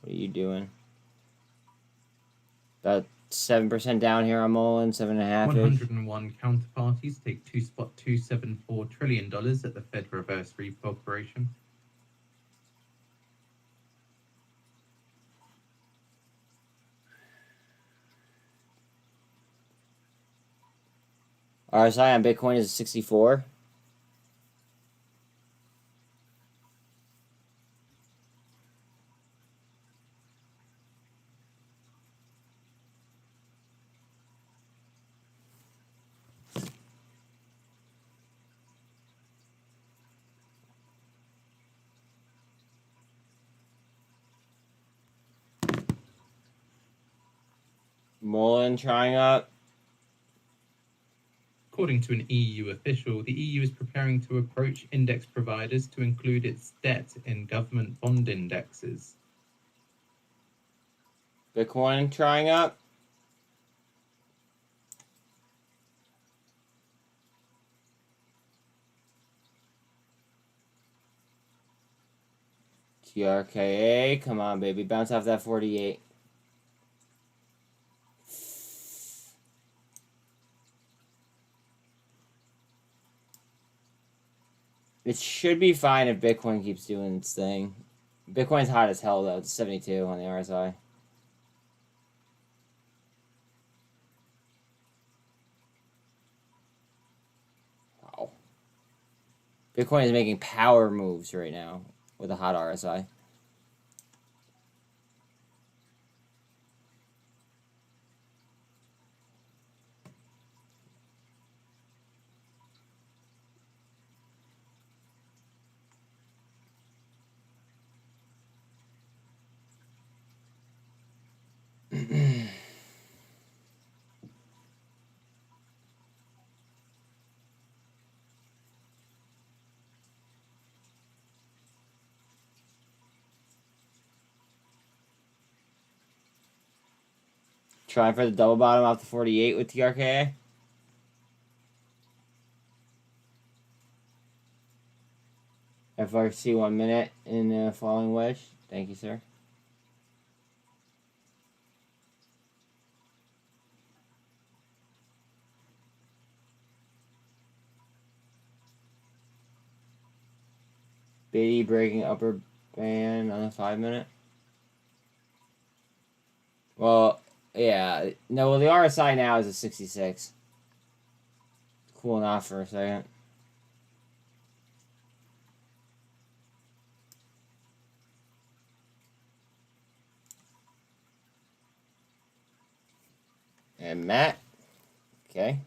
What are you doing? About 7% down here on Mullen, 7.5. 101 counterparties take $2.274 trillion at the Fed reverse repo operation. RSI on Bitcoin is 64. Mullen trying up. According to an EU official, the EU is preparing to approach index providers to include its debt in government bond indexes. Bitcoin trying up. TRKA, come on, baby. Bounce off that 48. It should be fine if Bitcoin keeps doing its thing. Bitcoin's hot as hell, though. It's 72 on the RSI. Wow. Bitcoin is making power moves right now with a hot RSI. Trying for the double bottom off the 48 with TRKA. FRC 1 minute in the falling wedge. Thank you, sir. Biddy breaking upper band on the 5 minute. Well, yeah. No, well, the RSI now is a 66. Cooling off for a second. And Matt. Okay.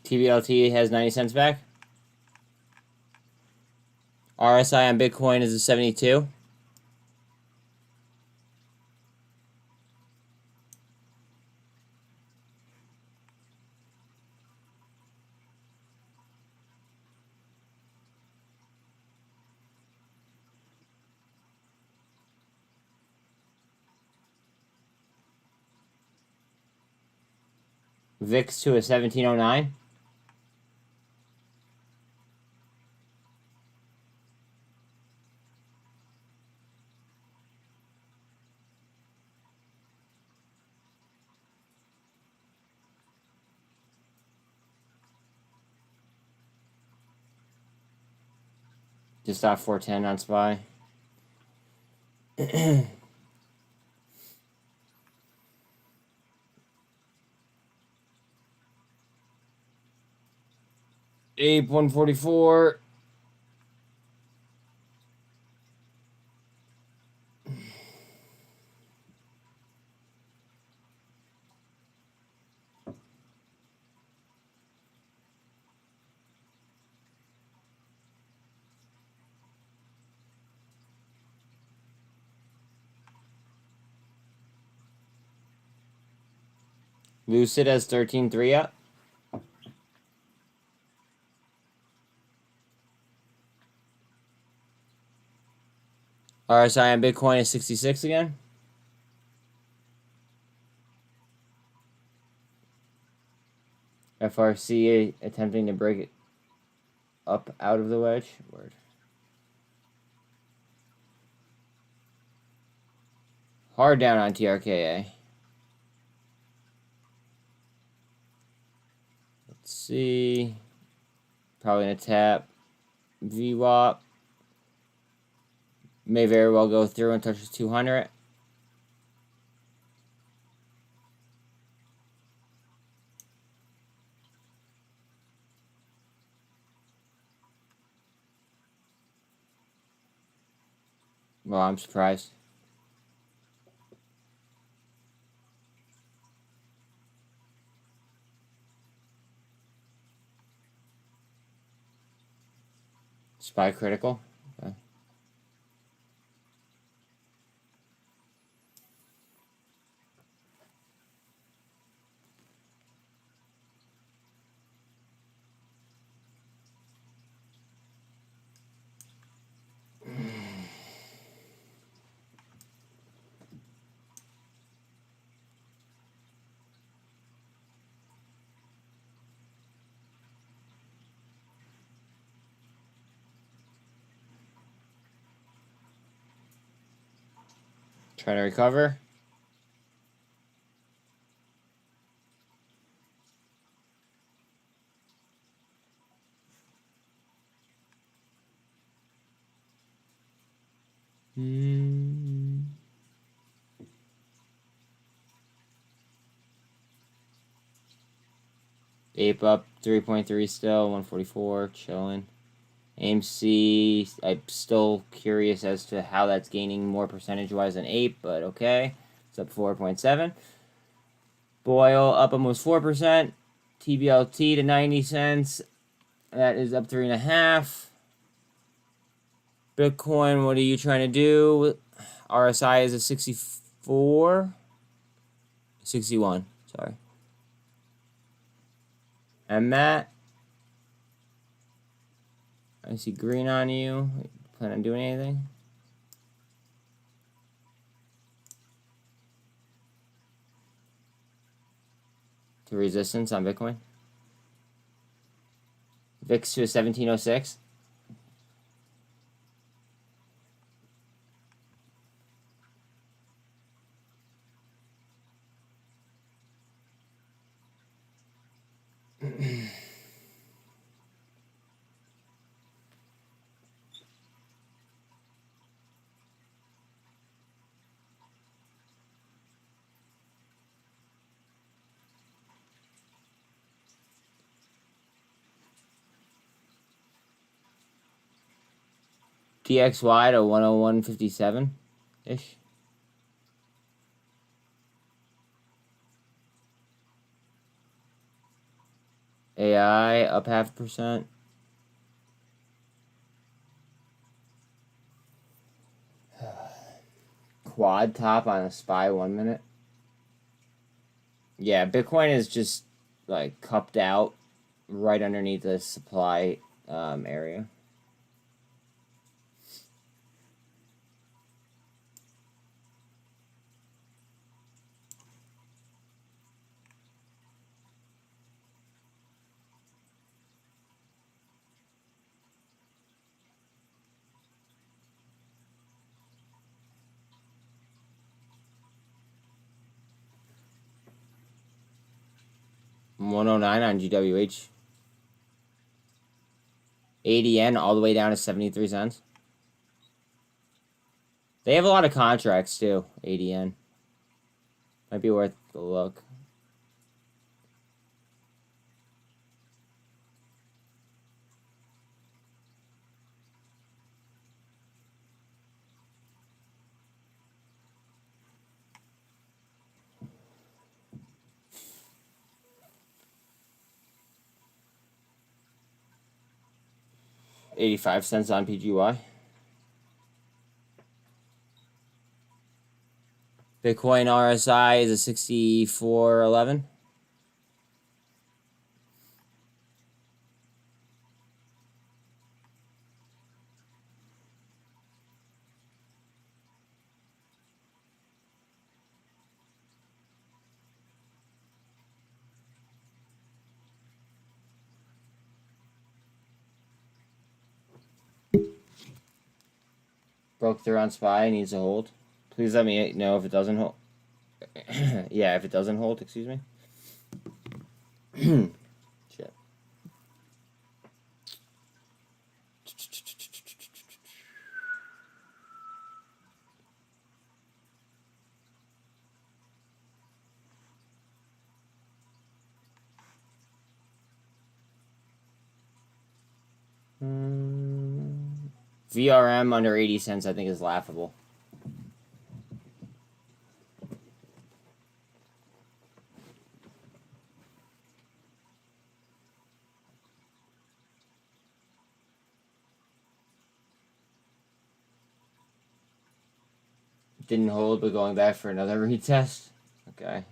TBLT has 90 cents back. RSI on Bitcoin is a 72. VIX to a 1709. Just off 410 on SPY. 144. Lucid has 13.3 up. RSI on Bitcoin is 66 again. FRC attempting to break it up out of the wedge. Word. Hard down on TRKA. Let's see. Probably gonna tap VWAP. May very well go through and touch 200. Well, I'm surprised. SPY critical. Okay. Try to recover. Ape up 3.3 still, 144, chilling. AMC, I'm still curious as to how that's gaining more percentage-wise than Ape, but okay. It's up 4.7. Boyle up almost 4%. TBLT to 90 cents. That is up 3.5. Bitcoin, what are you trying to do? RSI is a 64. 61, sorry. And Matt, I see green on you. plan on doing anything. To resistance on Bitcoin. VIX to a 1706. DXY to 101.57 ish. AI up 0.5%. Quad top on a SPY 1 minute. Yeah, Bitcoin is just like cupped out right underneath the supply area. $109 on GWH. 80 yen all the way down to 73 cents. They have a lot of contracts too. 80 yen. Might be worth a look. $0.85 on PGY. Bitcoin RSI is a 64.11. Broke through on SPY, needs to hold. Please let me know if it doesn't hold. Yeah, if it doesn't hold, excuse me. Shit. VRM under 80 cents, I think, is laughable. Didn't hold, but going back for another retest. Okay.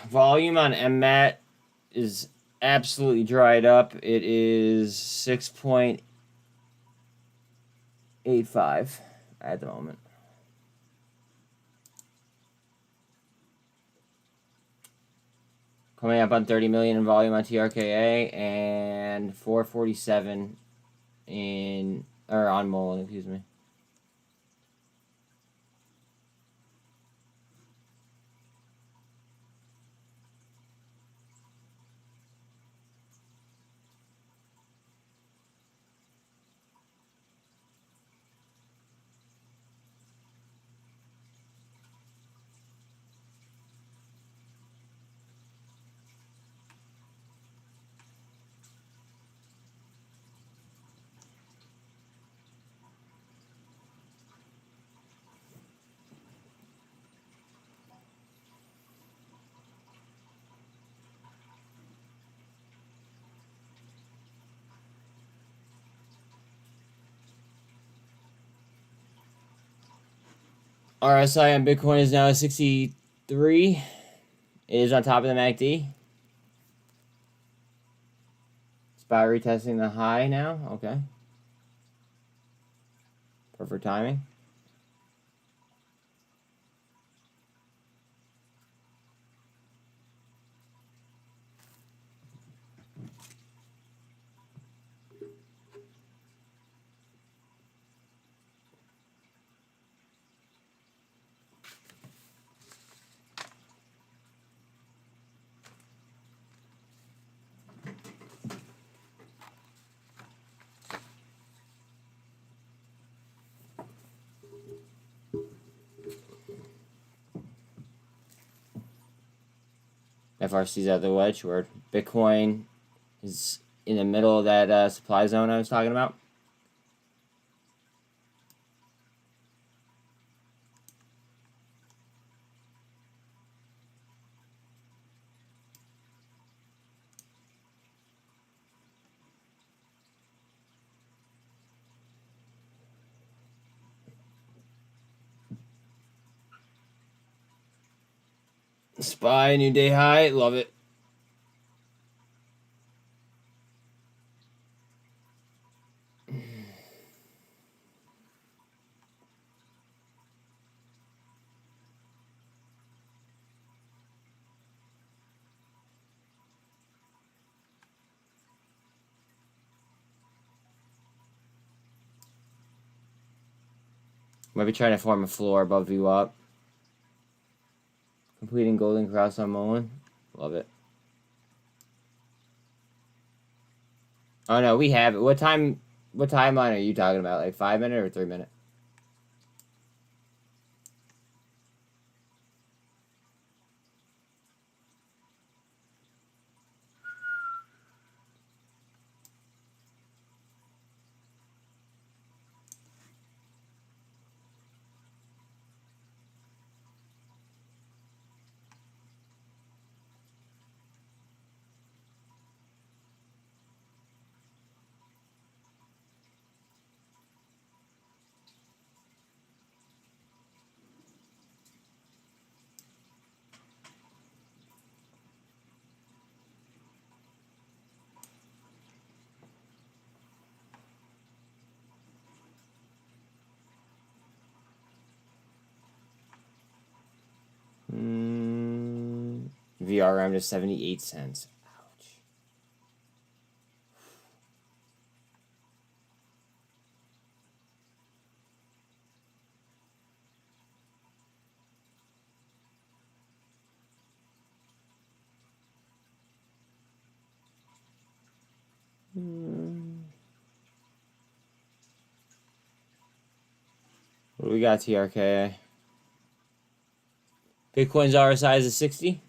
Volume on MMAT is absolutely dried up. It is 6.85 at the moment. Coming up on 30 million in volume on TRKA and 447 on Mullen, excuse me. RSI on Bitcoin is now 63. It is on top of the MACD. Spot retesting the high now. Okay. Perfect timing. FRC's at the wedge where Bitcoin is in the middle of that supply zone I was talking about. SPY, new day high. Love it. Might be trying to form a floor above you up. Completing golden cross on Mullen. Love it. Oh no, we have it. What timeline are you talking about? Like 5 minute or 3 minute? VRM to 78 cents. Ouch. What do we got, TRK? Bitcoin's RSI is 60.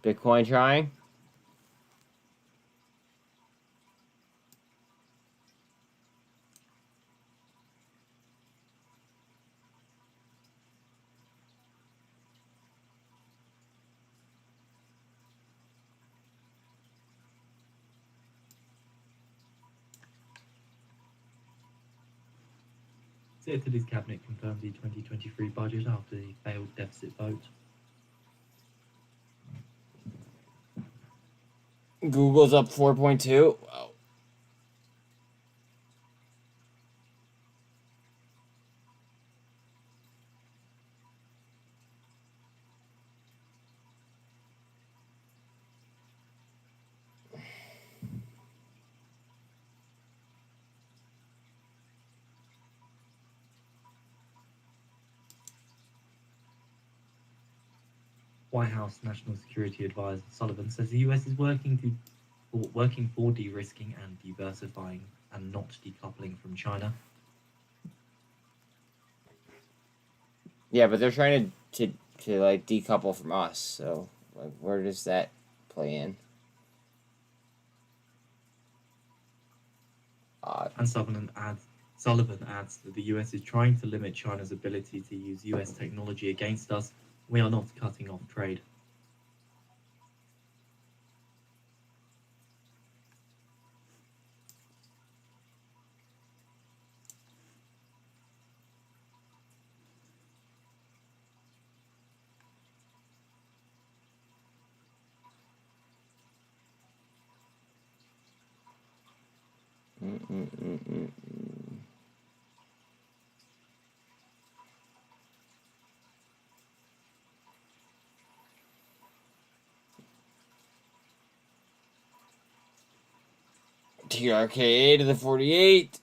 Bitcoin trying. Italy's cabinet confirmed the 2023 budget after the failed deficit vote. Google's up 4.2. Wow. White House National Security Advisor Sullivan says the US is working for de-risking and diversifying and not decoupling from China. Yeah, but they're trying to like decouple from us. So like, where does that play in? Odd. And Sullivan adds that the US is trying to limit China's ability to use US technology against us. We are not cutting off trade. TRK to the 48.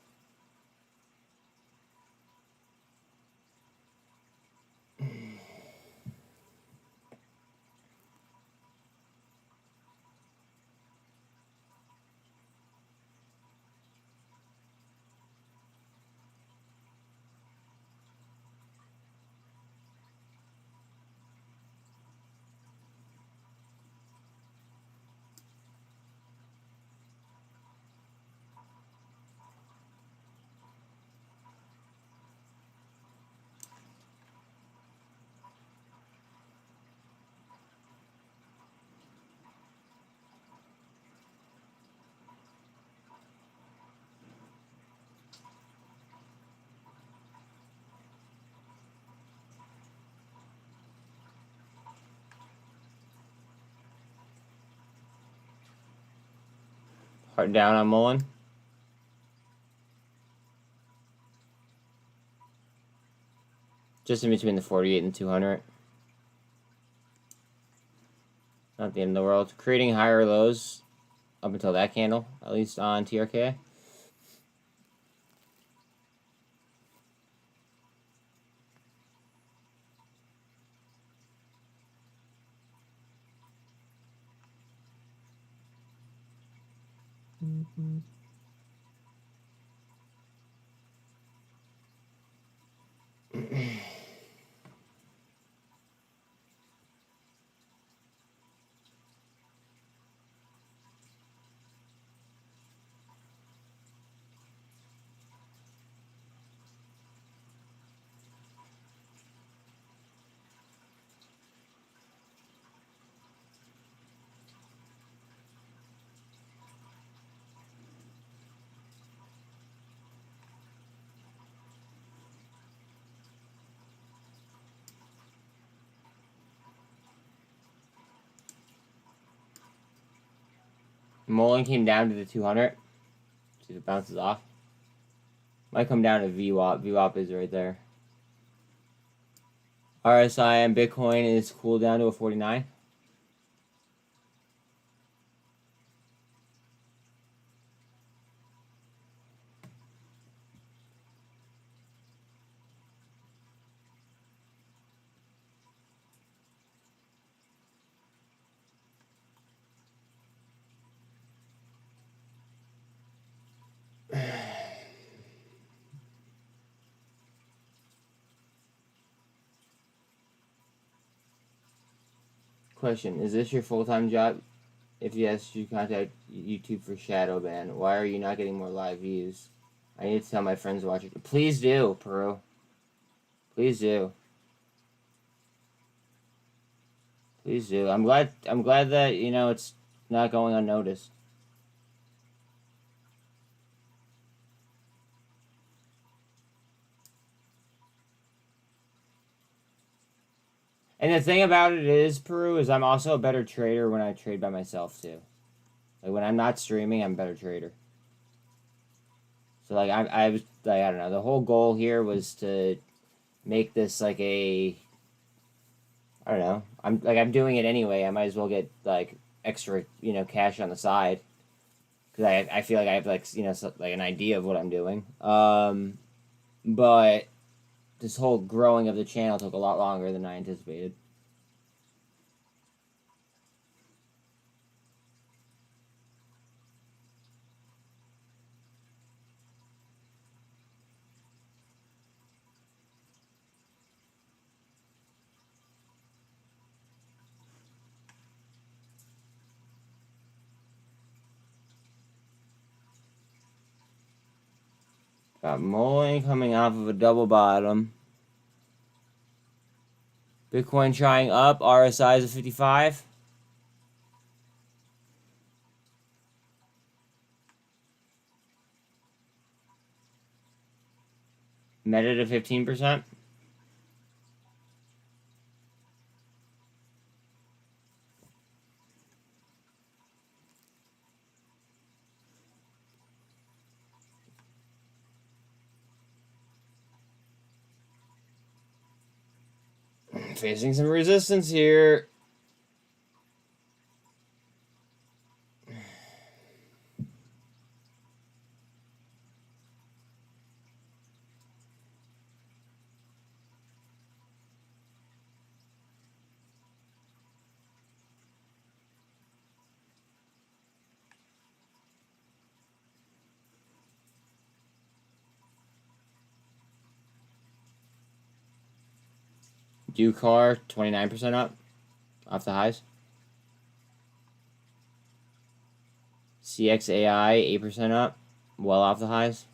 Hard down on Mullen. Just in between the 48 and 200. Not the end of the world. Creating higher lows up until that candle, at least on TRK. Mullen came down to the 200. See if it bounces off. Might come down to VWAP. VWAP is right there. RSI and Bitcoin is cooled down to a 49. Question: is this your full-time job? If yes, you contact YouTube for shadow ban. Why are you not getting more live views? I need to tell my friends watching. Please do, Peru. Please do. Please do. I'm glad that, it's not going unnoticed. And the thing about it is, Peru, is I'm also a better trader when I trade by myself, too. Like when I'm not streaming, I'm a better trader. So like I was like, I don't know. The whole goal here was to make this like a, I don't know. I'm doing it anyway. I might as well get like extra cash on the side because I feel like I have like like an idea of what I'm doing. But this whole growing of the channel took a lot longer than I anticipated. Got mulling coming off of a double bottom. Bitcoin trying up, RSI is a 55. Meta to 15%. Facing some resistance here. Car 29% up off the highs. CXAI 8% up, well off the highs.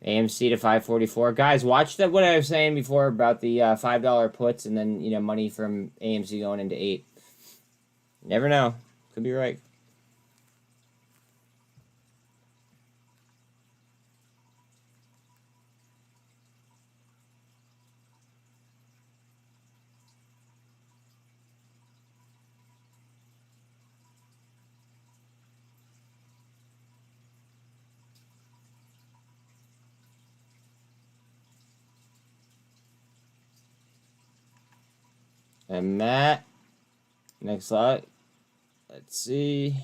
AMC to 544. Guys, watch that. What I was saying before about the $5 puts and then money from AMC going into 8. Never know. Could be right. And that. Next slide. Let's see.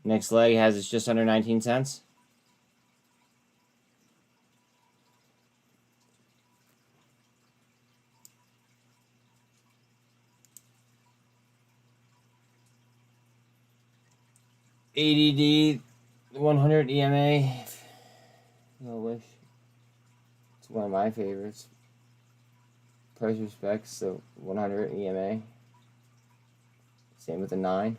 Next leg has it's just under 19 cents. ADD 100 EMA. No wish. It's one of my favorites. Price respects, so 100 EMA. Same with the 9.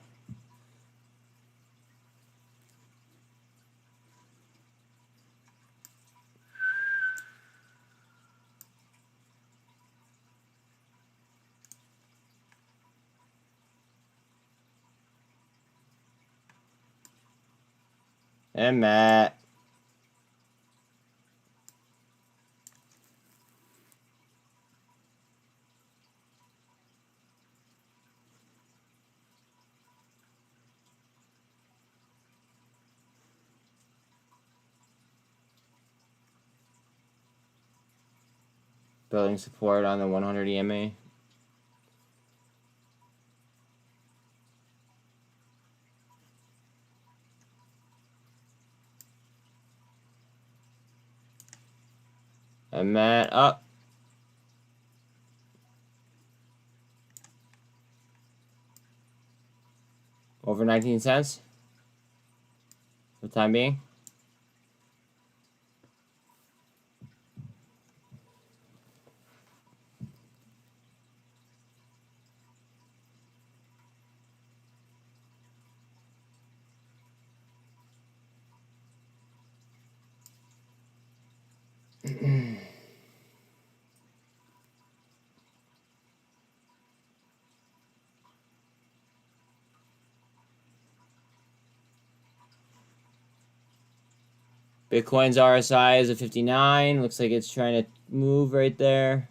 And Matt. Building support on the 100 EMA. And Matt up. Over 19 cents for the time being. Bitcoin's RSI is a 59. Looks like it's trying to move right there.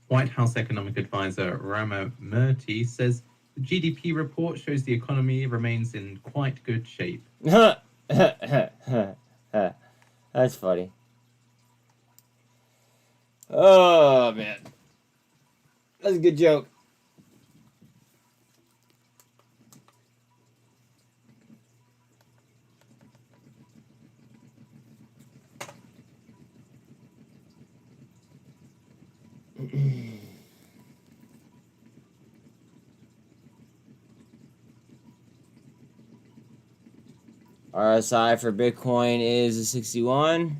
White House economic advisor Rama Murthy says the GDP report shows the economy remains in quite good shape. That's funny. Oh, man. That's a good joke. RSI for Bitcoin is a 61.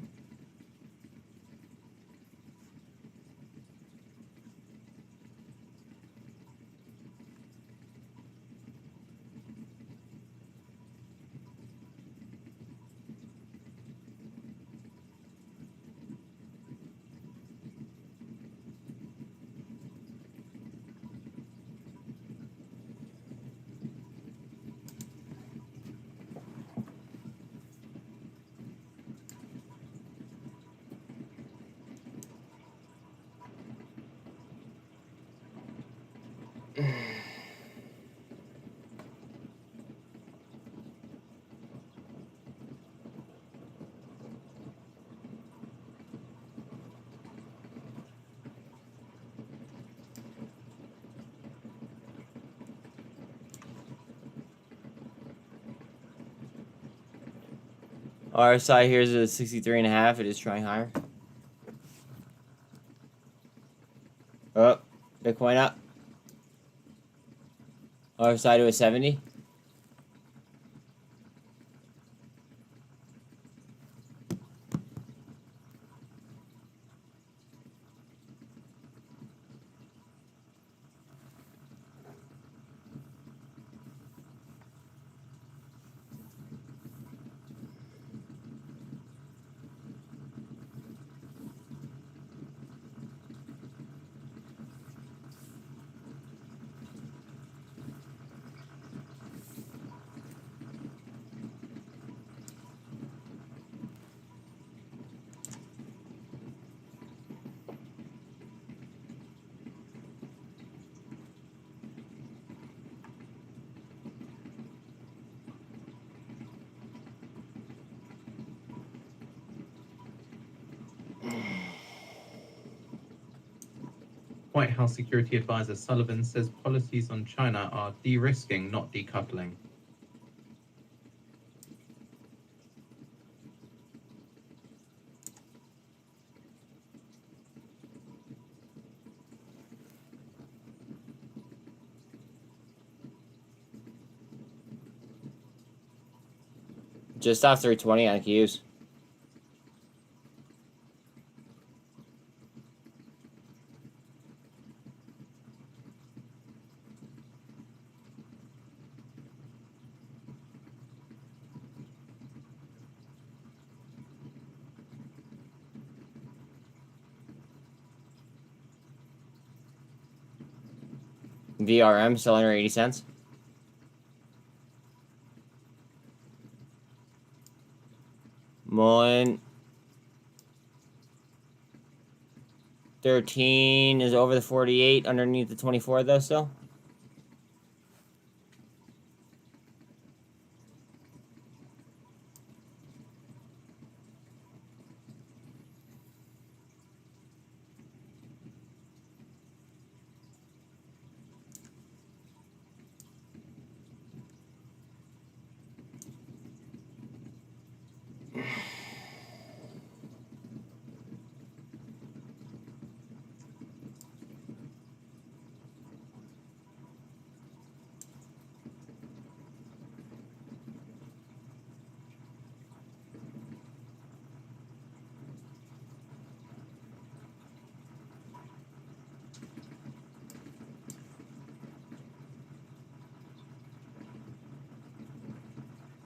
RSI here is a 63.5. It is trying higher. Oh, Bitcoin up. RSI to a 70. White House Security Advisor Sullivan says policies on China are de-risking, not decoupling. Just off 320 on Qs. VRM still under 80 cents. Mullen 13 is over the 48, underneath the 24 though still.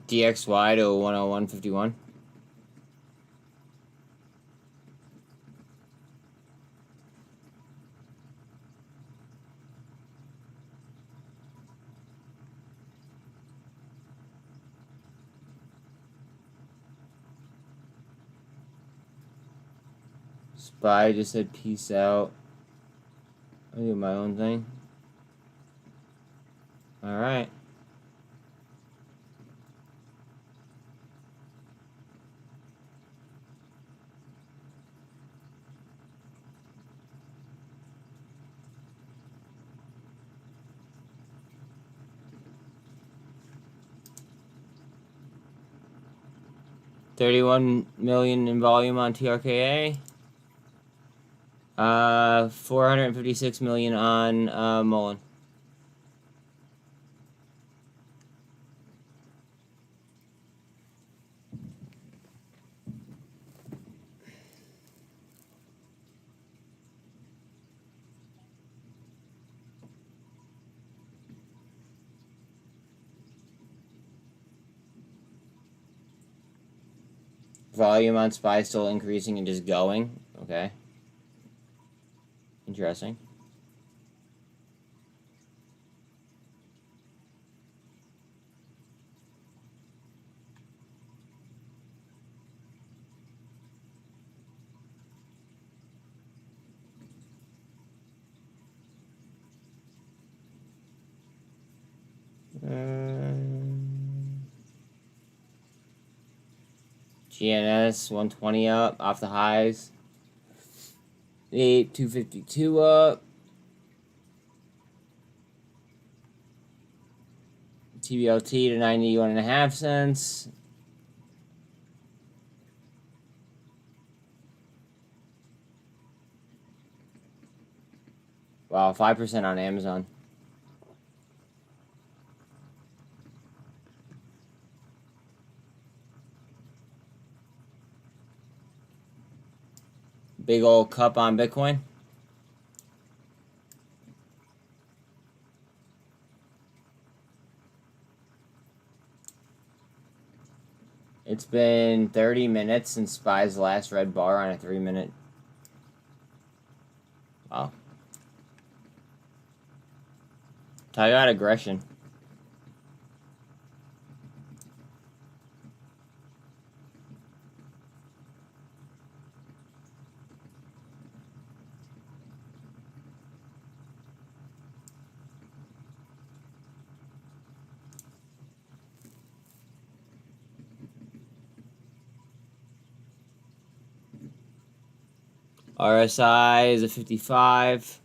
DXY to 101.51. Spy just said peace out. do my own thing. All right. $31 million in volume on TRKA. 456 million on Mullen. Volume on SPY still increasing and just going. Okay. Interesting. GNS 120 up off the highs. 252 up. TBLT to 91.5 cents. Wow, 5% on Amazon. Big old cup on Bitcoin. It's been 30 minutes since SPY's last red bar on a 3-minute. Wow. I got aggression. RSI is a 55.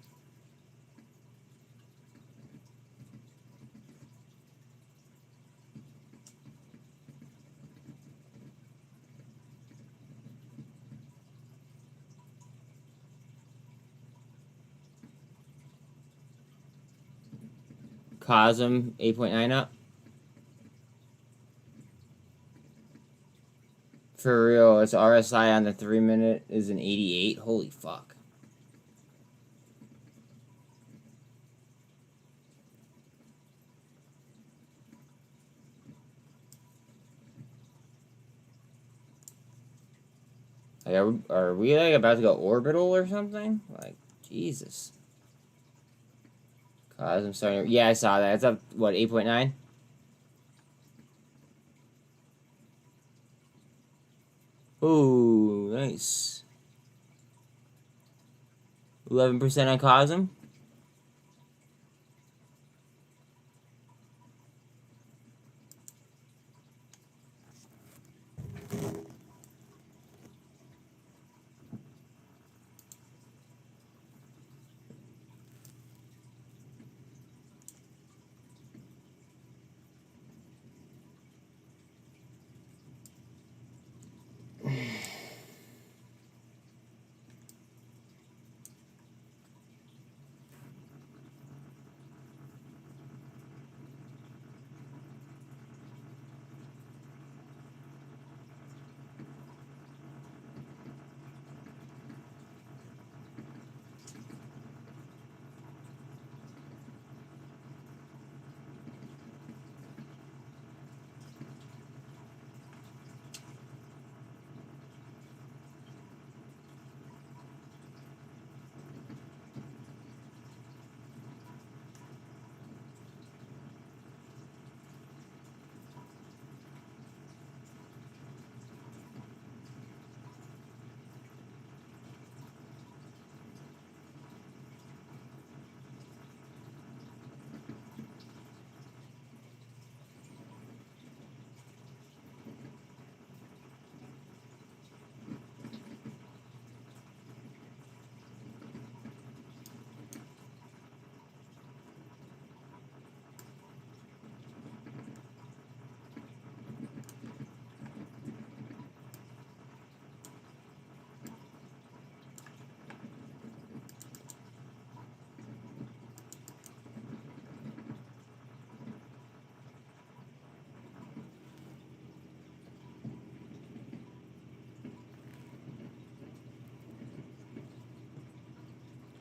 COSM 8.9 up. For real, its RSI on the 3-minute is an 88. Holy fuck. Like, are we like about to go orbital or something? Like, Jesus. COSM starting. Yeah, I saw that. It's up, what, 8.9? Ooh, nice. 11% on COSM.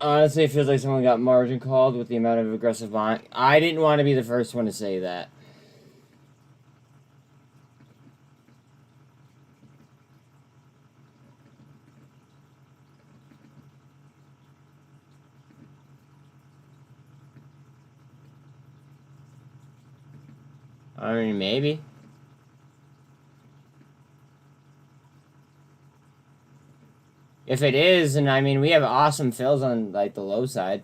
Honestly, it feels like someone got margin called with the amount of aggressive buying. I didn't want to be the first one to say that. I mean, maybe. If it is, and I mean, we have awesome fills on, like, the low side.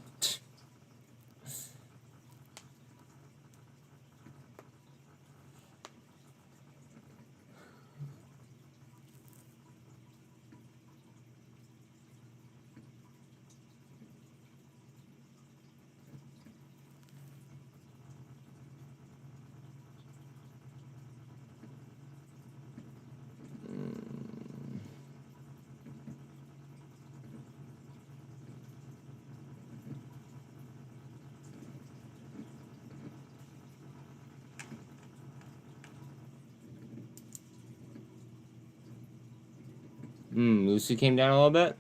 Lucy came down a little bit.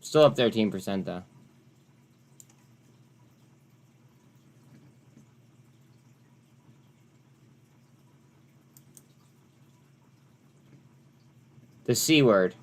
Still up 13%, though. The C word.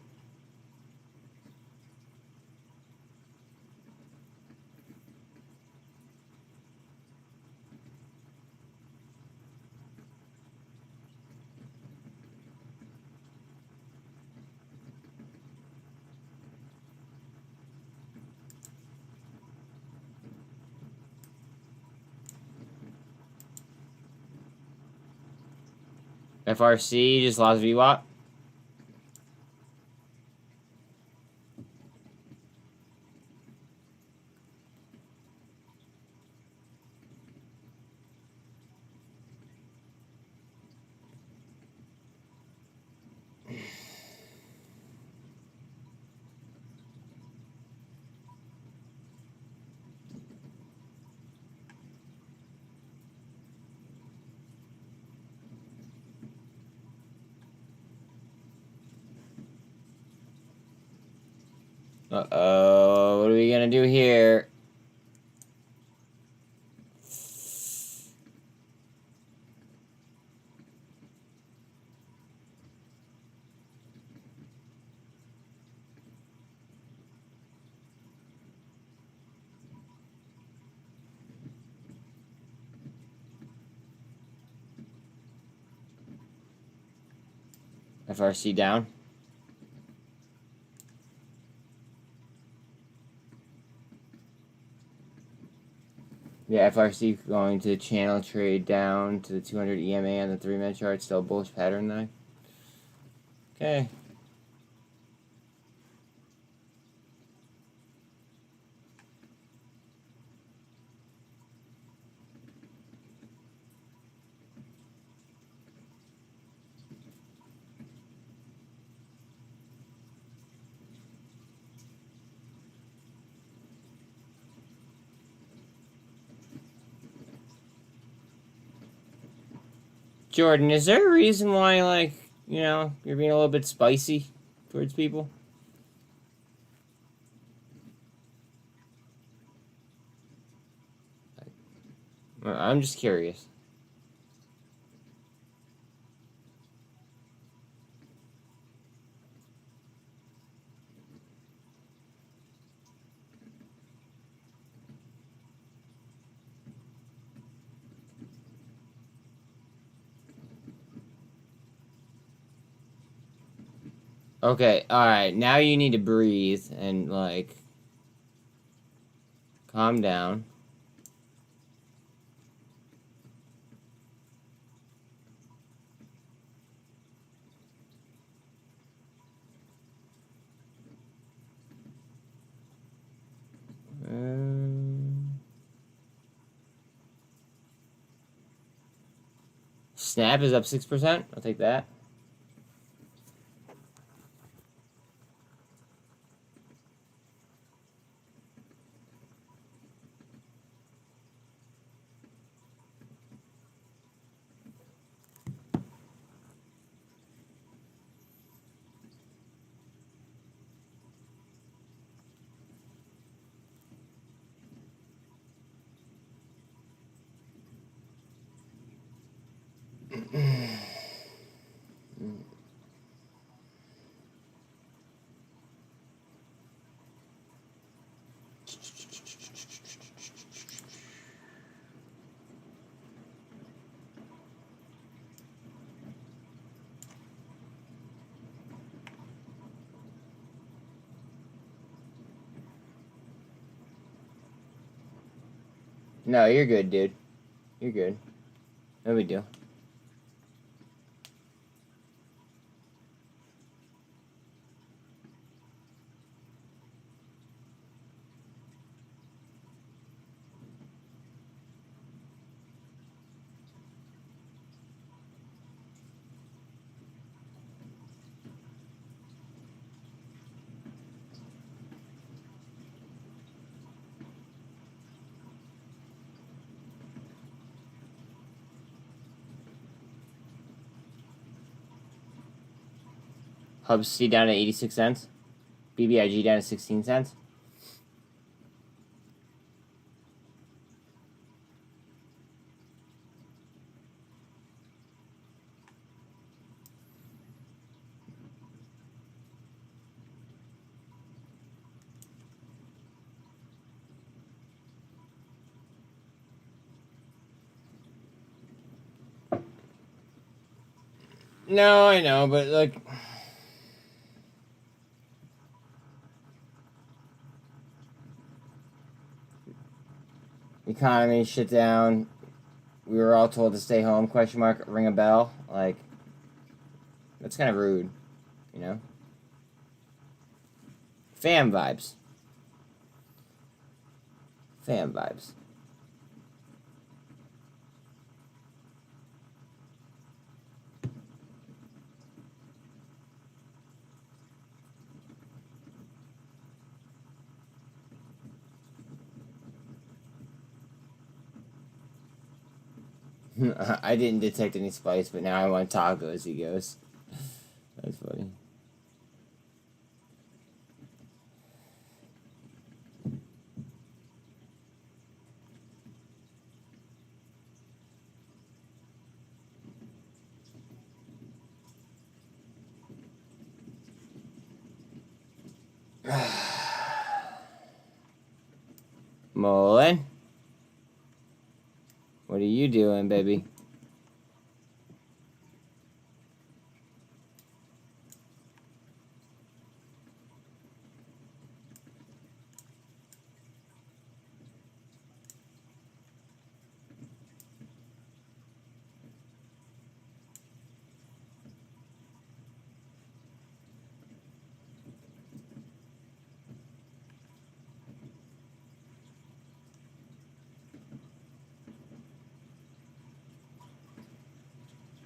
FRC just lost VWAP. Uh-oh, what are we gonna do here? FRC down. Yeah, FRC going to channel trade down to the 200 EMA on the 3-minute chart. Still bullish pattern though. Okay. Jordan, is there a reason why, like, you know, you're being a little bit spicy towards people? I'm just curious. Okay, alright, now you need to breathe and, like, calm down. Snap is up 6%. I'll take that. No, you're good, dude. You're good. No big deal. Hub C down to 86 cents. BBIG down to 16 cents. No, I know, but like, economy shit down. We were all told to stay home, question mark, ring a bell. Like, that's kind of rude, you know? Fam vibes. Fam vibes. I didn't detect any spice, but now I want tacos, he goes. That's funny. Mullen? What are you doing, baby?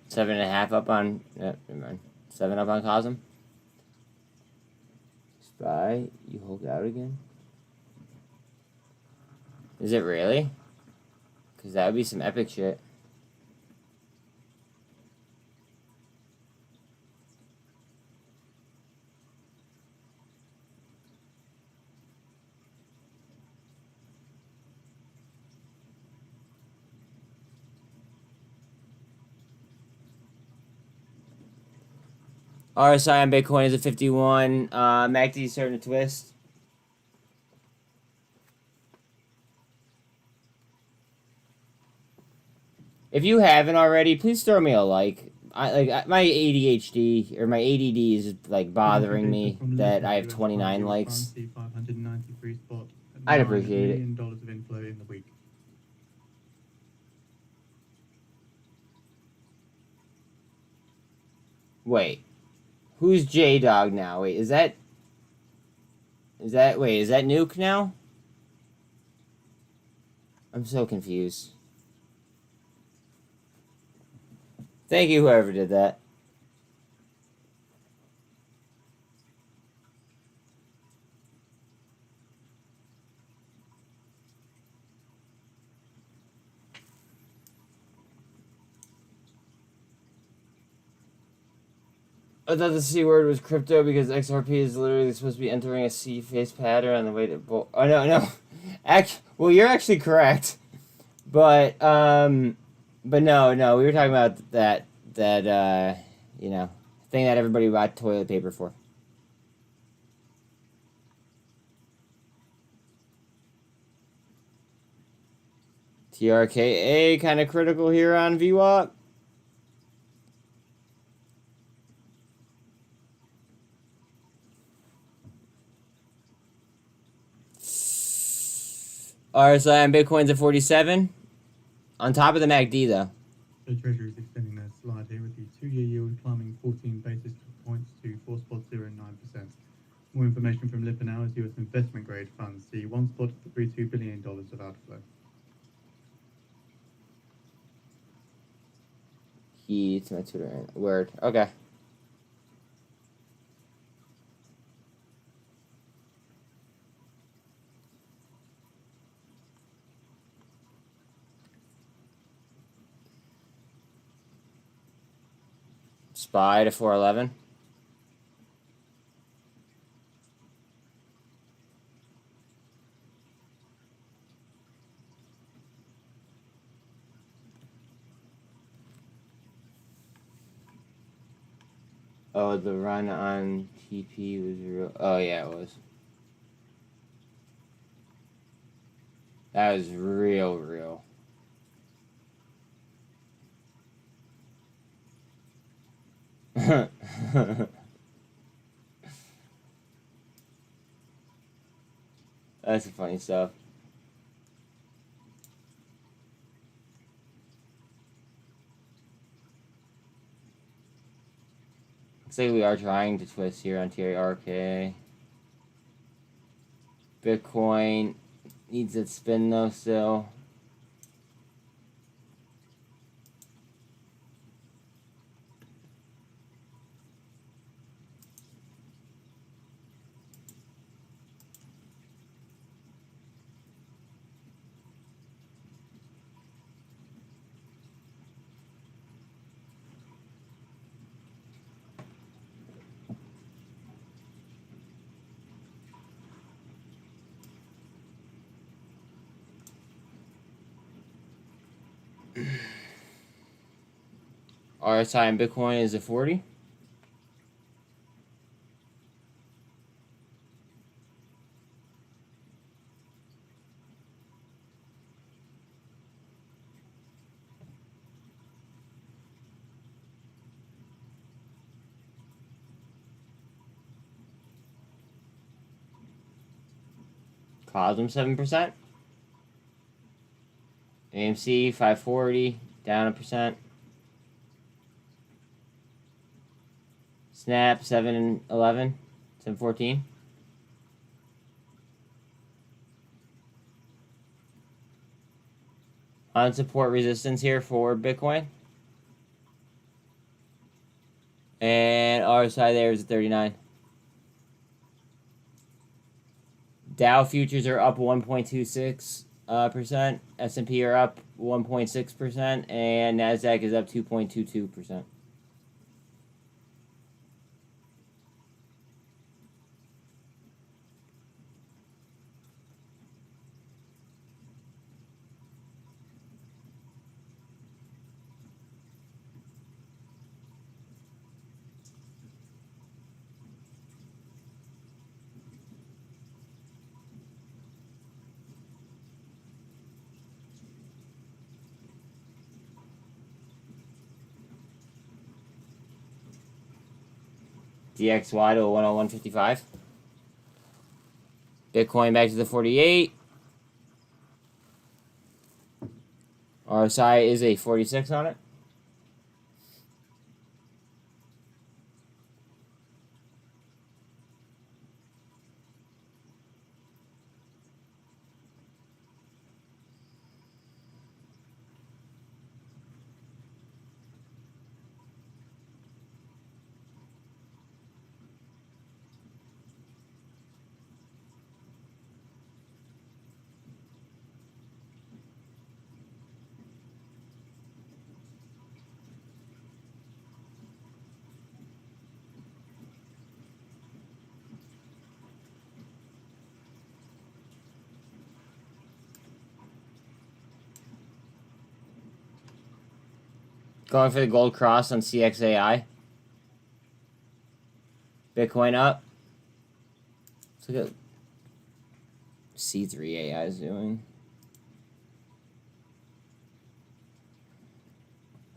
Seven and a half up on. Never mind. 7 up on Cosm. Spy, you hold out again? Is it really? Because that would be some epic shit. RSI on Bitcoin is at 51. MACD is starting to twist. If you haven't already, please throw me a like. My ADHD or my ADD is like bothering me that I have 29 likes. I'd appreciate it. $1 million of inflow in the week. Wait. Who's J-Dog now? Wait, is that Nuke now? I'm so confused. Thank you, whoever did that. I thought the C word was crypto because XRP is literally supposed to be entering a C face pattern on the way to oh no. Well, you're actually correct. But But no, we were talking about that you know, thing that everybody bought toilet paper for. TRKA kind of critical here on VWAP. RSI on Bitcoin's at 47. On top of the MACD, though. The Treasury is extending their slide here with the 2-year yield climbing 14 basis points to 4.09%. More information from Lipper now as US investment grade funds see $1.32 billion of outflow. It's my Twitter word. Okay. SPY to 411. Oh, the run on TP was real. Oh, yeah, it was. That was real. That's funny stuff. Looks like we are trying to twist here on TRK. Bitcoin needs its spin though still. RSI in Bitcoin is at 40. Cosm 7%. AMC 540 down 1%. Snap 711, 714. On support resistance here for Bitcoin. And RSI there is at 39. Dow futures are up 1.26%. S&P are up 1.6%. And NASDAQ is up 2.22%. DXY to 101.55. Bitcoin back to the 48. RSI is a 46 on it. Going for the gold cross on CXAI. Bitcoin up. Let's look at C3 AI is doing.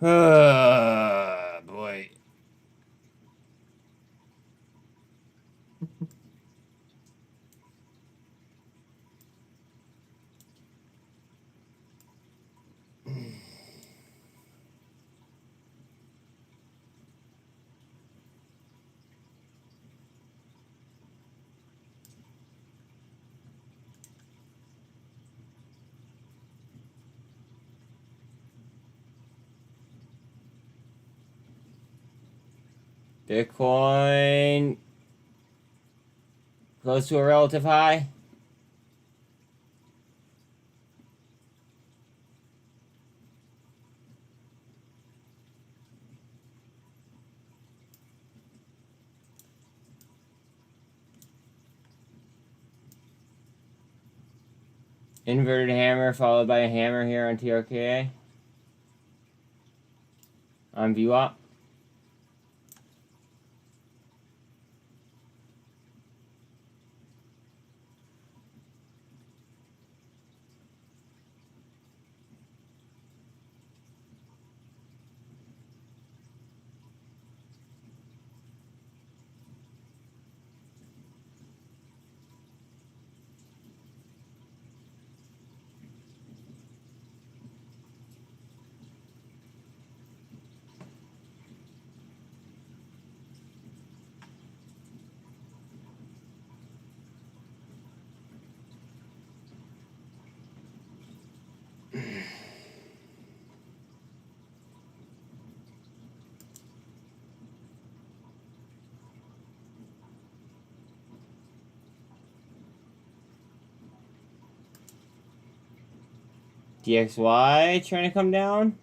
Boy. Bitcoin close to a relative high. Inverted hammer followed by a hammer here on TRKA. On VWAP. DXY trying to come down.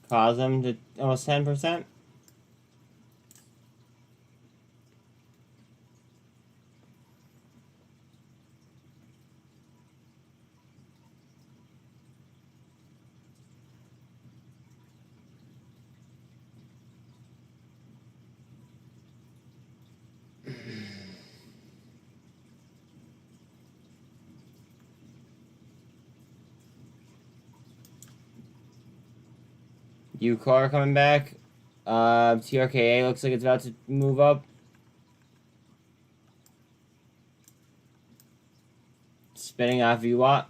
Cause them to almost 10%. UCAR coming back. TRKA looks like it's about to move up. Spinning off VWAP.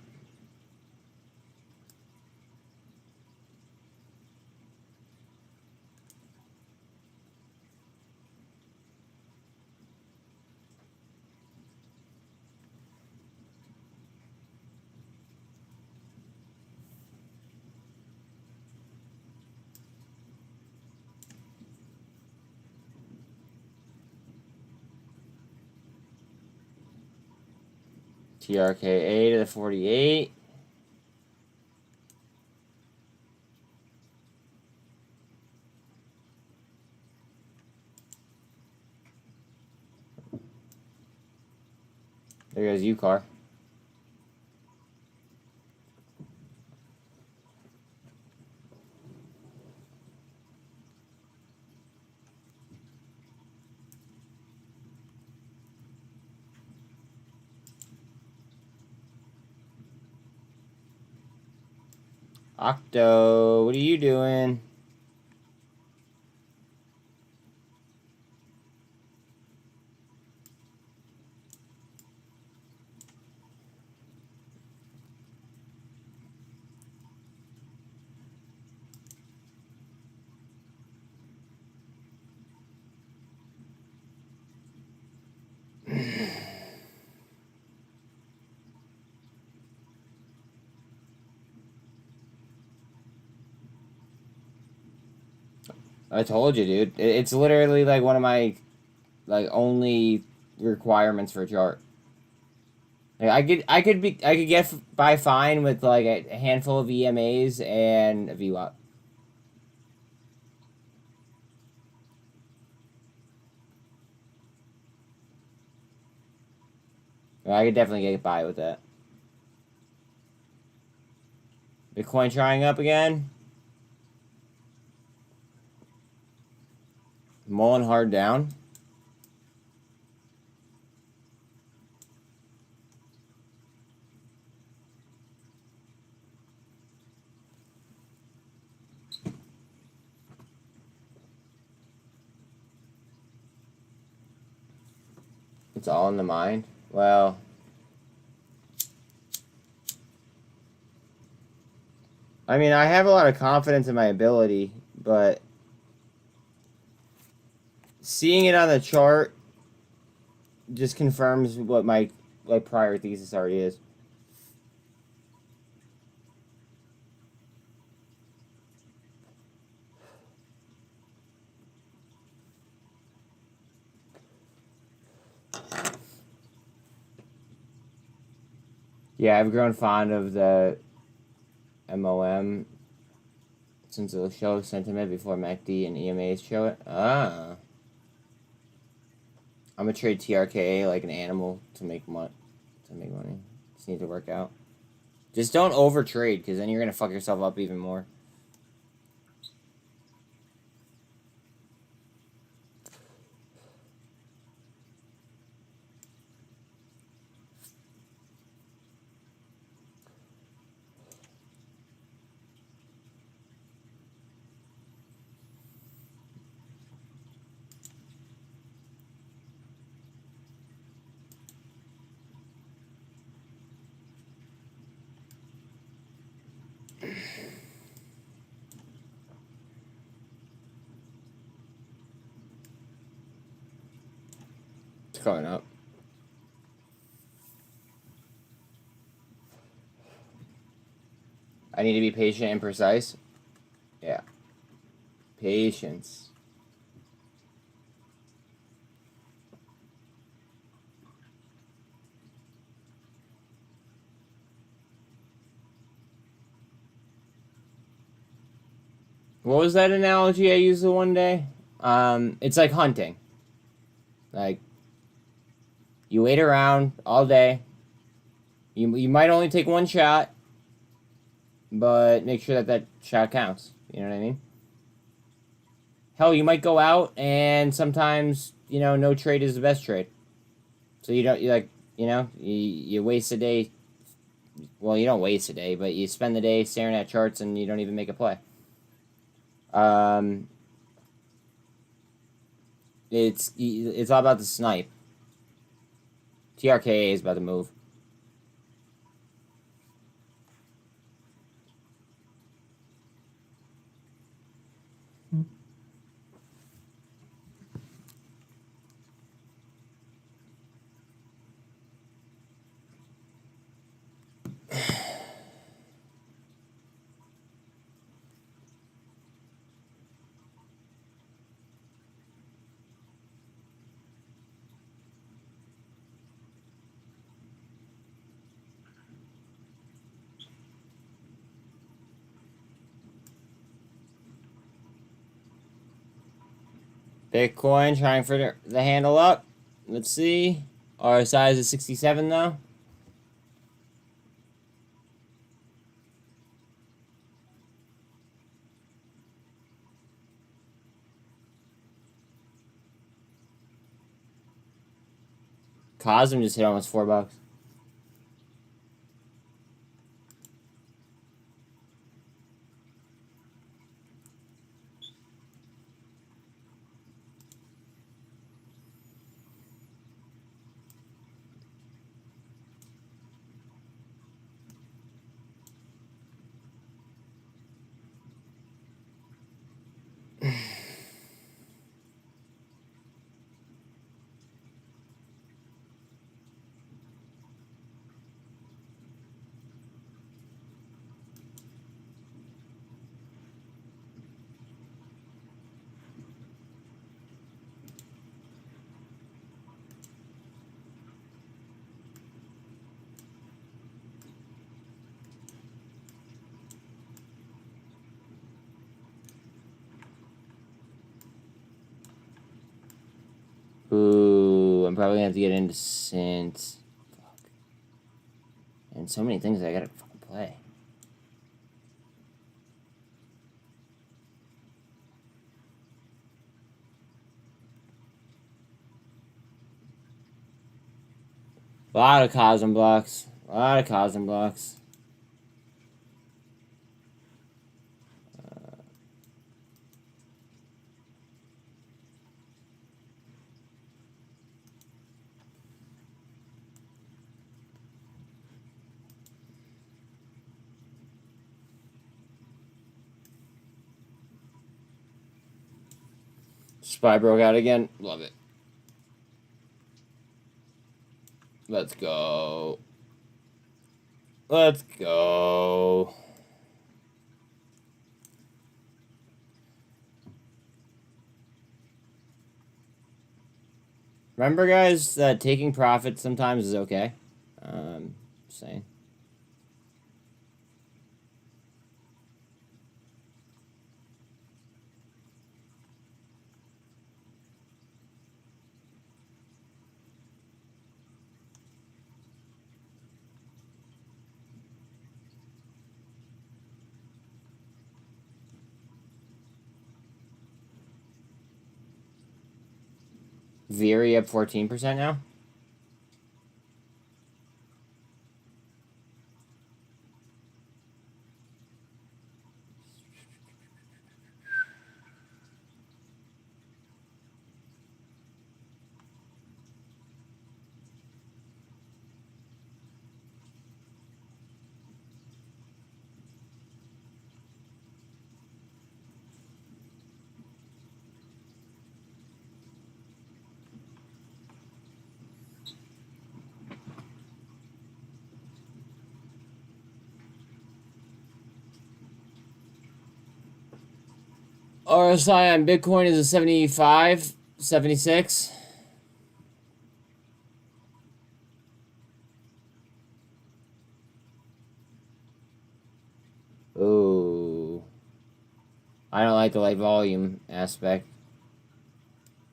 TRKA to the 48. There goes UCAR. Octo, what are you doing? I told you, dude. It's literally like one of my only requirements for a chart. Like I could get by fine with like a handful of EMAs and a VWAP. I could definitely get by with that. Bitcoin trying up again. Mulling hard down. It's all in the mind. Well, I mean, I have a lot of confidence in my ability, but seeing it on the chart just confirms what my prior thesis already is. Yeah, I've grown fond of the MOM since it'll show sentiment before MACD and EMAs show it. Ah. I'm gonna trade TRKA like an animal to make money. Just need to work out. Just don't over trade, because then you're gonna fuck yourself up even more. It's going up. I need to be patient and precise. Yeah. Patience. What was that analogy I used the one day? It's like hunting. Like, you wait around all day. You might only take one shot, but make sure that shot counts. You know what I mean? Hell, you might go out, and sometimes, no trade is the best trade. So you waste a day. Well, you don't waste a day, but you spend the day staring at charts and you don't even make a play. It's all about the snipe. TRKA is about to move. Bitcoin trying for the handle up. Let's see. Our size is 67 though. Cosm just hit almost $4. Ooh, I'm probably gonna have to get into Synth. Fuck. And so many things I gotta fucking play. A lot of Cosm blocks. A lot of Cosm blocks. Spy broke out again. Love it. Let's go. Let's go. Remember, guys, that taking profits sometimes is okay. Just saying. Veery up 14% now. RSI on Bitcoin is a 75, 76. Ooh. I don't like the light volume aspect.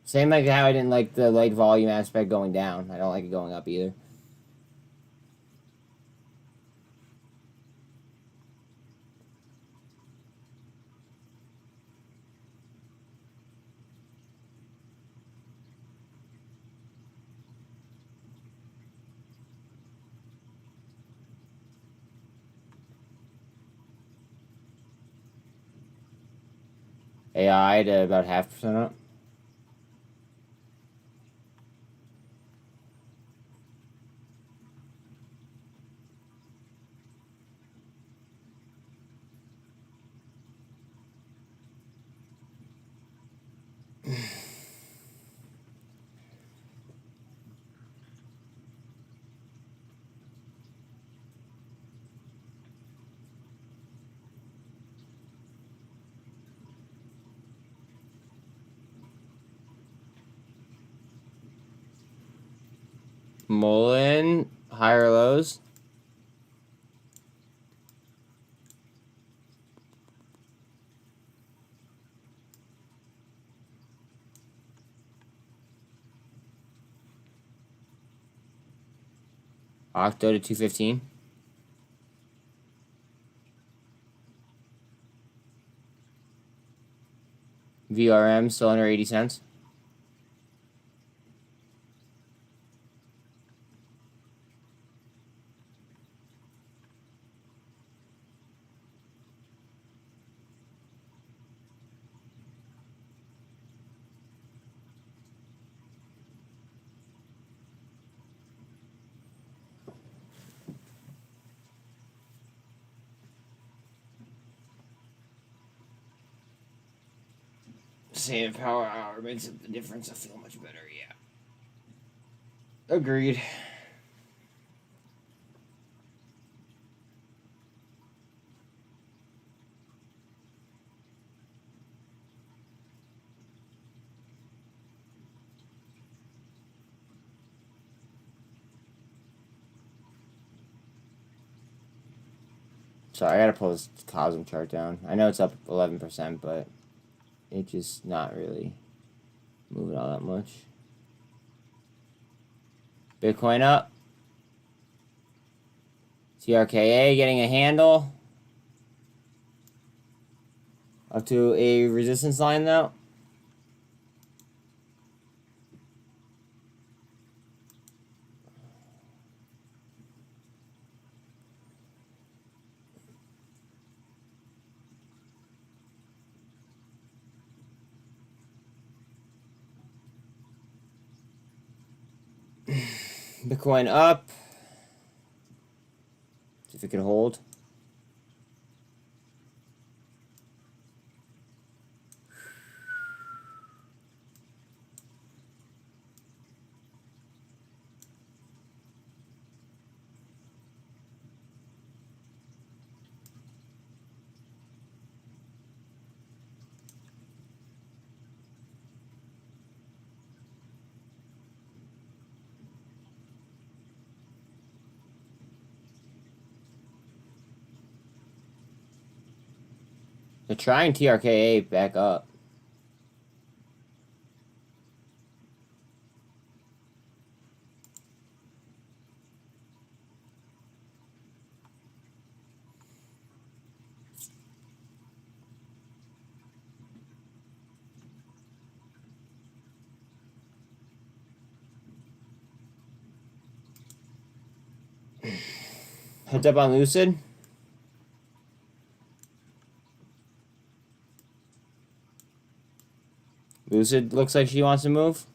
Same like how I didn't like the light volume aspect going down. I don't like it going up either. AI to about 0.5% up. Mullen, higher lows. Octo to 215. VRM still under 80 cents. Same power hour makes a difference. I feel much better, yeah. Agreed. So I gotta pull this Cosm chart down. I know it's up 11%, but it's just not really moving all that much. Bitcoin up TRKA getting a handle. Up to a resistance line though. Bitcoin up. See if it can hold. They're trying TRKA back up. Heads up on Lucid. Lucid looks like she wants to move.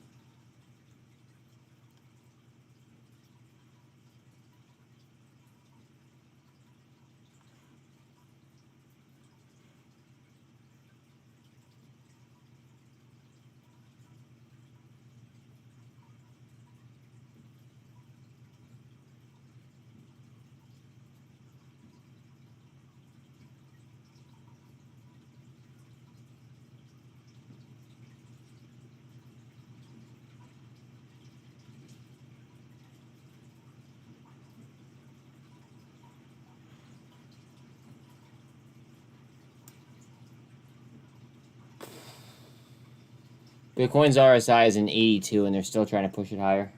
Bitcoin's RSI is an 82 and they're still trying to push it higher.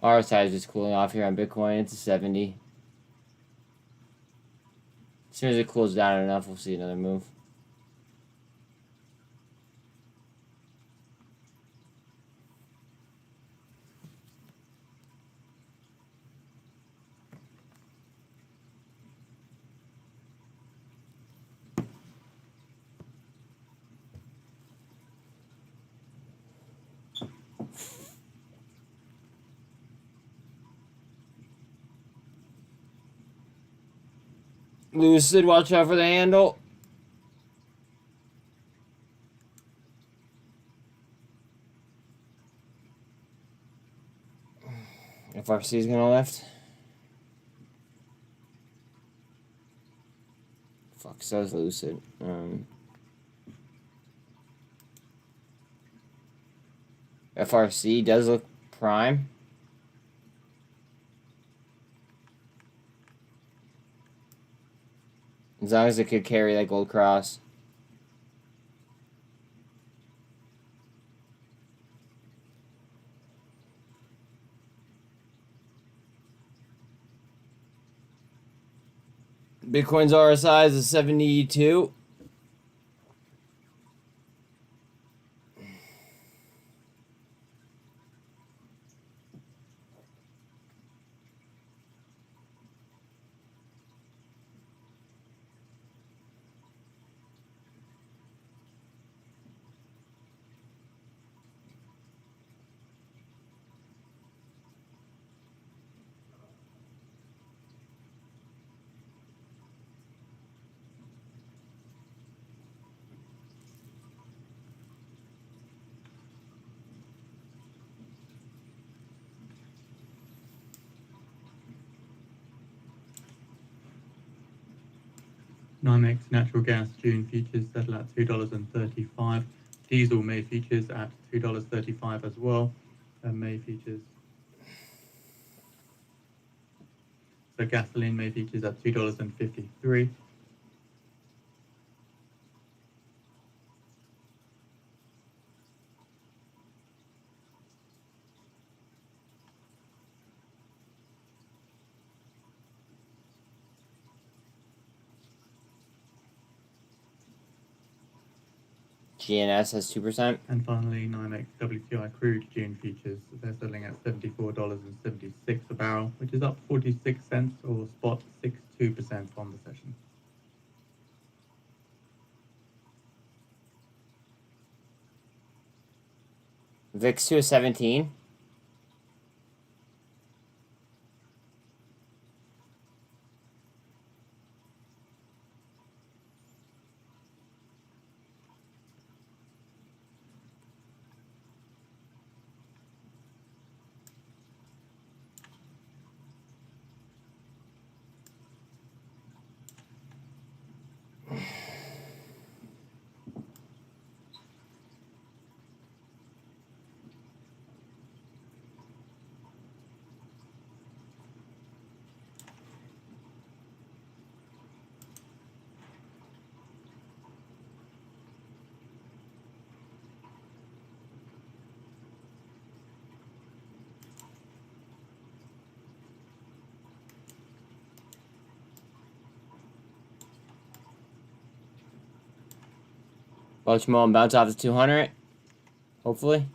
RSI is just cooling off here on Bitcoin. It's a 70. As soon as it cools down enough, we'll see another move. Lucid, watch out for the handle. FRC is gonna lift. Fuck, so's Lucid. FRC does look prime. As long as it could carry that gold cross. Bitcoin's RSI is a 72. NYMEX natural gas June futures settle at $2.35. Diesel May futures at $2.35 as well. May futures. So gasoline May futures at $2.53. GNS has 2%. And finally, NYMEX WTI crude June futures. They're selling at $74.76 a barrel, which is up 46 cents or spot 62% on the session. VIX 2 is 17. Watch Mo and bounce off the 200. Hopefully.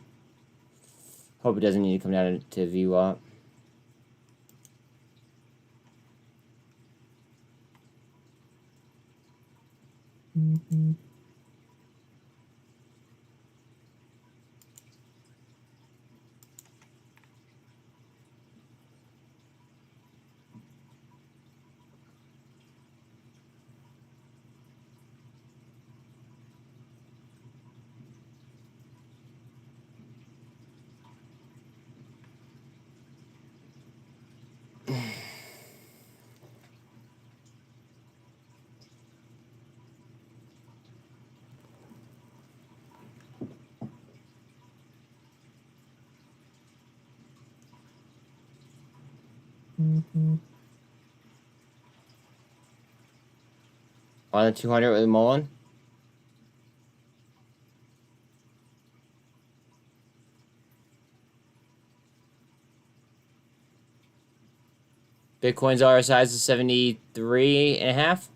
Hope it doesn't need to come down to VWAP. On the 200 with Mullen. Bitcoin's RSI is 73.5.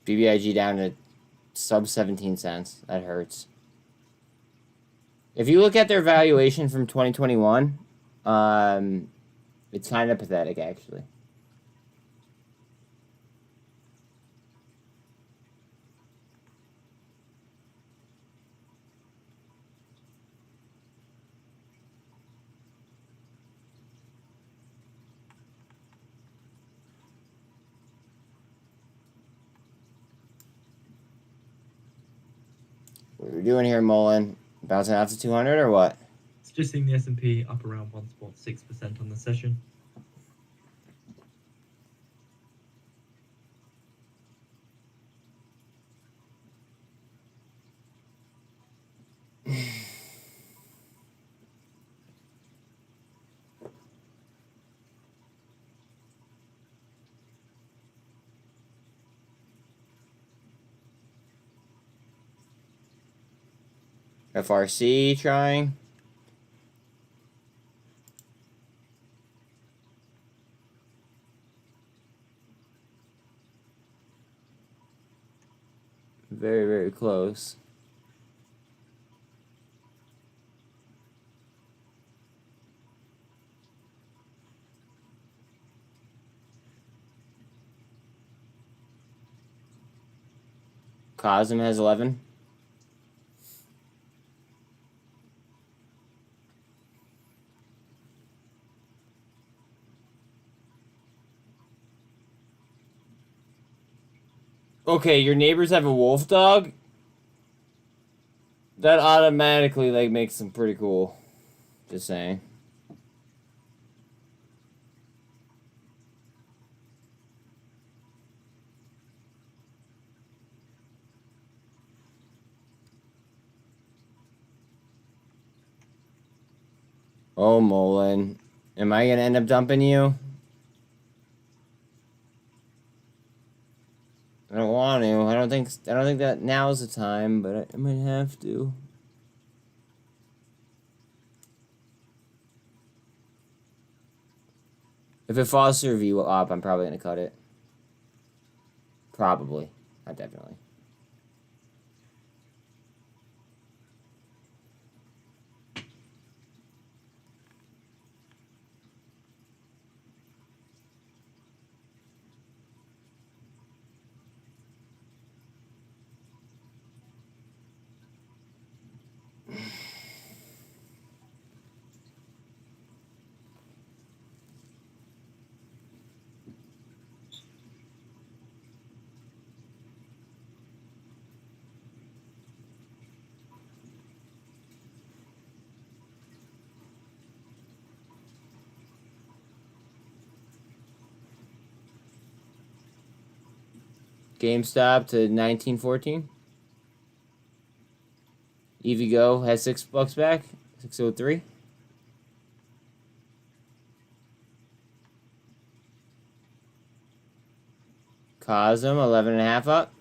BBIG down to sub 17 cents. That hurts. If you look at their valuation from 2021, it's kind of pathetic, actually. What are we doing here, Mullen? Bouncing out to 200 or what? It's just seeing the S&P up around 1.6% on the session. FRC trying. Very, very close. Cosm has 11. Okay, your neighbors have a wolf dog? That automatically, like, makes them pretty cool. Just saying. Oh, Mullen. Am I gonna end up dumping you? I don't want to. I don't think that now's the time, but I might have to. If it falls through view up, I'm probably gonna cut it. Probably. Not definitely. GameStop to 1914. EVGO has $6 back. 603. Cosm 11.5 up.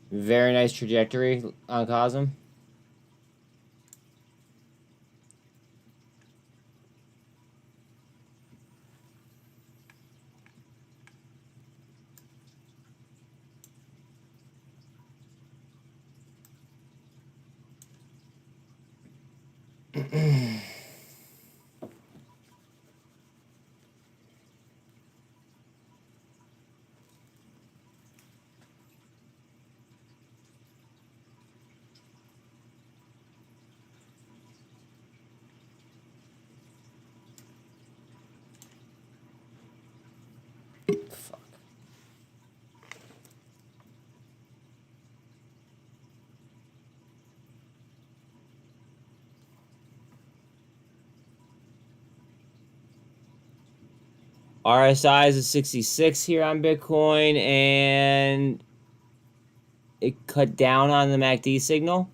Very nice trajectory on Cosm. Fuck. RSI is a 66 here on Bitcoin, and it cut down on the MACD signal.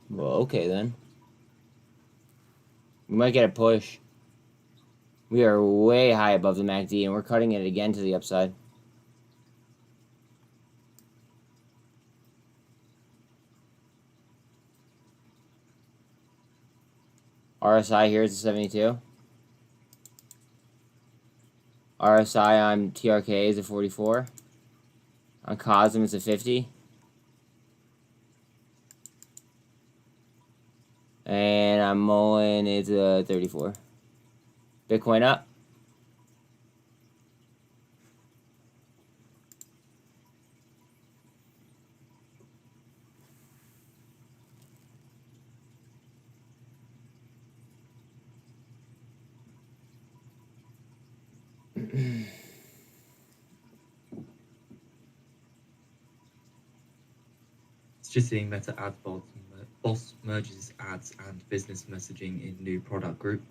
Well, okay then. We might get a push. We are way high above the MACD, and we're cutting it again to the upside. RSI here is a 72. RSI on TRK is a 44. On Cosm it's a 50. And on Mullen it's a 34. Bitcoin up. just seeing Meta Ad Boss merges ads and business messaging in new product group.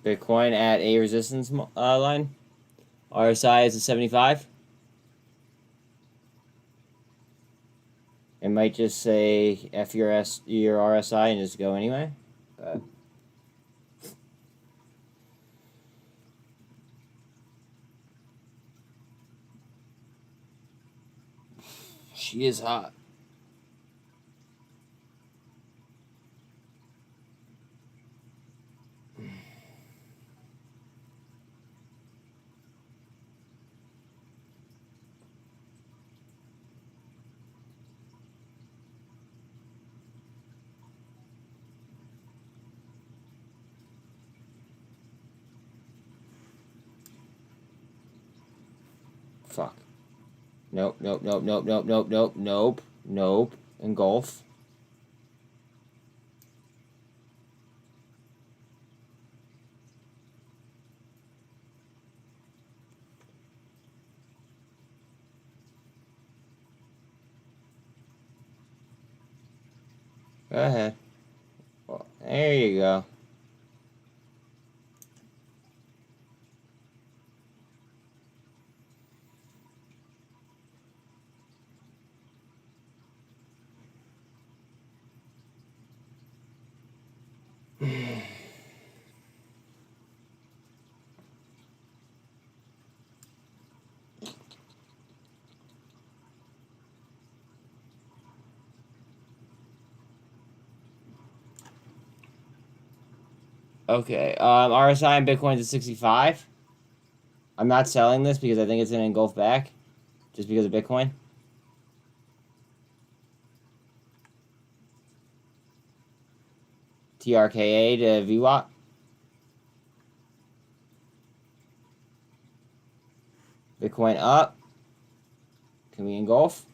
Bitcoin at a resistance line. RSI is a 75. It might just say F your RSI and just go anyway. But she is hot. Fuck. Nope, nope, nope, nope, nope, nope, nope, nope, nope. Engulf. Go ahead. Well, there you go. Okay, RSI and Bitcoin's at 65. I'm not selling this because I think it's going to engulf back. Just because of Bitcoin. TRKA to VWAP. Bitcoin up. Can we engulf?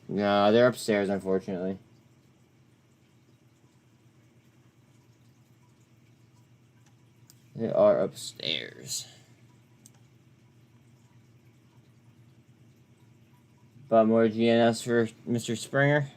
No, they're upstairs, unfortunately. They are upstairs. But more GNS for Mr. Springer.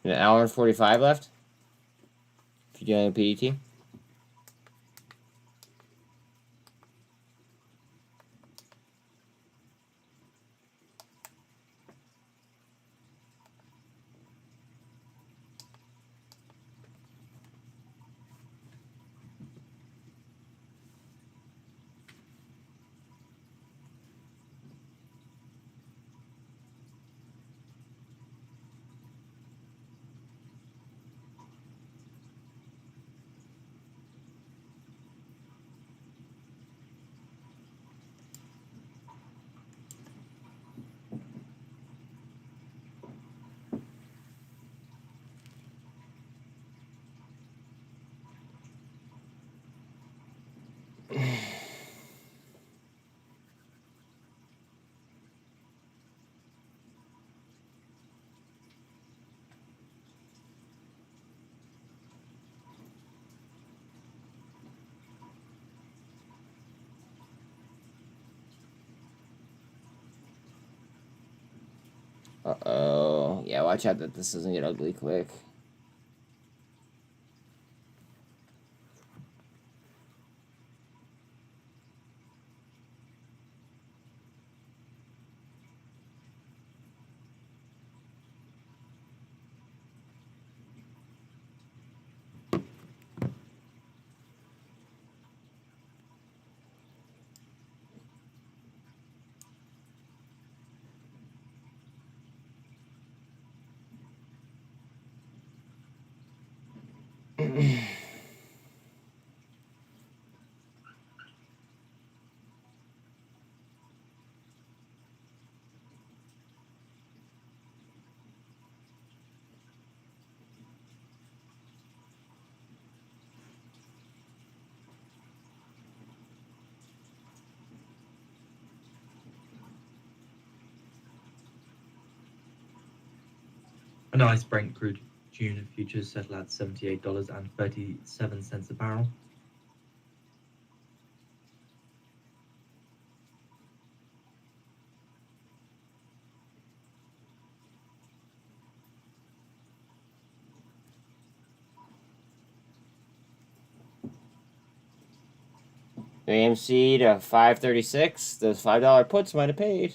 An hour and 45 left. If you're doing a PDT. Uh-oh. Yeah, watch out that this doesn't get ugly quick. A nice Brent crude June futures settle at $78.37 a barrel. AMC to 536. Those $5 puts might have paid.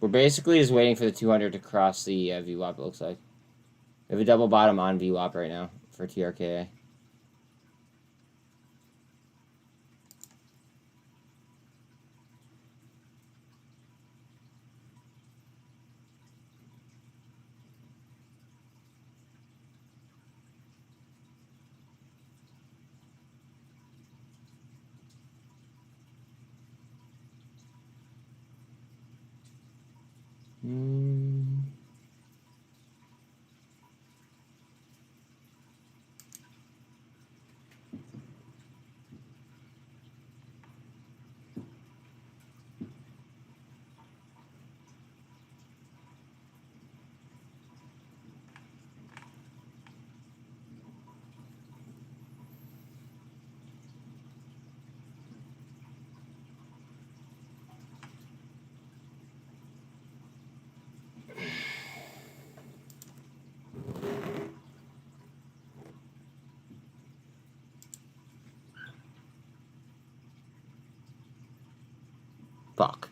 We're basically just waiting for the 200 to cross the VWAP, it looks like. We have a double bottom on VWAP right now for TRKA. Fuck.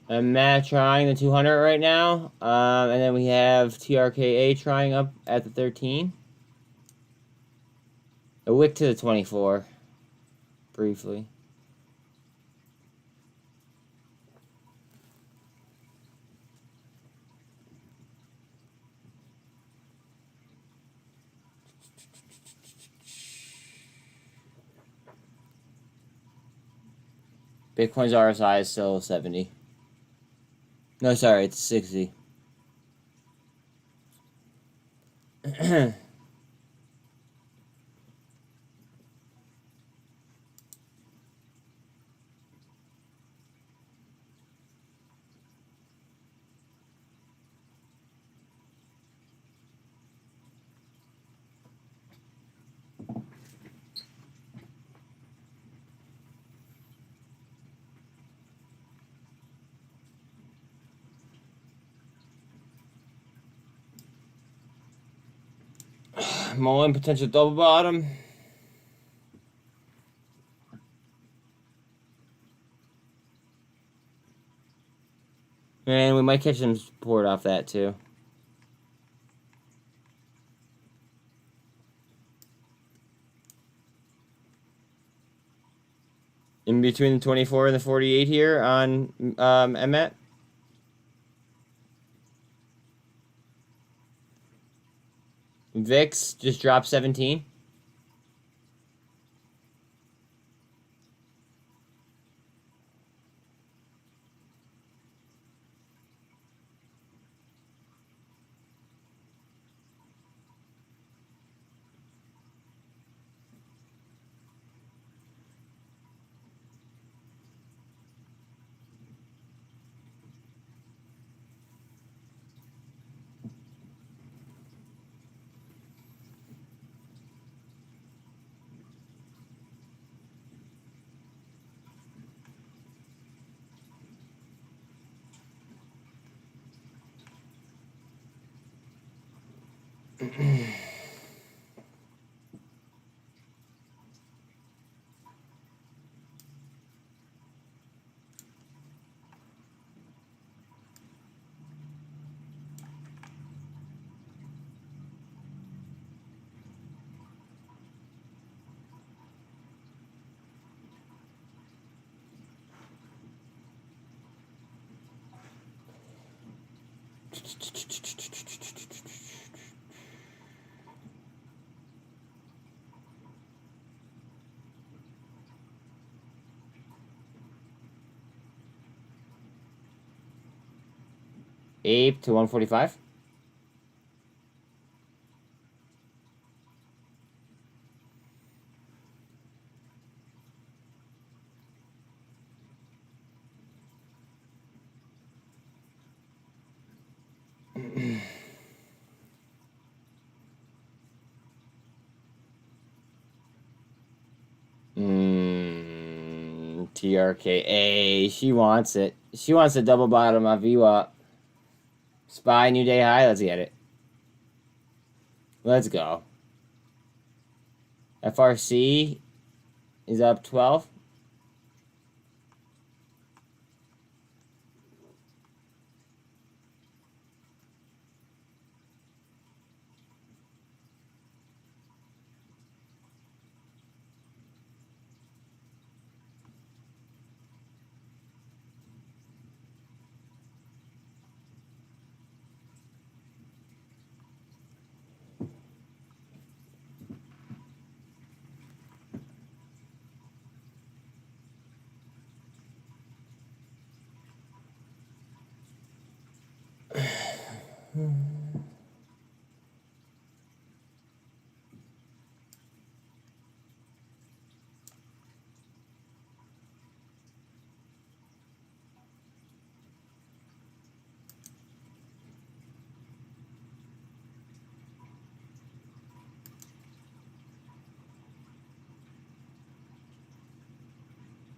I'm Matt trying the 200 right now. And then we have TRKA trying up at the 13. A wick to the 24. Briefly. Bitcoin's RSI is still 70. No, sorry, it's 60. Mullen, potential double bottom. And we might catch some support off that too. In between the 24 and the 48 here on Emmet. VIX just dropped 17. Ape to 145. TRKA. She wants it. She wants a double bottom on VWAP. SPY new day high. Let's get it. Let's go. FRC is up 12.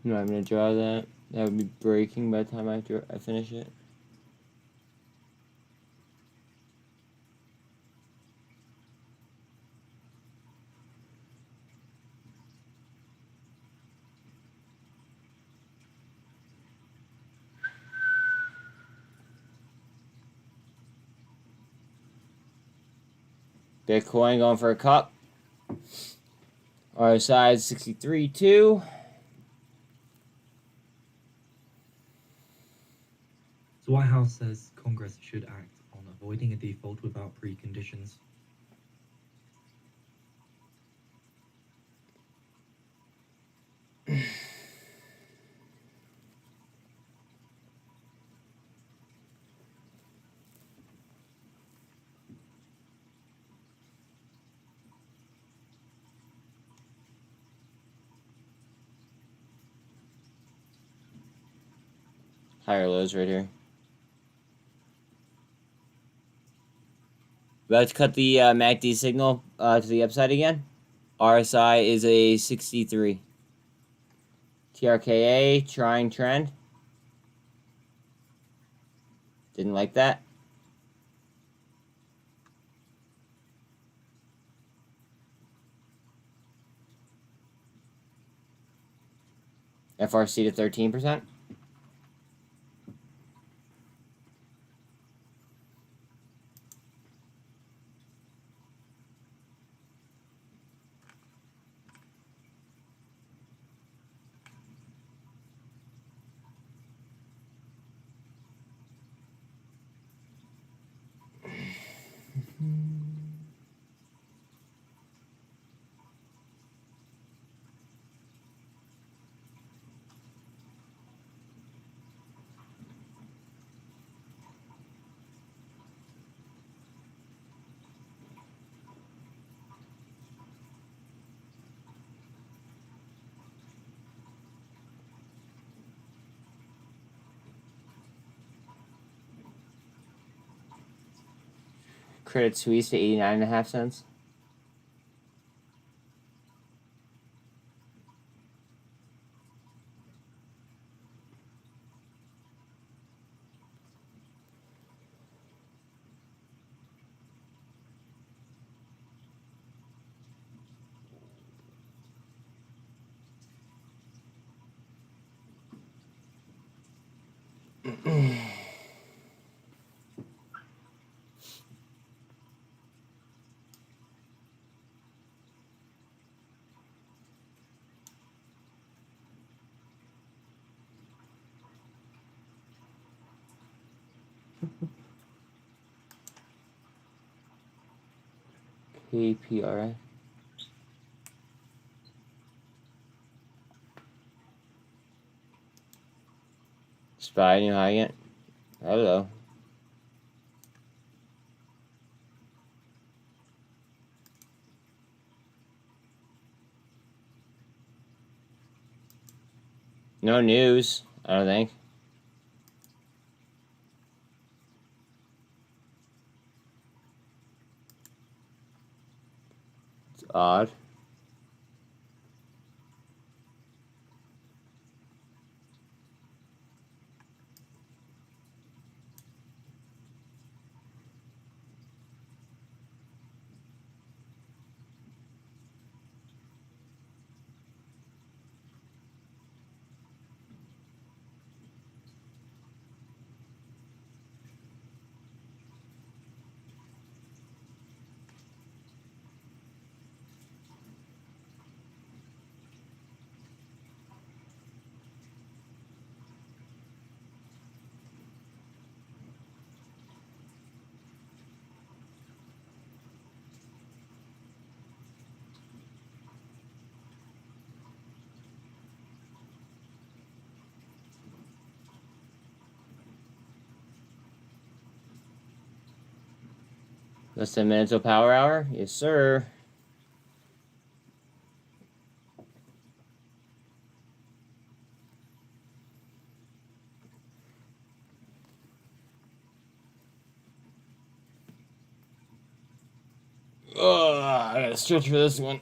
No, I'm gonna draw that. That would be breaking by the time I finish it. Bitcoin going for a cup. Our side 63.2. The White House says Congress should act on avoiding a default without preconditions. Higher lows right here. Let's cut the MACD signal to the upside again. RSI is a 63. TRKA trying trend. Didn't like that. FRC to 13%. Credit Suisse to 89.5 cents. KPRA. Spy new high again. Hello. No news, I don't think. It's odd. Less than minutes till power hour? Yes, sir. Oh, I gotta stretch for this one.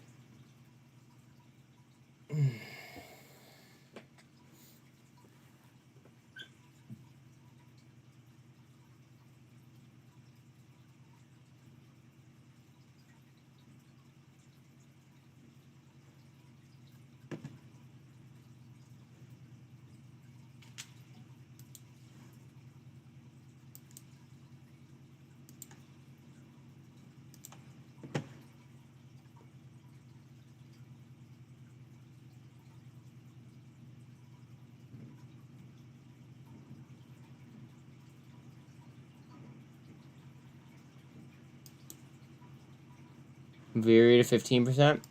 Vary to 15%.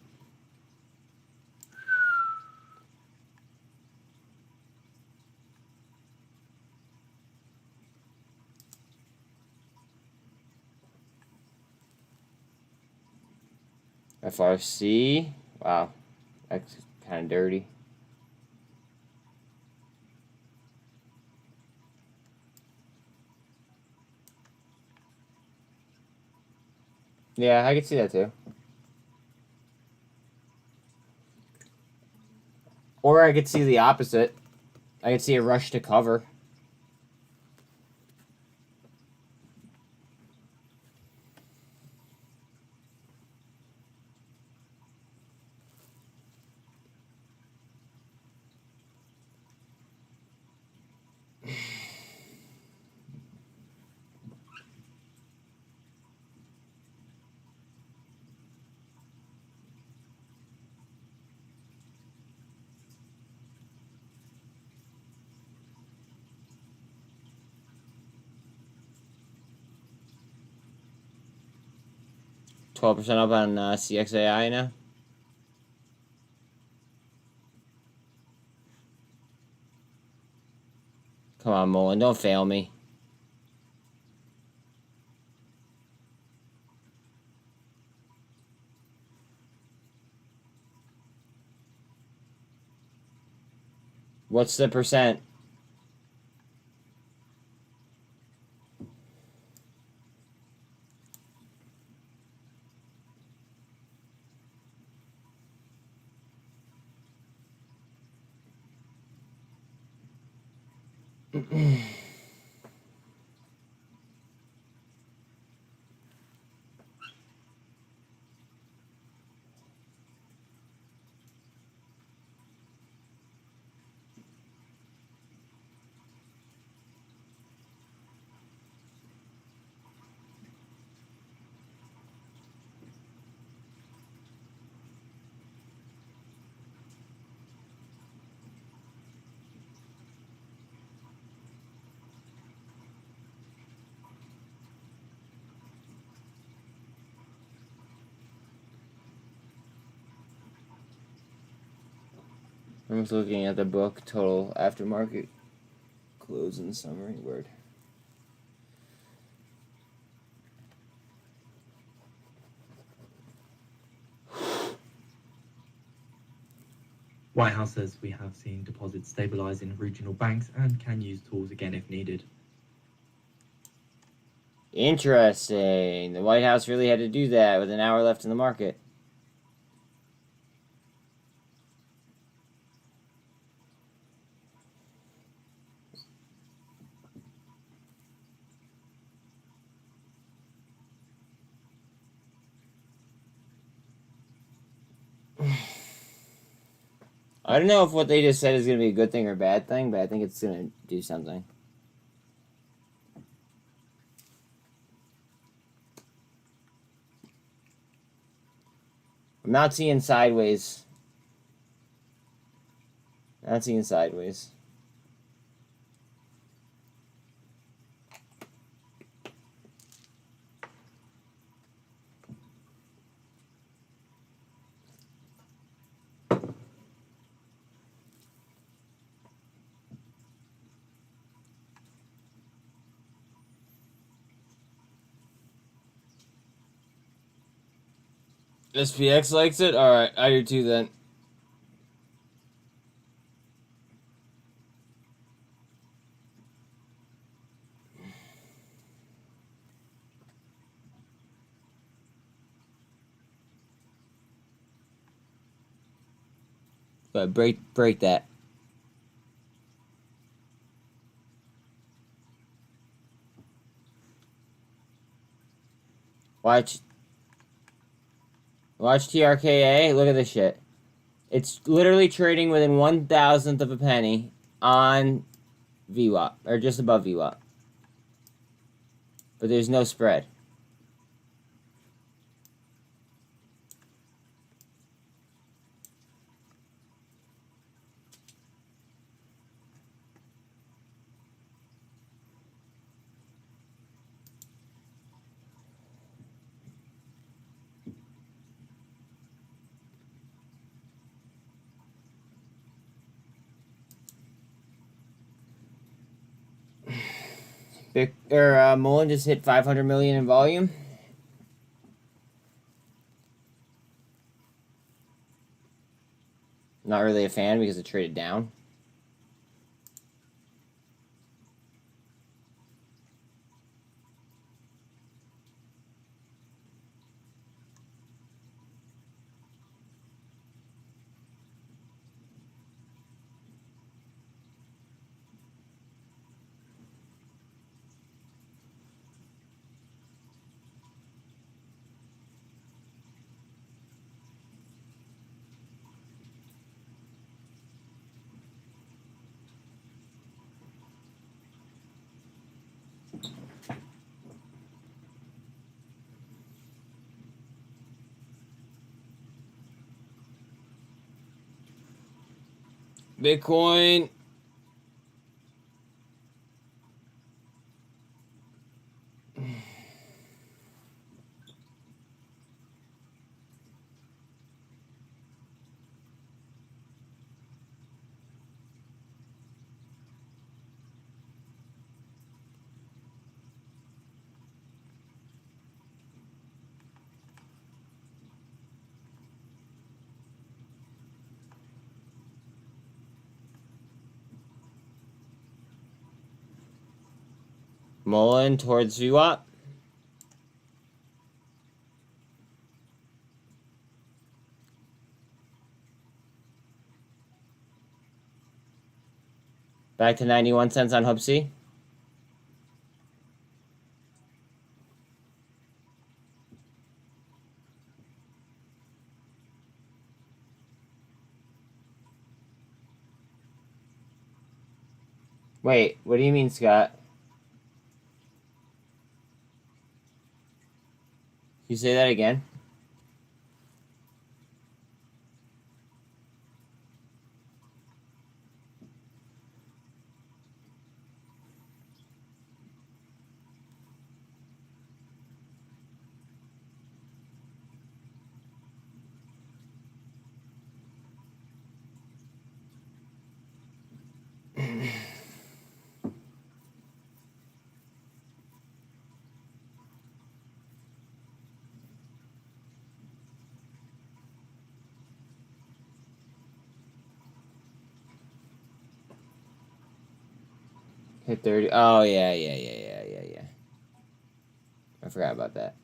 FRC. Wow, that's kind of dirty. Yeah, I could see that too. Or I could see the opposite. I could see a rush to cover. 12% up on CXAI now. Come on, Mullen, don't fail me. What's the percent? I'm just looking at the book total aftermarket closing summary word. White House says we have seen deposits stabilize in regional banks and can use tools again if needed. Interesting. The White House really had to do that with an hour left in the market. I don't know if what they just said is going to be a good thing or a bad thing, but I think it's going to do something. I'm not seeing sideways. Not seeing sideways. SPX likes it? Alright, I do too then. But break that. Watch TRKA. Look at this shit. It's literally trading within 1,000th of a penny on VWAP, or just above VWAP. But there's no spread. Mullen just hit 500 million in volume. Not really a fan because it traded down. Bitcoin. Mullen towards VWAP. Back to 91 cents on Hub C. Wait, what do you mean, Scott? You say that again? Hit 30. Oh, yeah. I forgot about that.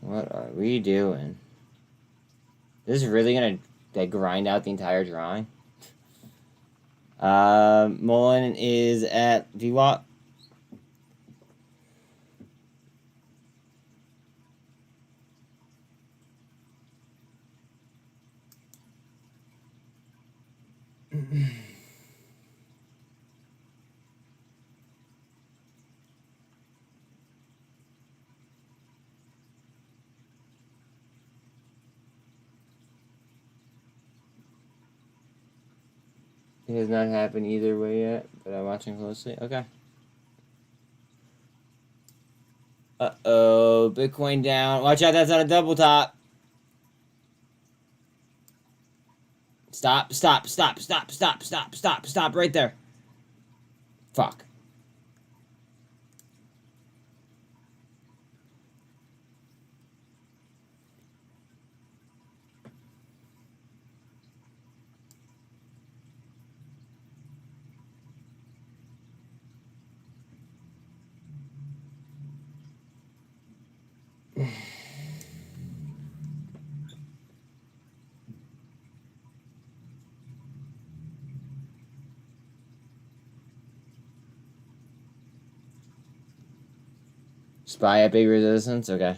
What are we doing? This is really gonna grind out the entire drawing. Mullen is at VWAP. It has not happened either way yet, but I'm watching closely. Okay. Uh-oh, Bitcoin down. Watch out, that's not a double top. Stop right there. Fuck. Spy at big resistance? Okay.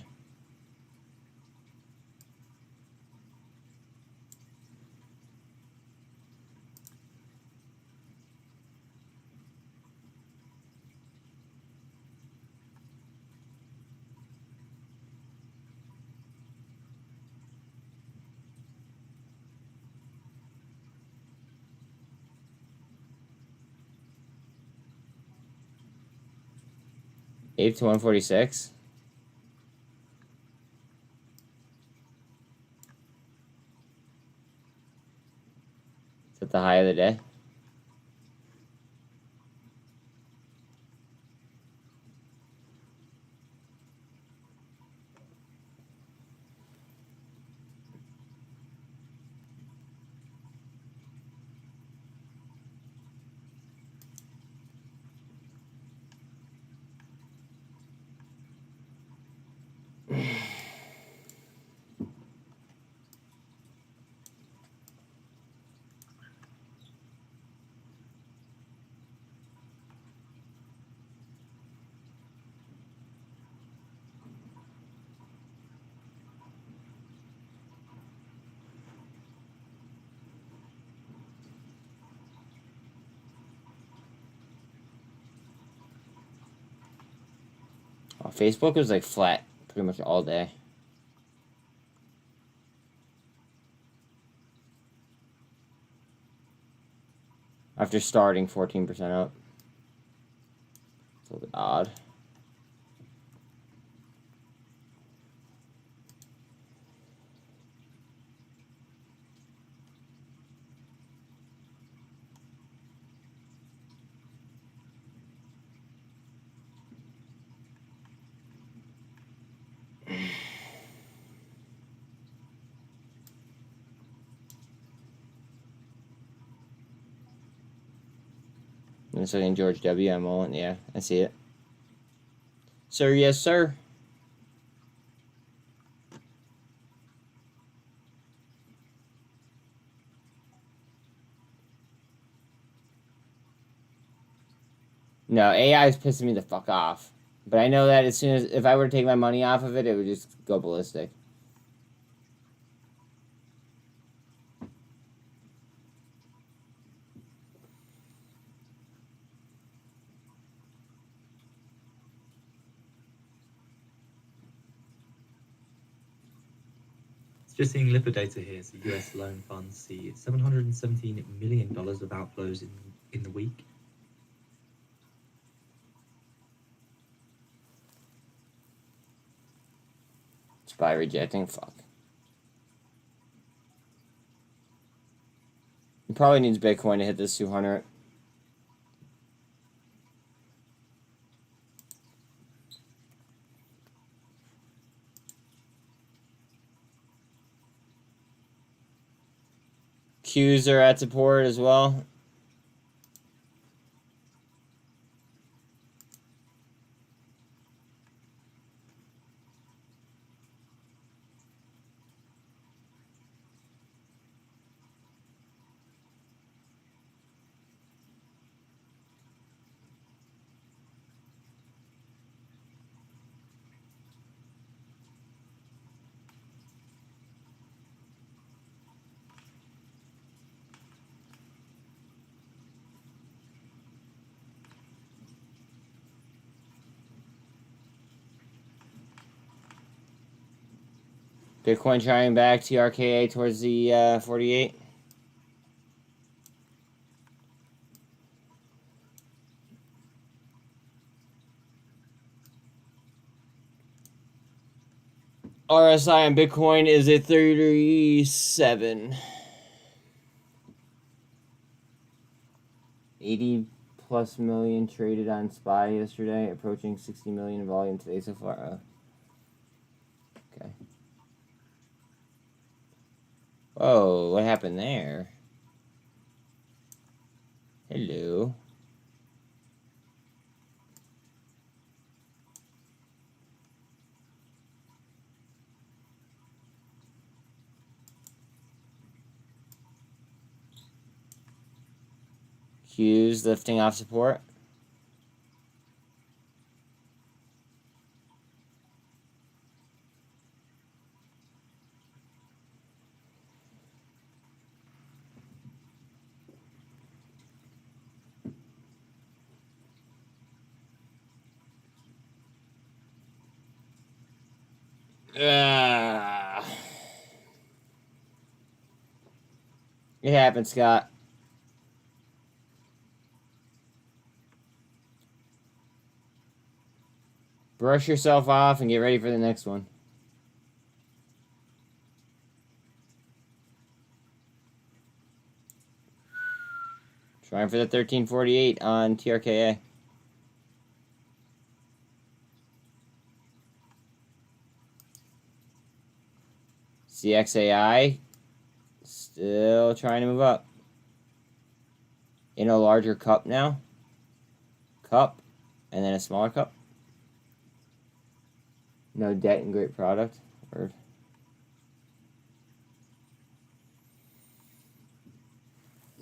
Ape to 146. Is that the high of the day? Oh, Facebook was like flat pretty much all day. After starting 14% up. It's a little bit odd. And so in George W. I'm all in. Yeah, I see it. Sir, yes, sir. No, AI is pissing me the fuck off. But I know that as soon as, if I were to take my money off of it, it would just go ballistic. Just seeing Lipper data here, so US loan funds see $717 million of outflows in the week. Spy rejecting, fuck. It probably needs Bitcoin to hit this 200. Qs are at support as well. Bitcoin trying back TRKA towards the 48. RSI on Bitcoin is at 37. 80 plus million traded on SPY yesterday, approaching 60 million in volume today so far. Okay. Whoa, what happened there? Hello. Q's lifting off support. It happened, Scott. Brush yourself off and get ready for the next one. Trying for the 1348 on TRKA. CXAI still trying to move up. In a larger cup now. Cup. And then a smaller cup. No debt and great product. Word.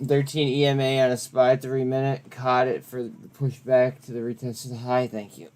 $13 EMA on a SPY 3 minute. Caught it for the pushback to the retest of the high. Thank you.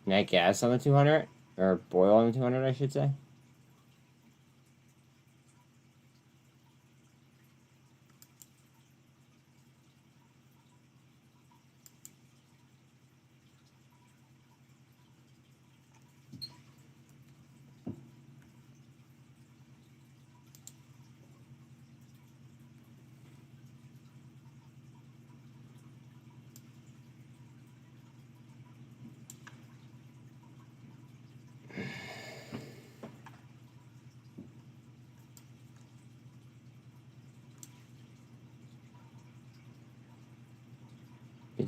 Net gas on the 200? Or boil on the 200, I should say.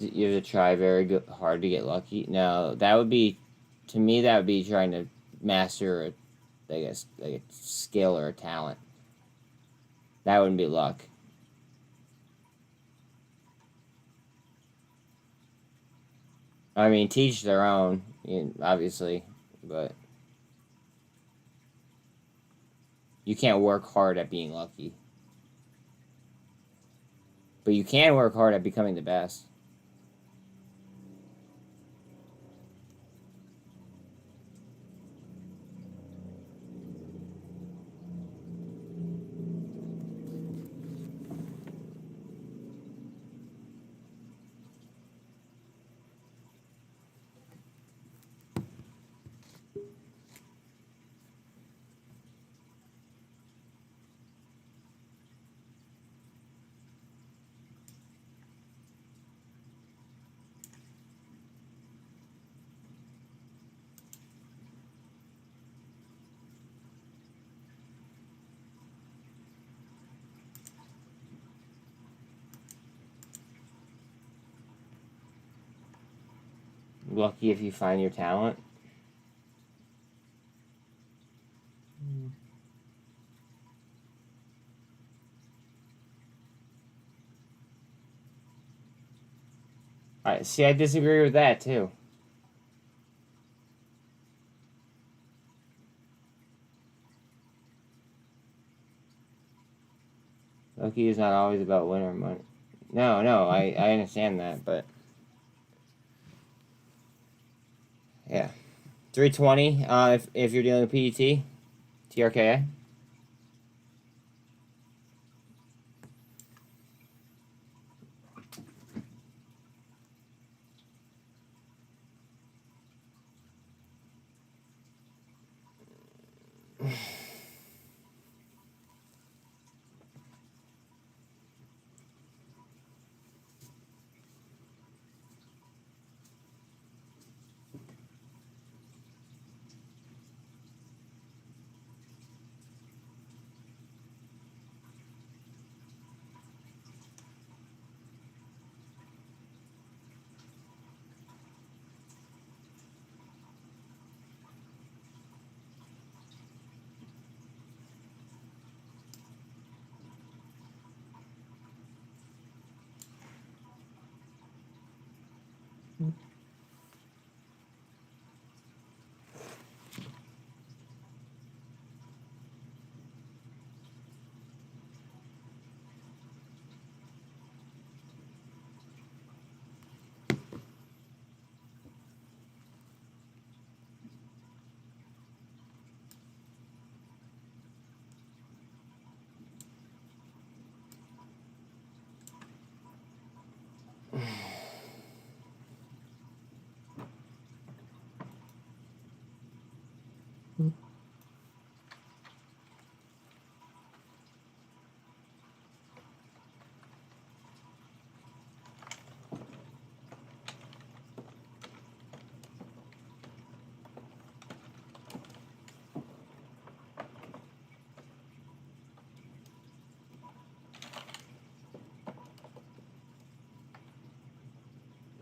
you have to try very good, hard to get lucky. No, that would be, to me, that would be trying to master, I guess, like a skill or a talent. That wouldn't be luck. I mean, teach their own, obviously, but you can't work hard at being lucky. But you can work hard at becoming the best. Lucky if you find your talent. See, I disagree with that too. Lucky is not always about win or money. No, I understand that, but yeah, 320. If you're dealing with PET, TRKA.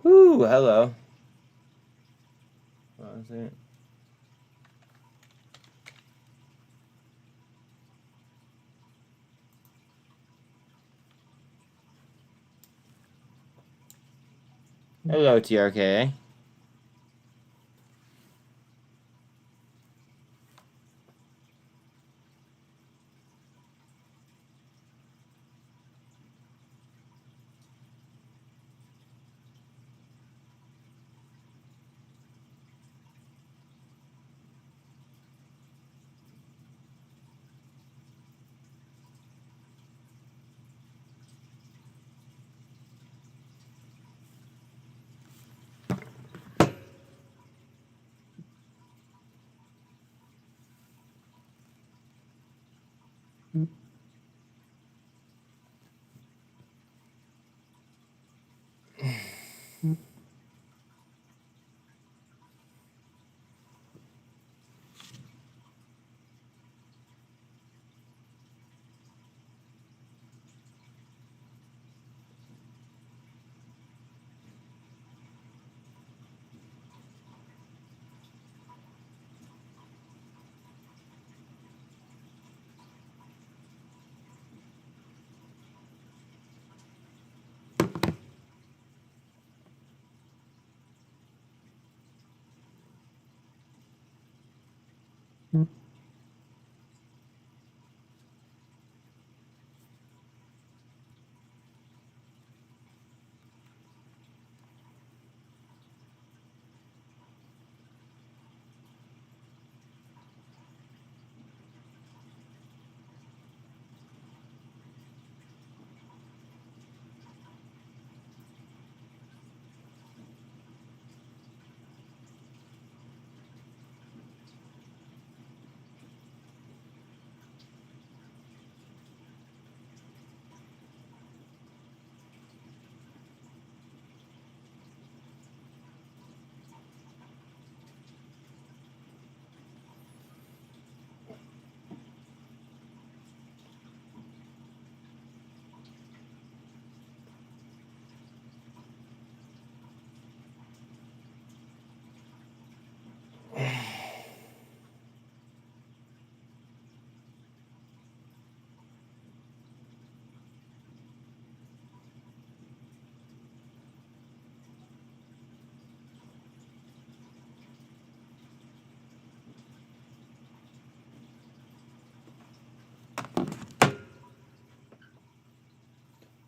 Whoo, hello. Hold on a second. Hello, TRKA.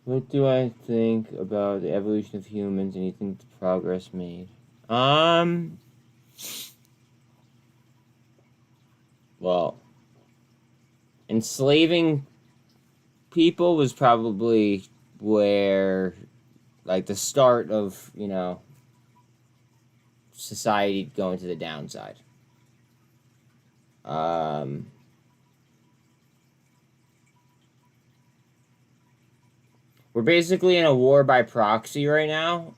What do I think about the evolution of humans and you think the progress made? Well, enslaving people was probably where, like, the start of, you know, society going to the downside. We're basically in a war by proxy right now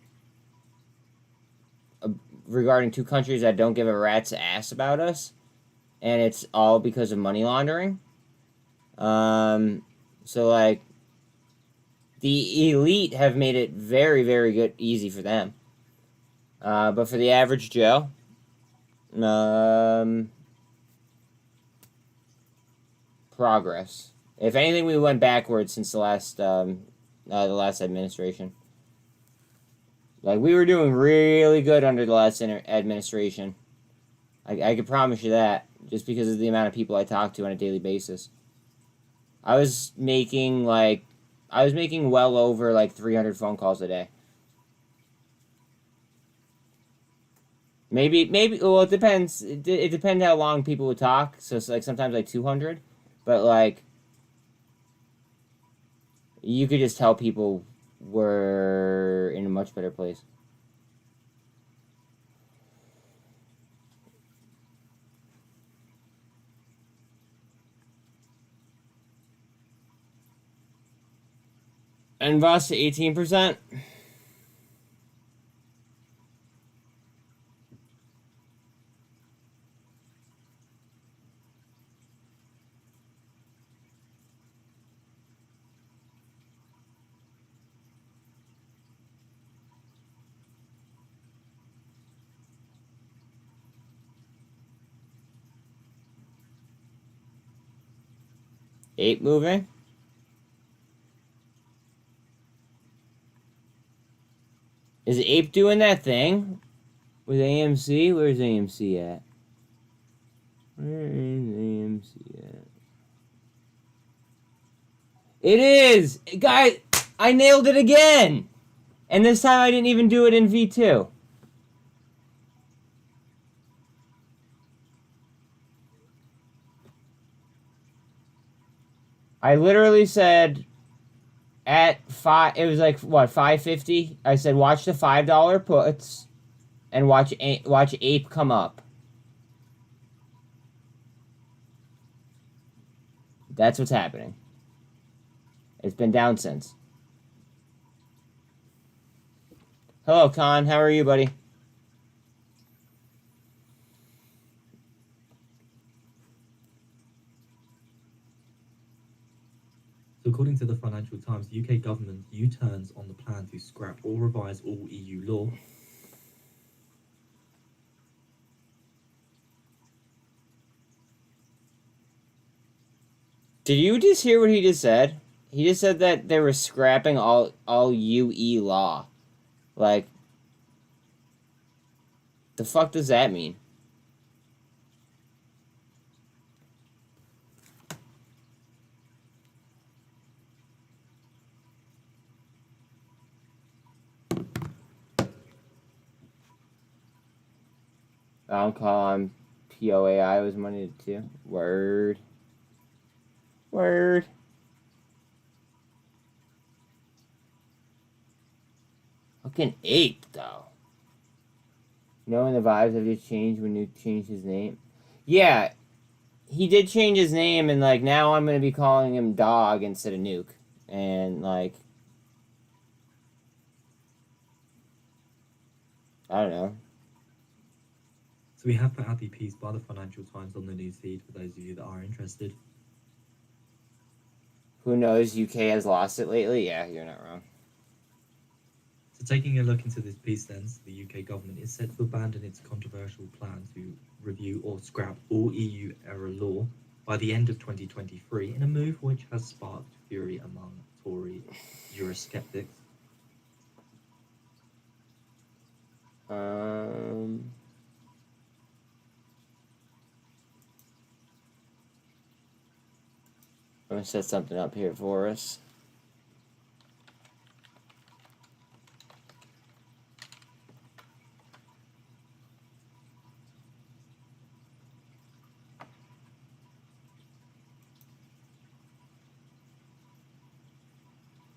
regarding two countries that don't give a rat's ass about us, and it's all because of money laundering. So, like, the elite have made it very, very good, easy for them. But for the average Joe, progress. If anything, we went backwards since the last administration. Like, we were doing really good under the last administration. I can promise you that, just because of the amount of people I talk to on a daily basis. I was making well over, like, 300 phone calls a day. Maybe, well, it depends. It depends how long people would talk. So it's, like, sometimes, like, 200. But, like, you could just tell people we're in a much better place. And Voss to 18%. Ape moving. Is Ape doing that thing with AMC? Where's AMC at? Where is AMC at? It is! Guys, I nailed it again! And this time I didn't even do it in V2. I literally said at it was like, what, 550? I said, watch the $5 puts and watch Ape come up. That's what's happening. It's been down since. Hello, Con. How are you, buddy? So according to the Financial Times, the UK government U-turns on the plan to scrap or revise all EU law. Did you just hear what he just said? He just said that they were scrapping all UE law. Like, the fuck does that mean? I'll call him POAI was money too. Word. Word. Fucking ape, though. Knowing the vibes have just changed when you changed his name. Yeah, he did change his name, and like now I'm gonna be calling him Dog instead of Nuke, and like I don't know. So we have put out the piece by the Financial Times on the news feed for those of you that are interested. Who knows? UK has lost it lately. Yeah, you're not wrong. So taking a look into this piece then, the UK government is set to abandon its controversial plan to review or scrap all EU era law by the end of 2023 in a move which has sparked fury among Tory Eurosceptics. I'm gonna set something up here for us.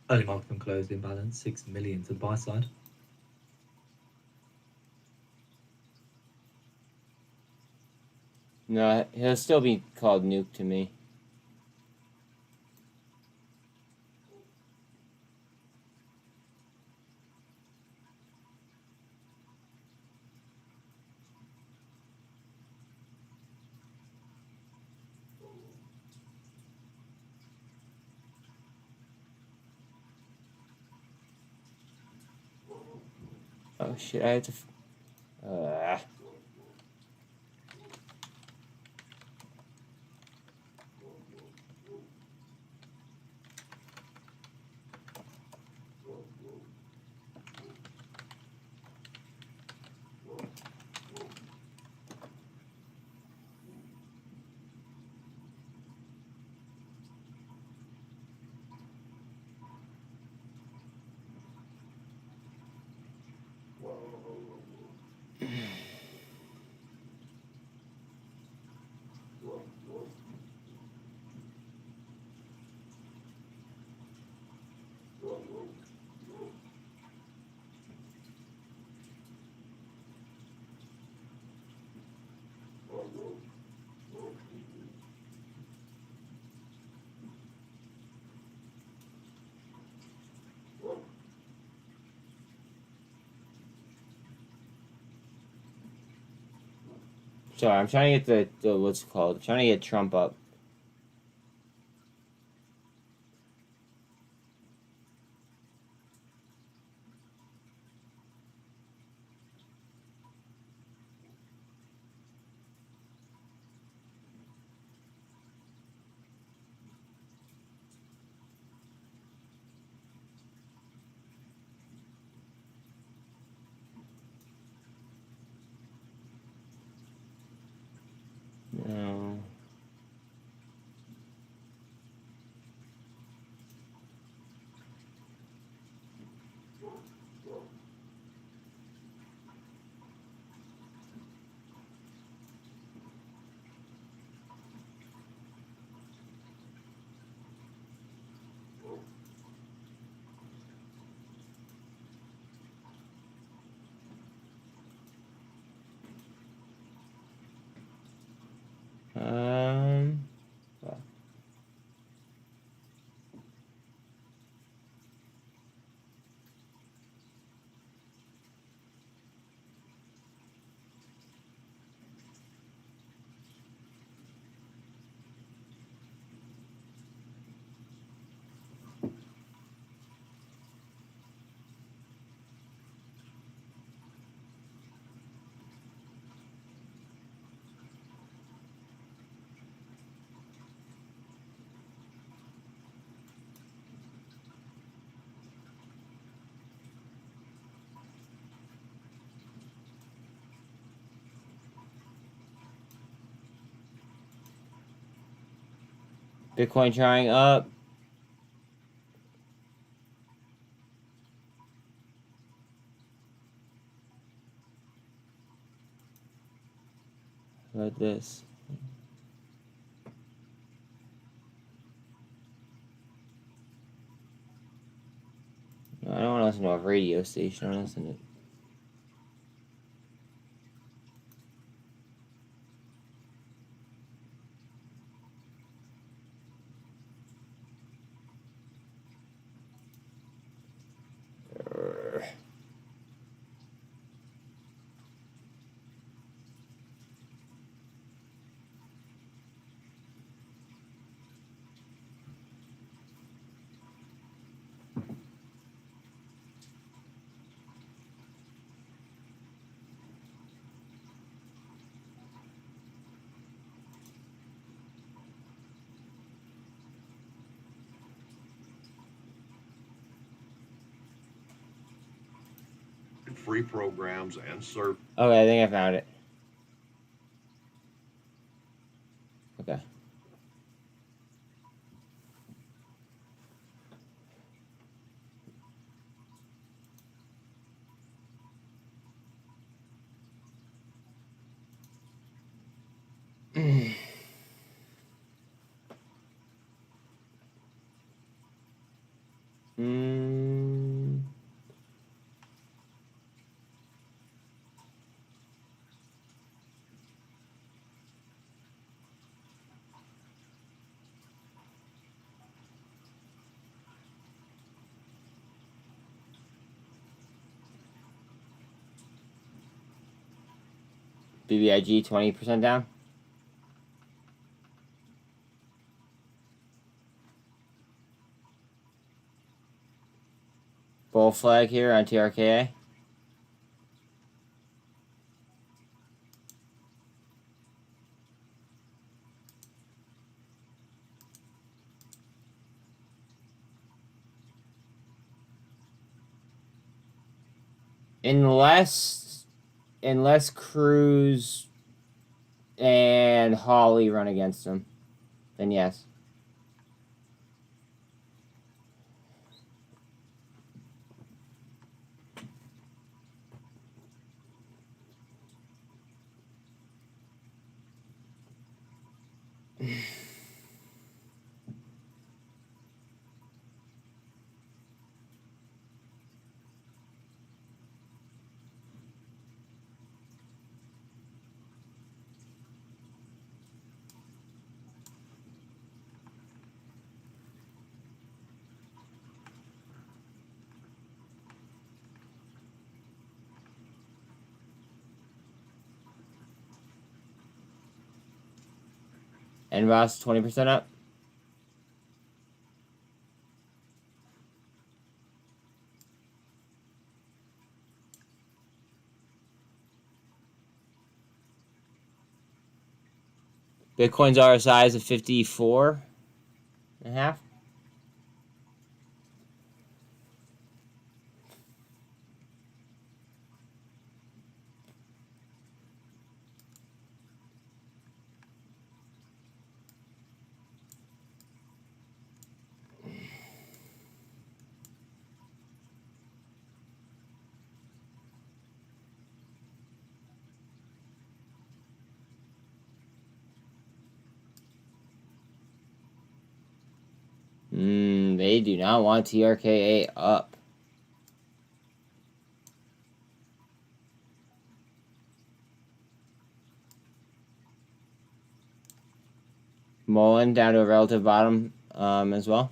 Early market closed in balance, 6 million to the buy side. No, he'll still be called Nuke to me. Oh shit! I have to. Sorry, I'm trying to get the what's it called? I'm trying to get Trump up. No. Fuck. Bitcoin trying up. this. No, I don't want to listen to a radio station. I want to listen to. Free programs and serve. Okay, I think I found it. Okay. Mm. BBIG 20% down. Bull flag here on TRKA. Unless Cruz and Holly run against him, then yes. And Ross 20% up. Bitcoin's RSI is at 54.5. They do not want TRKA up. Mullen down to a relative bottom as well.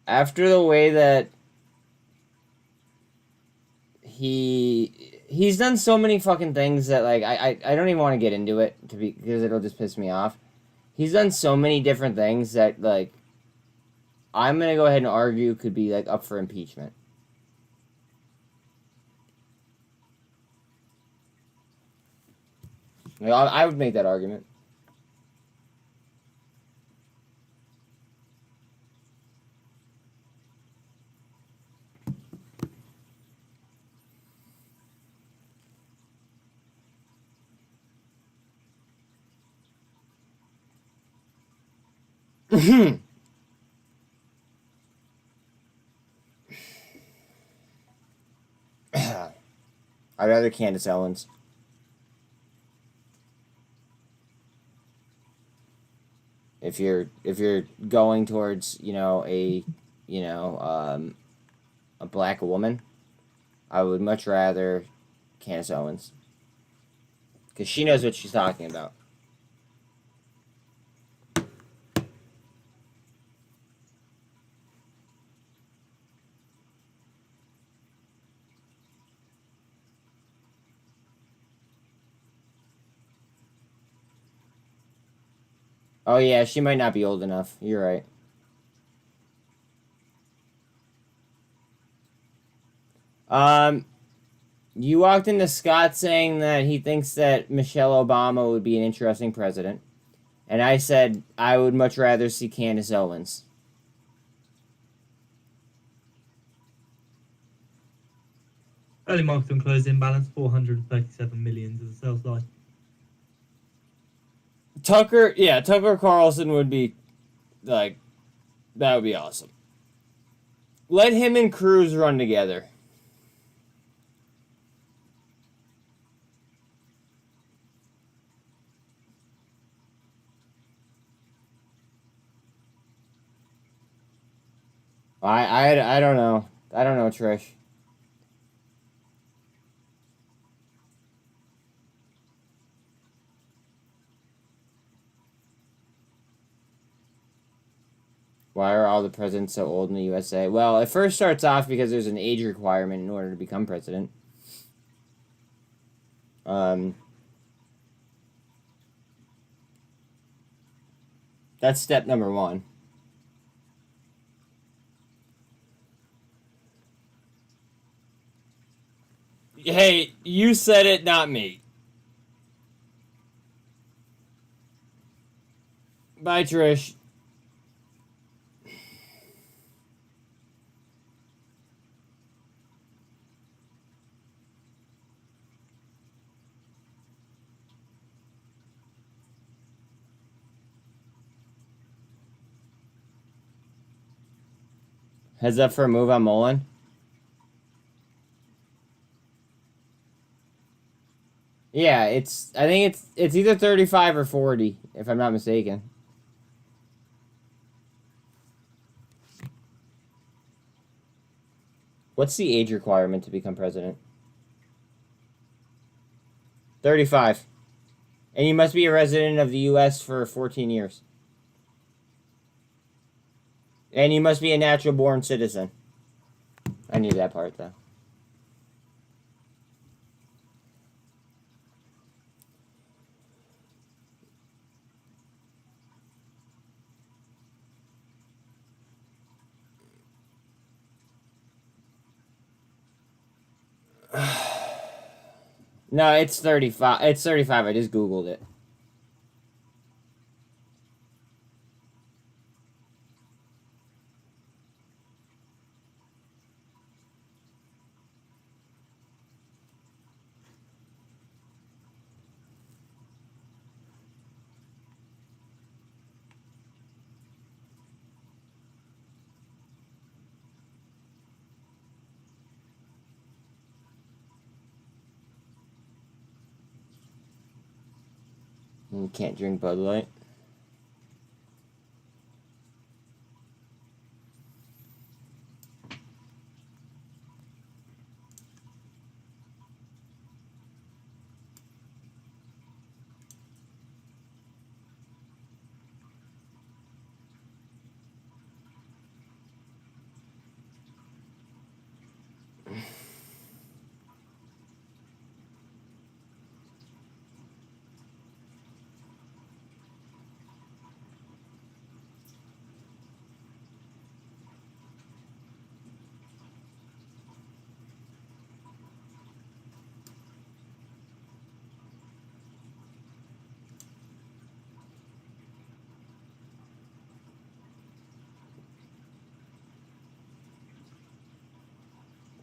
After the way that he's done so many fucking things that like I don't even want to get into it because it'll just piss me off. He's done so many different things that like I'm gonna go ahead and argue could be like up for impeachment. Like, I would make that argument. I'd rather Candace Owens. If you're going towards, a black woman, I would much rather Candace Owens. Because she knows what she's talking about. Oh yeah, she might not be old enough. You're right. You walked into Scott saying that he thinks that Michelle Obama would be an interesting president. And I said I would much rather see Candace Owens. Early market on closing balance 437 million to the sales line. Tucker Carlson would be, like, that would be awesome. Let him and Cruz run together. I don't know. I don't know, Trish. Why are all the presidents so old in the USA? Well, it first starts off because there's an age requirement in order to become president. That's step number one. Hey, you said it, not me. Bye, Trish. Heads up for a move on Mullen. Yeah, I think it's either 35 or 40, if I'm not mistaken. What's the age requirement to become president? 35. And you must be a resident of the U.S. for 14 years. And you must be a natural-born citizen. I knew that part, though. No, it's 35. It's 35. I just Googled it. You can't drink Bud Light.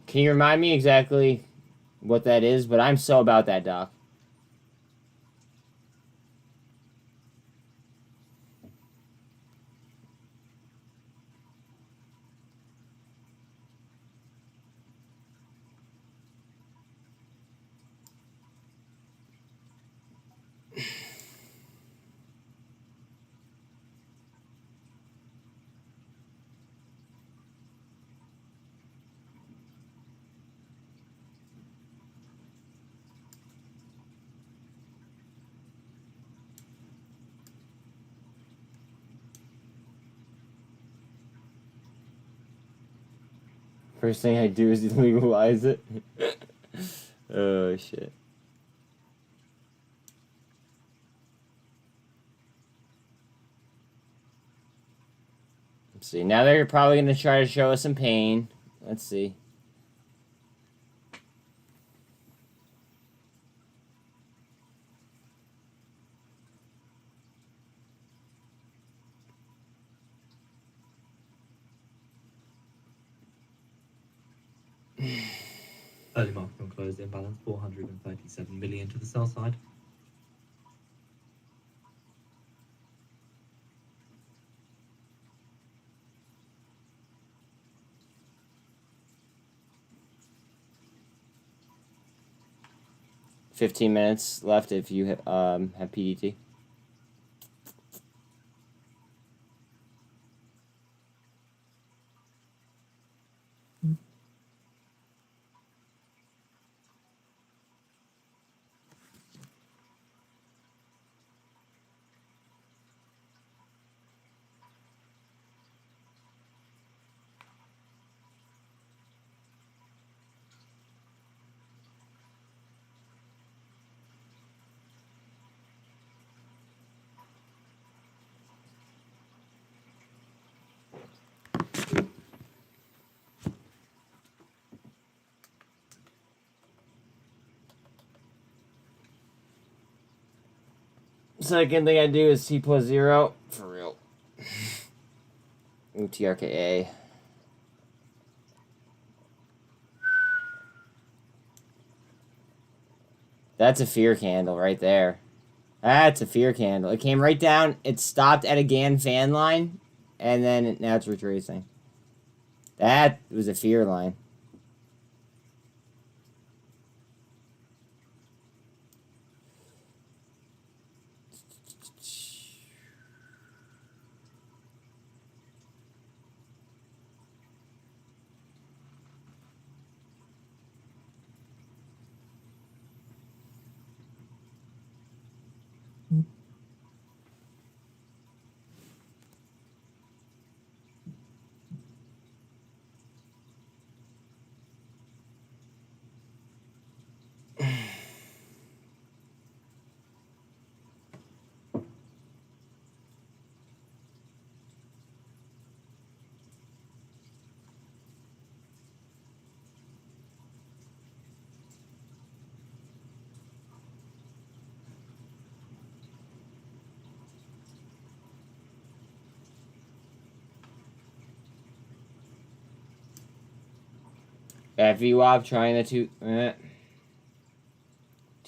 Can you remind me exactly what that is? But I'm so about that, Doc. First thing I do is legalize it. Oh shit. Let's see. Now they're probably gonna try to show us some pain. Let's see. Early market on close imbalance 437 million to the sell side. $15 minutes left if you have PDT. Second thing I do is C plus 0 for real. UTRKA. That's a fear candle right there. That's a fear candle. It came right down. It stopped at a GAN fan line, and then now it's retracing. That was a fear line. At VWAP trying to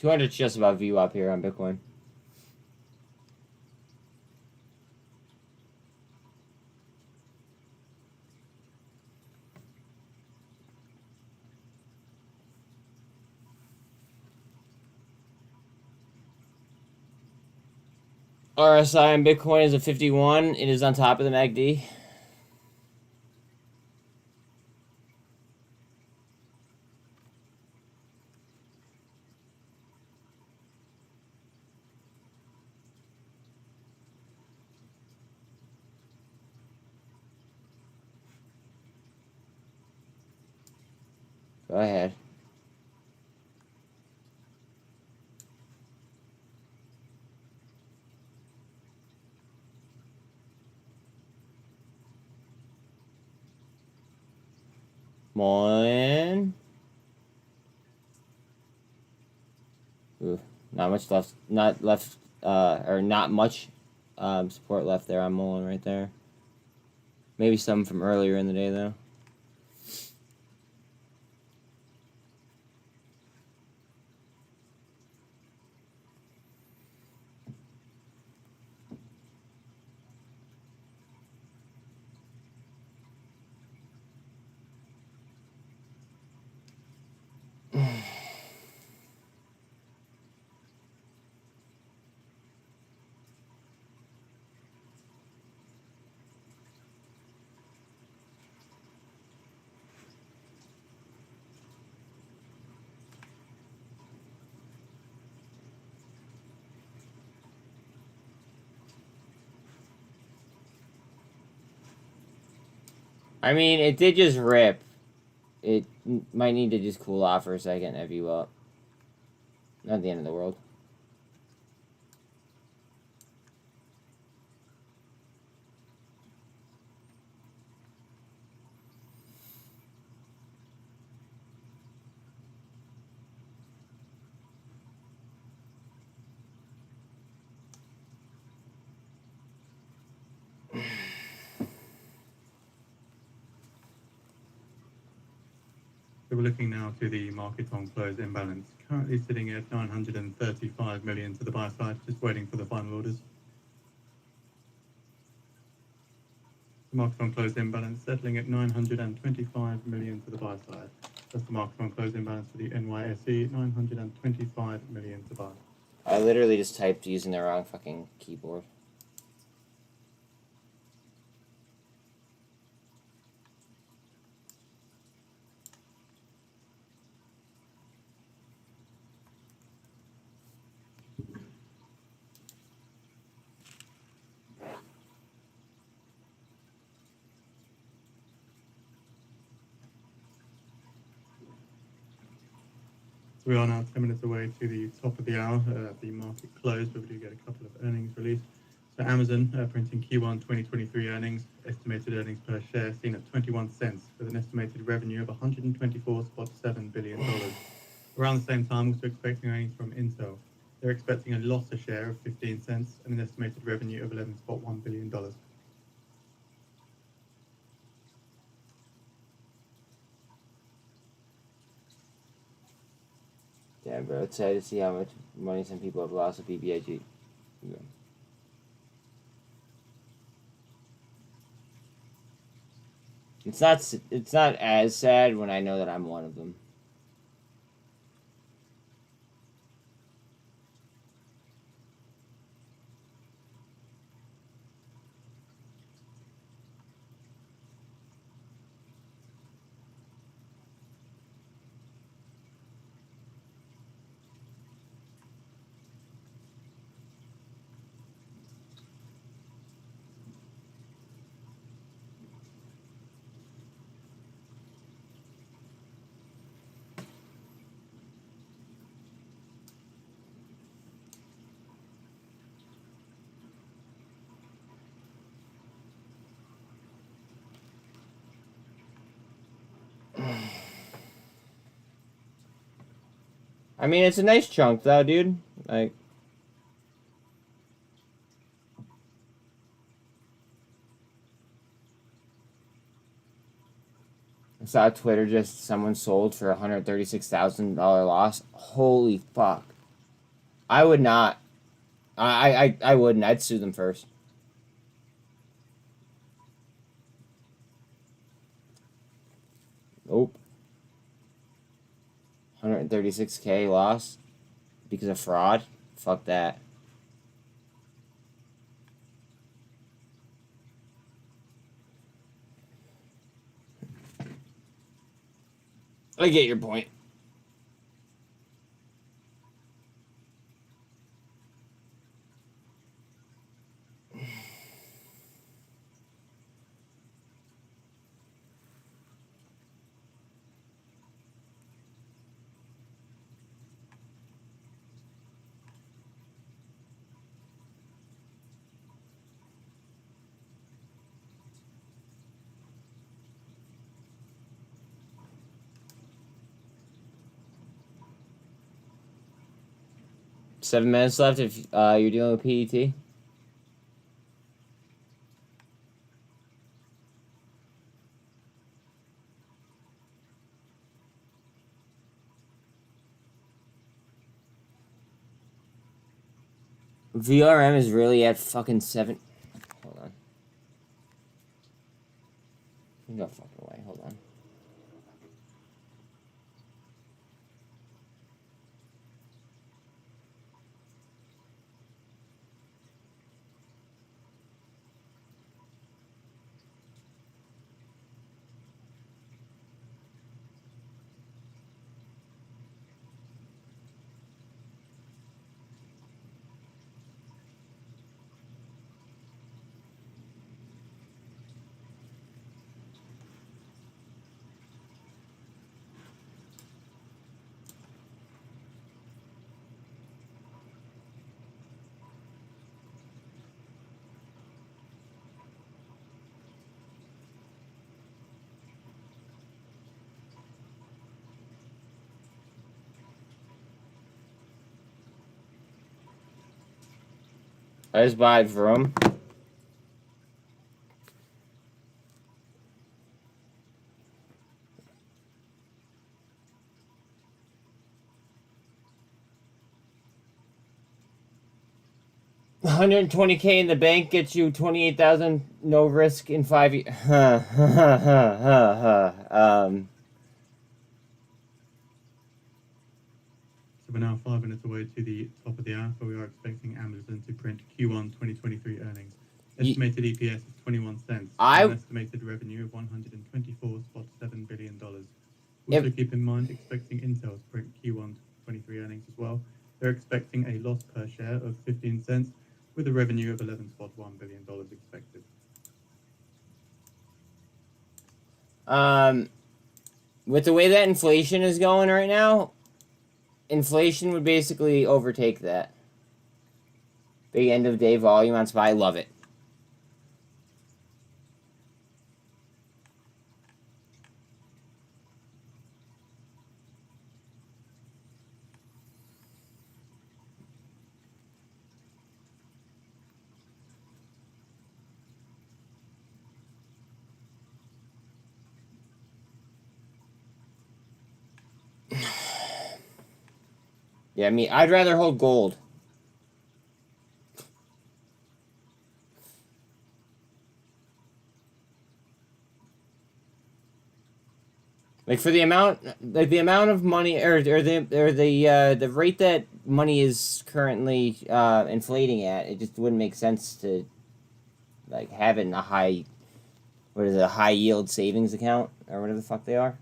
200's just about VWAP here on Bitcoin. RSI on Bitcoin is a 51. It is on top of the MACD. Go ahead. One. Ooh, not much left. Not left. Or not much support left there on Mullen right there. Maybe some from earlier in the day though. I mean, it did just rip. it might need to just cool off for a second if you up. Not the end of the world. So we're looking now to the market on close imbalance, currently sitting at 935 million to the buy side, just waiting for the final orders. The market on close imbalance settling at 925 million to the buy side. That's the market on close imbalance for the NYSE, 925 million to buy. I literally just typed using the wrong fucking keyboard. So we are now 10 minutes away to the top of the hour. The market closed, but we do get a couple of earnings released. So Amazon printing Q1 2023 earnings, estimated earnings per share seen at 21 cents with an estimated revenue of $124.7 billion. Around the same time, also expecting earnings from Intel. They're expecting a loss a share of 15 cents and an estimated revenue of $11.1 billion. Damn, bro. It's sad to see how much money some people have lost with BBIG. Yeah. It's not as sad when I know that I'm one of them. I mean, it's a nice chunk, though, dude. Like, I saw Twitter just someone sold for $136,000 loss. Holy fuck! I would not. I wouldn't. I'd sue them first. Nope. 136K loss because of fraud. Fuck that. I get your point. Seven minutes left if you're dealing with PET. VRM is really at fucking 7. Hold on. Go fucking away. Hold on. I just buy Vroom. $120K in the bank gets you 28,000 no risk in 5 years. So we're now 5 minutes away to the top of the hour, so we are expecting Amazon to print Q1 2023 earnings. Estimated EPS is 21 cents. An estimated revenue of $124.7 billion. Also keep in mind, expecting Intel to print Q1 23 earnings as well. They're expecting a loss per share of 15 cents with a revenue of $11.1 billion expected. With the way that inflation is going right now, inflation would basically overtake that. Big end of day volume on SPY. I love it. Yeah, I mean, I'd rather hold gold. Like for the amount of money, or the rate that money is currently inflating at, it just wouldn't make sense to like have it in a high yield savings account or whatever the fuck they are.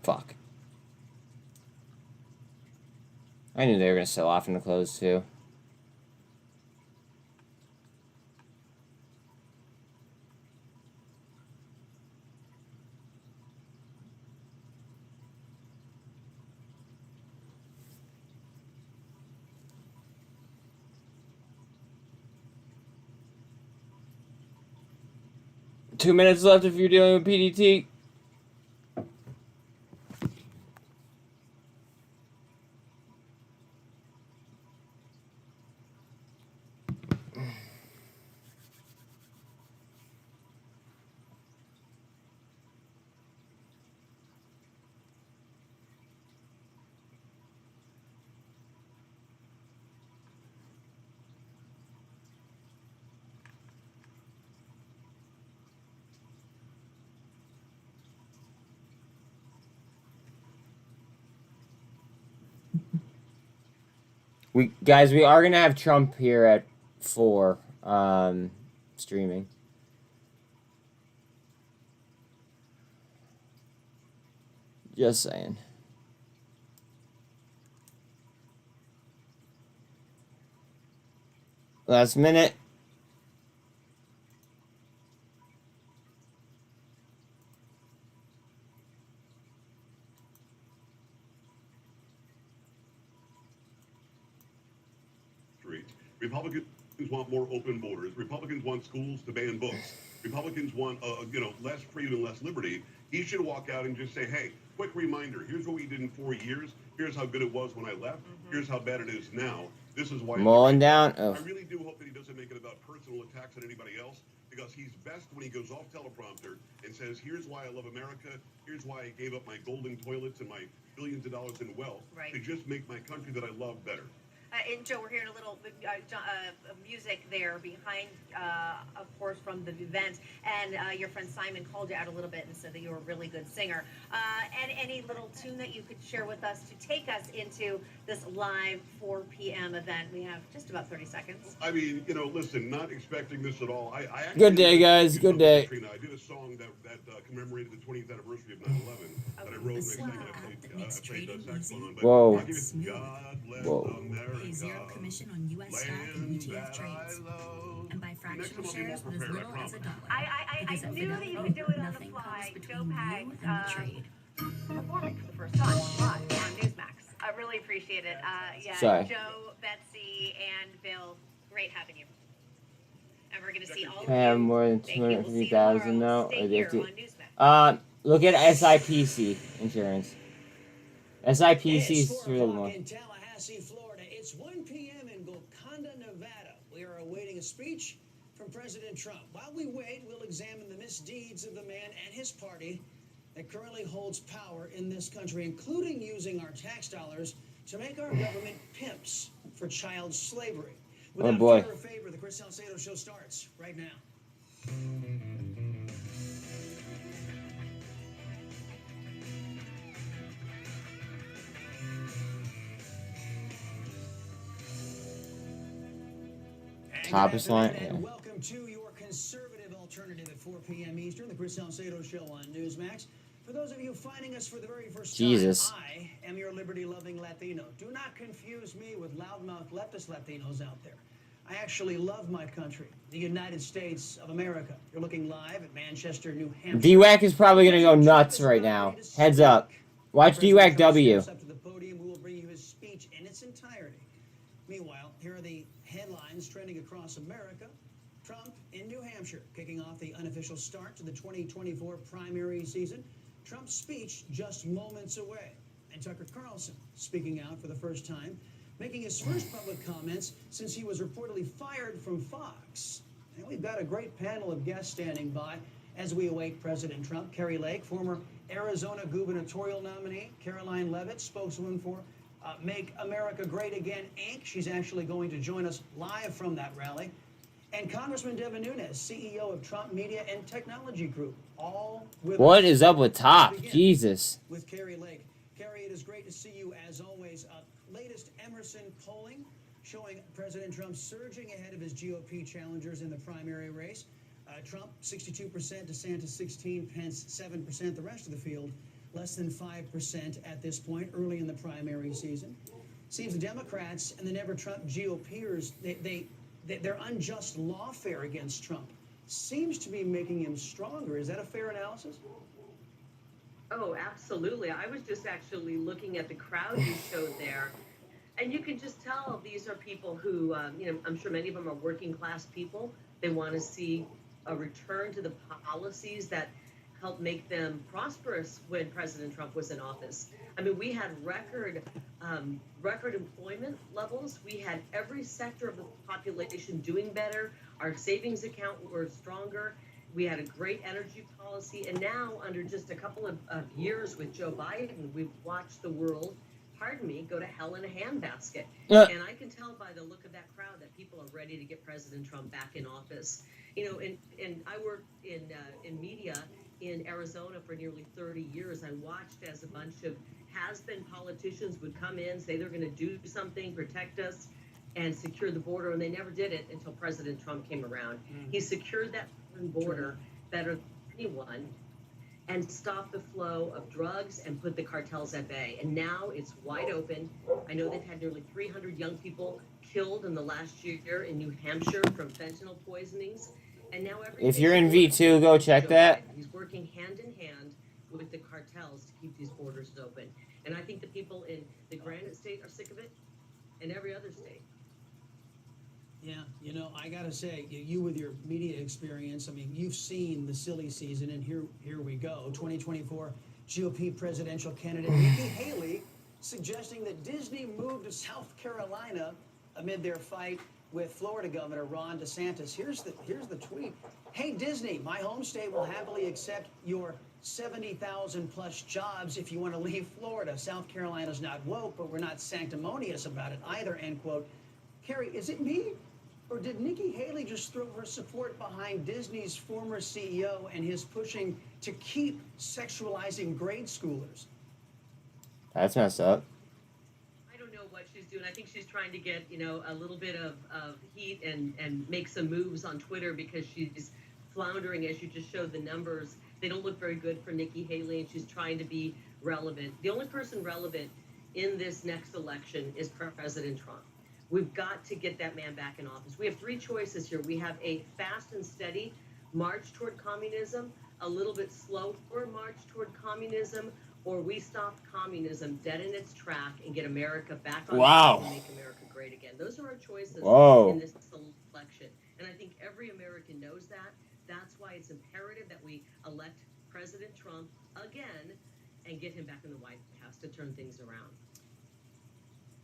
Fuck. I knew they were gonna sell off in the close too. Two minutes left if you're dealing with PDT. We are gonna have Trump here at 4, streaming. Just saying. Last minute. Republicans want more open borders. Republicans want schools to ban books. Republicans want, less freedom and less liberty. He should walk out and just say, hey, quick reminder, here's what we did in 4 years. Here's how good it was when I left. Here's how bad it is now. This is why. Mulling down. Oh. I really do hope that he doesn't make it about personal attacks on anybody else, because he's best when he goes off teleprompter and says, here's why I love America. Here's why I gave up my golden toilets and my billions of dollars in wealth to just make my country that I love better. And Joe, we're hearing a little music there behind, of course, from the event. And your friend Simon called you out a little bit and said that you were a really good singer. And any little tune that you could share with us to take us into this live 4 p.m. event? We have just about 30 seconds. I mean, listen, not expecting this at all. I actually Good day, guys. Good day. Katrina. I did a song that commemorated the 20th anniversary of 9/11 that I wrote and I played the saxophone on. But Whoa. I'll give it, God bless Whoa. America. Pay zero commission on U.S. stock and ETF trades. And buy fractional shares with as little as $1. I knew that you could do it on the fly. Joe Pags performing for the first time live on Newsmax. I really appreciate it. Sorry. Joe, Betsy, and Bill, great having you. And we're going to see all of I have you. more than Thank you. We'll see you 250,000 now. tomorrow. Stay Or here they on have Newsmax. to. Look at SIPC insurance. SIPC is It's 4 really o'clock more. in Tallahassee, Florida. It's 1 p.m. in Golconda, Nevada. We are awaiting a speech from President Trump. While we wait, we'll examine the misdeeds of the man and his party that currently holds power in this country, including using our tax dollars to make our government pimps for child slavery. Without boy. fear or favor, the Chris Salcedo Show starts right now. Top is line. And Yeah. welcome to your conservative alternative at 4 p.m. Eastern, the Chris Salcedo Show on Newsmax. For those of you finding us for the very first Jesus. time, I am your liberty-loving Latino. Do not confuse me with loudmouth leftist Latinos out there. I actually love my country, the United States of America. You're looking live at Manchester, New Hampshire. DWAC is probably gonna go nuts right now. Heads up. Watch DWAC W. Up to the podium, we will bring you his speech in its entirety. Meanwhile, here are the headlines trending across America. Trump in New Hampshire, kicking off the unofficial start to the 2024 primary season. Trump's speech just moments away. And Tucker Carlson speaking out for the first time, making his first public comments since he was reportedly fired from Fox. And we've got a great panel of guests standing by as we await President Trump. Carrie Lake, former Arizona gubernatorial nominee. Caroline Levitt, spokeswoman for Make America Great Again, Inc. She's actually going to join us live from that rally. And Congressman Devin Nunes, CEO of Trump Media and Technology Group, all with What us. is up with Top? Let's begin Jesus. with Carrie Lake. Carrie, it is great to see you as always. Latest Emerson polling showing President Trump surging ahead of his GOP challengers in the primary race. Trump 62%, DeSantis 16%, Pence 7%. The rest of the field less than 5% at this point, early in the primary season. Seems the Democrats and the never-Trump GOPers, their unjust lawfare against Trump seems to be making him stronger. Is that a fair analysis? Oh, absolutely. I was just actually looking at the crowd you showed there, and you can just tell these are people who, I'm sure many of them are working class people. They want to see a return to the policies that helped make them prosperous when President Trump was in office. I mean, we had record employment levels. We had every sector of the population doing better. Our savings account were stronger. We had a great energy policy. And now, under just a couple of years with Joe Biden, we've watched the world, go to hell in a handbasket. And I can tell by the look of that crowd that people are ready to get President Trump back in office. And I worked in media in Arizona for nearly 30 years. I watched as a bunch of has-been politicians would come in, say they're going to do something, protect us, and secure the border, and they never did it until President Trump came around. He secured that border better than anyone and stopped the flow of drugs and put the cartels at bay. And now it's wide open. I know they've had nearly 300 young people killed in the last year in New Hampshire from fentanyl poisonings. And now If you're in V2, go check that. He's working hand in hand with the cartels to keep these borders open. And I think the people in the Granite State are sick of it, and every other state. Yeah, I gotta say, you with your media experience, I mean, you've seen the silly season, and here we go. 2024 GOP presidential candidate Nikki Haley suggesting that Disney moved to South Carolina amid their fight with Florida Governor Ron DeSantis. Here's the tweet. Hey, Disney, my home state will happily accept your 70,000 plus jobs if you want to leave Florida. South Carolina's not woke, but we're not sanctimonious about it either, end quote. Carrie, is it me? Or did Nikki Haley just throw her support behind Disney's former CEO and his pushing to keep sexualizing grade schoolers? That's messed up. I don't know what she's doing. I think she's trying to get, a little bit of heat and make some moves on Twitter because she's floundering, as you just showed the numbers. They don't look very good for Nikki Haley, and she's trying to be relevant. The only person relevant in this next election is President Trump. We've got to get that man back in office. We have three choices here. We have a fast and steady march toward communism, a little bit slower march toward communism, or we stop communism dead in its track and get America back on track and make America great again. Those are our choices in this election. And I think every American knows that. That's why it's imperative that we elect President Trump again and get him back in the White House to turn things around.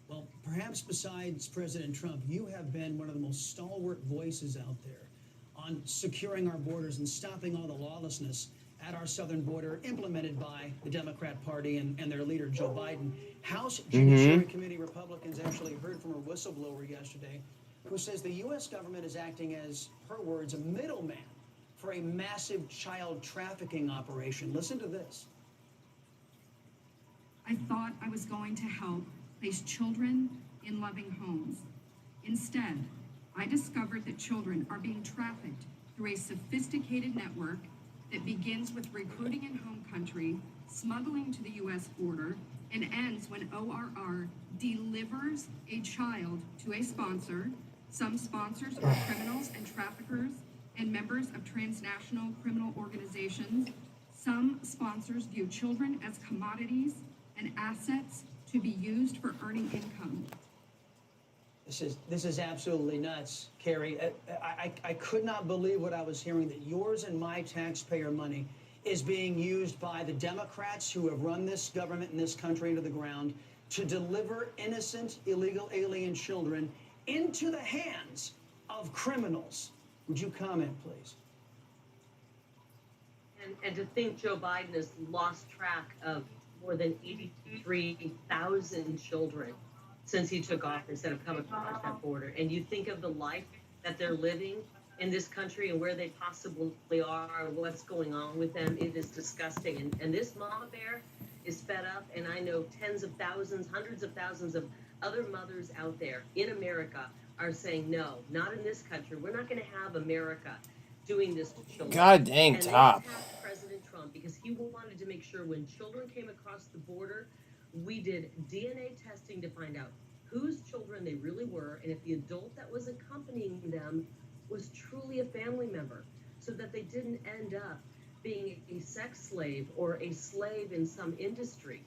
Well, perhaps besides President Trump, you have been one of the most stalwart voices out there on securing our borders and stopping all the lawlessness at our southern border implemented by the Democrat Party and their leader, Joe Biden. House Judiciary Committee Republicans actually heard from a whistleblower yesterday who says the U.S. government is acting as, her words, a middleman for a massive child trafficking operation. Listen to this. I thought I was going to help place children in loving homes. Instead, I discovered that children are being trafficked through a sophisticated network that begins with recruiting in home country, smuggling to the U.S. border, and ends when ORR delivers a child to a sponsor. Some sponsors are criminals and traffickers and members of transnational criminal organizations. Some sponsors view children as commodities and assets to be used for earning income. This is absolutely nuts, Carrie. I could not believe what I was hearing, that yours and my taxpayer money is being used by the Democrats who have run this government and this country into the ground to deliver innocent illegal alien children into the hands of criminals. Would you comment, please? And to think Joe Biden has lost track of more than 83,000 children since he took office that have come across that border. And you think of the life that they're living in this country and where they possibly are, what's going on with them. It is disgusting. And this mama bear is fed up. And I know tens of thousands, hundreds of thousands of other mothers out there in America are saying, no, not in this country. We're not going to have America doing this to children. God dang, and Top. they attacked President Trump because he wanted to make sure when children came across the border, we did DNA testing to find out whose children they really were and if the adult that was accompanying them was truly a family member, so that they didn't end up being a sex slave or a slave in some industry.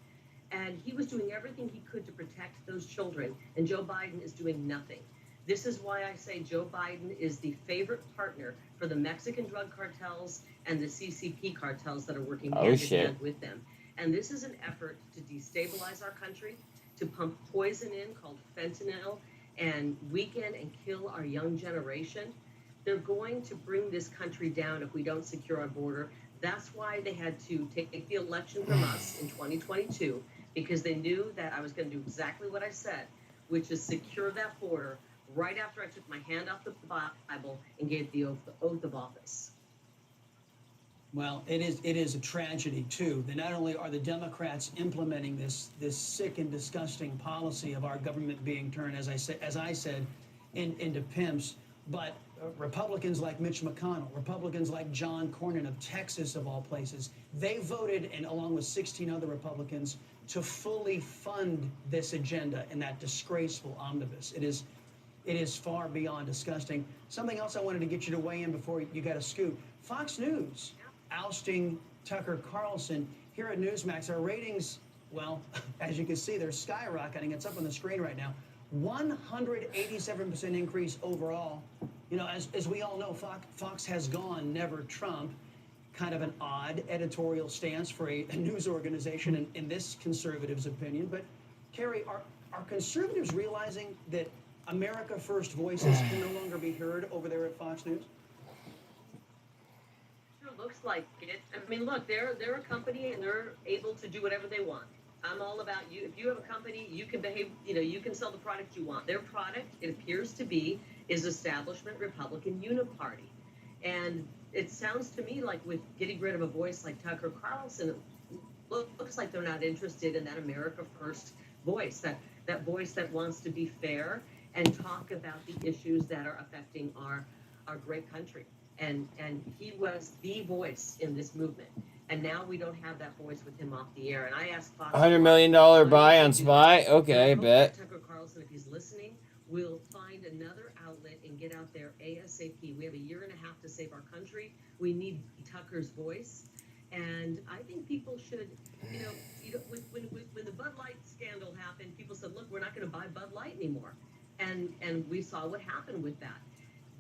And he was doing everything he could to protect those children, and Joe Biden is doing nothing. This is why I say Joe Biden is the favorite partner for the Mexican drug cartels and the CCP cartels that are working hand in hand with them. And this is an effort to destabilize our country, to pump poison in called fentanyl and weaken and kill our young generation. They're going to bring this country down if we don't secure our border. That's why they had to take the election from us in 2022, because they knew that I was going to do exactly what I said, which is secure that border right after I took my hand off the Bible and gave the oath of office. Well, it is a tragedy, too, that not only are the Democrats implementing this sick and disgusting policy of our government being turned, as I said, into pimps, but Republicans like Mitch McConnell, Republicans like John Cornyn of Texas, of all places, they voted, and along with 16 other Republicans, to fully fund this agenda and that disgraceful omnibus. It is far beyond disgusting. Something else I wanted to get you to weigh in before you got a scoop. Fox News ousting Tucker Carlson. Here at Newsmax, our ratings, well, as you can see, they're skyrocketing. It's up on the screen right now. 187% increase overall. You know, as we all know, Fox has gone never Trump. Kind of an odd editorial stance for a news organization in this conservative's opinion. But, Carrie, are conservatives realizing that America First voices can no longer be heard over there at Fox News? it looks like it. I mean, look, they're a company and they're able to do whatever they want. I'm all about you. If you have a company, you can behave, you can sell the product you want. Their product, it appears to be, is establishment Republican uniparty. And it sounds to me like with getting rid of a voice like Tucker Carlson, it looks like they're not interested in that America First voice, that voice that wants to be fair and talk about the issues that are affecting our great country. And he was the voice in this movement. And now we don't have that voice with him off the air. And I asked Fox, $100 million buy on Spy? Okay, bet. Tucker Carlson, if he's listening, will find another outlet and get out there ASAP. We have a year and a half to save our country. We need Tucker's voice. And I think people should, when the Bud Light scandal happened, people said, look, we're not going to buy Bud Light anymore. And we saw what happened with that.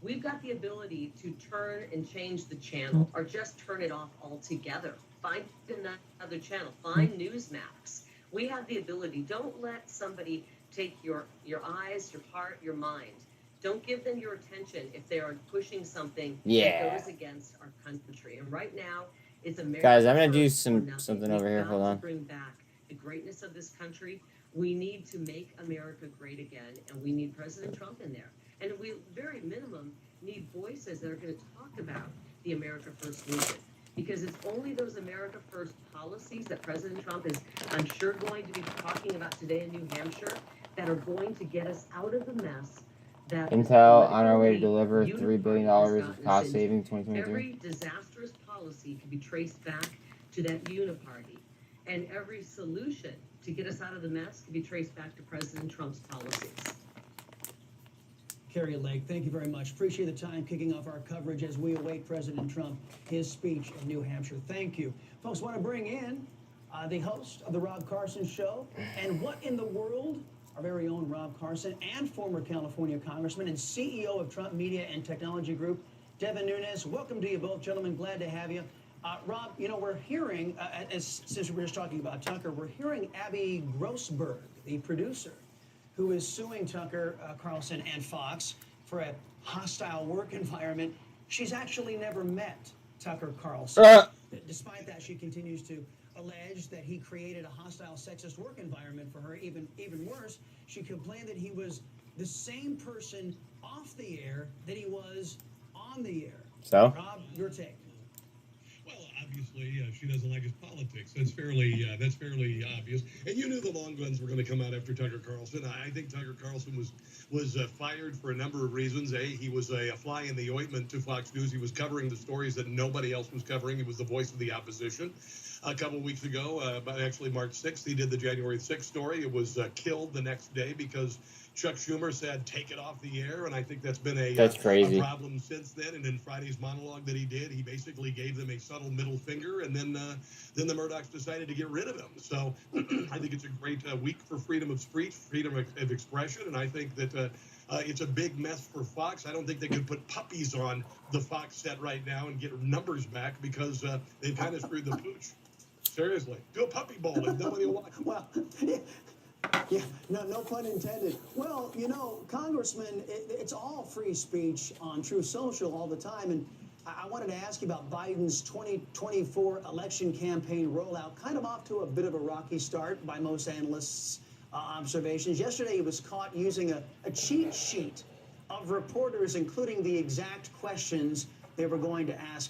We've got the ability to turn and change the channel or just turn it off altogether. Find another channel. Find Newsmax. We have the ability. Don't let somebody take your eyes, your heart, your mind. Don't give them your attention if they are pushing something that goes against our country. And right now, it's America. Guys, I'm going to do something over here. Hold on. Bring back the greatness of this country. We need to make America great again, and we need President Trump in there. And we, very minimum, need voices that are going to talk about the America First movement. Because it's only those America First policies that President Trump is, I'm sure, going to be talking about today in New Hampshire that are going to get us out of the mess. That Intel on our way to deliver $3 billion of cost savings 2023. Every disastrous policy can be traced back to that uniparty. And every solution to get us out of the mess can be traced back to President Trump's policies. Carrie Lake, thank you very much. Appreciate the time kicking off our coverage as we await President Trump, his speech in New Hampshire. Thank you. Folks, want to bring in the host of the Rob Carson Show. And what in the world? Our very own Rob Carson and former California Congressman and CEO of Trump Media and Technology Group, Devin Nunes. Welcome to you both, gentlemen. Glad to have you. Rob, we're hearing, since we were just talking about Tucker, we're hearing Abby Grossberg, the producer, who is suing Tucker Carlson and Fox for a hostile work environment. She's actually never met Tucker Carlson. Despite that, she continues to allege that he created a hostile, sexist work environment for her. Even worse, she complained that he was the same person off the air that he was on the air. So? Rob, your take. Well, obviously, she doesn't like his politics. That's fairly obvious. And you knew the long guns were going to come out after Tucker Carlson. I think Tucker Carlson was fired for a number of reasons. He was a fly in the ointment to Fox News. He was covering the stories that nobody else was covering. He was the voice of the opposition. A couple of weeks ago, actually March 6th, he did the January 6th story. It was killed the next day because Chuck Schumer said, take it off the air. And I think that's been a problem since then. And in Friday's monologue that he did, he basically gave them a subtle middle finger. And then the Murdochs decided to get rid of him. So I think it's a great week for freedom of speech, freedom of expression. And I think that it's a big mess for Fox. I don't think they could put puppies on the Fox set right now and get numbers back because they've kind of screwed the pooch. Seriously, do a puppy bowl and nobody will watch. Well, yeah, no pun intended. Well, Congressman, it's all free speech on True Social all the time. And I wanted to ask you about Biden's 2024 election campaign rollout, kind of off to a bit of a rocky start by most analysts' observations. Yesterday, he was caught using a cheat sheet of reporters, including the exact questions they were going to ask.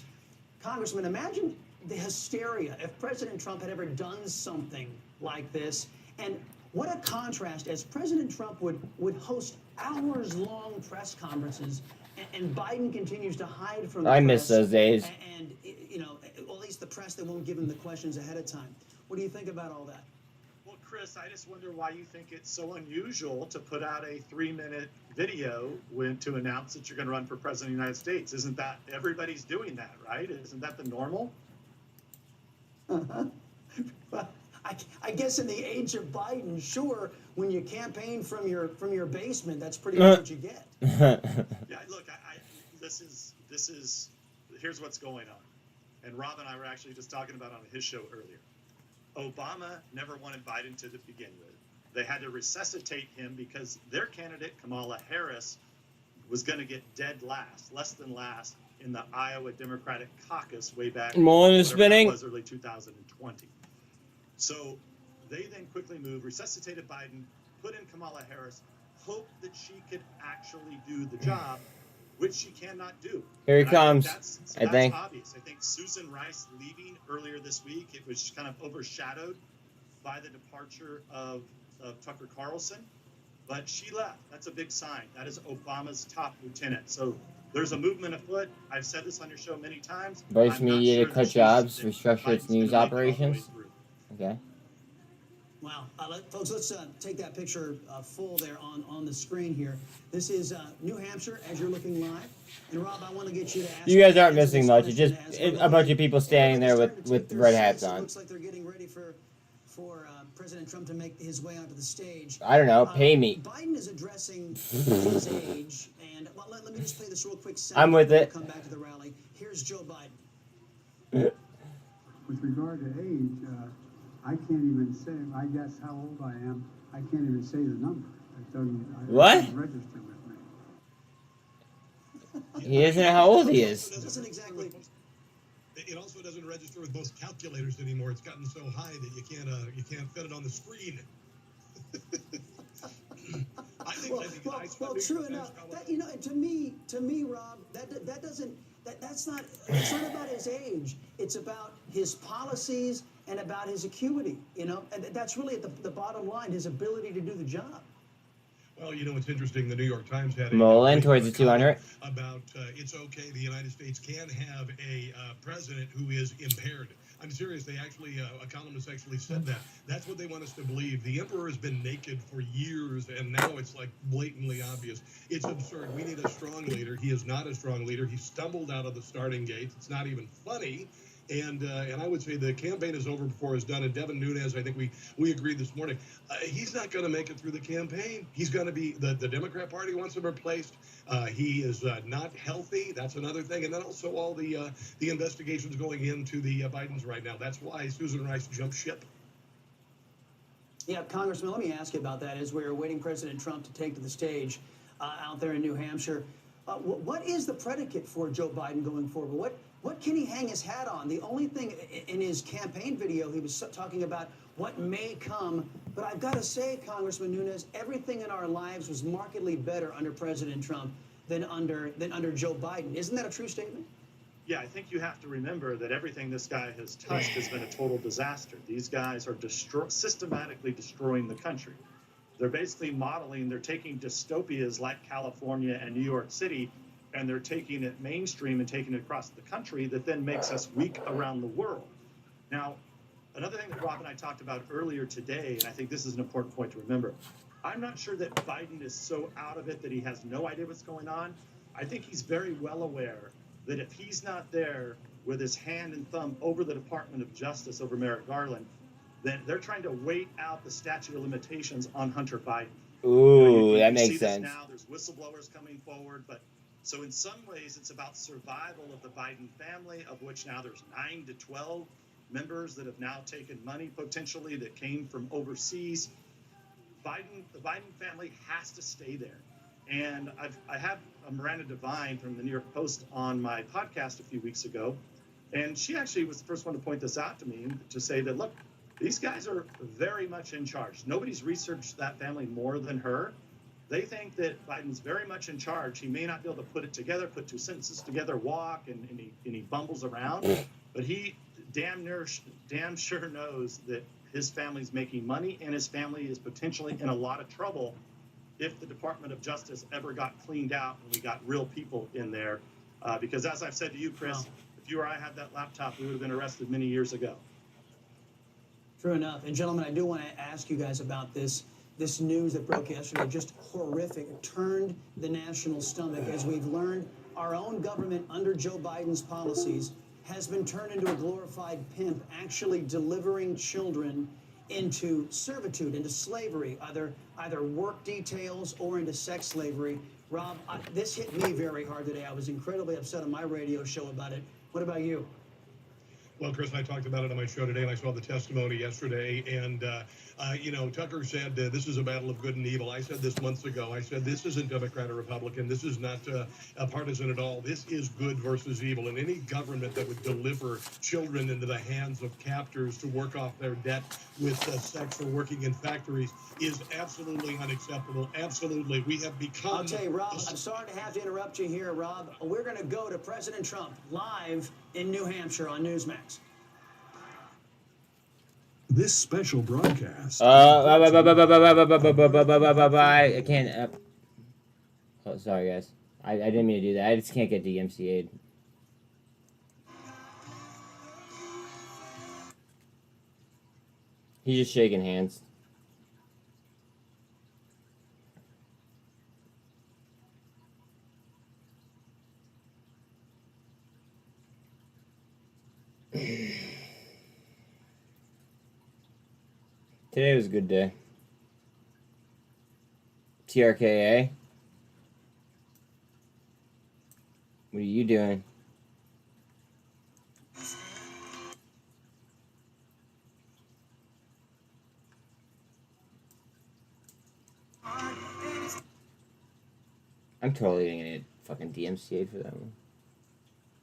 Congressman, imagine the hysteria if President Trump had ever done something like this. And what a contrast as President Trump would host hours-long press conferences, and Biden continues to hide from the press. I miss those days. And at least the press, they won't give him the questions ahead of time. What do you think about all that? Well, Chris, I just wonder why you think it's so unusual to put out a 3-minute video to announce that you're going to run for president of the United States. Isn't that, everybody's doing that, right? Isn't that the normal? Well, I guess in the age of Biden, sure, when you campaign from your basement, that's pretty much what you get. Yeah, look, this is here's what's going on. And Rob and I were actually just talking about it on his show earlier. Obama never wanted Biden to begin with. They had to resuscitate him because their candidate, Kamala Harris, was going to get dead last, less than last in the Iowa Democratic Caucus way back. Mullen is whatever that spinning. was, early 2020. So they then quickly moved, resuscitated Biden, put in Kamala Harris, hoped that she could actually do the job, which she cannot do. Here he And I think comes, that's I think. obvious. I think Susan Rice leaving earlier this week, it was kind of overshadowed by the departure of Tucker Carlson, but she left. That's a big sign. That is Obama's top lieutenant. So there's a movement afoot. I've said this on your show many times. Vice I'm not media sure to that cut she's- jobs, that restructure its Biden's news gonna make it all the way operations. through. Okay. Wow. Folks, let's take that picture full there on the screen here. This is New Hampshire as you're looking live. And Rob, I want to get you to ask. You guys aren't answer missing this much. It's question just as we're a bunch going. of people standing there Everybody's starting to with take red their hats seats. It on. looks like they're getting ready for President Trump to make his way onto the stage. I don't know. Pay me. Biden is addressing his age, and well, let me just play this real quick. I'm with it. We'll come back to the rally. Here's Joe Biden. With regard to age, I can't even say, I guess how old I am. I can't even say the number. It doesn't register with me. He doesn't know how old he is. Doesn't exactly. It also doesn't register with most calculators anymore. It's gotten so high that you can't fit it on the screen. Well, true enough. That, you know, to me, Rob, that's not about his age. It's about his policies and about his acuity. You know, and that's really the bottom line: his ability to do the job. Well, you know, it's interesting. The New York Times had Mullen towards the 200. About it's okay. The United States can have a president who is impaired. I'm serious. They actually, economists actually said that. That's what they want us to believe. The emperor has been naked for years, and now it's like blatantly obvious. It's absurd. We need a strong leader. He is not a strong leader. He stumbled out of the starting gate. It's not even funny. And I would say the campaign is over before it's done. And Devin Nunes, I think we agreed this morning, he's not going to make it through the campaign. He's going to be the Democrat Party wants him replaced. He is not healthy. That's another thing. And then also all the investigations going into the Bidens right now. That's why Susan Rice jumped ship. Yeah, Congressman, let me ask you about that. As we're awaiting President Trump to take to the stage out there in New Hampshire, what is the predicate for Joe Biden going forward? What can he hang his hat on? The only thing in his campaign video, he was talking about what may come. But I've got to say, Congressman Nunes, everything in our lives was markedly better under President Trump than under Joe Biden. Isn't that a true statement? Yeah, I think you have to remember that everything this guy has touched has been a total disaster. These guys are systematically destroying the country. They're basically modeling, they're taking dystopias like California and New York City, and they're taking it mainstream and taking it across the country that then makes us weak around the world. Now, another thing that Rob and I talked about earlier today, and I think this is an important point to remember, I'm not sure that Biden is so out of it that he has no idea what's going on. I think he's very well aware that if he's not there with his hand and thumb over the Department of Justice, over Merrick Garland, then they're trying to wait out the statute of limitations on Hunter Biden. Ooh, that You makes see sense. this now, there's whistleblowers coming forward, but so in some ways it's about survival of the Biden family, of which now there's 9 to 12 members that have now taken money potentially that came from overseas. The Biden family has to stay there. And I had Miranda Devine from the New York Post on my podcast a few weeks ago, and she actually was the first one to point this out to me and to say that, look, these guys are very much in charge. Nobody's researched that family more than her. They think that Biden's very much in charge. He may not be able to put it together, put two sentences together, walk, and he bumbles around. But he damn sure knows that his family's making money, and his family is potentially in a lot of trouble if the Department of Justice ever got cleaned out and we got real people in there. Because as I've said to you, Chris, if you or I had that laptop, we would have been arrested many years ago. True enough. And gentlemen, I do want to ask you guys about this news that broke yesterday. Just horrific. It turned the national stomach. As we've learned, our own government under Joe Biden's policies has been turned into a glorified pimp, actually delivering children into servitude, into slavery, either work details or into sex slavery. Rob, this hit me very hard today. I was incredibly upset on my radio show about it. What about you? Well, Chris and I talked about it on my show today, and I saw the testimony yesterday. And, Tucker said this is a battle of good and evil. I said this months ago. I said this isn't Democrat or Republican. This is not partisan at all. This is good versus evil. And any government that would deliver children into the hands of captors to work off their debt with sex or working in factories is absolutely unacceptable. Absolutely. We have become... I'll tell you, Rob, I'm sorry to have to interrupt you here, Rob. We're going to go to President Trump live in New Hampshire on Newsmax. This special broadcast. I can't. Oh, sorry, guys. I didn't mean to do that. I just can't get DMCA'd. He's just shaking hands. Today was a good day. TRKA. What are you doing? I'm totally gonna get fucking DMCA for that one.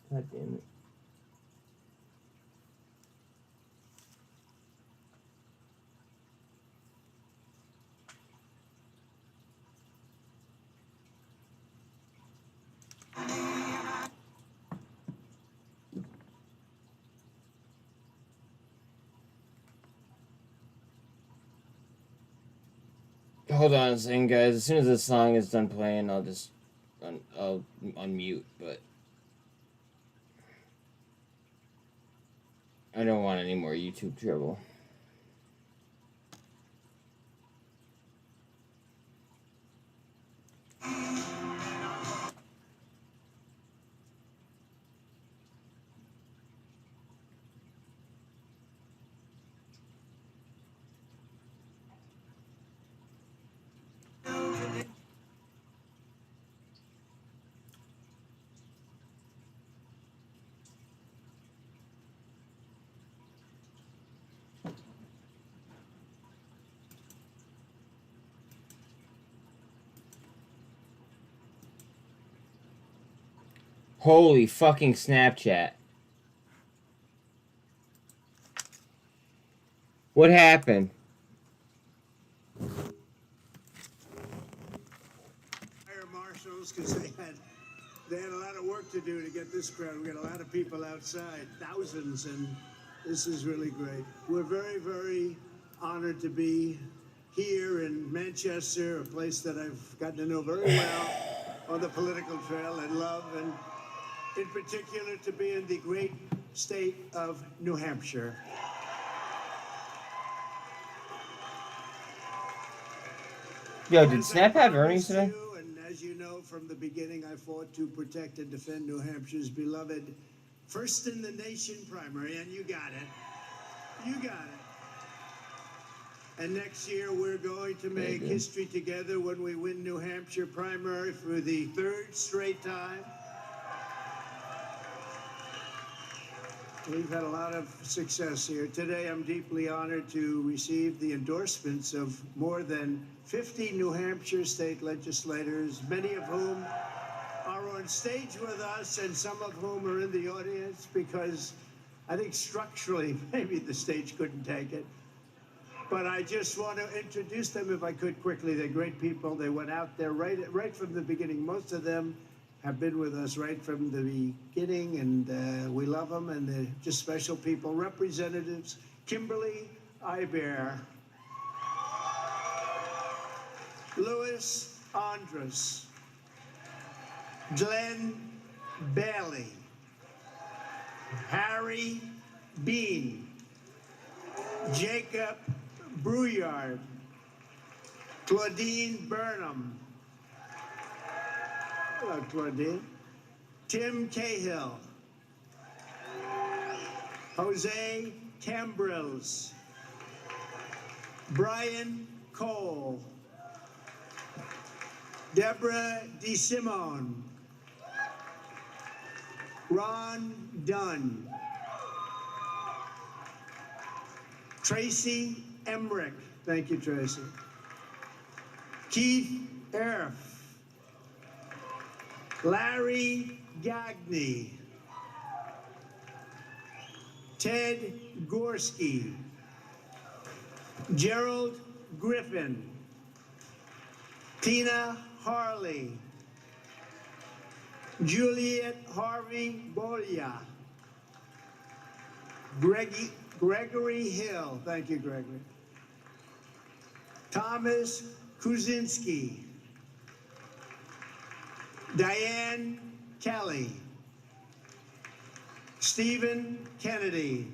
God damn it. Hold on a second, guys. As soon as this song is done playing, I'll just I'll unmute, but I don't want any more YouTube trouble. Holy fucking Snapchat. What happened? Fire marshals, because they had a lot of work to do to get this crowd. We got a lot of people outside, thousands, and this is really great. We're very, very honored to be here in Manchester, a place that I've gotten to know very well on the political trail and love, and in particular to be in the great state of New Hampshire. Yo, did Snap have earnings today? And as you know, from the beginning, I fought to protect and defend New Hampshire's beloved first in the nation primary, and you got it. You got it. And next year, we're going to make history together when we win New Hampshire primary for the third straight time. We've had a lot of success here. Today, I'm deeply honored to receive the endorsements of more than 50 New Hampshire state legislators, many of whom are on stage with us and some of whom are in the audience because I think structurally, maybe the stage couldn't take it. But I just want to introduce them, if I could, quickly. They're great people. They went out there right from the beginning. Most of them have been with us right from the beginning, and we love them, and they're just special people. Representatives Kimberly Iber, Louis Andrus, Glenn Bailey, Harry Bean, Jacob Brouillard, Claudine Burnham, hello, Claudine. Tim Cahill. Jose Cambrils. Brian Cole. Deborah DeSimone. Ron Dunn. Tracy Emmerich. Thank you, Tracy. Keith Erf. Larry Gagne. Ted Gorski. Gerald Griffin. Tina Harley. Juliet Harvey Bolia. Gregory Hill. Thank you, Gregory. Thomas Kuzinski. Diane Kelly. Stephen Kennedy.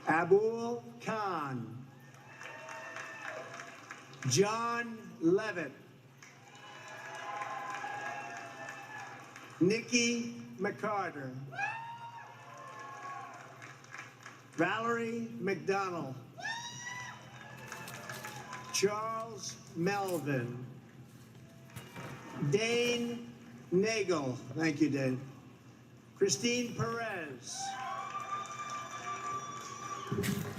Abul Khan. John Levitt. Nikki McCarter. Valerie McDonald. Charles Melvin. Dane Nagel. Thank you, Dane. Christine Perez.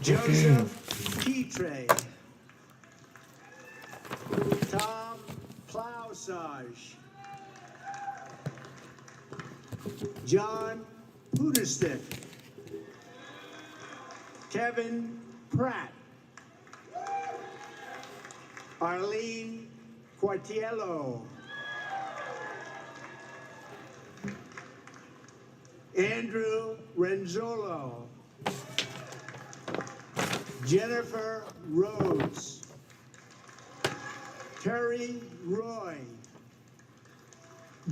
Joseph Kitre. Tom Plousage. John Puderstick. Kevin Pratt. Arlene Quartiello. Andrew Renzolo. Jennifer Rhodes. Terry Roy.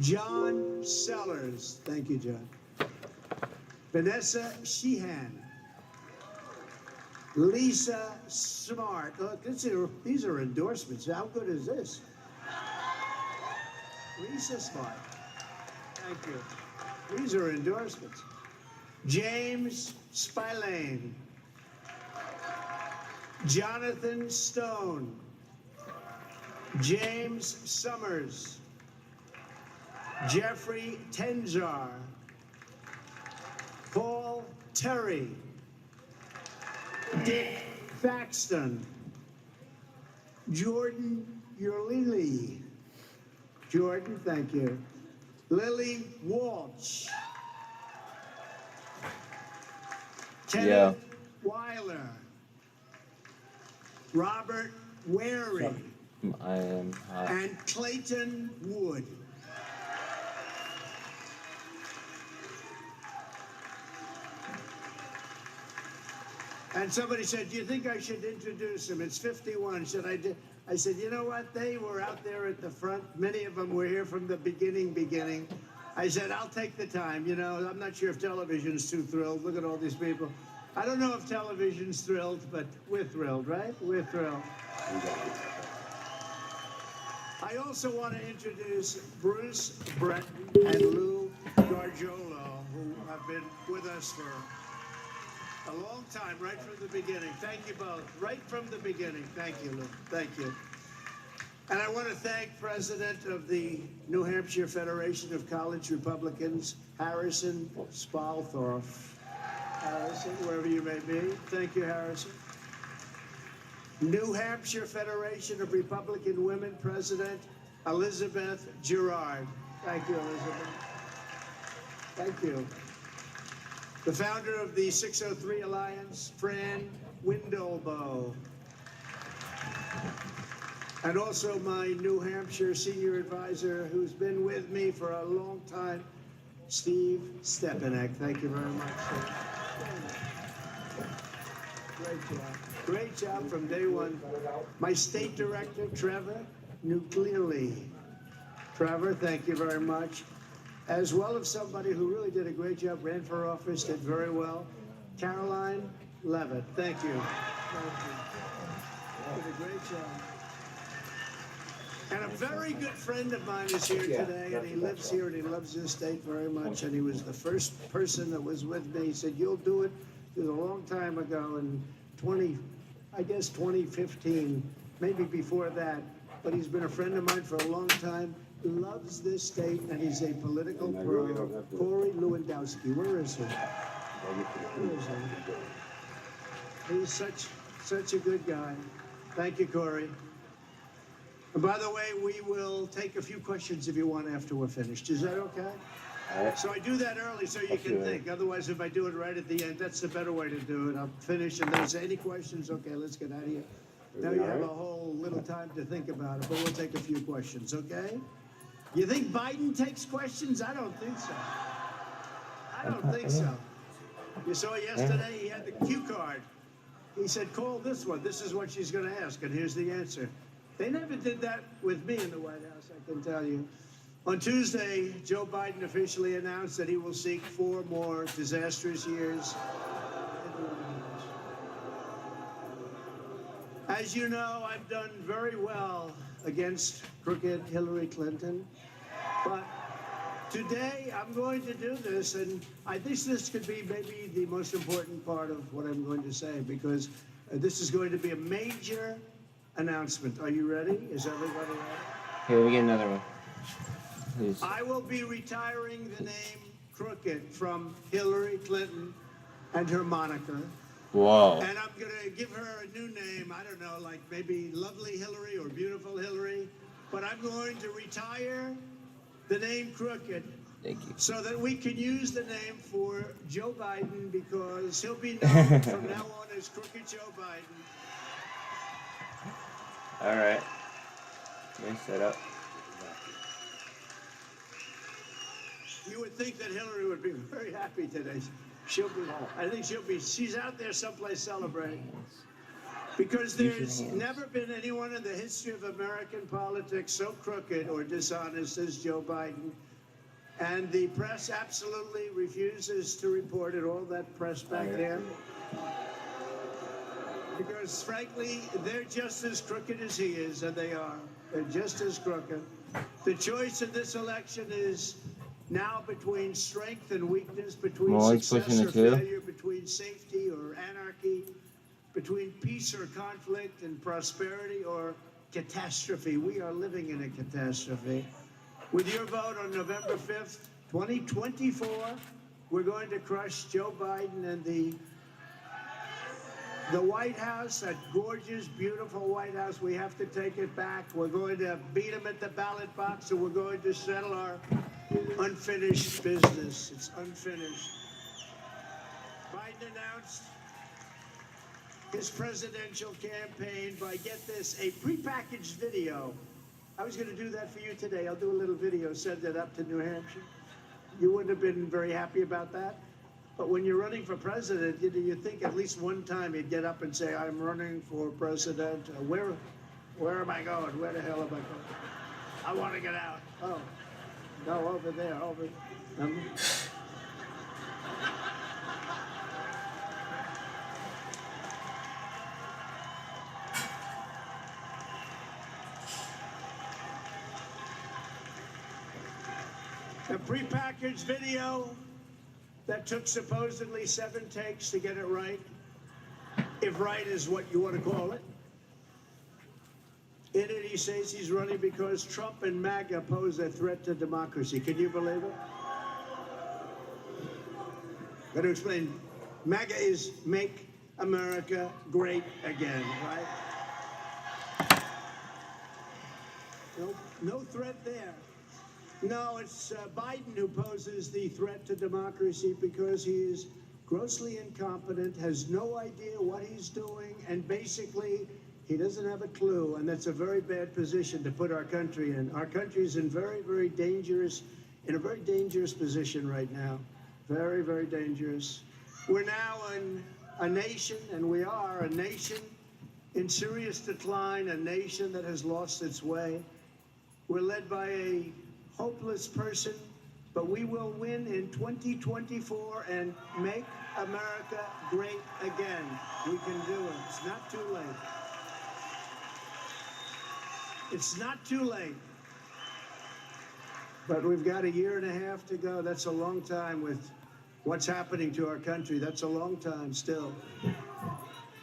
John Sellers. Thank you, John. Vanessa Sheehan. Lisa Smart. Look, these are endorsements. How good is this? Lisa Smart. Thank you. These are endorsements. James Spillane. Jonathan Stone. James Summers. Jeffrey Tenzar. Paul Terry. Dick Faxton. Jordan Urlili. Jordan, thank you. Lily Walsh. Kenneth Weiler. Robert Wary. I am hot. And Clayton Wood. And somebody said, do you think I should introduce him? It's 51. I said, you know what? They were out there at the front. Many of them were here from the beginning. I said, I'll take the time. You know, I'm not sure if television's too thrilled. Look at all these people. I don't know if television's thrilled, but we're thrilled, right? We're thrilled. I also want to introduce Bruce Breton and Lou Gargiolo, who have been with us for a long time, right from the beginning. Thank you both. Right from the beginning. Thank you, Lou. Thank you. And I want to thank President of the New Hampshire Federation of College Republicans, Harrison Spalthorf. Harrison, wherever you may be. Thank you, Harrison. New Hampshire Federation of Republican Women President, Elizabeth Girard. Thank you, Elizabeth. Thank you. The founder of the 603 Alliance, Fran Windolbo. And also my New Hampshire senior advisor, who's been with me for a long time, Steve Stepanek. Thank you very much, sir. Great job. Great job from day one. My state director, Trevor Nuclearly. Trevor, thank you very much. As well as somebody who really did a great job, ran for office, did very well, Caroline Levitt. Thank you. Thank you. Did a great job. And a very good friend of mine is here today, and he lives here, and he loves this state very much, and he was the first person that was with me. He said, you'll do it. It was a long time ago, in 2015, maybe before that, but he's been a friend of mine for a long time. Loves this state, and he's a political pro. Corey Lewandowski. Where is he? Where is he? He's such a good guy. Thank you, Corey. And by the way, we will take a few questions if you want after we're finished. Is that okay? All right. So I do that early so you can think. Otherwise, if I do it right at the end, that's the better way to do it. I'll finish and there's any questions. Okay, let's get out of here. Now you have a whole little time to think about it, but we'll take a few questions, okay? You think Biden takes questions? I don't think so. I don't think so. You saw yesterday he had the cue card. He said, call this one. This is what she's going to ask, and here's the answer. They never did that with me in the White House, I can tell you. On Tuesday, Joe Biden officially announced that he will seek 4 more disastrous years in the White House. As you know, I've done very well against crooked Hillary Clinton, but today I'm going to do this, and I think this could be maybe the most important part of what I'm going to say, because this is going to be a major announcement. Are you ready? Is everybody ready? Here, we get another one. Please. I will be retiring the name Crooked from Hillary Clinton and her moniker. Whoa. And I'm going to give her a new name. I don't know, like maybe Lovely Hillary or Beautiful Hillary. But I'm going to retire the name Crooked. Thank you. So that we can use the name for Joe Biden, because he'll be known from now on as Crooked Joe Biden. All right. Nice setup. You would think that Hillary would be very happy today. She's out there someplace celebrating. Because there's never been anyone in the history of American politics so crooked or dishonest as Joe Biden. And the press absolutely refuses to report it, all that press back there. Because frankly, they're just as crooked as he is, and they are. They're just as crooked. The choice in this election is now between strength and weakness, between success or failure, between safety or anarchy, between peace or conflict and prosperity or catastrophe. We are living in a catastrophe. With your vote on November 5th, 2024, we're going to crush Joe Biden and the White House, that gorgeous, beautiful White House. We have to take it back. We're going to beat him at the ballot box, and we're going to settle our unfinished business. It's unfinished. Biden announced his presidential campaign by, get this, a prepackaged video. I was going to do that for you today. I'll do a little video, send it up to New Hampshire. You wouldn't have been very happy about that. But when you're running for president, you think at least one time he'd get up and say, I'm running for president. Where am I going? Where the hell am I going? I want to get out. Oh, no, over there, over. A prepackaged video that took supposedly 7 takes to get it right, if right is what you want to call it. In it, he says he's running because Trump and MAGA pose a threat to democracy. Can you believe it? Got to explain. MAGA is Make America Great Again, right? No threat there. No, it's Biden who poses the threat to democracy because he is grossly incompetent, has no idea what he's doing, and basically he doesn't have a clue, and that's a very bad position to put our country in. Our country is in a very dangerous position right now. Very, very dangerous. We're now in a nation, and we are a nation in serious decline, a nation that has lost its way. We're led by a hopeless person, but we will win in 2024 and make America great again. We can do it. It's not too late. It's not too late. But we've got a year and a half to go. That's a long time with what's happening to our country. That's a long time still.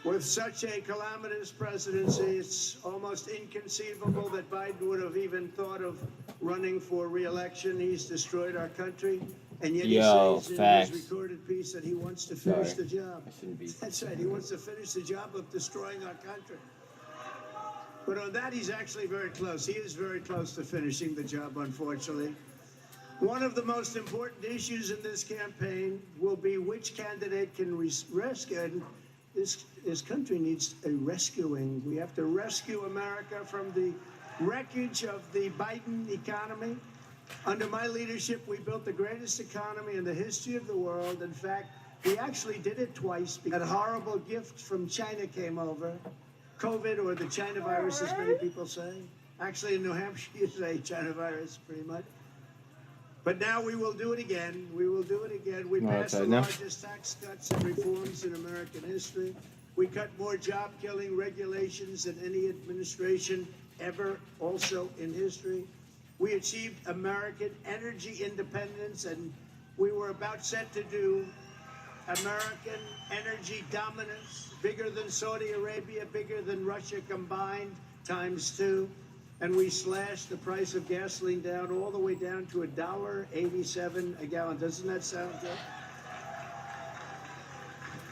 With such a calamitous presidency, it's almost inconceivable that Biden would have even thought of running for re-election. He's destroyed our country. And yet Yo, he says in facts. his recorded piece that he wants to finish Sorry. the job. I shouldn't be. That's right. He wants to finish the job of destroying our country. But on that, he's actually very close. He is very close to finishing the job, unfortunately. One of the most important issues in this campaign will be which candidate can rescue. And this country needs a rescuing. We have to rescue America from the wreckage of the Biden economy. Under my leadership, we built the greatest economy in the history of the world. In fact, we actually did it twice. That horrible gift from China came over. COVID, or the China virus, as many people say. Actually, in New Hampshire, you say China virus, pretty much. But now we will do it again. We will do it again. We passed the largest tax cuts and reforms in American history. We cut more job-killing regulations than any administration ever, also in history. We achieved American energy independence, and we were about set to do American energy dominance, bigger than Saudi Arabia, bigger than Russia combined, ×2. And we slashed the price of gasoline down all the way down to $1.87 a gallon. Doesn't that sound good?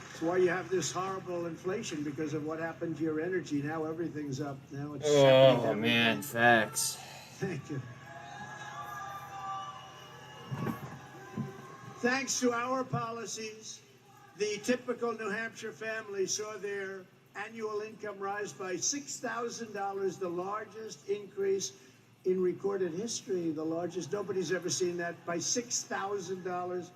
That's why you have this horrible inflation, because of what happened to your energy. Now everything's up. Now it's Oh man, facts. Thank you. Thanks to our policies, the typical New Hampshire family saw their annual income rise by $6,000, the largest increase in recorded history, the largest. Nobody's ever seen that, by $6,000.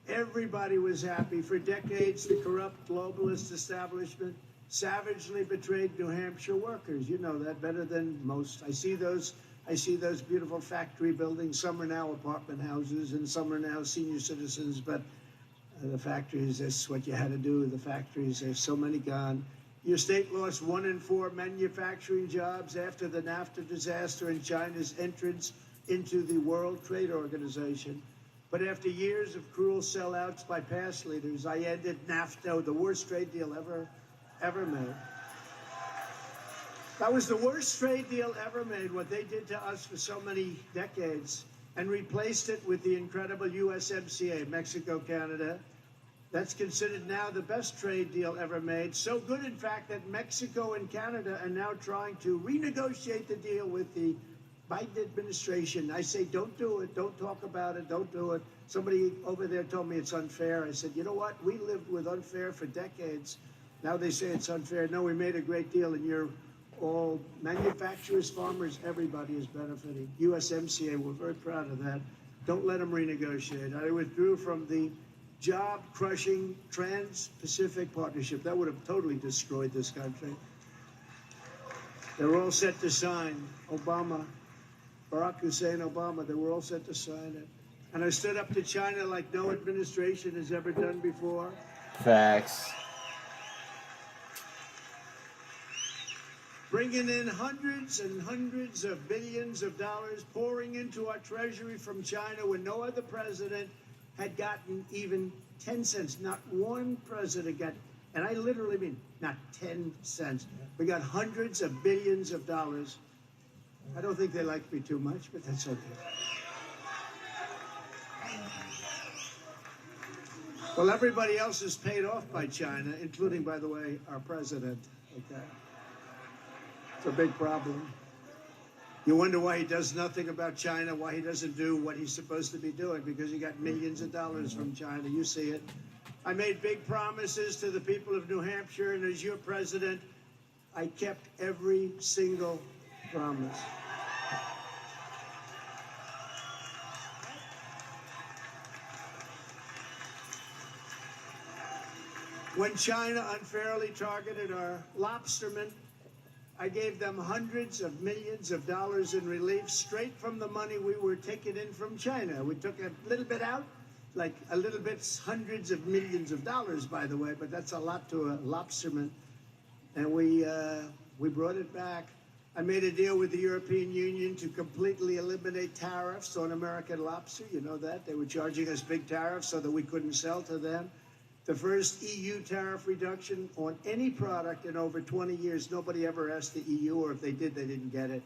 Everybody was happy. For decades, the corrupt globalist establishment savagely betrayed New Hampshire workers. You know that better than most. I see those beautiful factory buildings. Some are now apartment houses, and some are now senior citizens. But the factories, that's what you had to do. The factories, there's so many gone. Your state lost 1 in 4 manufacturing jobs after the NAFTA disaster and China's entrance into the World Trade Organization. But after years of cruel sellouts by past leaders, I ended NAFTA, the worst trade deal ever made. That was the worst trade deal ever made, what they did to us for so many decades, and replaced it with the incredible USMCA, Mexico, Canada. That's considered now the best trade deal ever made. So good, in fact, that Mexico and Canada are now trying to renegotiate the deal with the Biden administration. I say, don't do it. Don't talk about it. Don't do it. Somebody over there told me it's unfair. I said, you know what? We lived with unfair for decades. Now they say it's unfair. No, we made a great deal, and you're all manufacturers, farmers, everybody is benefiting. USMCA, we're very proud of that. Don't let them renegotiate. I withdrew from the job-crushing Trans-Pacific Partnership. That would have totally destroyed this country. They were all set to sign. Obama, Barack Hussein Obama, they were all set to sign it. And I stood up to China like no administration has ever done before. Facts. Bringing in hundreds and hundreds of billions of dollars, pouring into our treasury from China when no other president had gotten even 10 cents. Not one president got, and I literally mean not 10 cents. We got hundreds of billions of dollars. I don't think they like me too much, but that's okay. Well, everybody else is paid off by China, including, by the way, our president. Okay. It's a big problem. You wonder why he does nothing about China, why he doesn't do what he's supposed to be doing, because he got millions of dollars from China. You see it. I made big promises to the people of New Hampshire, and as your president, I kept every single promise. When China unfairly targeted our lobstermen, I gave them hundreds of millions of dollars in relief straight from the money we were taking in from China. We took a little bit out, like a little bit's hundreds of millions of dollars, by the way, but that's a lot to a lobsterman. And we brought it back. I made a deal with the European Union to completely eliminate tariffs on American lobster. You know that. They were charging us big tariffs so that we couldn't sell to them. The first EU tariff reduction on any product in over 20 years. Nobody ever asked the EU, or if they did, they didn't get it,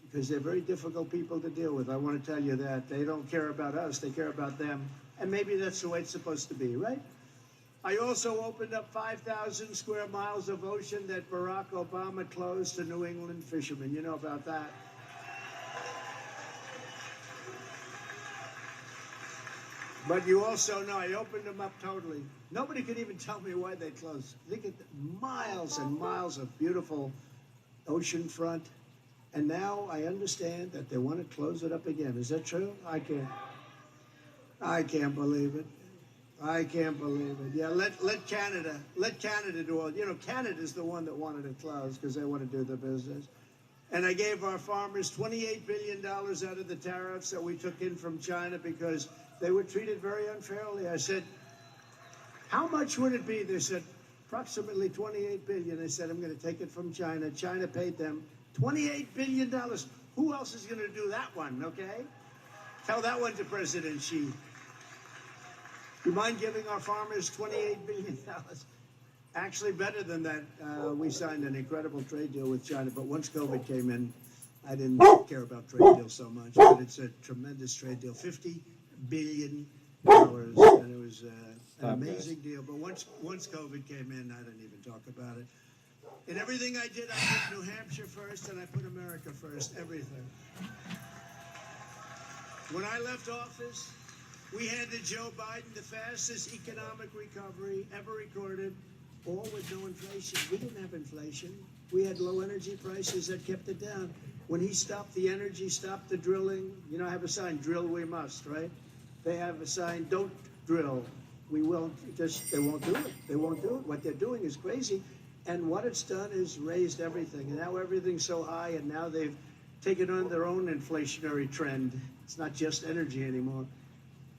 because they're very difficult people to deal with. I want to tell you that. They don't care about us. They care about them. and maybe that's the way it's supposed to be, right? I also opened up 5,000 square miles of ocean that Barack Obama closed to New England fishermen. You know about that. But you also know I opened them up totally. Nobody could even tell me why they closed. Look at the miles and miles of beautiful ocean front. And now I understand that they want to close it up again. Is that true? I can't believe it. I can't believe it. Yeah, let Canada do all. You know, Canada's the one that wanted it closed because they want to do the business. And I gave our farmers $28 billion out of the tariffs that we took in from China because they were treated very unfairly. I said, how much would it be? They said, approximately $28 billion. I said, I'm going to take it from China. China paid them $28 billion. Who else is going to do that one, okay? Tell that one to President Xi. You mind giving our farmers $28 billion? Actually, better than that, we signed an incredible trade deal with China, but once COVID came in, I didn't care about trade deals so much, but it's a tremendous trade deal, $50 billion, and it was an amazing deal. But once COVID came in, I didn't even talk about it. In everything I did, I put New Hampshire first, and I put America first, everything. When I left office, we handed Joe Biden the fastest economic recovery ever recorded, all with no inflation. We didn't have inflation. We had low energy prices that kept it down. When he stopped the energy, stopped the drilling, you know, I have a sign, drill we must, right? They have a sign, don't drill. We won't, they won't do it. They won't do it. What they're doing is crazy. And what it's done is raised everything. And now everything's so high, and now they've taken on their own inflationary trend. It's not just energy anymore.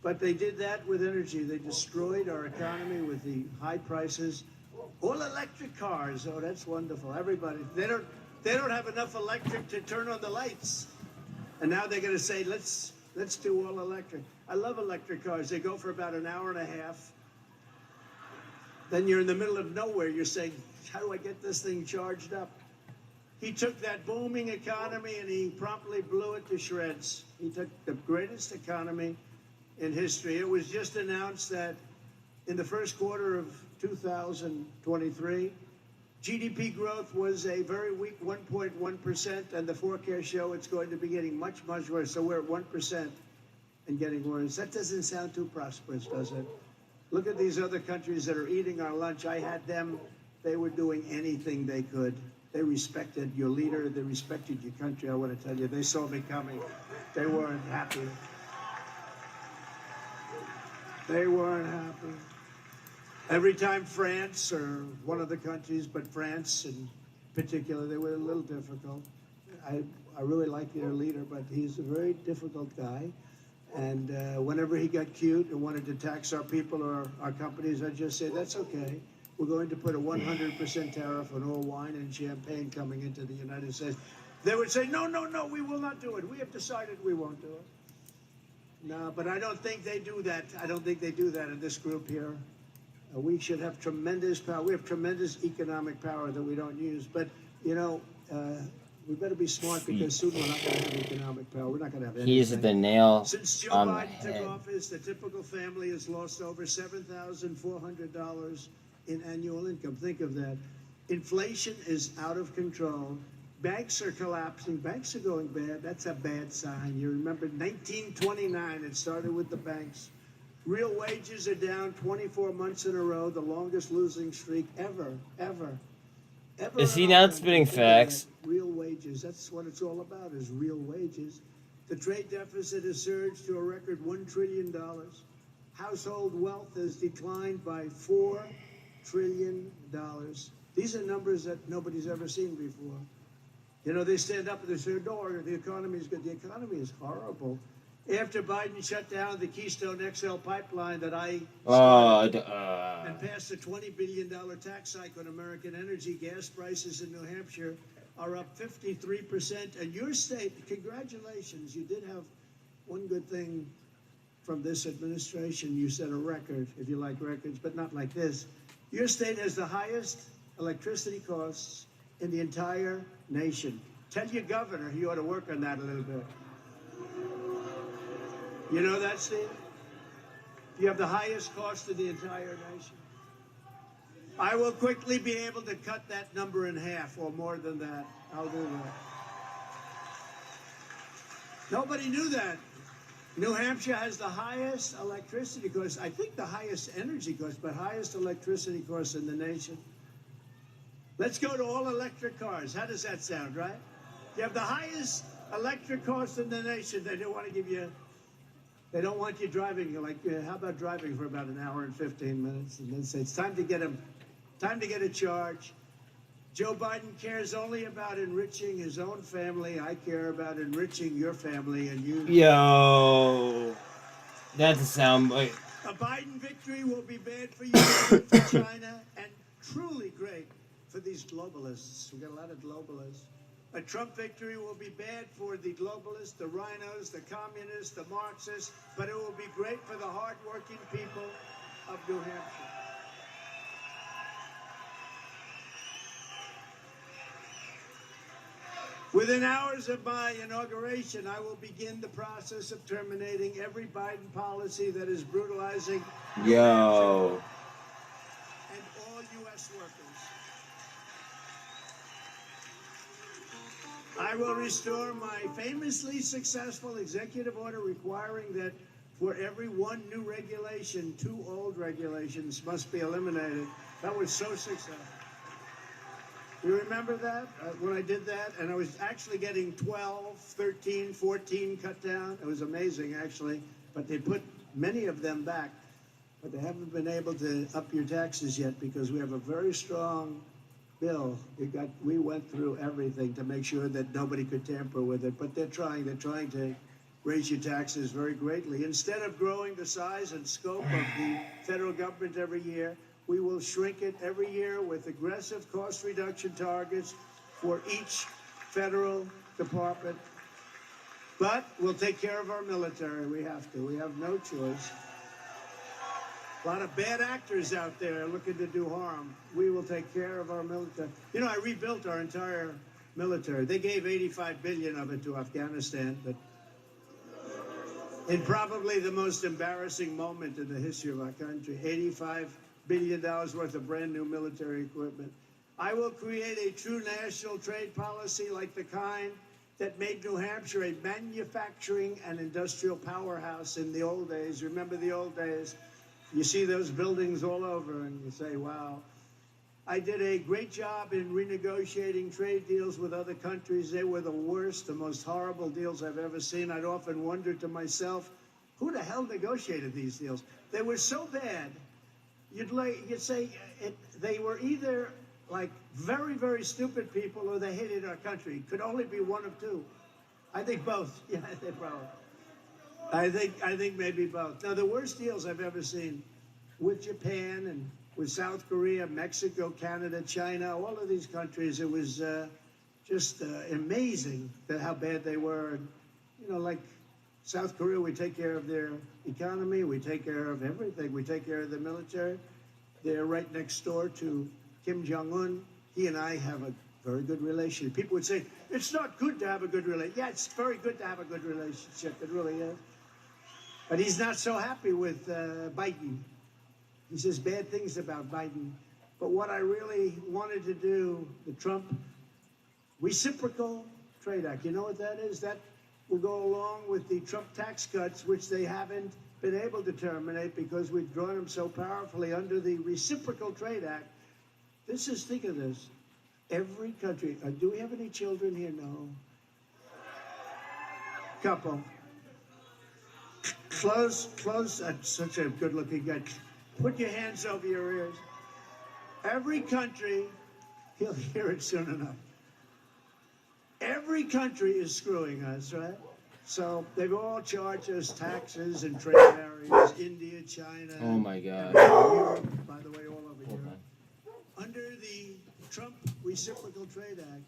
But they did that with energy. They destroyed our economy with the high prices. All electric cars. Oh, that's wonderful. Everybody, they don't have enough electric to turn on the lights. And now they're going to say, let's do all electric. I love electric cars. They go for about an hour and a half. Then you're in the middle of nowhere. You're saying, how do I get this thing charged up? He took that booming economy and he promptly blew it to shreds. He took the greatest economy in history. It was just announced that in the first quarter of 2023, GDP growth was a very weak 1.1%, and the forecasts show it's going to be getting much, much worse. So we're at 1% and getting worse. That doesn't sound too prosperous, does it? Look at these other countries that are eating our lunch. I had them. They were doing anything they could. They respected your leader. They respected your country. I want to tell you, they saw me coming. They weren't happy. They weren't happy. Every time France, or one of the countries, but France in particular, they were a little difficult. I really like your leader, but he's a very difficult guy. And whenever he got cute and wanted to tax our people or our companies, I just say, that's okay. We're going to put a 100% tariff on all wine and champagne coming into the United States. They would say, no, no, no, we will not do it. We have decided we won't do it. No, but I don't think they do that. I don't think they do that in this group here. We should have tremendous power. We have tremendous economic power that we don't use. But, you know, we better be smart because soon we're not going to have economic power. We're not going to have anything. He hit the nail Since Joe on the Biden head. took office, the typical family has lost over $7,400 in annual income. Think of that. Inflation is out of control. Banks are collapsing. Banks are going bad. That's a bad sign. You remember 1929, it started with the banks. Real wages are down 24 months in a row, the longest losing streak ever. Is he not spitting facts? Real wages, that's what it's all about, is real wages. The trade deficit has surged to a record $1 trillion. Household wealth has declined by $4 trillion. These are numbers that nobody's ever seen before. You know, they stand up and they say, no, the economy is good. The economy is horrible. After Biden shut down the Keystone XL pipeline that I started and passed a $20 billion tax hike on American energy, gas prices in New Hampshire are up 53%. And your state, congratulations, you did have one good thing from this administration. You set a record, if you like records, but not like this. Your state has the highest electricity costs in the entire nation. Tell your governor he ought to work on that a little bit. You know that, Steve? You have the highest cost in the entire nation. I will quickly be able to cut that number in half or more than that. I'll do that. Nobody knew that. New Hampshire has the highest electricity cost, I think the highest energy cost, but highest electricity cost in the nation. Let's go to all electric cars. How does that sound, right? You have the highest electric cost in the nation. They don't want to give you, they don't want you driving. You're like, how about driving for about an hour and 15 minutes? And then say, it's time to get a charge. Joe Biden cares only about enriching his own family. I care about enriching your family and you. Yo, that's a soundbite. A Biden victory will be bad for you, for China, and truly great for these globalists. We've got a lot of globalists. A Trump victory will be bad for the globalists, the rhinos, the communists, the Marxists, but it will be great for the hardworking people of New Hampshire. Within hours of my inauguration, I will begin the process of terminating every Biden policy that is brutalizing Yo. and all U.S. workers. I will restore my famously successful executive order requiring that for every one new regulation, 2 old regulations must be eliminated. That was so successful. You remember that, when I did that? And I was actually getting 12, 13, 14 cut down. It was amazing, actually. But they put many of them back. But they haven't been able to up your taxes yet because we have a very strong bill. We went through everything to make sure that nobody could tamper with it. But they're trying to raise your taxes very greatly. Instead of growing the size and scope of the federal government every year, we will shrink it every year with aggressive cost reduction targets for each federal department. But we'll take care of our military. We have to. We have no choice. A lot of bad actors out there looking to do harm. We will take care of our military. You know, I rebuilt our entire military. They gave $85 billion of it to Afghanistan, but in probably the most embarrassing moment in the history of our country, $85 billion worth of brand new military equipment. I will create a true national trade policy like the kind that made New Hampshire a manufacturing and industrial powerhouse in the old days. Remember the old days? You see those buildings all over and you say, wow. I did a great job in renegotiating trade deals with other countries. They were the worst, the most horrible deals I've ever seen. I'd often wonder to myself, who the hell negotiated these deals? They were so bad. You'd say they were either like very, very stupid people or they hated our country. Could only be one of two. I think both. Yeah, they probably. I think maybe both. Now, the worst deals I've ever seen with Japan and with South Korea, Mexico, Canada, China, all of these countries, it was just amazing how bad they were. And, you know, like South Korea, we take care of their economy, we take care of everything, we take care of the military. They're right next door to Kim Jong-un. He and I have a very good relationship. People would say, it's not good to have a good relationship. Yeah, it's very good to have a good relationship, it really is. But he's not so happy with Biden. He says bad things about Biden. But what I really wanted to do, the Trump Reciprocal Trade Act, you know what that is? That will go along with the Trump tax cuts, which they haven't been able to terminate because we've drawn them so powerfully under the Reciprocal Trade Act. This is, think of this, every country, do we have any children here? No. Couple. Close, such a good-looking guy. Put your hands over your ears. Every country, he'll hear it soon enough. Every country is screwing us, right? So they've all charged us taxes and trade barriers. India, China. Oh my God. Europe, by the way, all over Europe. Under the Trump Reciprocal Trade Act,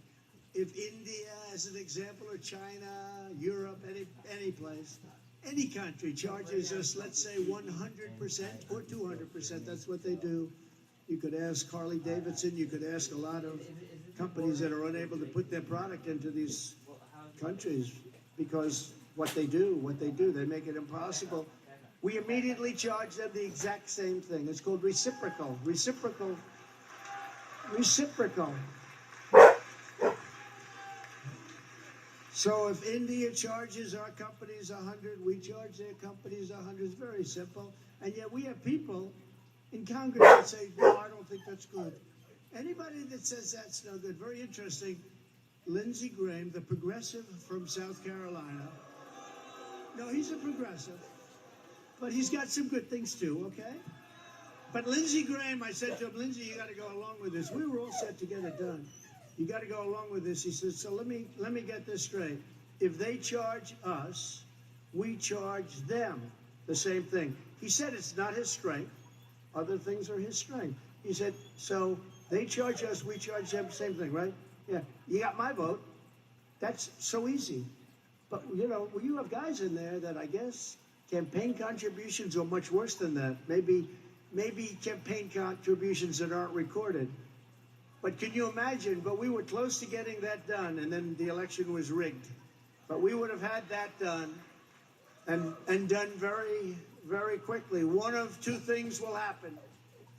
if India, as an example, or China, Europe, any place, any country charges us, let's say 100% or 200%, that's what they do. You could ask Harley Davidson, you could ask a lot of companies that are unable to put their product into these countries because what they do, they make it impossible we immediately charge them the exact same thing. It's called reciprocal. Reciprocal. So if India charges our companies 100, we charge their companies 100. It's very simple. And yet we have people in Congress that say, no, I don't think that's good. Anybody that says that's no good, very interesting. Lindsey Graham, the progressive from South Carolina. No, he's a progressive, but he's got some good things too, okay? But Lindsey Graham, I said to him, Lindsey, you got to go along with this. We were all set to get it done. You got to go along with this. He says, so let me get this straight. If they charge us, we charge them the same thing. He said it's not his strength. Other things are his strength. He said, so they charge us, we charge them, same thing, right? Yeah, you got my vote. That's so easy. But, you know, you have guys in there that I guess campaign contributions are much worse than that. Maybe campaign contributions that aren't recorded. But can you imagine? But we were close to getting that done, and then the election was rigged. But we would have had that done, and done very, very quickly. One of two things will happen.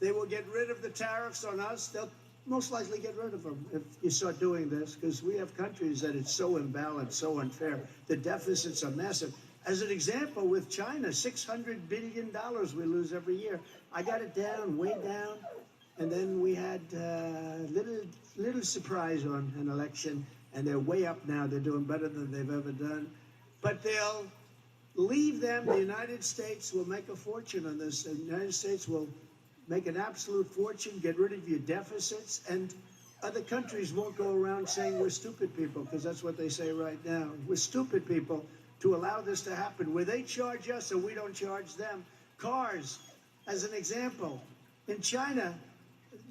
They will get rid of the tariffs on us. They'll most likely get rid of them if you start doing this, because we have countries that it's so imbalanced, so unfair. The deficits are massive. As an example, with China, $600 billion we lose every year. I got it down, way down, and then we had little surprise on an election, and they're way up now. They're doing better than they've ever done. But they'll leave them. The United States will make a fortune on this. The United States will make an absolute fortune, get rid of your deficits, and other countries won't go around saying we're stupid people, because that's what they say right now. We're stupid people to allow this to happen, where they charge us and we don't charge them. Cars, as an example, in China,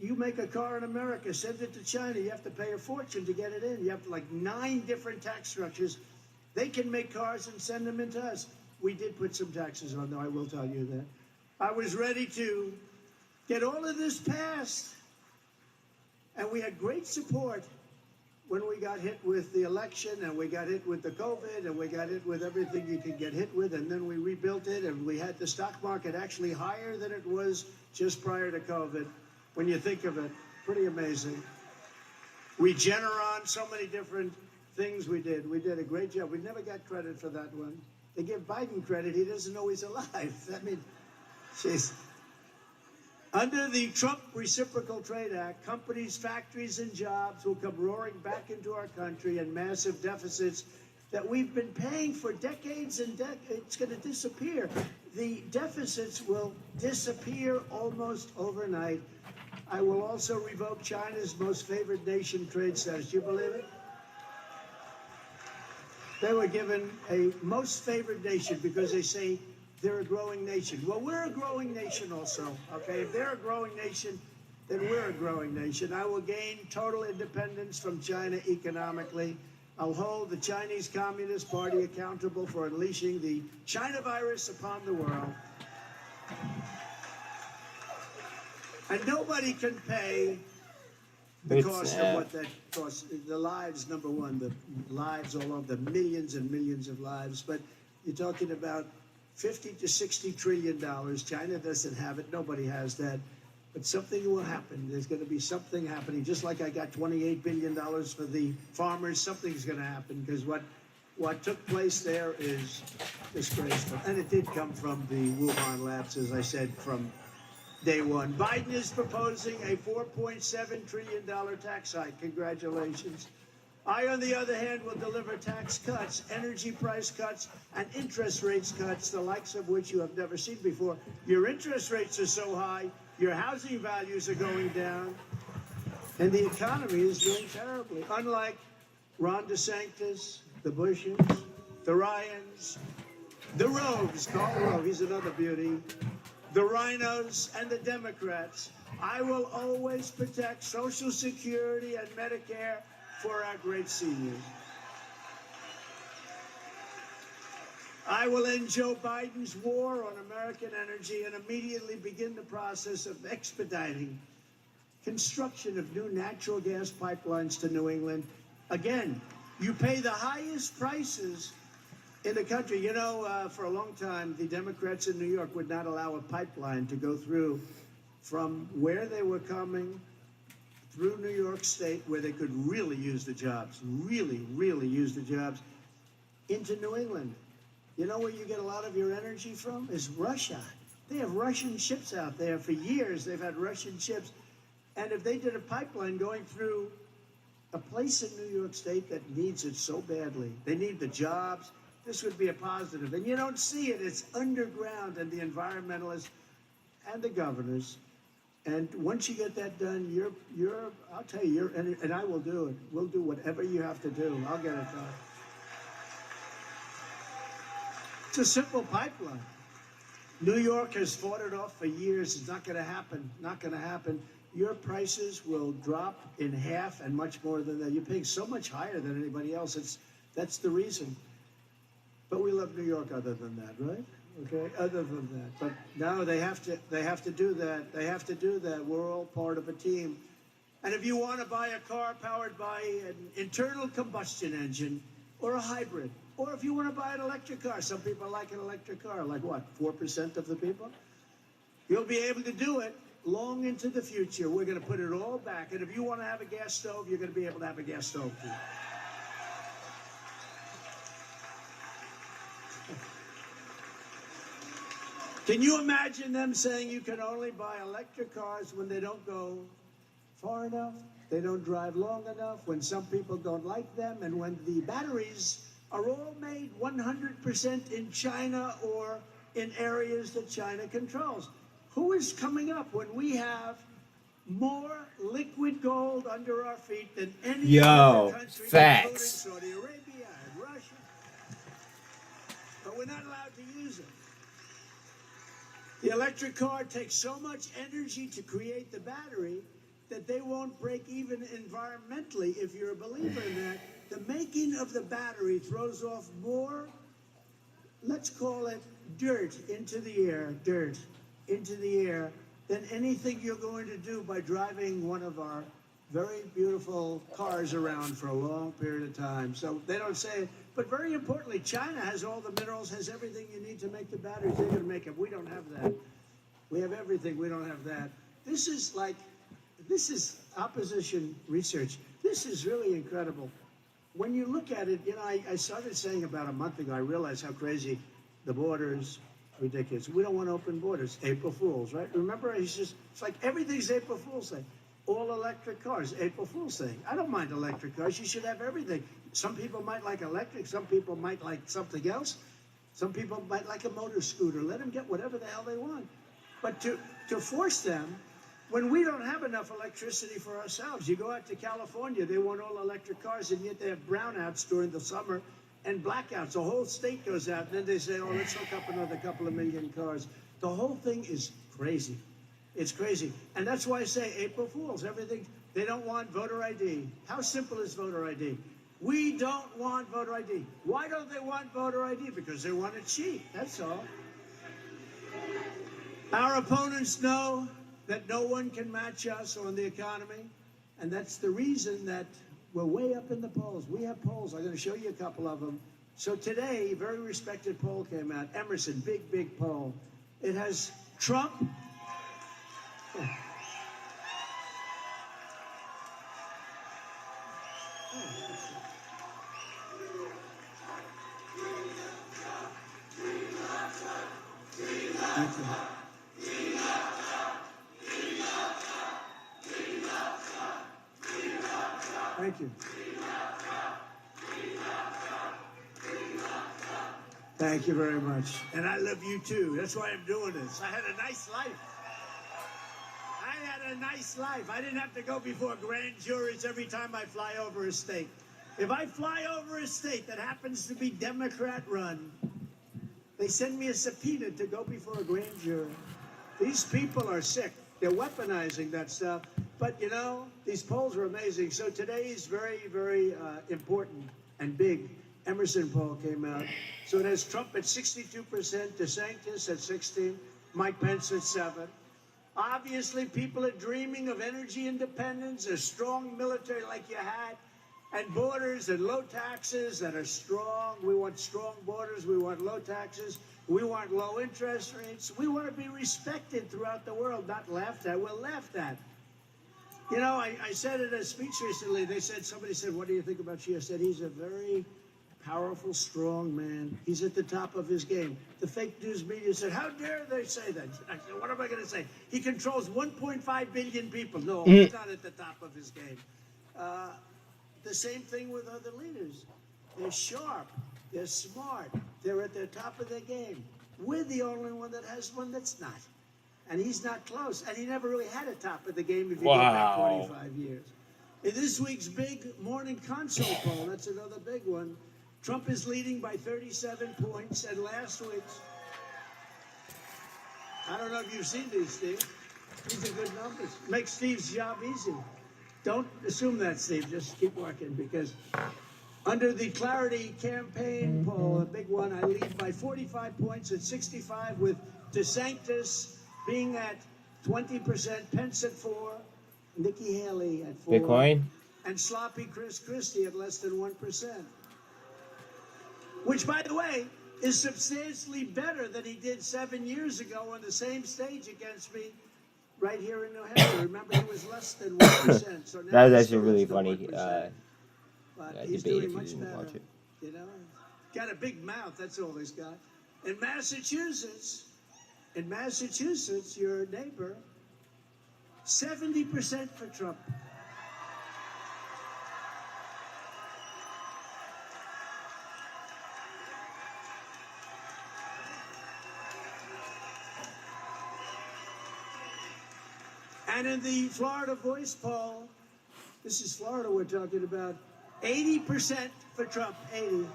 you make a car in America, send it to China, you have to pay a fortune to get it in. You have like 9 different tax structures. They can make cars and send them into us. We did put some taxes on, though, I will tell you that. I was ready to get all of this passed. And we had great support when we got hit with the election, and we got hit with the COVID, and we got hit with everything you could get hit with, and then we rebuilt it, and we had the stock market actually higher than it was just prior to COVID. When you think of it, pretty amazing. Regeneron, so many different things we did. We did a great job. We never got credit for that one. They give Biden credit. He doesn't know he's alive. I mean, jeez. Under the Trump Reciprocal Trade Act, companies, factories, and jobs will come roaring back into our country, and massive deficits that we've been paying for decades and it's going to disappear. The deficits will disappear almost overnight. I will also revoke China's most favored nation trade status. Do you believe it? They were given a most favored nation because they say they're a growing nation. Well, we're a growing nation also, okay? If they're a growing nation, then we're a growing nation. I will gain total independence from China economically. I'll hold the Chinese Communist Party accountable for unleashing the China virus upon the world. And nobody can pay the cost of what that costs. The lives, number one, the lives, all of the millions and millions of lives. But you're talking about $50 to $60 trillion. China doesn't have it. Nobody has that. But something will happen. There's going to be something happening. Just like I got $28 billion for the farmers, something's going to happen, because what took place there is disgraceful. And it did come from the Wuhan labs, as I said, from day one. Biden is proposing a $4.7 trillion tax hike. Congratulations. I, on the other hand, will deliver tax cuts, energy price cuts, and interest rates cuts, the likes of which you have never seen before. Your interest rates are so high, your housing values are going down, and the economy is doing terribly. Unlike Ron DeSantis, the Bushes, the Ryans, the Rogues, Karl Rove, he's another beauty, the Rhinos, and the Democrats, I will always protect Social Security and Medicare for our great seniors. I will end Joe Biden's war on American energy and immediately begin the process of expediting construction of new natural gas pipelines to New England. Again, you pay the highest prices in the country. You know, for a long time, the Democrats in New York would not allow a pipeline to go through from where they were coming through New York State, where they could really use the jobs, really use the jobs, into New England. You know where you get a lot of your energy from? Is Russia. They have Russian ships out there. For years, they've had Russian ships. And if they did a pipeline going through a place in New York State that needs it so badly, they need the jobs, this would be a positive. And you don't see it. It's underground, and the environmentalists and the governors. And once you get that done, I'll tell you, and I will do it. We'll do whatever you have to do. I'll get it done. It's a simple pipeline. New York has fought it off for years. It's not going to happen. Not going to happen. Your prices will drop in half and much more than that. You're paying so much higher than anybody else. That's the reason. But we love New York other than that, right? Okay, other than that. But now they have to do that. They have to do that. We're all part of a team. And if you want to buy a car powered by an internal combustion engine or a hybrid, or if you want to buy an electric car, some people like an electric car, like what, 4% of the people? You'll be able to do it long into the future. We're going to put it all back. And if you want to have a gas stove, you're going to be able to have a gas stove too. Can you imagine them saying you can only buy electric cars when they don't go far enough, they don't drive long enough, when some people don't like them, and when the batteries are all made 100% in China or in areas that China controls? Who is coming up when we have more liquid gold under our feet than any other country, facts. including Saudi Arabia and Russia? But we're not allowed to use it. The electric car takes so much energy to create the battery that they won't break even environmentally, if you're a believer in that. The making of the battery throws off more, let's call it dirt into the air, than anything you're going to do by driving one of our very beautiful cars around for a long period of time. So they don't say it. But very importantly, China has all the minerals, has everything you need to make the batteries. They're going to make it. We don't have that. We have everything. We don't have that. This is opposition research. This is really incredible. When you look at it, you know, I started saying about a month ago, I realized how crazy the borders, ridiculous. We don't want open borders. April Fools, right? Remember, it's like everything's April Fool's Day. All electric cars, April Fool's Day. I don't mind electric cars. You should have everything. Some people might like electric. Some people might like something else. Some people might like a motor scooter. Let them get whatever the hell they want. But to force them, when we don't have enough electricity for ourselves, you go out to California, they want all electric cars, and yet they have brownouts during the summer and blackouts. The whole state goes out, and then they say, oh, let's hook up another couple of million cars. The whole thing is crazy. It's crazy. And that's why I say April Fools, everything. They don't want voter ID. How simple is voter ID? We don't want voter ID. Why don't they want voter ID? Because they want it cheap. That's all. Our opponents know that no one can match us on the economy, and that's the reason that we're way up in the polls. We have polls. I'm going to show you a couple of them. So today, a very respected poll came out. Emerson, big poll. It has Trump. Thank you. Thank you very much. And I love you too. That's why I'm doing this. I had a nice life. I didn't have to go before grand juries every time I fly over a state. If I fly over a state that happens to be Democrat run, they send me a subpoena to go before a grand jury. These people are sick. They're weaponizing that stuff. But, you know, these polls are amazing. So today's very, very important and big Emerson poll came out. So it has Trump at 62%, DeSantis at 16%, Mike Pence at 7%. Obviously, people are dreaming of energy independence, a strong military like you had and borders and low taxes that are strong. We want strong borders. We want low taxes. We want low interest rates. We want to be respected throughout the world, not laughed at. We're laughed at. You know, I said in a speech recently, somebody said, what do you think about Xi? I said, he's a very powerful, strong man. He's at the top of his game. The fake news media said, how dare they say that? I said, what am I going to say? He controls 1.5 billion people. No, he's not at the top of his game. The same thing with other leaders. They're sharp. They're smart. They're at the top of their game. We're the only one that has one that's not. And he's not close. And he never really had a top of the game if you go back 25 years. In this week's big morning console poll, that's another big one, Trump is leading by 37 points. And last week's, I don't know if you've seen these, Steve. These are good numbers. Makes Steve's job easy. Don't assume that, Steve. Just keep working, because under the Clarity campaign poll, a big one, I lead by 45 points at 65, with DeSantis being at 20%, Pence at 4%, Nikki Haley at 4%, Bitcoin? and sloppy Chris Christie at less than 1%. Which, by the way, is substantially better than he did 7 years ago on the same stage against me right here in New Hampshire. Remember, he was less than 1%. So now That was he's actually really still funny but he's debate doing if you much didn't better. watch it. You know, got a big mouth. That's all he's got. In Massachusetts, your neighbor, 70% for Trump. And in the Florida Voice poll, this is Florida we're talking about, 80% for Trump, 80.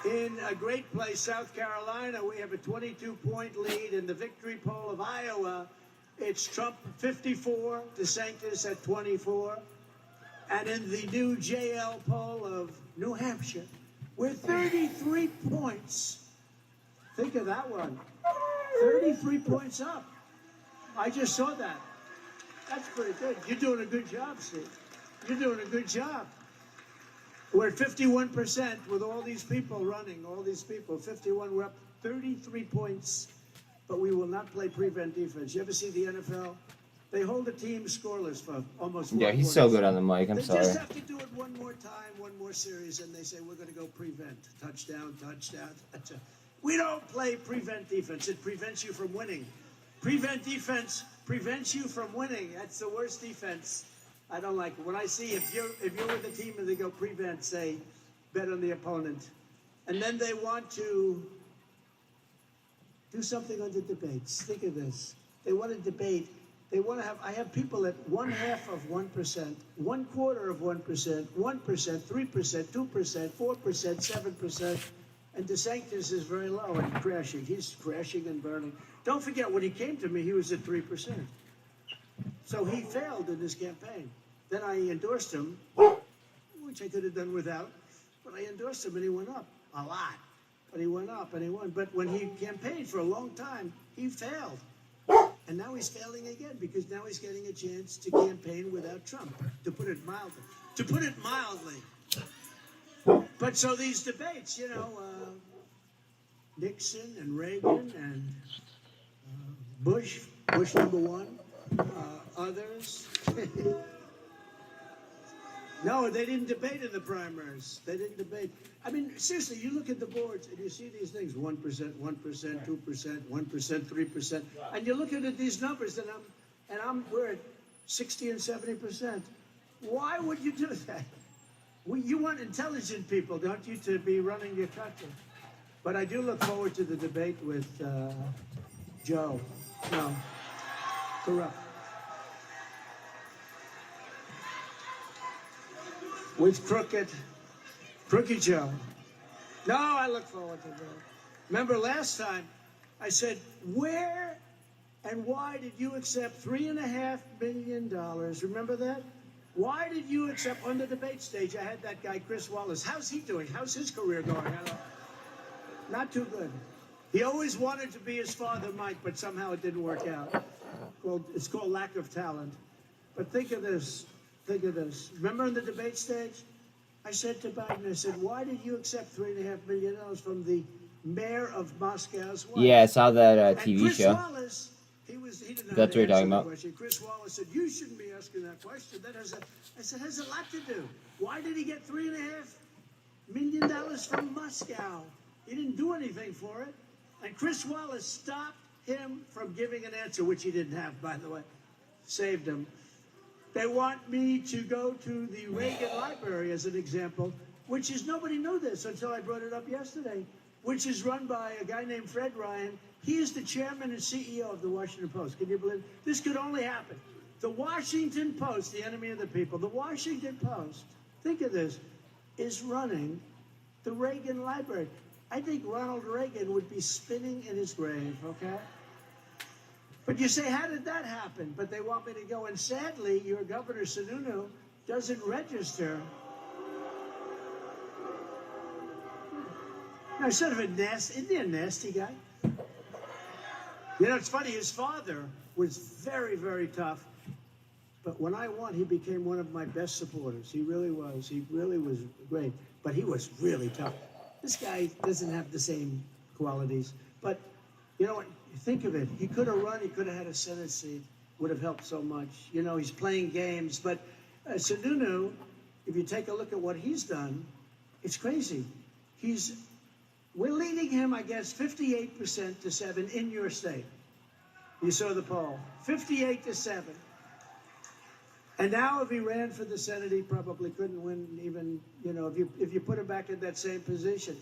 In a great place, South Carolina, we have a 22-point lead. In the victory poll of Iowa, it's Trump 54, DeSantis at 24. And in the new JL poll of New Hampshire, we're 33 points. Think of that one. 33 points up. I just saw that. That's pretty good. You're doing a good job, Steve. You're doing a good job. We're at 51% with all these people running, all these people. 51, we're up 33 points, but we will not play prevent defense. You ever see the NFL? They hold a team scoreless for almost 4 Yeah, he's quarters. so good on the mic. I'm They sorry. just have to do it one more time, one more series, and they say, we're going to go prevent. Touchdown, touchdown, touchdown. We don't play prevent defense. It prevents you from winning. Prevent defense prevents you from winning. That's the worst defense. I don't like it. When I see if you're with the team and they go prevent, say, bet on the opponent. And then they want to do something on the debates. Think of this. They want to debate. They want to have, I have people at 1/2 of 1%, 1/4 of 1%, 1%, 3%, 2%, 4%, 7%. And DeSantis is very low and crashing. He's crashing and burning. Don't forget, when he came to me, he was at 3%. So he failed in his campaign. Then I endorsed him, which I could have done without, but I endorsed him and he went up a lot. But he went up and he won. But when he campaigned for a long time, he failed. And now he's failing again, because now he's getting a chance to campaign without Trump, to put it mildly. But so these debates, you know, Nixon and Reagan and Bush #1, others. No, they didn't debate in the primaries. They didn't debate. I mean, seriously, you look at the boards and you see these things, 1%, 1%, 2%, 1%, 3%. And you're looking at these numbers and we're at 60 and 70%. Why would you do that? You want intelligent people, don't you, to be running your country? But I do look forward to the debate with Joe. No, corrupt. With Crooked Joe. No, I look forward to that. Remember last time I said, where and why did you accept $3.5 million? Remember that? Why did you accept, on the debate stage, I had that guy, Chris Wallace. How's he doing? How's his career going? Not too good. He always wanted to be his father, Mike, but somehow it didn't work out. Well, it's called lack of talent. But think of this. Think of this. Remember on the debate stage? I said to Biden, I said, why did you accept $3.5 million from the mayor of Moscow's wife? Yeah, I saw that And TV Chris show. Wallace, he didn't know That's how to what you're answer talking the about. question. Chris Wallace said, you shouldn't be asking that question. I said, has a lot to do. Why did he get $3.5 million from Moscow? He didn't do anything for it. And Chris Wallace stopped him from giving an answer, which he didn't have, by the way. Saved him. They want me to go to the Reagan Library, as an example, which is, nobody knew this until I brought it up yesterday, which is run by a guy named Fred Ryan. He is the chairman and CEO of the Washington Post. Can you believe it? This could only happen. The Washington Post, the enemy of the people, the Washington Post, think of this, is running the Reagan Library. I think Ronald Reagan would be spinning in his grave, okay? But you say, how did that happen? But they want me to go. And sadly, your Governor Sununu doesn't register. No, sort of a nasty, isn't he a nasty guy? You know, it's funny, his father was very, very tough. But when I won, he became one of my best supporters. He really was. He really was great. But he was really tough. This guy doesn't have the same qualities. But you know what? Think of it. He could have run. He could have had a Senate seat. Would have helped so much. You know, he's playing games. But Sununu, if you take a look at what he's done, it's crazy. We're leading him, I guess, 58% to 7 in your state. You saw the poll. 58 to 7. And now if he ran for the Senate, he probably couldn't win even, you know, if you put him back in that same position.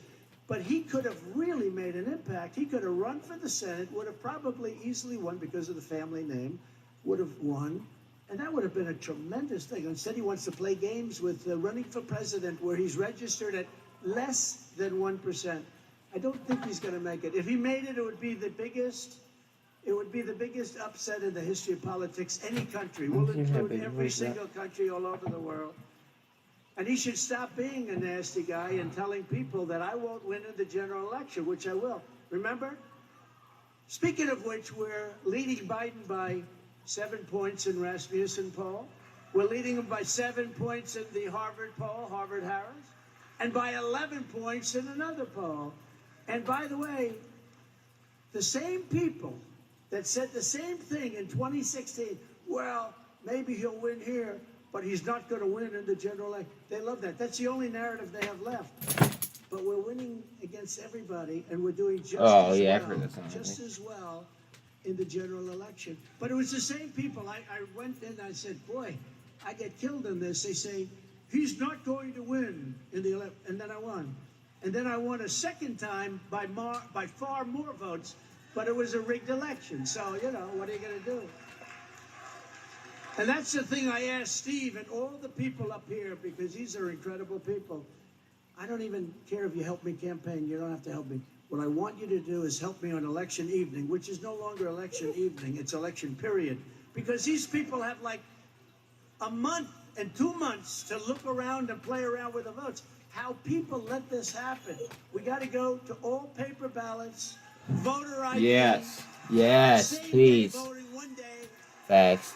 But he could have really made an impact. He could have run for the Senate, would have probably easily won because of the family name, would have won. And that would have been a tremendous thing. Instead, he wants to play games with running for president where he's registered at less than 1%. I don't think he's going to make it. If he made it, it would be the biggest upset in the history of politics, any country. We'll include every single country all over the world. And he should stop being a nasty guy and telling people that I won't win in the general election, which I will. Remember? Speaking of which, we're leading Biden by 7 points in Rasmussen poll. We're leading him by 7 points in the Harvard poll, Harvard-Harris, and by 11 points in another poll. And by the way, the same people that said the same thing in 2016, well, maybe he'll win here, but he's not going to win in the general election. They love that. That's the only narrative they have left. But we're winning against everybody, and we're doing just as well in the general election. But it was the same people. I went in and I said, boy, I get killed in this. They say, he's not going to win in the election. And then I won. And then I won a second time by far more votes, but it was a rigged election. So, you know, what are you going to do? And that's the thing I asked Steve and all the people up here, because these are incredible people. I don't even care if you help me campaign. You don't have to help me. What I want you to do is help me on election evening, which is no longer election evening. It's election period. Because these people have like a month and 2 months to look around and play around with the votes. How people let this happen. We got to go to all paper ballots, voter ID. Yes, please. Voting one day. Facts.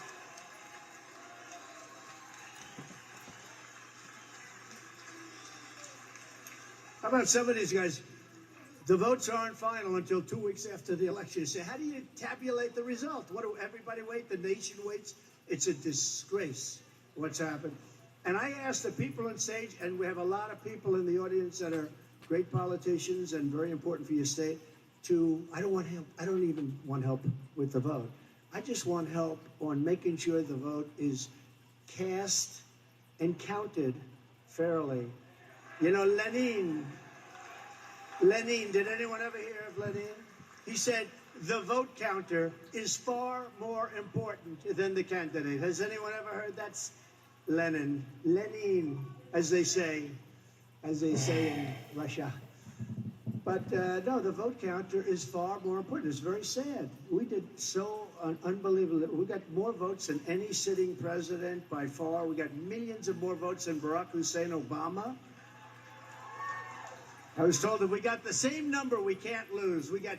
How about some of these guys? The votes aren't final until 2 weeks after the election. You say, how do you tabulate the result? What do everybody wait? The nation waits? It's a disgrace what's happened. And I asked the people on stage, and we have a lot of people in the audience that are great politicians and very important for your state, I don't want help. I don't even want help with the vote. I just want help on making sure the vote is cast and counted fairly. You know, Lenin, did anyone ever hear of Lenin? He said, the vote counter is far more important than the candidate. Has anyone ever heard that? Lenin, as they say in Russia. But no, the vote counter is far more important. It's very sad. We did so unbelievable. We got more votes than any sitting president by far. We got millions of more votes than Barack Hussein Obama. I was told if we got the same number, we can't lose. We got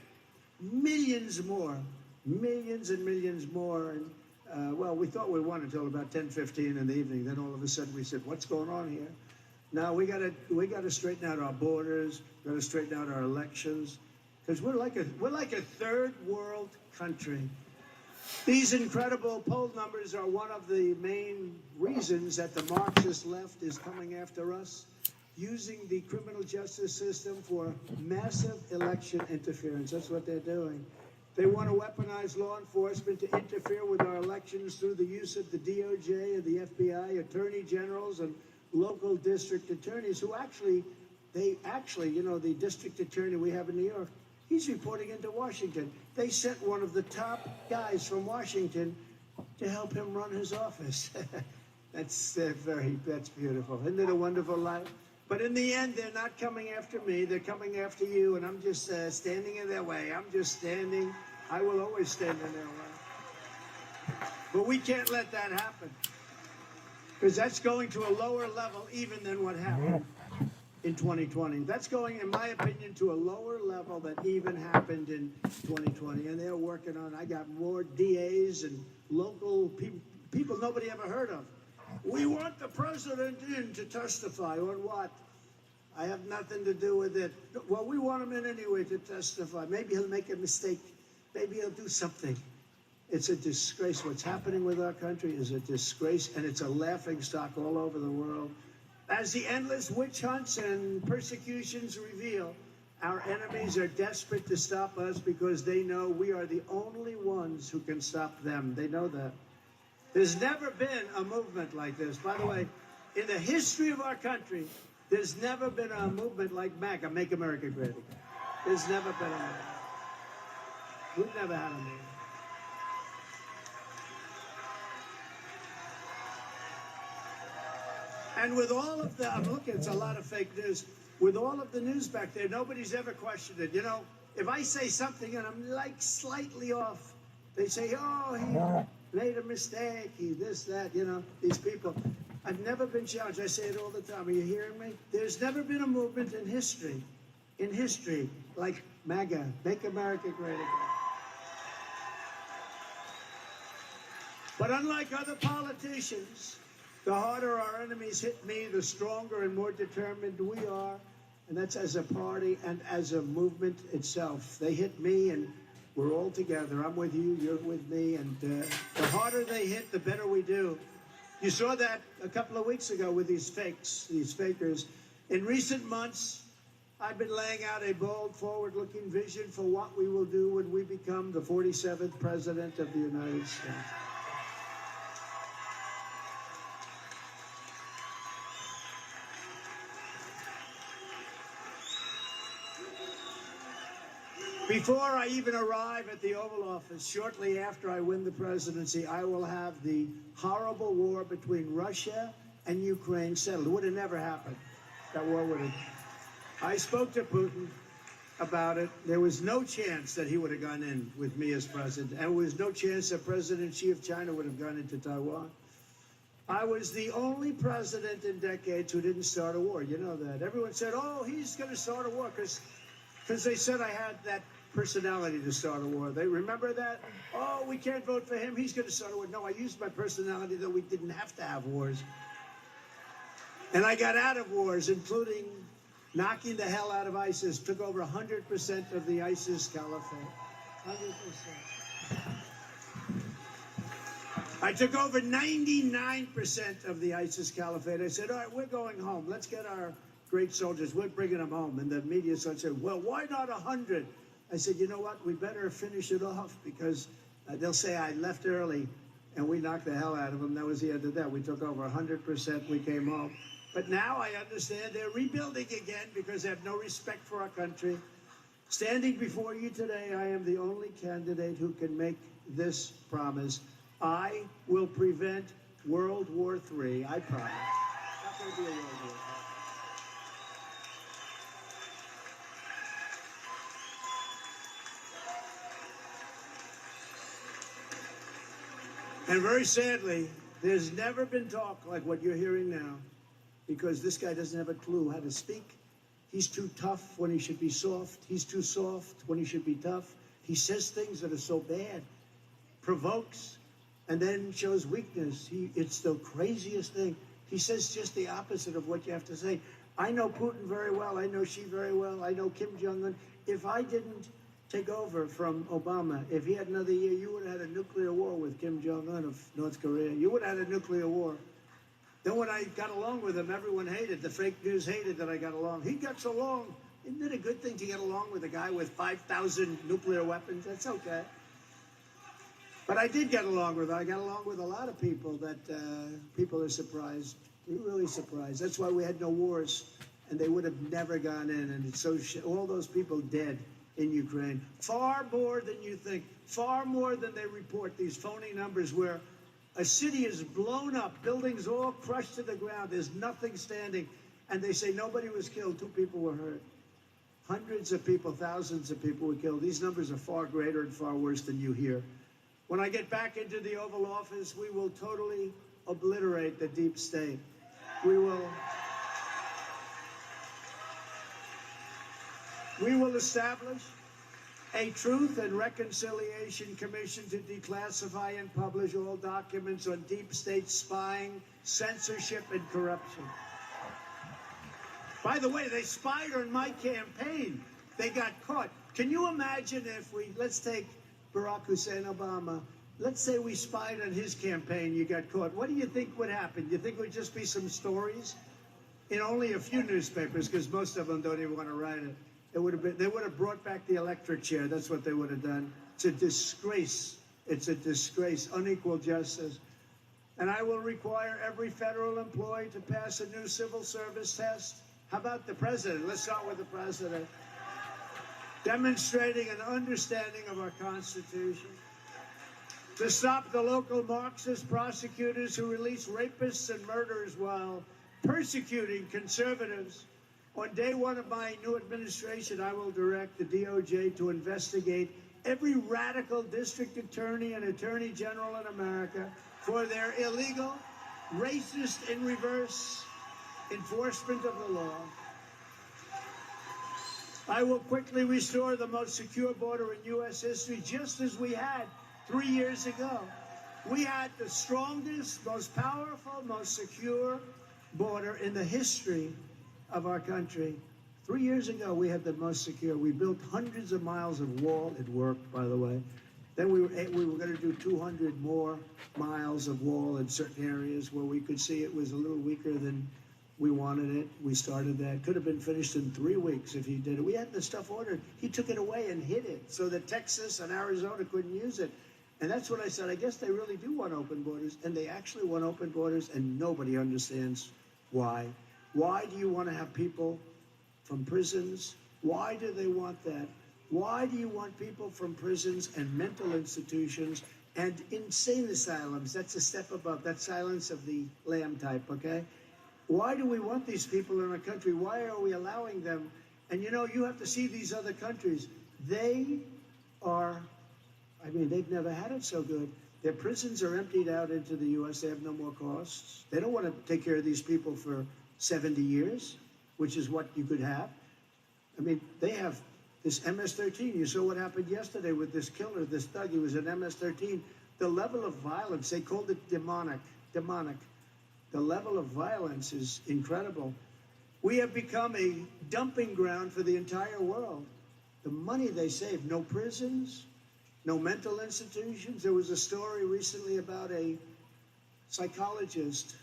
millions more, millions and millions more. And Well, we thought we won until about 10:15 in the evening. Then all of a sudden we said, "What's going on here?" Now we gotta straighten out our borders. We gotta straighten out our elections, because we're like a third world country. These incredible poll numbers are one of the main reasons that the Marxist left is coming after us, using the criminal justice system for massive election interference. That's what they're doing. They want to weaponize law enforcement to interfere with our elections through the use of the DOJ and the FBI, attorney generals, and local district attorneys who actually, the district attorney we have in New York, he's reporting into Washington. They sent one of the top guys from Washington to help him run his office. That's beautiful. Isn't it a wonderful life? But in the end, they're not coming after me. They're coming after you, and I'm just standing in their way. I'm just standing. I will always stand in their way. But we can't let that happen, because that's going to a lower level even than what happened in 2020. That's going, in my opinion, to a lower level than even happened in 2020. And they're working on, I got more DAs and local people nobody ever heard of. We want the president in to testify. On what? I have nothing to do with it. Well, we want him in anyway to testify. Maybe he'll make a mistake. Maybe he'll do something. It's a disgrace. What's happening with our country is a disgrace, and it's a laughingstock all over the world. As the endless witch hunts and persecutions reveal, our enemies are desperate to stop us because they know we are the only ones who can stop them. They know that. There's never been a movement like this. By the way, in the history of our country, there's never been a movement like MAGA, Make America Great Again. There's never been a movement. We've never had a movement. And with all of the, I'm looking, it's a lot of fake news. With all of the news back there, nobody's ever questioned it. You know, if I say something and I'm like slightly off, they say, oh, he made a mistake, he this, that, you know, these people. I've never been challenged. I say it all the time. Are you hearing me? There's never been a movement in history, like MAGA, Make America Great Again. But unlike other politicians, the harder our enemies hit me, the stronger and more determined we are. And that's as a party and as a movement itself. They hit me and we're all together. I'm with you, you're with me. And the harder they hit, the better we do. You saw that a couple of weeks ago with these fakers. In recent months, I've been laying out a bold, forward-looking vision for what we will do when we become the 47th President of the United States. Before I even arrive at the Oval Office, shortly after I win the presidency, I will have the horrible war between Russia and Ukraine settled. It would have never happened. That war would have. I spoke to Putin about it. There was no chance that he would have gone in with me as president. And there was no chance that President Xi of China would have gone into Taiwan. I was the only president in decades who didn't start a war. You know that. Everyone said, oh, he's going to start a war because they said I had that personality to start a war. They remember that? Oh, we can't vote for him. He's going to start a war. No, I used my personality that we didn't have to have wars. And I got out of wars, including knocking the hell out of ISIS. Took over 100% of the ISIS caliphate. 100%. I took over 99% of the ISIS caliphate. I said, all right, we're going home. Let's get our great soldiers. We're bringing them home. And the media started saying, well, why not 100? I said, you know what? We better finish it off because they'll say I left early and we knocked the hell out of them. That was the end of that. We took over 100%. We came home. But now I understand they're rebuilding again because they have no respect for our country. Standing before you today, I am the only candidate who can make this promise. I will prevent World War III. I promise. Not going to be a World War. And very sadly, there's never been talk like what you're hearing now, because this guy doesn't have a clue how to speak. He's too tough when he should be soft. He's too soft when he should be tough. He says things that are so bad, provokes, and then shows weakness. It's the craziest thing. He says just the opposite of what you have to say. I know Putin very well. I know Xi very well. I know Kim Jong-un. If I didn't take over from Obama, if he had another year, you would have had a nuclear war with Kim Jong-un of North Korea. You would have had a nuclear war. Then when I got along with him, everyone hated. The fake news hated that I got along. He gets along. Isn't it a good thing to get along with a guy with 5,000 nuclear weapons? That's okay. But I did get along with him. I got along with a lot of people that people are surprised. They're really surprised. That's why we had no wars, and they would have never gone in. And it's so all those people dead in Ukraine, far more than you think, far more than they report. These phony numbers where a city is blown up, buildings all crushed to the ground, there's nothing standing, and they say nobody was killed, 2 people were hurt. Hundreds of people, thousands of people were killed. These numbers are far greater and far worse than you hear. When I get back into the Oval Office, we will totally obliterate the deep state. We will establish a Truth and Reconciliation Commission to declassify and publish all documents on deep state spying, censorship, and corruption. By the way, they spied on my campaign. They got caught. Can you imagine if let's take Barack Hussein Obama. Let's say we spied on his campaign, you got caught. What do you think would happen? You think it would just be some stories? In only a few newspapers, because most of them don't even want to write it. They would have brought back the electric chair. That's what they would have done. It's a disgrace. It's a disgrace, unequal justice. And I will require every federal employee to pass a new civil service test. How about the president? Let's start with the president. Demonstrating an understanding of our Constitution. To stop the local Marxist prosecutors who release rapists and murderers while persecuting conservatives. On day 1 of my new administration, I will direct the DOJ to investigate every radical district attorney and attorney general in America for their illegal, racist, in reverse enforcement of the law. I will quickly restore the most secure border in U.S. history, just as we had 3 years ago. We had the strongest, most powerful, most secure border in the history of our country. 3 years ago, we had the most secure. We built hundreds of miles of wall. It worked, by the way. Then we were going to do 200 more miles of wall in certain areas where we could see it was a little weaker than we wanted it. We started that. Could have been finished in 3 weeks if he did it. We had the stuff ordered. He took it away and hid it so that Texas and Arizona couldn't use it. And that's what I said. I guess they really do want open borders, and they actually want open borders, and nobody understands why. Why do you want to have people from prisons? Why do they want that? Why do you want people from prisons and mental institutions and insane asylums? That's a step above. That's Silence of the Lamb type, okay? Why do we want these people in our country? Why are we allowing them? And you know, you have to see these other countries. They are, I mean, they've never had it so good. Their prisons are emptied out into the U.S. They have no more costs. They don't want to take care of these people for 70 years, which is what you could have. I mean, they have this MS-13. You saw what happened yesterday with this killer, this thug. He was an MS-13. The level of violence, they called it demonic. The level of violence is incredible. We have become a dumping ground for the entire world. The money they save, no prisons, no mental institutions. There was a story recently about a psychologist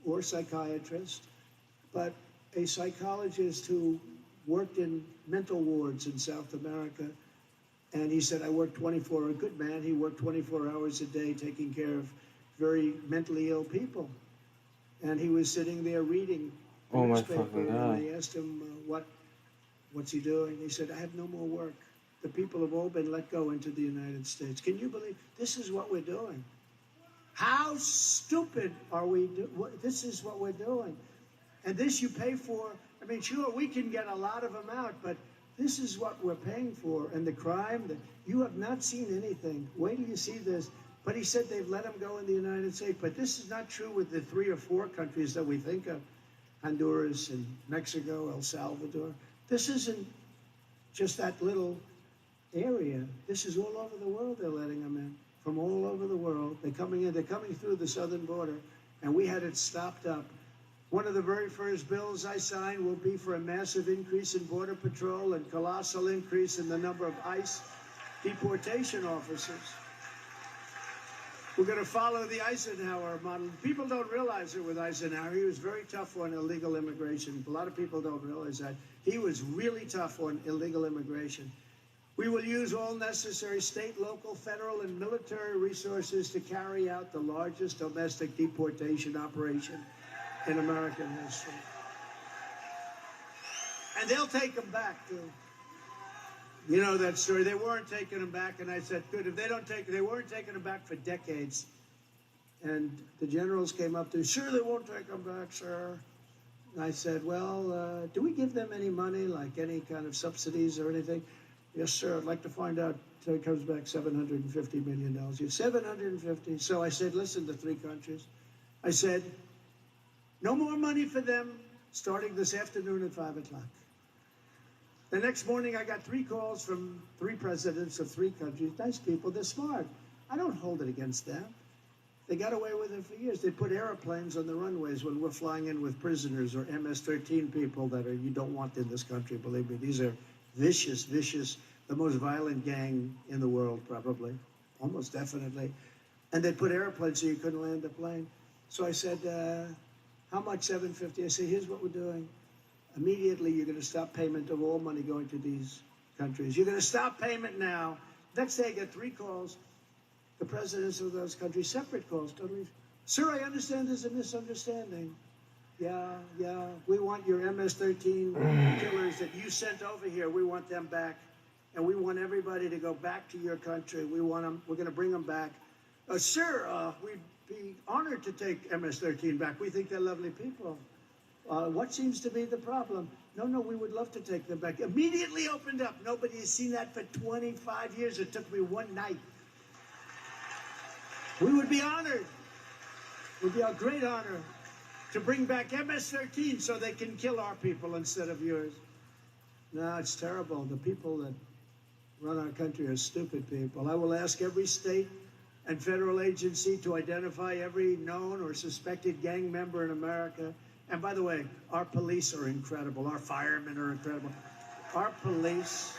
or psychiatrist, but a psychologist who worked in mental wards in South America. And he said, I worked a good man, he worked 24 hours a day taking care of very mentally ill people. And he was sitting there reading the newspaper, and they asked him, what's he doing? He said, I have no more work. The people have all been let go into the United States. Can you believe this is what we're doing? How stupid are we? This is what we're doing. And this you pay for. I mean, sure, we can get a lot of them out, but this is what we're paying for. And the crime, you have not seen anything. Wait till you see this. But he said they've let them go in the United States. But this is not true with the 3 or 4 countries that we think of. Honduras and Mexico, El Salvador. This isn't just that little area. This is all over the world they're letting them in from all over the world. They're coming through the southern border, and we had it stopped up. One of the very first bills I signed will be for a massive increase in Border Patrol and colossal increase in the number of ICE deportation officers. We're going to follow the Eisenhower model. People don't realize it with Eisenhower. He was very tough on illegal immigration. A lot of people don't realize that. He was really tough on illegal immigration. We will use all necessary state, local, federal, and military resources to carry out the largest domestic deportation operation in American history. And they'll take them back, too. You know that story. They weren't taking them back, and I said, good, if they weren't taking them back for decades. And the generals came up to, sure, they won't take them back, sir. And I said, well, do we give them any money, like any kind of subsidies or anything? Yes, sir, I'd like to find out. So it comes back $750 million. You 750. So I said, listen, the three countries. I said, no more money for them starting this afternoon at 5 o'clock. The next morning, I got 3 calls from 3 presidents of 3 countries. Nice people, they're smart. I don't hold it against them. They got away with it for years. They put airplanes on the runways when we're flying in with prisoners or MS-13 people that you don't want in this country, believe me. These are vicious, the most violent gang in the world, probably, almost definitely. And they put airplanes so you couldn't land a plane. So I said, how much? 750. I said, here's what we're doing. Immediately, you're going to stop payment of all money going to these countries. You're going to stop payment now. Next day, I get 3 calls. The presidents of those countries, separate calls, totally. Sir, I understand there's a misunderstanding. Yeah, we want your MS-13 killers that you sent over here. We want them back. And we want everybody to go back to your country. We want them. We're going to bring them back. Sir, we'd be honored to take MS-13 back. We think they're lovely people. What seems to be the problem? No, we would love to take them back. Immediately opened up. Nobody has seen that for 25 years. It took me one night. We would be honored. It would be a great honor to bring back MS-13 so they can kill our people instead of yours. No, it's terrible. The people that run our country are stupid people. I will ask every state and federal agency to identify every known or suspected gang member in America. And by the way, our police are incredible. Our firemen are incredible. Our police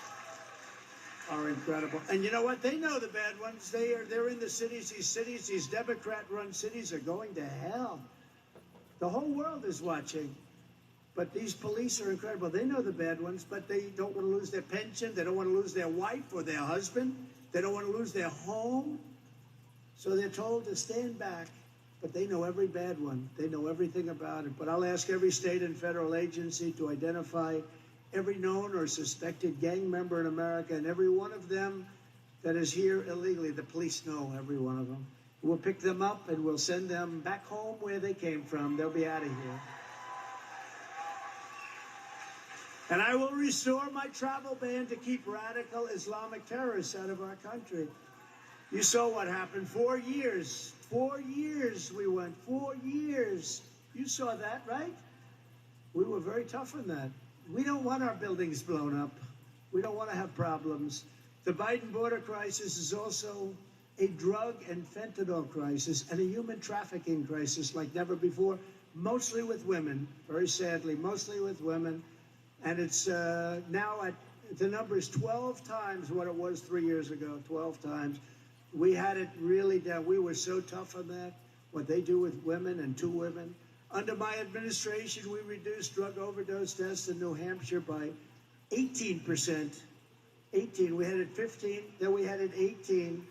are incredible. And you know what? They know the bad ones. They're in the cities. These Democrat-run cities are going to hell. The whole world is watching. But these police are incredible. They know the bad ones, but they don't want to lose their pension. They don't want to lose their wife or their husband. They don't want to lose their home. So they're told to stand back. But they know every bad one. They know everything about it. But I'll ask every state and federal agency to identify every known or suspected gang member in America, and every one of them that is here illegally. The police know every one of them. We'll pick them up and we'll send them back home where they came from. They'll be out of here. And I will restore my travel ban to keep radical Islamic terrorists out of our country. You saw what happened. 4 years. 4 years we went. 4 years. You saw that, right? We were very tough on that. We don't want our buildings blown up. We don't want to have problems. The Biden border crisis is also a drug and fentanyl crisis and a human trafficking crisis like never before, mostly with women, very sadly, mostly with women. And it's now the number is 12 times what it was 3 years ago, 12 times. We had it really down. We were so tough on that, what they do with women and to women. Under my administration, we reduced drug overdose deaths in New Hampshire by 18%. 18. We had it 15, then we had it 18.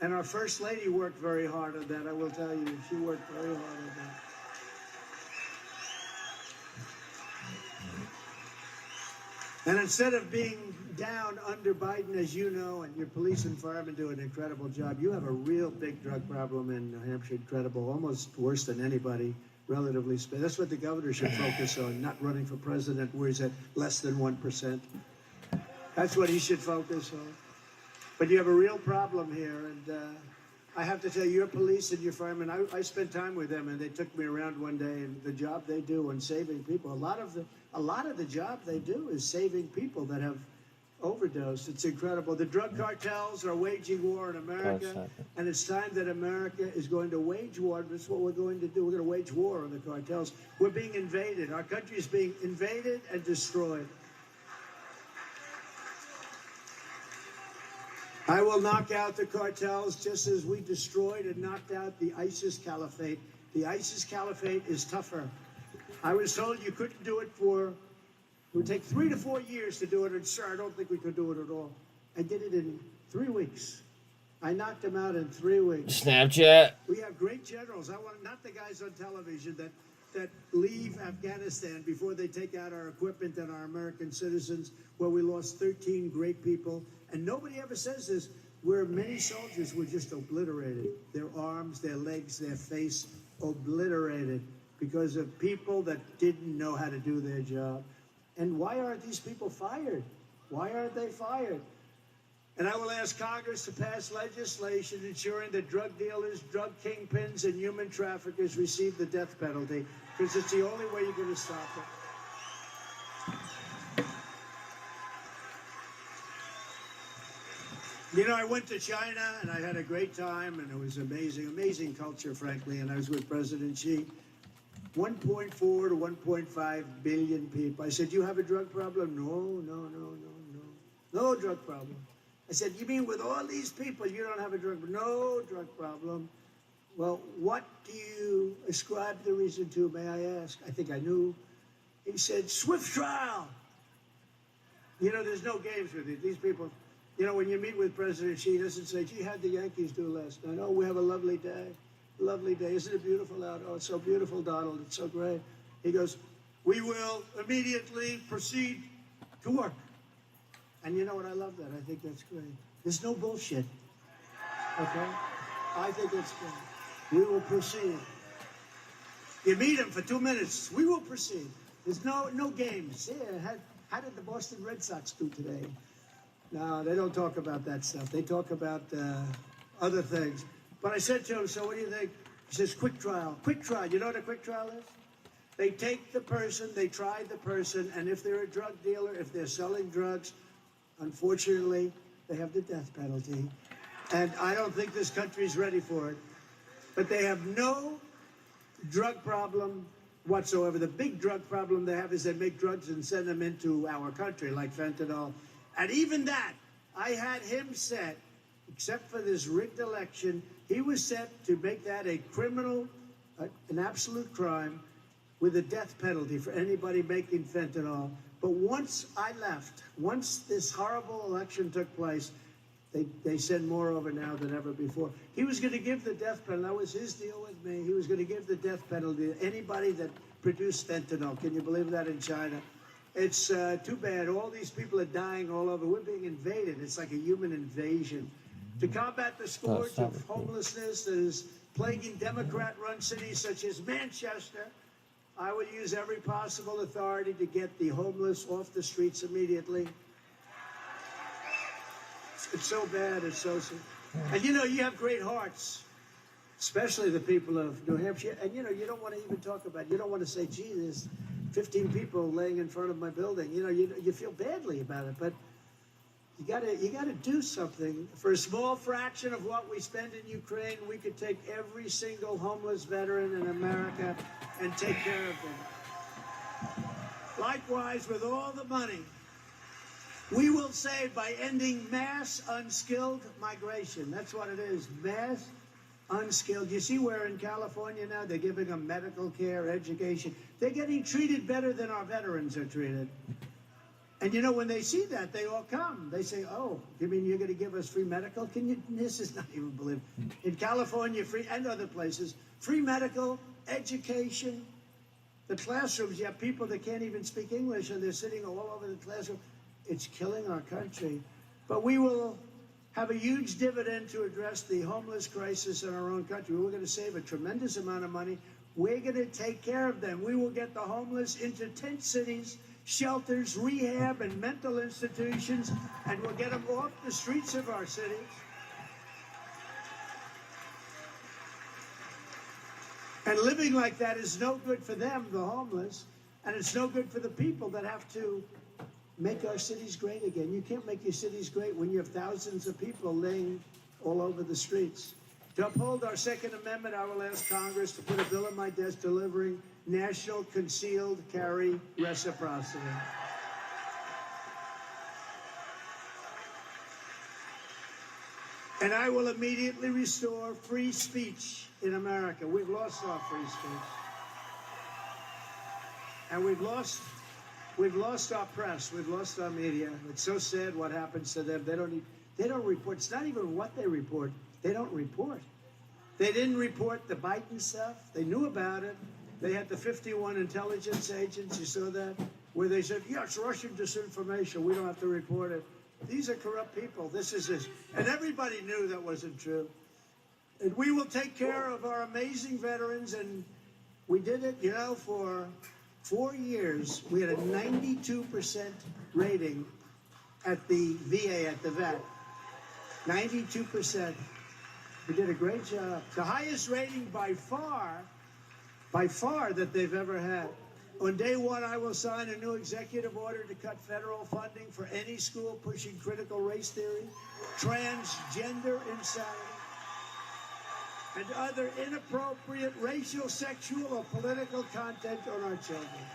And our First Lady worked very hard on that, I will tell you. She worked very hard on that. And instead of being down under Biden, as you know, and your police and firemen do an incredible job, you have a real big drug problem in New Hampshire, incredible, almost worse than anybody, relatively speaking. That's what the governor should focus on, not running for president where he's at less than 1%. That's what he should focus on. But you have a real problem here, and I have to tell you, your police and your firemen, I spent time with them, and they took me around one day, and the job they do in saving people, a lot of the job they do is saving people that have overdosed. It's incredible. The drug cartels are waging war in America, and it's time that America is going to wage war. That's what we're going to do. We're going to wage war on the cartels. We're being invaded. Our country is being invaded and destroyed. I will knock out the cartels just as we destroyed and knocked out the ISIS caliphate. The ISIS caliphate is tougher. I was told you couldn't do it it would take 3 to 4 years to do it, and sir, I don't think we could do it at all. I did it in 3 weeks. I knocked them out in 3 weeks. Snapchat. We have great generals. I want not the guys on television that leave Afghanistan before they take out our equipment and our American citizens, where we lost 13 great people. And nobody ever says this, where many soldiers were just obliterated. Their arms, their legs, their face obliterated because of people that didn't know how to do their job. And why aren't these people fired? Why aren't they fired? And I will ask Congress to pass legislation ensuring that drug dealers, drug kingpins, and human traffickers receive the death penalty, because it's the only way you're going to stop it. You know, I went to China, and I had a great time, and it was amazing, amazing culture, frankly, and I was with President Xi. 1.4 to 1.5 billion people. I said, "Do you have a drug problem?" No drug problem. I said, "You mean with all these people, you don't have a drug problem?" No drug problem. Well, what do you ascribe the reason to, may I ask? I think I knew. He said, "Swift trial." You know, there's no games with it. These people, you know, when you meet with President Xi, he doesn't say, "Gee, how'd the Yankees do last night?" "Oh, we have a lovely day. Lovely day. Isn't it beautiful out?" "Oh, it's so beautiful, Donald. It's so great." He goes, "We will immediately proceed to work." And you know what? I love that. I think that's great. There's no bullshit. Okay? I think that's great. We will proceed. You meet him for 2 minutes. We will proceed. There's no games. Yeah, how did the Boston Red Sox do today? No, they don't talk about that stuff. They talk about other things. But I said to him, "So what do you think?" He says, "Quick trial." Quick trial. You know what a quick trial is? They take the person, they try the person, and if they're a drug dealer, if they're selling drugs, unfortunately, they have the death penalty. And I don't think this country's ready for it. But they have no drug problem whatsoever. The big drug problem they have is they make drugs and send them into our country, like fentanyl. And even that, I had him set, except for this rigged election, he was set to make that a criminal, an absolute crime, with a death penalty for anybody making fentanyl. But once I left, once this horrible election took place, they send more over now than ever before. He was going to give the death penalty. That was his deal with me. He was going to give the death penalty to anybody that produced fentanyl. Can you believe that in China? It's too bad. All these people are dying all over. We're being invaded. It's like a human invasion. To combat the scourge of homelessness that is plaguing Democrat-run cities such as Manchester, I will use every possible authority to get the homeless off the streets immediately. It's so bad. It's so sad. And you know, you have great hearts, especially the people of New Hampshire. And you know, you don't want to even talk about it. You don't want to say, "Gee, there's 15 people laying in front of my building." You know, you feel badly about it, but you gotta do something. For a small fraction of what we spend in Ukraine, we could take every single homeless veteran in America and take care of them. Likewise, with all the money we will save by ending mass unskilled migration. That's what it is, mass unskilled. You see where in California now they're giving them medical care, education. They're getting treated better than our veterans are treated. And you know, when they see that, they all come. They say, "Oh, you mean you're going to give us free medical?" Can you? This is not even believable. In California, free, and other places, free medical, education. The classrooms, you have people that can't even speak English, and they're sitting all over the classroom. It's killing our country. But we will have a huge dividend to address the homeless crisis in our own country. We're going to save a tremendous amount of money. We're going to take care of them. We will get the homeless into tent cities, shelters, rehab, and mental institutions, and we'll get them off the streets of our cities. And living like that is no good for them, the homeless, and it's no good for the people that have to make our cities great again. You can't make your cities great when you have thousands of people laying all over the streets. To uphold our Second Amendment, I will ask Congress to put a bill on my desk delivering national concealed carry reciprocity. And I will immediately restore free speech in America. We've lost our free speech. And we've lost our press. We've lost our media. It's so sad what happens to them. They don't report. It's not even what they report. They don't report. They didn't report the Biden stuff. They knew about it. They had the 51 intelligence agents, you saw that, where they said, yeah, it's Russian disinformation. We don't have to report it. These are corrupt people. This is it. And everybody knew that wasn't true. And we will take care of our amazing veterans. And we did it, for 4 years. We had a 92% rating at the VA, at the vet. 92%. We did a great job. The highest rating by far that they've ever had. On day one, I will sign a new executive order to cut federal funding for any school pushing critical race theory, transgender insanity, and other inappropriate racial, sexual, or political content on our children.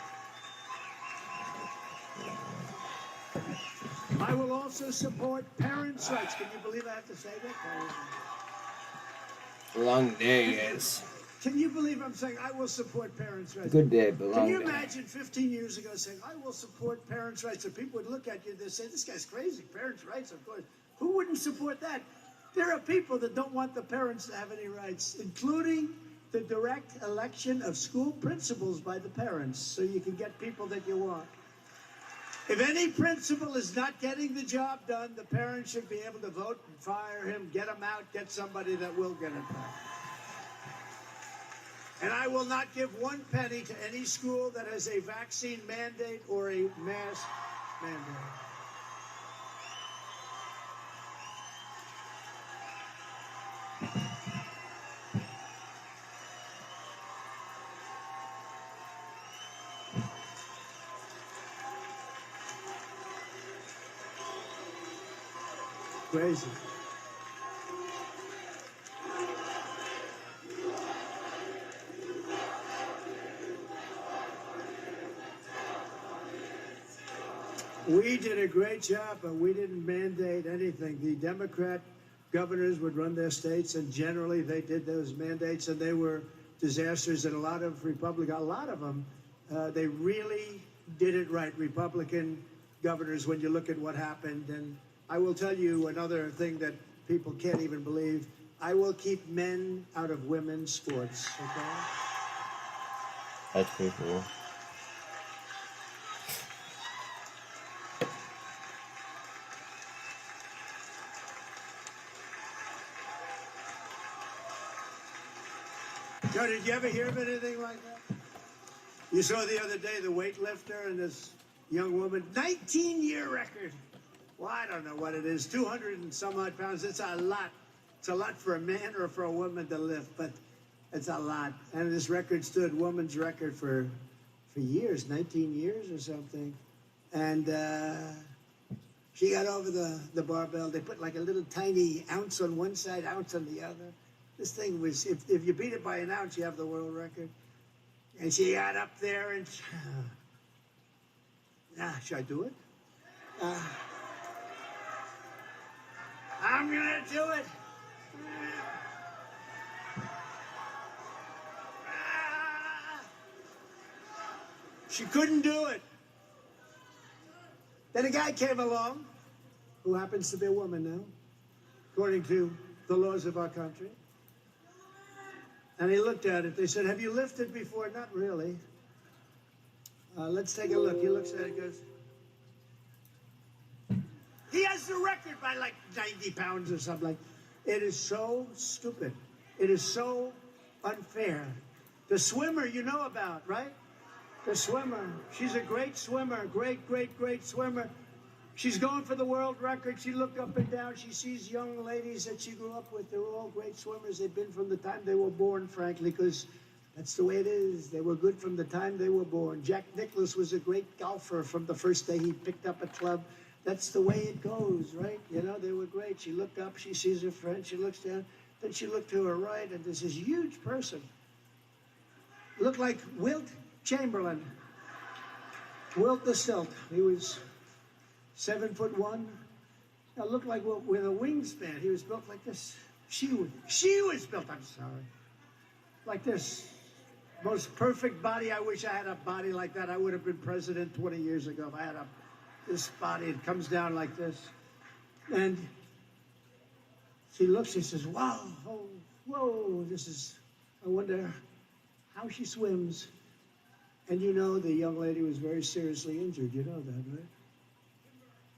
I will also support parents' rights. Can you believe I have to say that? Long day, guys. Can you believe I'm saying I will support parents' rights? Good day, but long Can you day. imagine 15 years ago saying, I will support parents' rights? So people would look at you and say, this guy's crazy. Parents' rights, of course. Who wouldn't support that? There are people that don't want the parents to have any rights, including the direct election of school principals by the parents, so you can get people that you want. If any principal is not getting the job done, the parents should be able to vote and fire him, get him out, get somebody that will get it done. And I will not give 1 penny to any school that has a vaccine mandate or a mask mandate. Crazy. We did a great job, but we didn't mandate anything. The Democrat governors would run their states, and generally they did those mandates, and they were disasters. And a lot of them, they really did it right. Republican governors, when you look at what happened. And I will tell you another thing that people can't even believe. I will keep men out of women's sports, okay? That's pretty cool. Joe, did you ever hear of anything like that? You saw the other day the weightlifter and this young woman, 19-year record. Well, I don't know what it is, 200 and some odd pounds. It's a lot. It's a lot for a man or for a woman to lift, but it's a lot. And this record stood woman's record for years, 19 years or something. And she got over the barbell. They put like a little tiny ounce on one side, ounce on the other. This thing was, if you beat it by an ounce, you have the world record. And she got up there and, should I do it? I'm gonna do it. She couldn't do it. Then a guy came along, who happens to be a woman now, according to the laws of our country. And he looked at it. They said, have you lifted before? Not really. Let's take a look. He looks at it and goes, he has the record by like 90 pounds or something. It is so stupid. It is so unfair. The swimmer you know about, right? The swimmer. She's a great swimmer. Great swimmer. She's going for the world record. She looked up and down. She sees young ladies that she grew up with. They're all great swimmers. They've been from the time they were born, frankly, because That's the way it is. They were good from the time they were born. Jack Nicklaus was a great golfer from the first day he picked up a club. That's the way it goes, right? You know, they were great. She looked up, she sees her friend, she looks down, then she looked to her right, and there's this huge person. Looked like Wilt Chamberlain. Wilt the Stilt. He was 7'1". Now looked like with a wingspan. He was built like this. She was built, I'm sorry, like this. Most perfect body. I wish I had a body like that. I would have been president 20 years ago if I had this body. It comes down like this. And she looks, she says, wow, oh, whoa, I wonder how she swims. And you know the young lady was very seriously injured. You know that,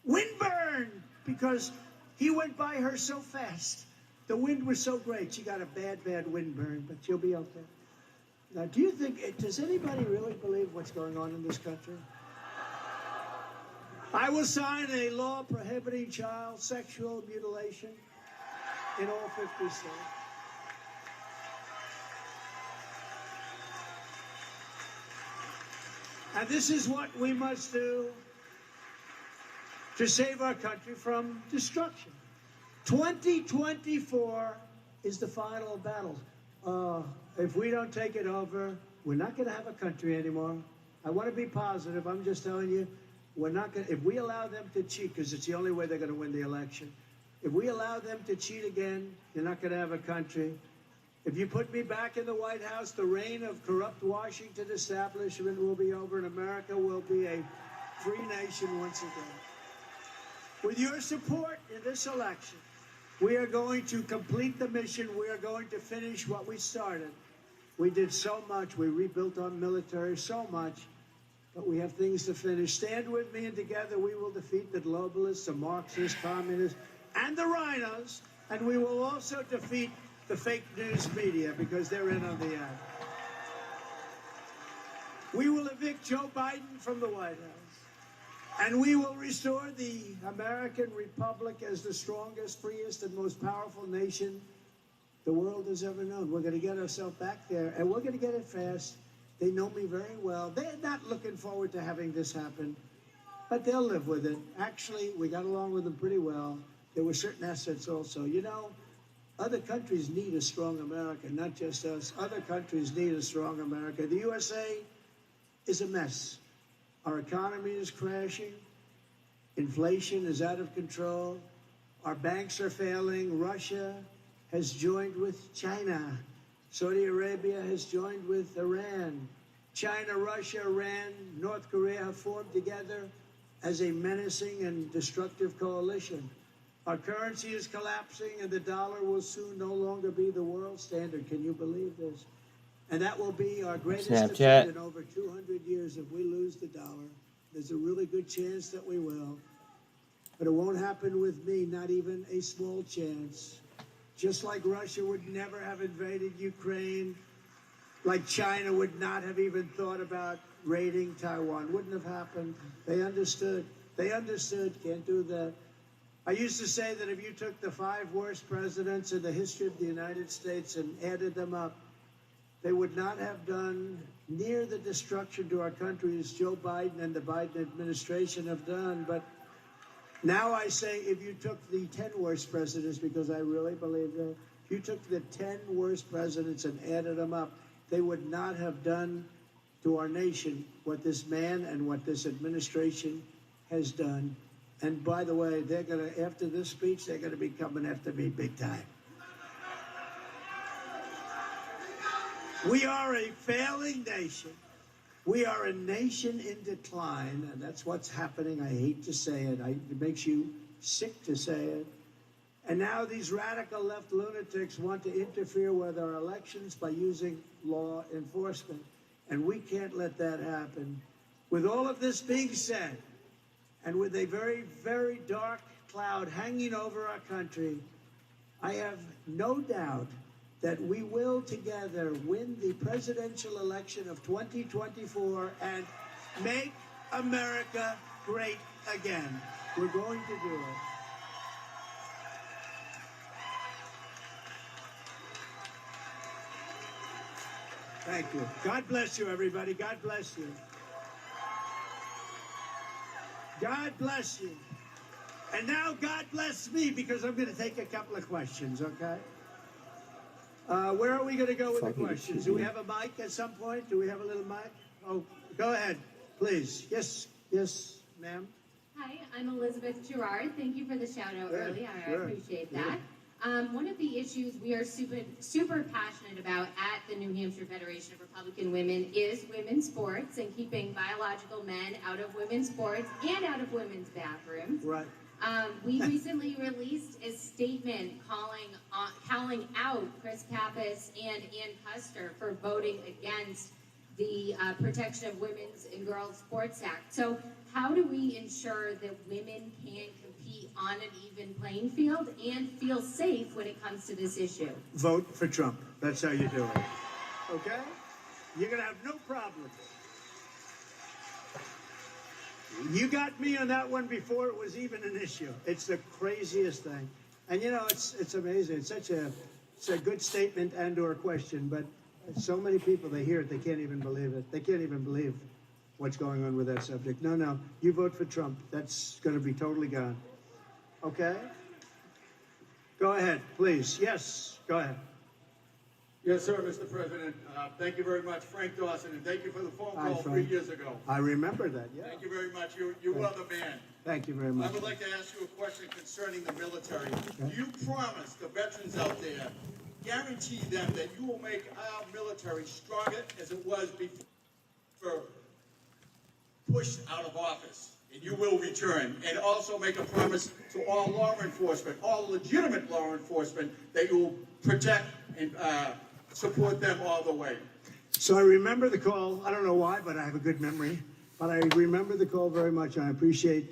right? Windburn! Because he went by her so fast. The wind was so great. She got a bad, bad windburn, but she'll be okay. Now, do you think, does anybody really believe what's going on in this country? I will sign a law prohibiting child sexual mutilation in all 50 states. And this is what we must do to save our country from destruction. 2024 is the final battle. If we don't take it over, we're not going to have a country anymore. I want to be positive. I'm just telling you, we're not going to, if we allow them to cheat, because it's the only way they're going to win the election. If we allow them to cheat again, you're not going to have a country. If you put me back in the White House, the reign of corrupt Washington establishment will be over, and America will be a free nation once again. With your support in this election, we are going to complete the mission. We are going to finish what we started. We did so much. We rebuilt our military so much, but we have things to finish. Stand with me, and together we will defeat the globalists, the Marxists, communists, and the rhinos, and we will also defeat the fake news media because they're in on the ad. We will evict Joe Biden from the White House, and we will restore the American Republic as the strongest, freest, and most powerful nation the world has ever known. We're going to get ourselves back there, and we're going to get it fast. They know me very well. They're not looking forward to having this happen, but they'll live with it. Actually, we got along with them pretty well. There were certain assets also. You know, other countries need a strong America, not just us. Other countries need a strong America. The USA is a mess. Our economy is crashing. Inflation is out of control. Our banks are failing. Russia has joined with China. Saudi Arabia has joined with Iran. China, Russia, Iran, North Korea have formed together as a menacing and destructive coalition. Our currency is collapsing, and the dollar will soon no longer be the world standard. Can you believe this? And that will be our greatest defeat in over 200 years if we lose the dollar. There's a really good chance that we will. But it won't happen with me, not even a small chance. Just like Russia would never have invaded Ukraine, like China would not have even thought about raiding Taiwan. Wouldn't have happened. They understood. They understood. Can't do that. I used to say that if you took the 5 worst presidents in the history of the United States and added them up, they would not have done near the destruction to our country as Joe Biden and the Biden administration have done. But now I say if you took the 10 worst presidents, because I really believe that, if you took the 10 worst presidents and added them up, they would not have done to our nation what this man and what this administration has done. And by the way, they're going to, after this speech, they're going to be coming after me big time. We are a failing nation. We are a nation in decline, and that's what's happening. I hate to say it. It makes you sick to say it. And now these radical left lunatics want to interfere with our elections by using law enforcement. And we can't let that happen. With all of this being said, and with a very, very dark cloud hanging over our country, I have no doubt that we will together win the presidential election of 2024 and make America great again. We're going to do it. Thank you. God bless you, everybody. God bless you. God bless you. And now God bless me, because I'm going to take a couple of questions, okay? Where are we going to go with the questions? Do we have a mic at some point? Do we have a little mic? Oh, go ahead, please. Yes, ma'am. Hi, I'm Elizabeth Gerard. Thank you for the shout out early. I appreciate that. One of the issues we are super passionate about at the New Hampshire Federation of Republican Women is women's sports and keeping biological men out of women's sports and out of women's bathrooms. Right. We recently released a statement calling out Chris Pappas and Ann Custer for voting against the Protection of Women's and Girls Sports Act. So how do we ensure that women can compete on an even playing field and feel safe when it comes to this issue? Vote for Trump. That's how you do it. Okay? You're going to have no problem. You got me on that one before it was even an issue. It's the craziest thing. And you know, it's amazing. It's a good statement and or question, but so many people, they hear it, they can't even believe it. They can't even believe what's going on with that subject. No, you vote for Trump. That's going to be totally gone. Okay? Go ahead, please. Yes, go ahead. Yes, sir, Mr. President. Thank you very much, Frank Dawson, and thank you for the phone call 3 years ago. I remember that, yeah. Thank you very much. You are the man. Thank you very much. I would like to ask you a question concerning the military. Do you promise the veterans out there, guarantee them that you will make our military stronger as it was before pushed out of office? And you will return, and also make a promise to all law enforcement, all legitimate law enforcement, that you will protect and support them all the way. So I remember the call. I don't know why, but I have a good memory. But I remember the call very much, and I appreciate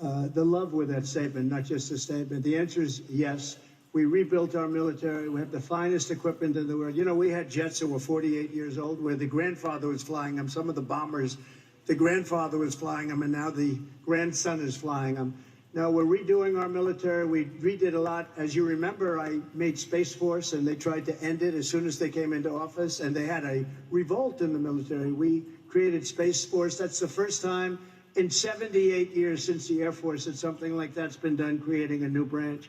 the love with that statement, not just a statement. The answer is yes. We rebuilt our military. We have the finest equipment in the world. You know, we had jets that were 48 years old, where the grandfather was flying them. Some of the bombers, the grandfather was flying them, and now the grandson is flying them. Now, we're redoing our military. We redid a lot. As you remember, I made Space Force, and they tried to end it as soon as they came into office, and they had a revolt in the military. We created Space Force. That's the first time in 78 years since the Air Force that something like that's been done, creating a new branch.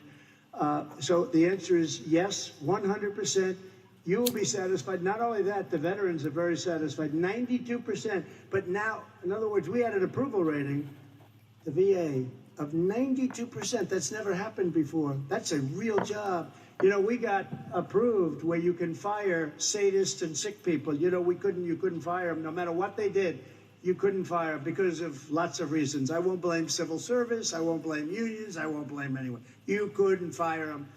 So the answer is yes, 100%. You will be satisfied. Not only that, the veterans are very satisfied, 92%. But now, in other words, we had an approval rating, the VA, of 92%. That's never happened before. That's a real job. You know, we got approved where you can fire sadists and sick people. You know, you couldn't fire them no matter what they did. You couldn't fire them because of lots of reasons. I won't blame civil service. I won't blame unions. I won't blame anyone. You couldn't fire them.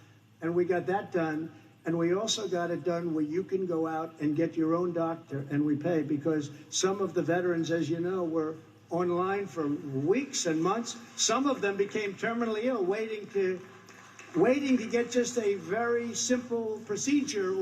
And we got that done. And we also got it done where you can go out and get your own doctor, and we pay, because some of the veterans, as you know, were online for weeks and months. Some of them became terminally ill, waiting to get just a very simple procedure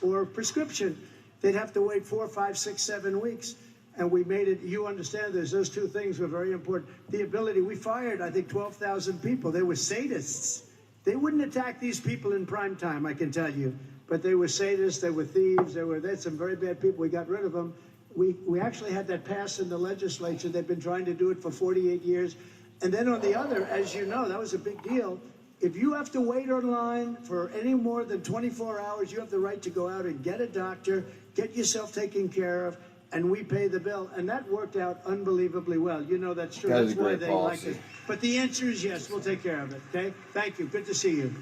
or prescription. They'd have to wait 4, 5, 6, 7 weeks. And we made it, you understand this, those two things were very important. The ability, we fired, I think, 12,000 people. They were sadists. They wouldn't attack these people in prime time, I can tell you. But they were sadists, they were thieves, they had some very bad people. We got rid of them. We actually had that passed in the legislature. They've been trying to do it for 48 years. And then on the other, as you know, that was a big deal. If you have to wait online for any more than 24 hours, you have the right to go out and get a doctor, get yourself taken care of, and we pay the bill. And that worked out unbelievably well. You know that's true. That was that's a why great they policy. like it. But the answer is yes, we'll take care of it, okay? Thank you. Good to see you.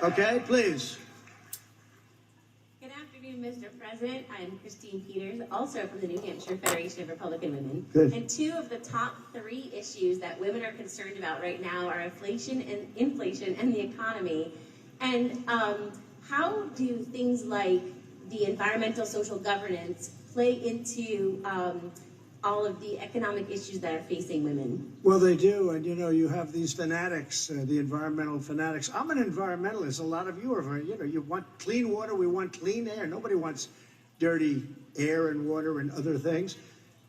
Okay, please. Good afternoon, Mr. President. I'm Christine Peters, also from the New Hampshire Federation of Republican Women. Good. And two of the top 3 issues that women are concerned about right now are inflation and the economy. And how do things like the environmental social governance play into all of the economic issues that are facing women? Well, they do, and you know, you have these fanatics, the environmental fanatics. I'm an environmentalist. A lot of you are, you want clean water, we want clean air. Nobody wants dirty air and water and other things.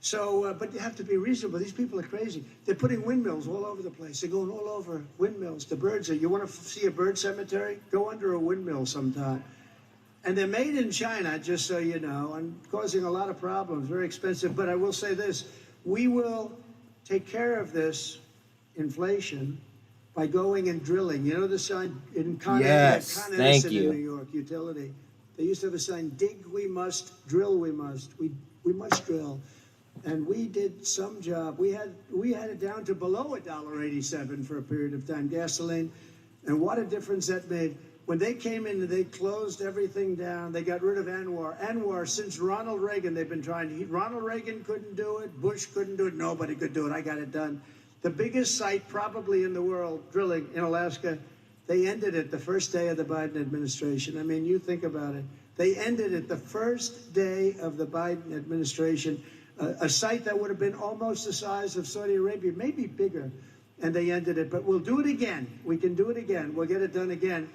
So, but you have to be reasonable. These people are crazy. They're putting windmills all over the place. They're going all over windmills. The birds are, you want to see a bird cemetery? Go under a windmill sometime. And they're made in China, just so you know, and causing a lot of problems, very expensive. But I will say this, we will take care of this inflation by going and drilling. You know the sign in Con Yes, Con thank Edison you. in New York, utility. They used to have a sign, dig we must, drill we must. We must drill. And we did some job. We had it down to below $1.87 for a period of time, gasoline. And what a difference that made. When they came in, they closed everything down. They got rid of Anwar. Anwar, since Ronald Reagan, they've been trying to. Ronald Reagan couldn't do it. Bush couldn't do it. Nobody could do it. I got it done. The biggest site probably in the world, drilling in Alaska, they ended it the first day of the Biden administration. I mean, you think about it. They ended it the first day of the Biden administration. A site that would have been almost the size of Saudi Arabia, maybe bigger, and they ended it. But we'll do it again. We can do it again. We'll get it done again.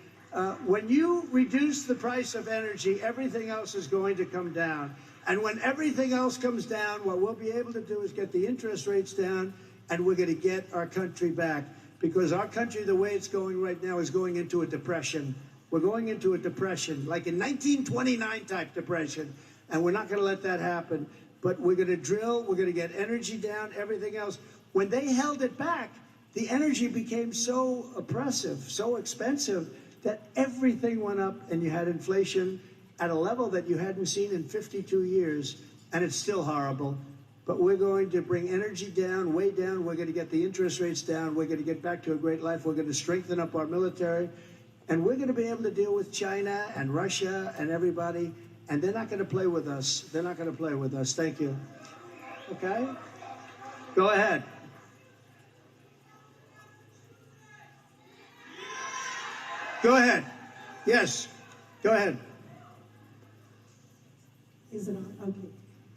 When you reduce the price of energy, everything else is going to come down. And when everything else comes down, what we'll be able to do is get the interest rates down, and we're going to get our country back. Because our country, the way it's going right now, is going into a depression. We're going into a depression, like a 1929 type depression, and we're not going to let that happen. But we're going to drill, we're going to get energy down, everything else. When they held it back, the energy became so oppressive, so expensive, that everything went up, and you had inflation at a level that you hadn't seen in 52 years, and it's still horrible. But we're going to bring energy down, way down. We're going to get the interest rates down. We're going to get back to a great life. We're going to strengthen up our military, and we're going to be able to deal with China and Russia and everybody. And they're not going to play with us. They're not going to play with us. Thank you. Okay? Go ahead. Go ahead. Yes. Go ahead. Is it on? Okay.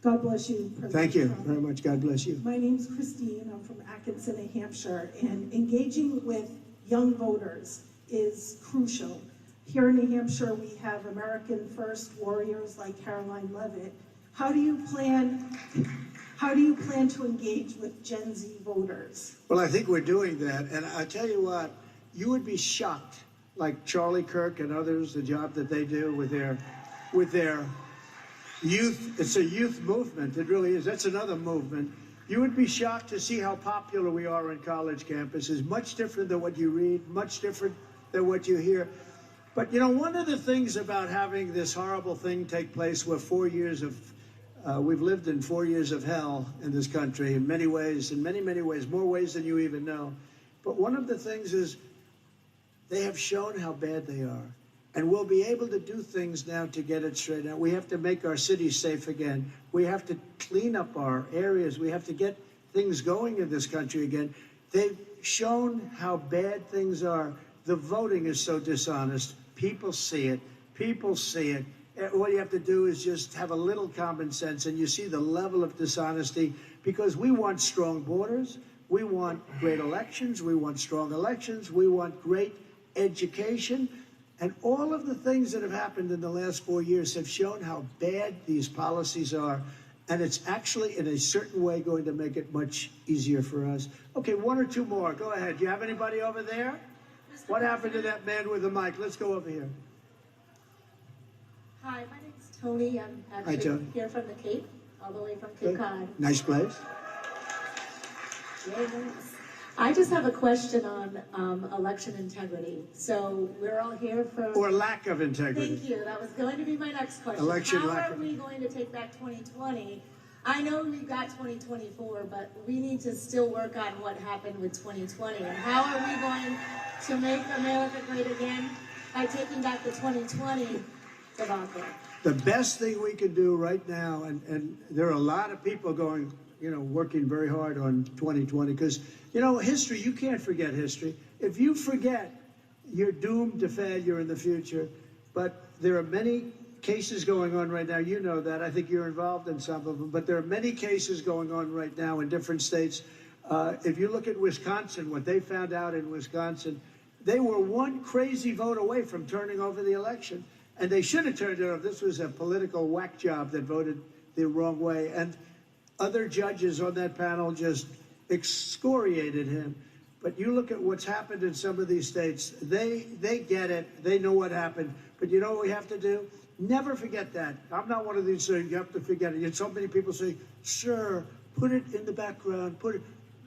God bless you, President Thank you Trump. very much. God bless you. My name's Christine. I'm from Atkinson, New Hampshire, and engaging with young voters is crucial. Here in New Hampshire, we have American First warriors like Caroline Levitt. How do you plan to engage with Gen Z voters? Well, I think we're doing that, and I tell you what, you would be shocked, like Charlie Kirk and others, the job that they do with their youth. It's a youth movement. It really is. That's another movement. You would be shocked to see how popular we are on college campuses. Much different than what you read, much different than what you hear. But, you know, one of the things about having this horrible thing take place where 4 years of, we've lived in 4 years of hell in this country in many ways, many ways, more ways than you even know. But one of the things is they have shown how bad they are. And we'll be able to do things now to get it straight out. We have to make our cities safe again. We have to clean up our areas. We have to get things going in this country again. They've shown how bad things are. The voting is so dishonest. People see it. People see it. All you have to do is just have a little common sense, and you see the level of dishonesty, because we want strong borders. We want great elections. We want strong elections. We want great education. And all of the things that have happened in the last 4 years have shown how bad these policies are. And it's actually, in a certain way, going to make it much easier for us. Okay, one or two more. Go ahead. Do you have anybody over there? What happened to that man with the mic? Let's go over here. Hi, my name's Tony. I'm Hi, actually Tony. here from the Cape, all the way from Cape Cod. Nice place. Yeah, nice. I just have a question on election integrity. So we're all here for... Or lack of integrity. Thank you. That was going to be my next question. Election How lack are of- we going to take back 2020? I know we've got 2024, but we need to still work on what happened with 2020. And how are we going to make America great again by taking back the 2020 debacle? The best thing we can do right now, and there are a lot of people going, you know, working very hard on 2020, because, you know, history, you can't forget history. If you forget, you're doomed to failure in the future. But there are many cases going on right now. You know that. I think you're involved in some of them. But there are many cases going on right now in different states. If you look at Wisconsin, what they found out in Wisconsin, they were one crazy vote away from turning over the election. And they should have turned it over. This was a political whack job that voted the wrong way. And other judges on that panel just excoriated him. But you look at what's happened in some of these states, they get it. They know what happened. But you know what we have to do? Never forget that. I'm not one of these you have to forget it. Yet so many people say, sir, put it in the background, put it.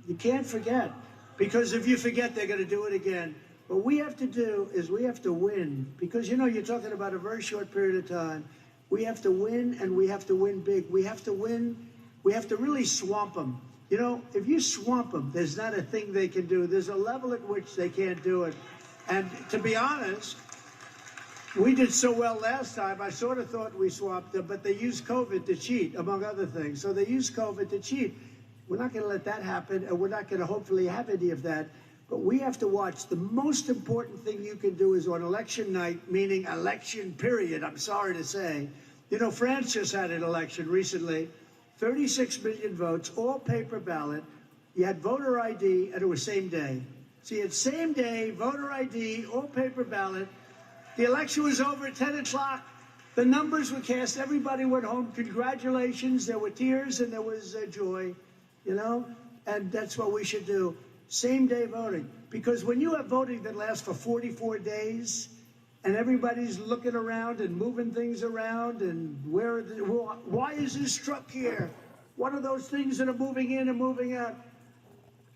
You can't forget, because if you forget, they're going to do it again. What we have to do is we have to win, because, you know, you're talking about a very short period of time. We have to win, and we have to win big. We have to win. We have to really swamp them. You know, if you swamp them, there's not a thing they can do. There's a level at which they can't do it. And to be honest, we did so well last time, I sort of thought we swamped them, but they used COVID to cheat, among other things. So they used COVID to cheat. We're not going to let that happen, and we're not going to hopefully have any of that. But we have to watch. The most important thing you can do is on election night, meaning election period, I'm sorry to say. You know, France just had an election recently, 36 million votes, all paper ballot. You had voter ID, and it was same day. So you had same day, voter ID, all paper ballot. The election was over at 10 o'clock. The numbers were cast. Everybody went home. Congratulations. There were tears and there was joy, you know, and that's what we should do. Same day voting. Because when you have voting that lasts for 44 days and everybody's looking around and moving things around and why is this truck here? What are those things that are moving in and moving out?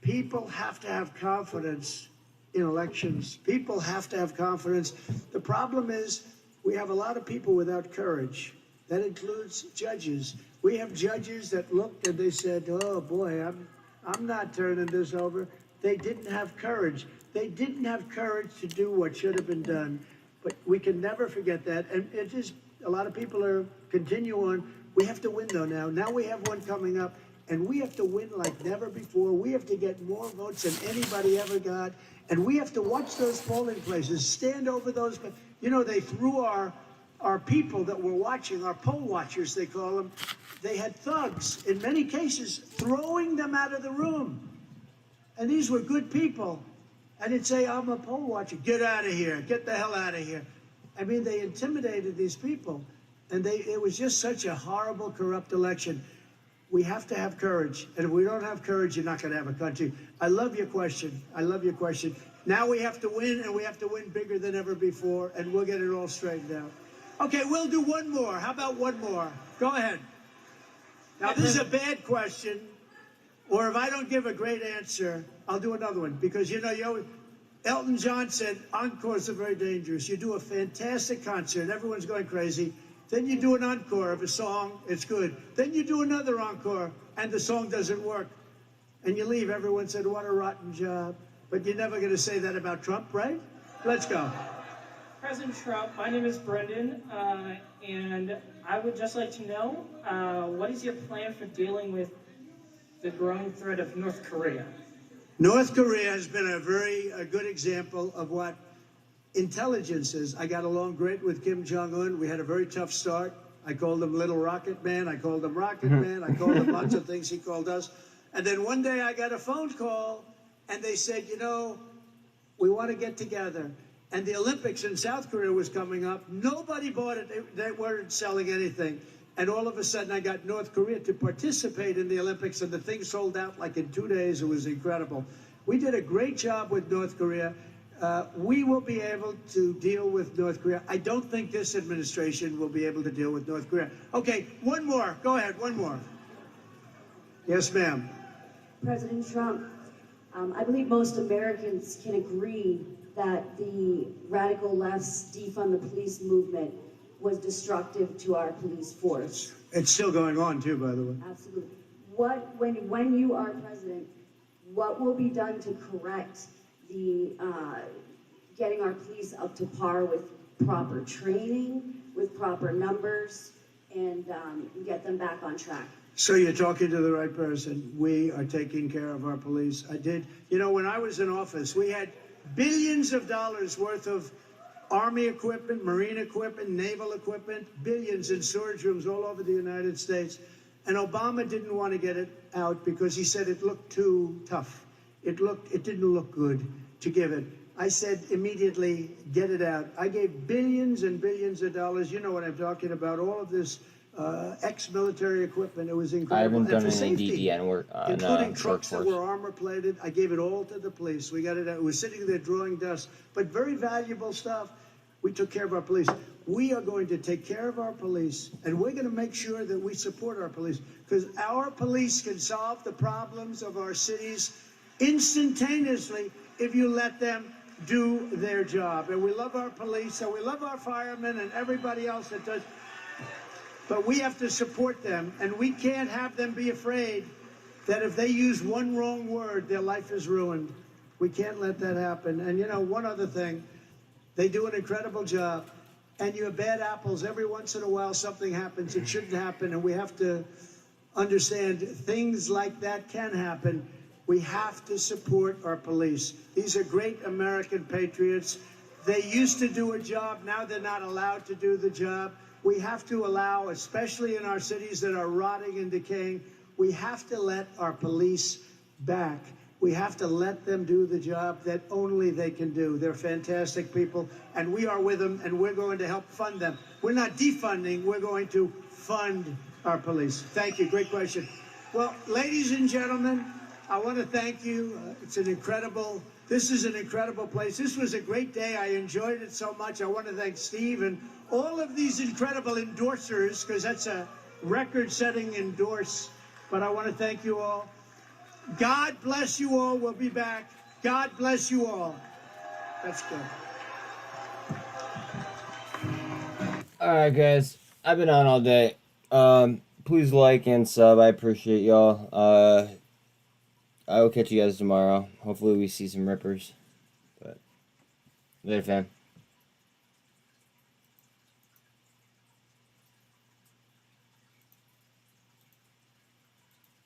People have to have confidence in elections. People have to have confidence. The problem is we have a lot of people without courage. That includes judges. We have judges that looked and they said, oh boy, I'm not turning this over. They didn't have courage. They didn't have courage to do what should have been done. But we can never forget that. And it just, a lot of people are continuing on. We have to win though now. Now we have one coming up. And we have to win like never before. We have to get more votes than anybody ever got. And we have to watch those polling places, stand over those. You know, they threw our people that were watching, our poll watchers, they call them, they had thugs, in many cases, throwing them out of the room. And these were good people. And they'd say, I'm a poll watcher. Get out of here. Get the hell out of here. I mean, they intimidated these people. And it was just such a horrible, corrupt election. We have to have courage. And if we don't have courage, you're not going to have a country. I love your question. I love your question. Now we have to win, and we have to win bigger than ever before, and we'll get it all straightened out. Okay, we'll do one more. How about one more? Go ahead. Now, this is a bad question, or if I don't give a great answer, I'll do another one. Because, you know, Elton John said, encores are very dangerous. You do a fantastic concert, everyone's going crazy. Then you do an encore of a song, it's good. Then you do another encore, and the song doesn't work. And you leave, everyone said, what a rotten job. But you're never going to say that about Trump, right? Let's go. President Trump, my name is Brendan, and I would just like to know, what is your plan for dealing with the growing threat of North Korea? North Korea has been a good example of what intelligence is. I got along great with Kim Jong-un. We had a very tough start. I called him Little Rocket Man. I called him Rocket Man. I called him lots of things he called us. And then one day I got a phone call, and they said, you know, we want to get together. And the Olympics in South Korea was coming up. Nobody bought it. They weren't selling anything. And all of a sudden, I got North Korea to participate in the Olympics, and the thing sold out like in 2 days. It was incredible. We did a great job with North Korea. We will be able to deal with North Korea. I don't think this administration will be able to deal with North Korea. Okay, one more. Go ahead, one more. Yes, ma'am. President Trump, I believe most Americans can agree that the radical left's defund the police movement was destructive to our police force. It's still going on too, by the way. Absolutely. When you are president, what will be done to correct the getting our police up to par with proper training, with proper numbers, and get them back on track? So you're talking to the right person. We are taking care of our police. You know, when I was in office, we had billions of dollars worth of Army equipment, Marine equipment, naval equipment, billions in storage rooms all over the United States. And Obama didn't want to get it out because he said it looked too tough. It didn't look good to give it. I said immediately, get it out. I gave billions and billions of dollars. You know what I'm talking about. All of this ex-military equipment. It was incredible. I haven't done any safety, DDN work on including trucks that workforce. were armor-plated. I gave it all to the police. We got it out. It was sitting there drawing dust, but very valuable stuff. We took care of our police. We are going to take care of our police, and we're going to make sure that we support our police, because our police can solve the problems of our cities instantaneously if you let them do their job. And we love our police, and we love our firemen and everybody else that does. But we have to support them, and we can't have them be afraid that if they use one wrong word, their life is ruined. We can't let that happen. And you know, one other thing, they do an incredible job. And you have bad apples. Every once in a while, something happens. It shouldn't happen, and we have to understand things like that can happen. We have to support our police. These are great American patriots. They used to do a job. Now they're not allowed to do the job. We have to allow, especially in our cities that are rotting and decaying, we have to let our police back. We have to let them do the job that only they can do. They're fantastic people, and we are with them, and we're going to help fund them. We're not defunding. We're going to fund our police. Thank you. Great question. Well, ladies and gentlemen, I want to thank you. This is an incredible place. This was a great day. I enjoyed it so much. I want to thank Steve and all of these incredible endorsers, because that's a record-setting endorse. But I want to thank you all. God bless you all. We'll be back. God bless you all. That's good. All right, guys. I've been on all day. Please like and sub. I appreciate y'all. I will catch you guys tomorrow. Hopefully we see some rippers. But later, fam.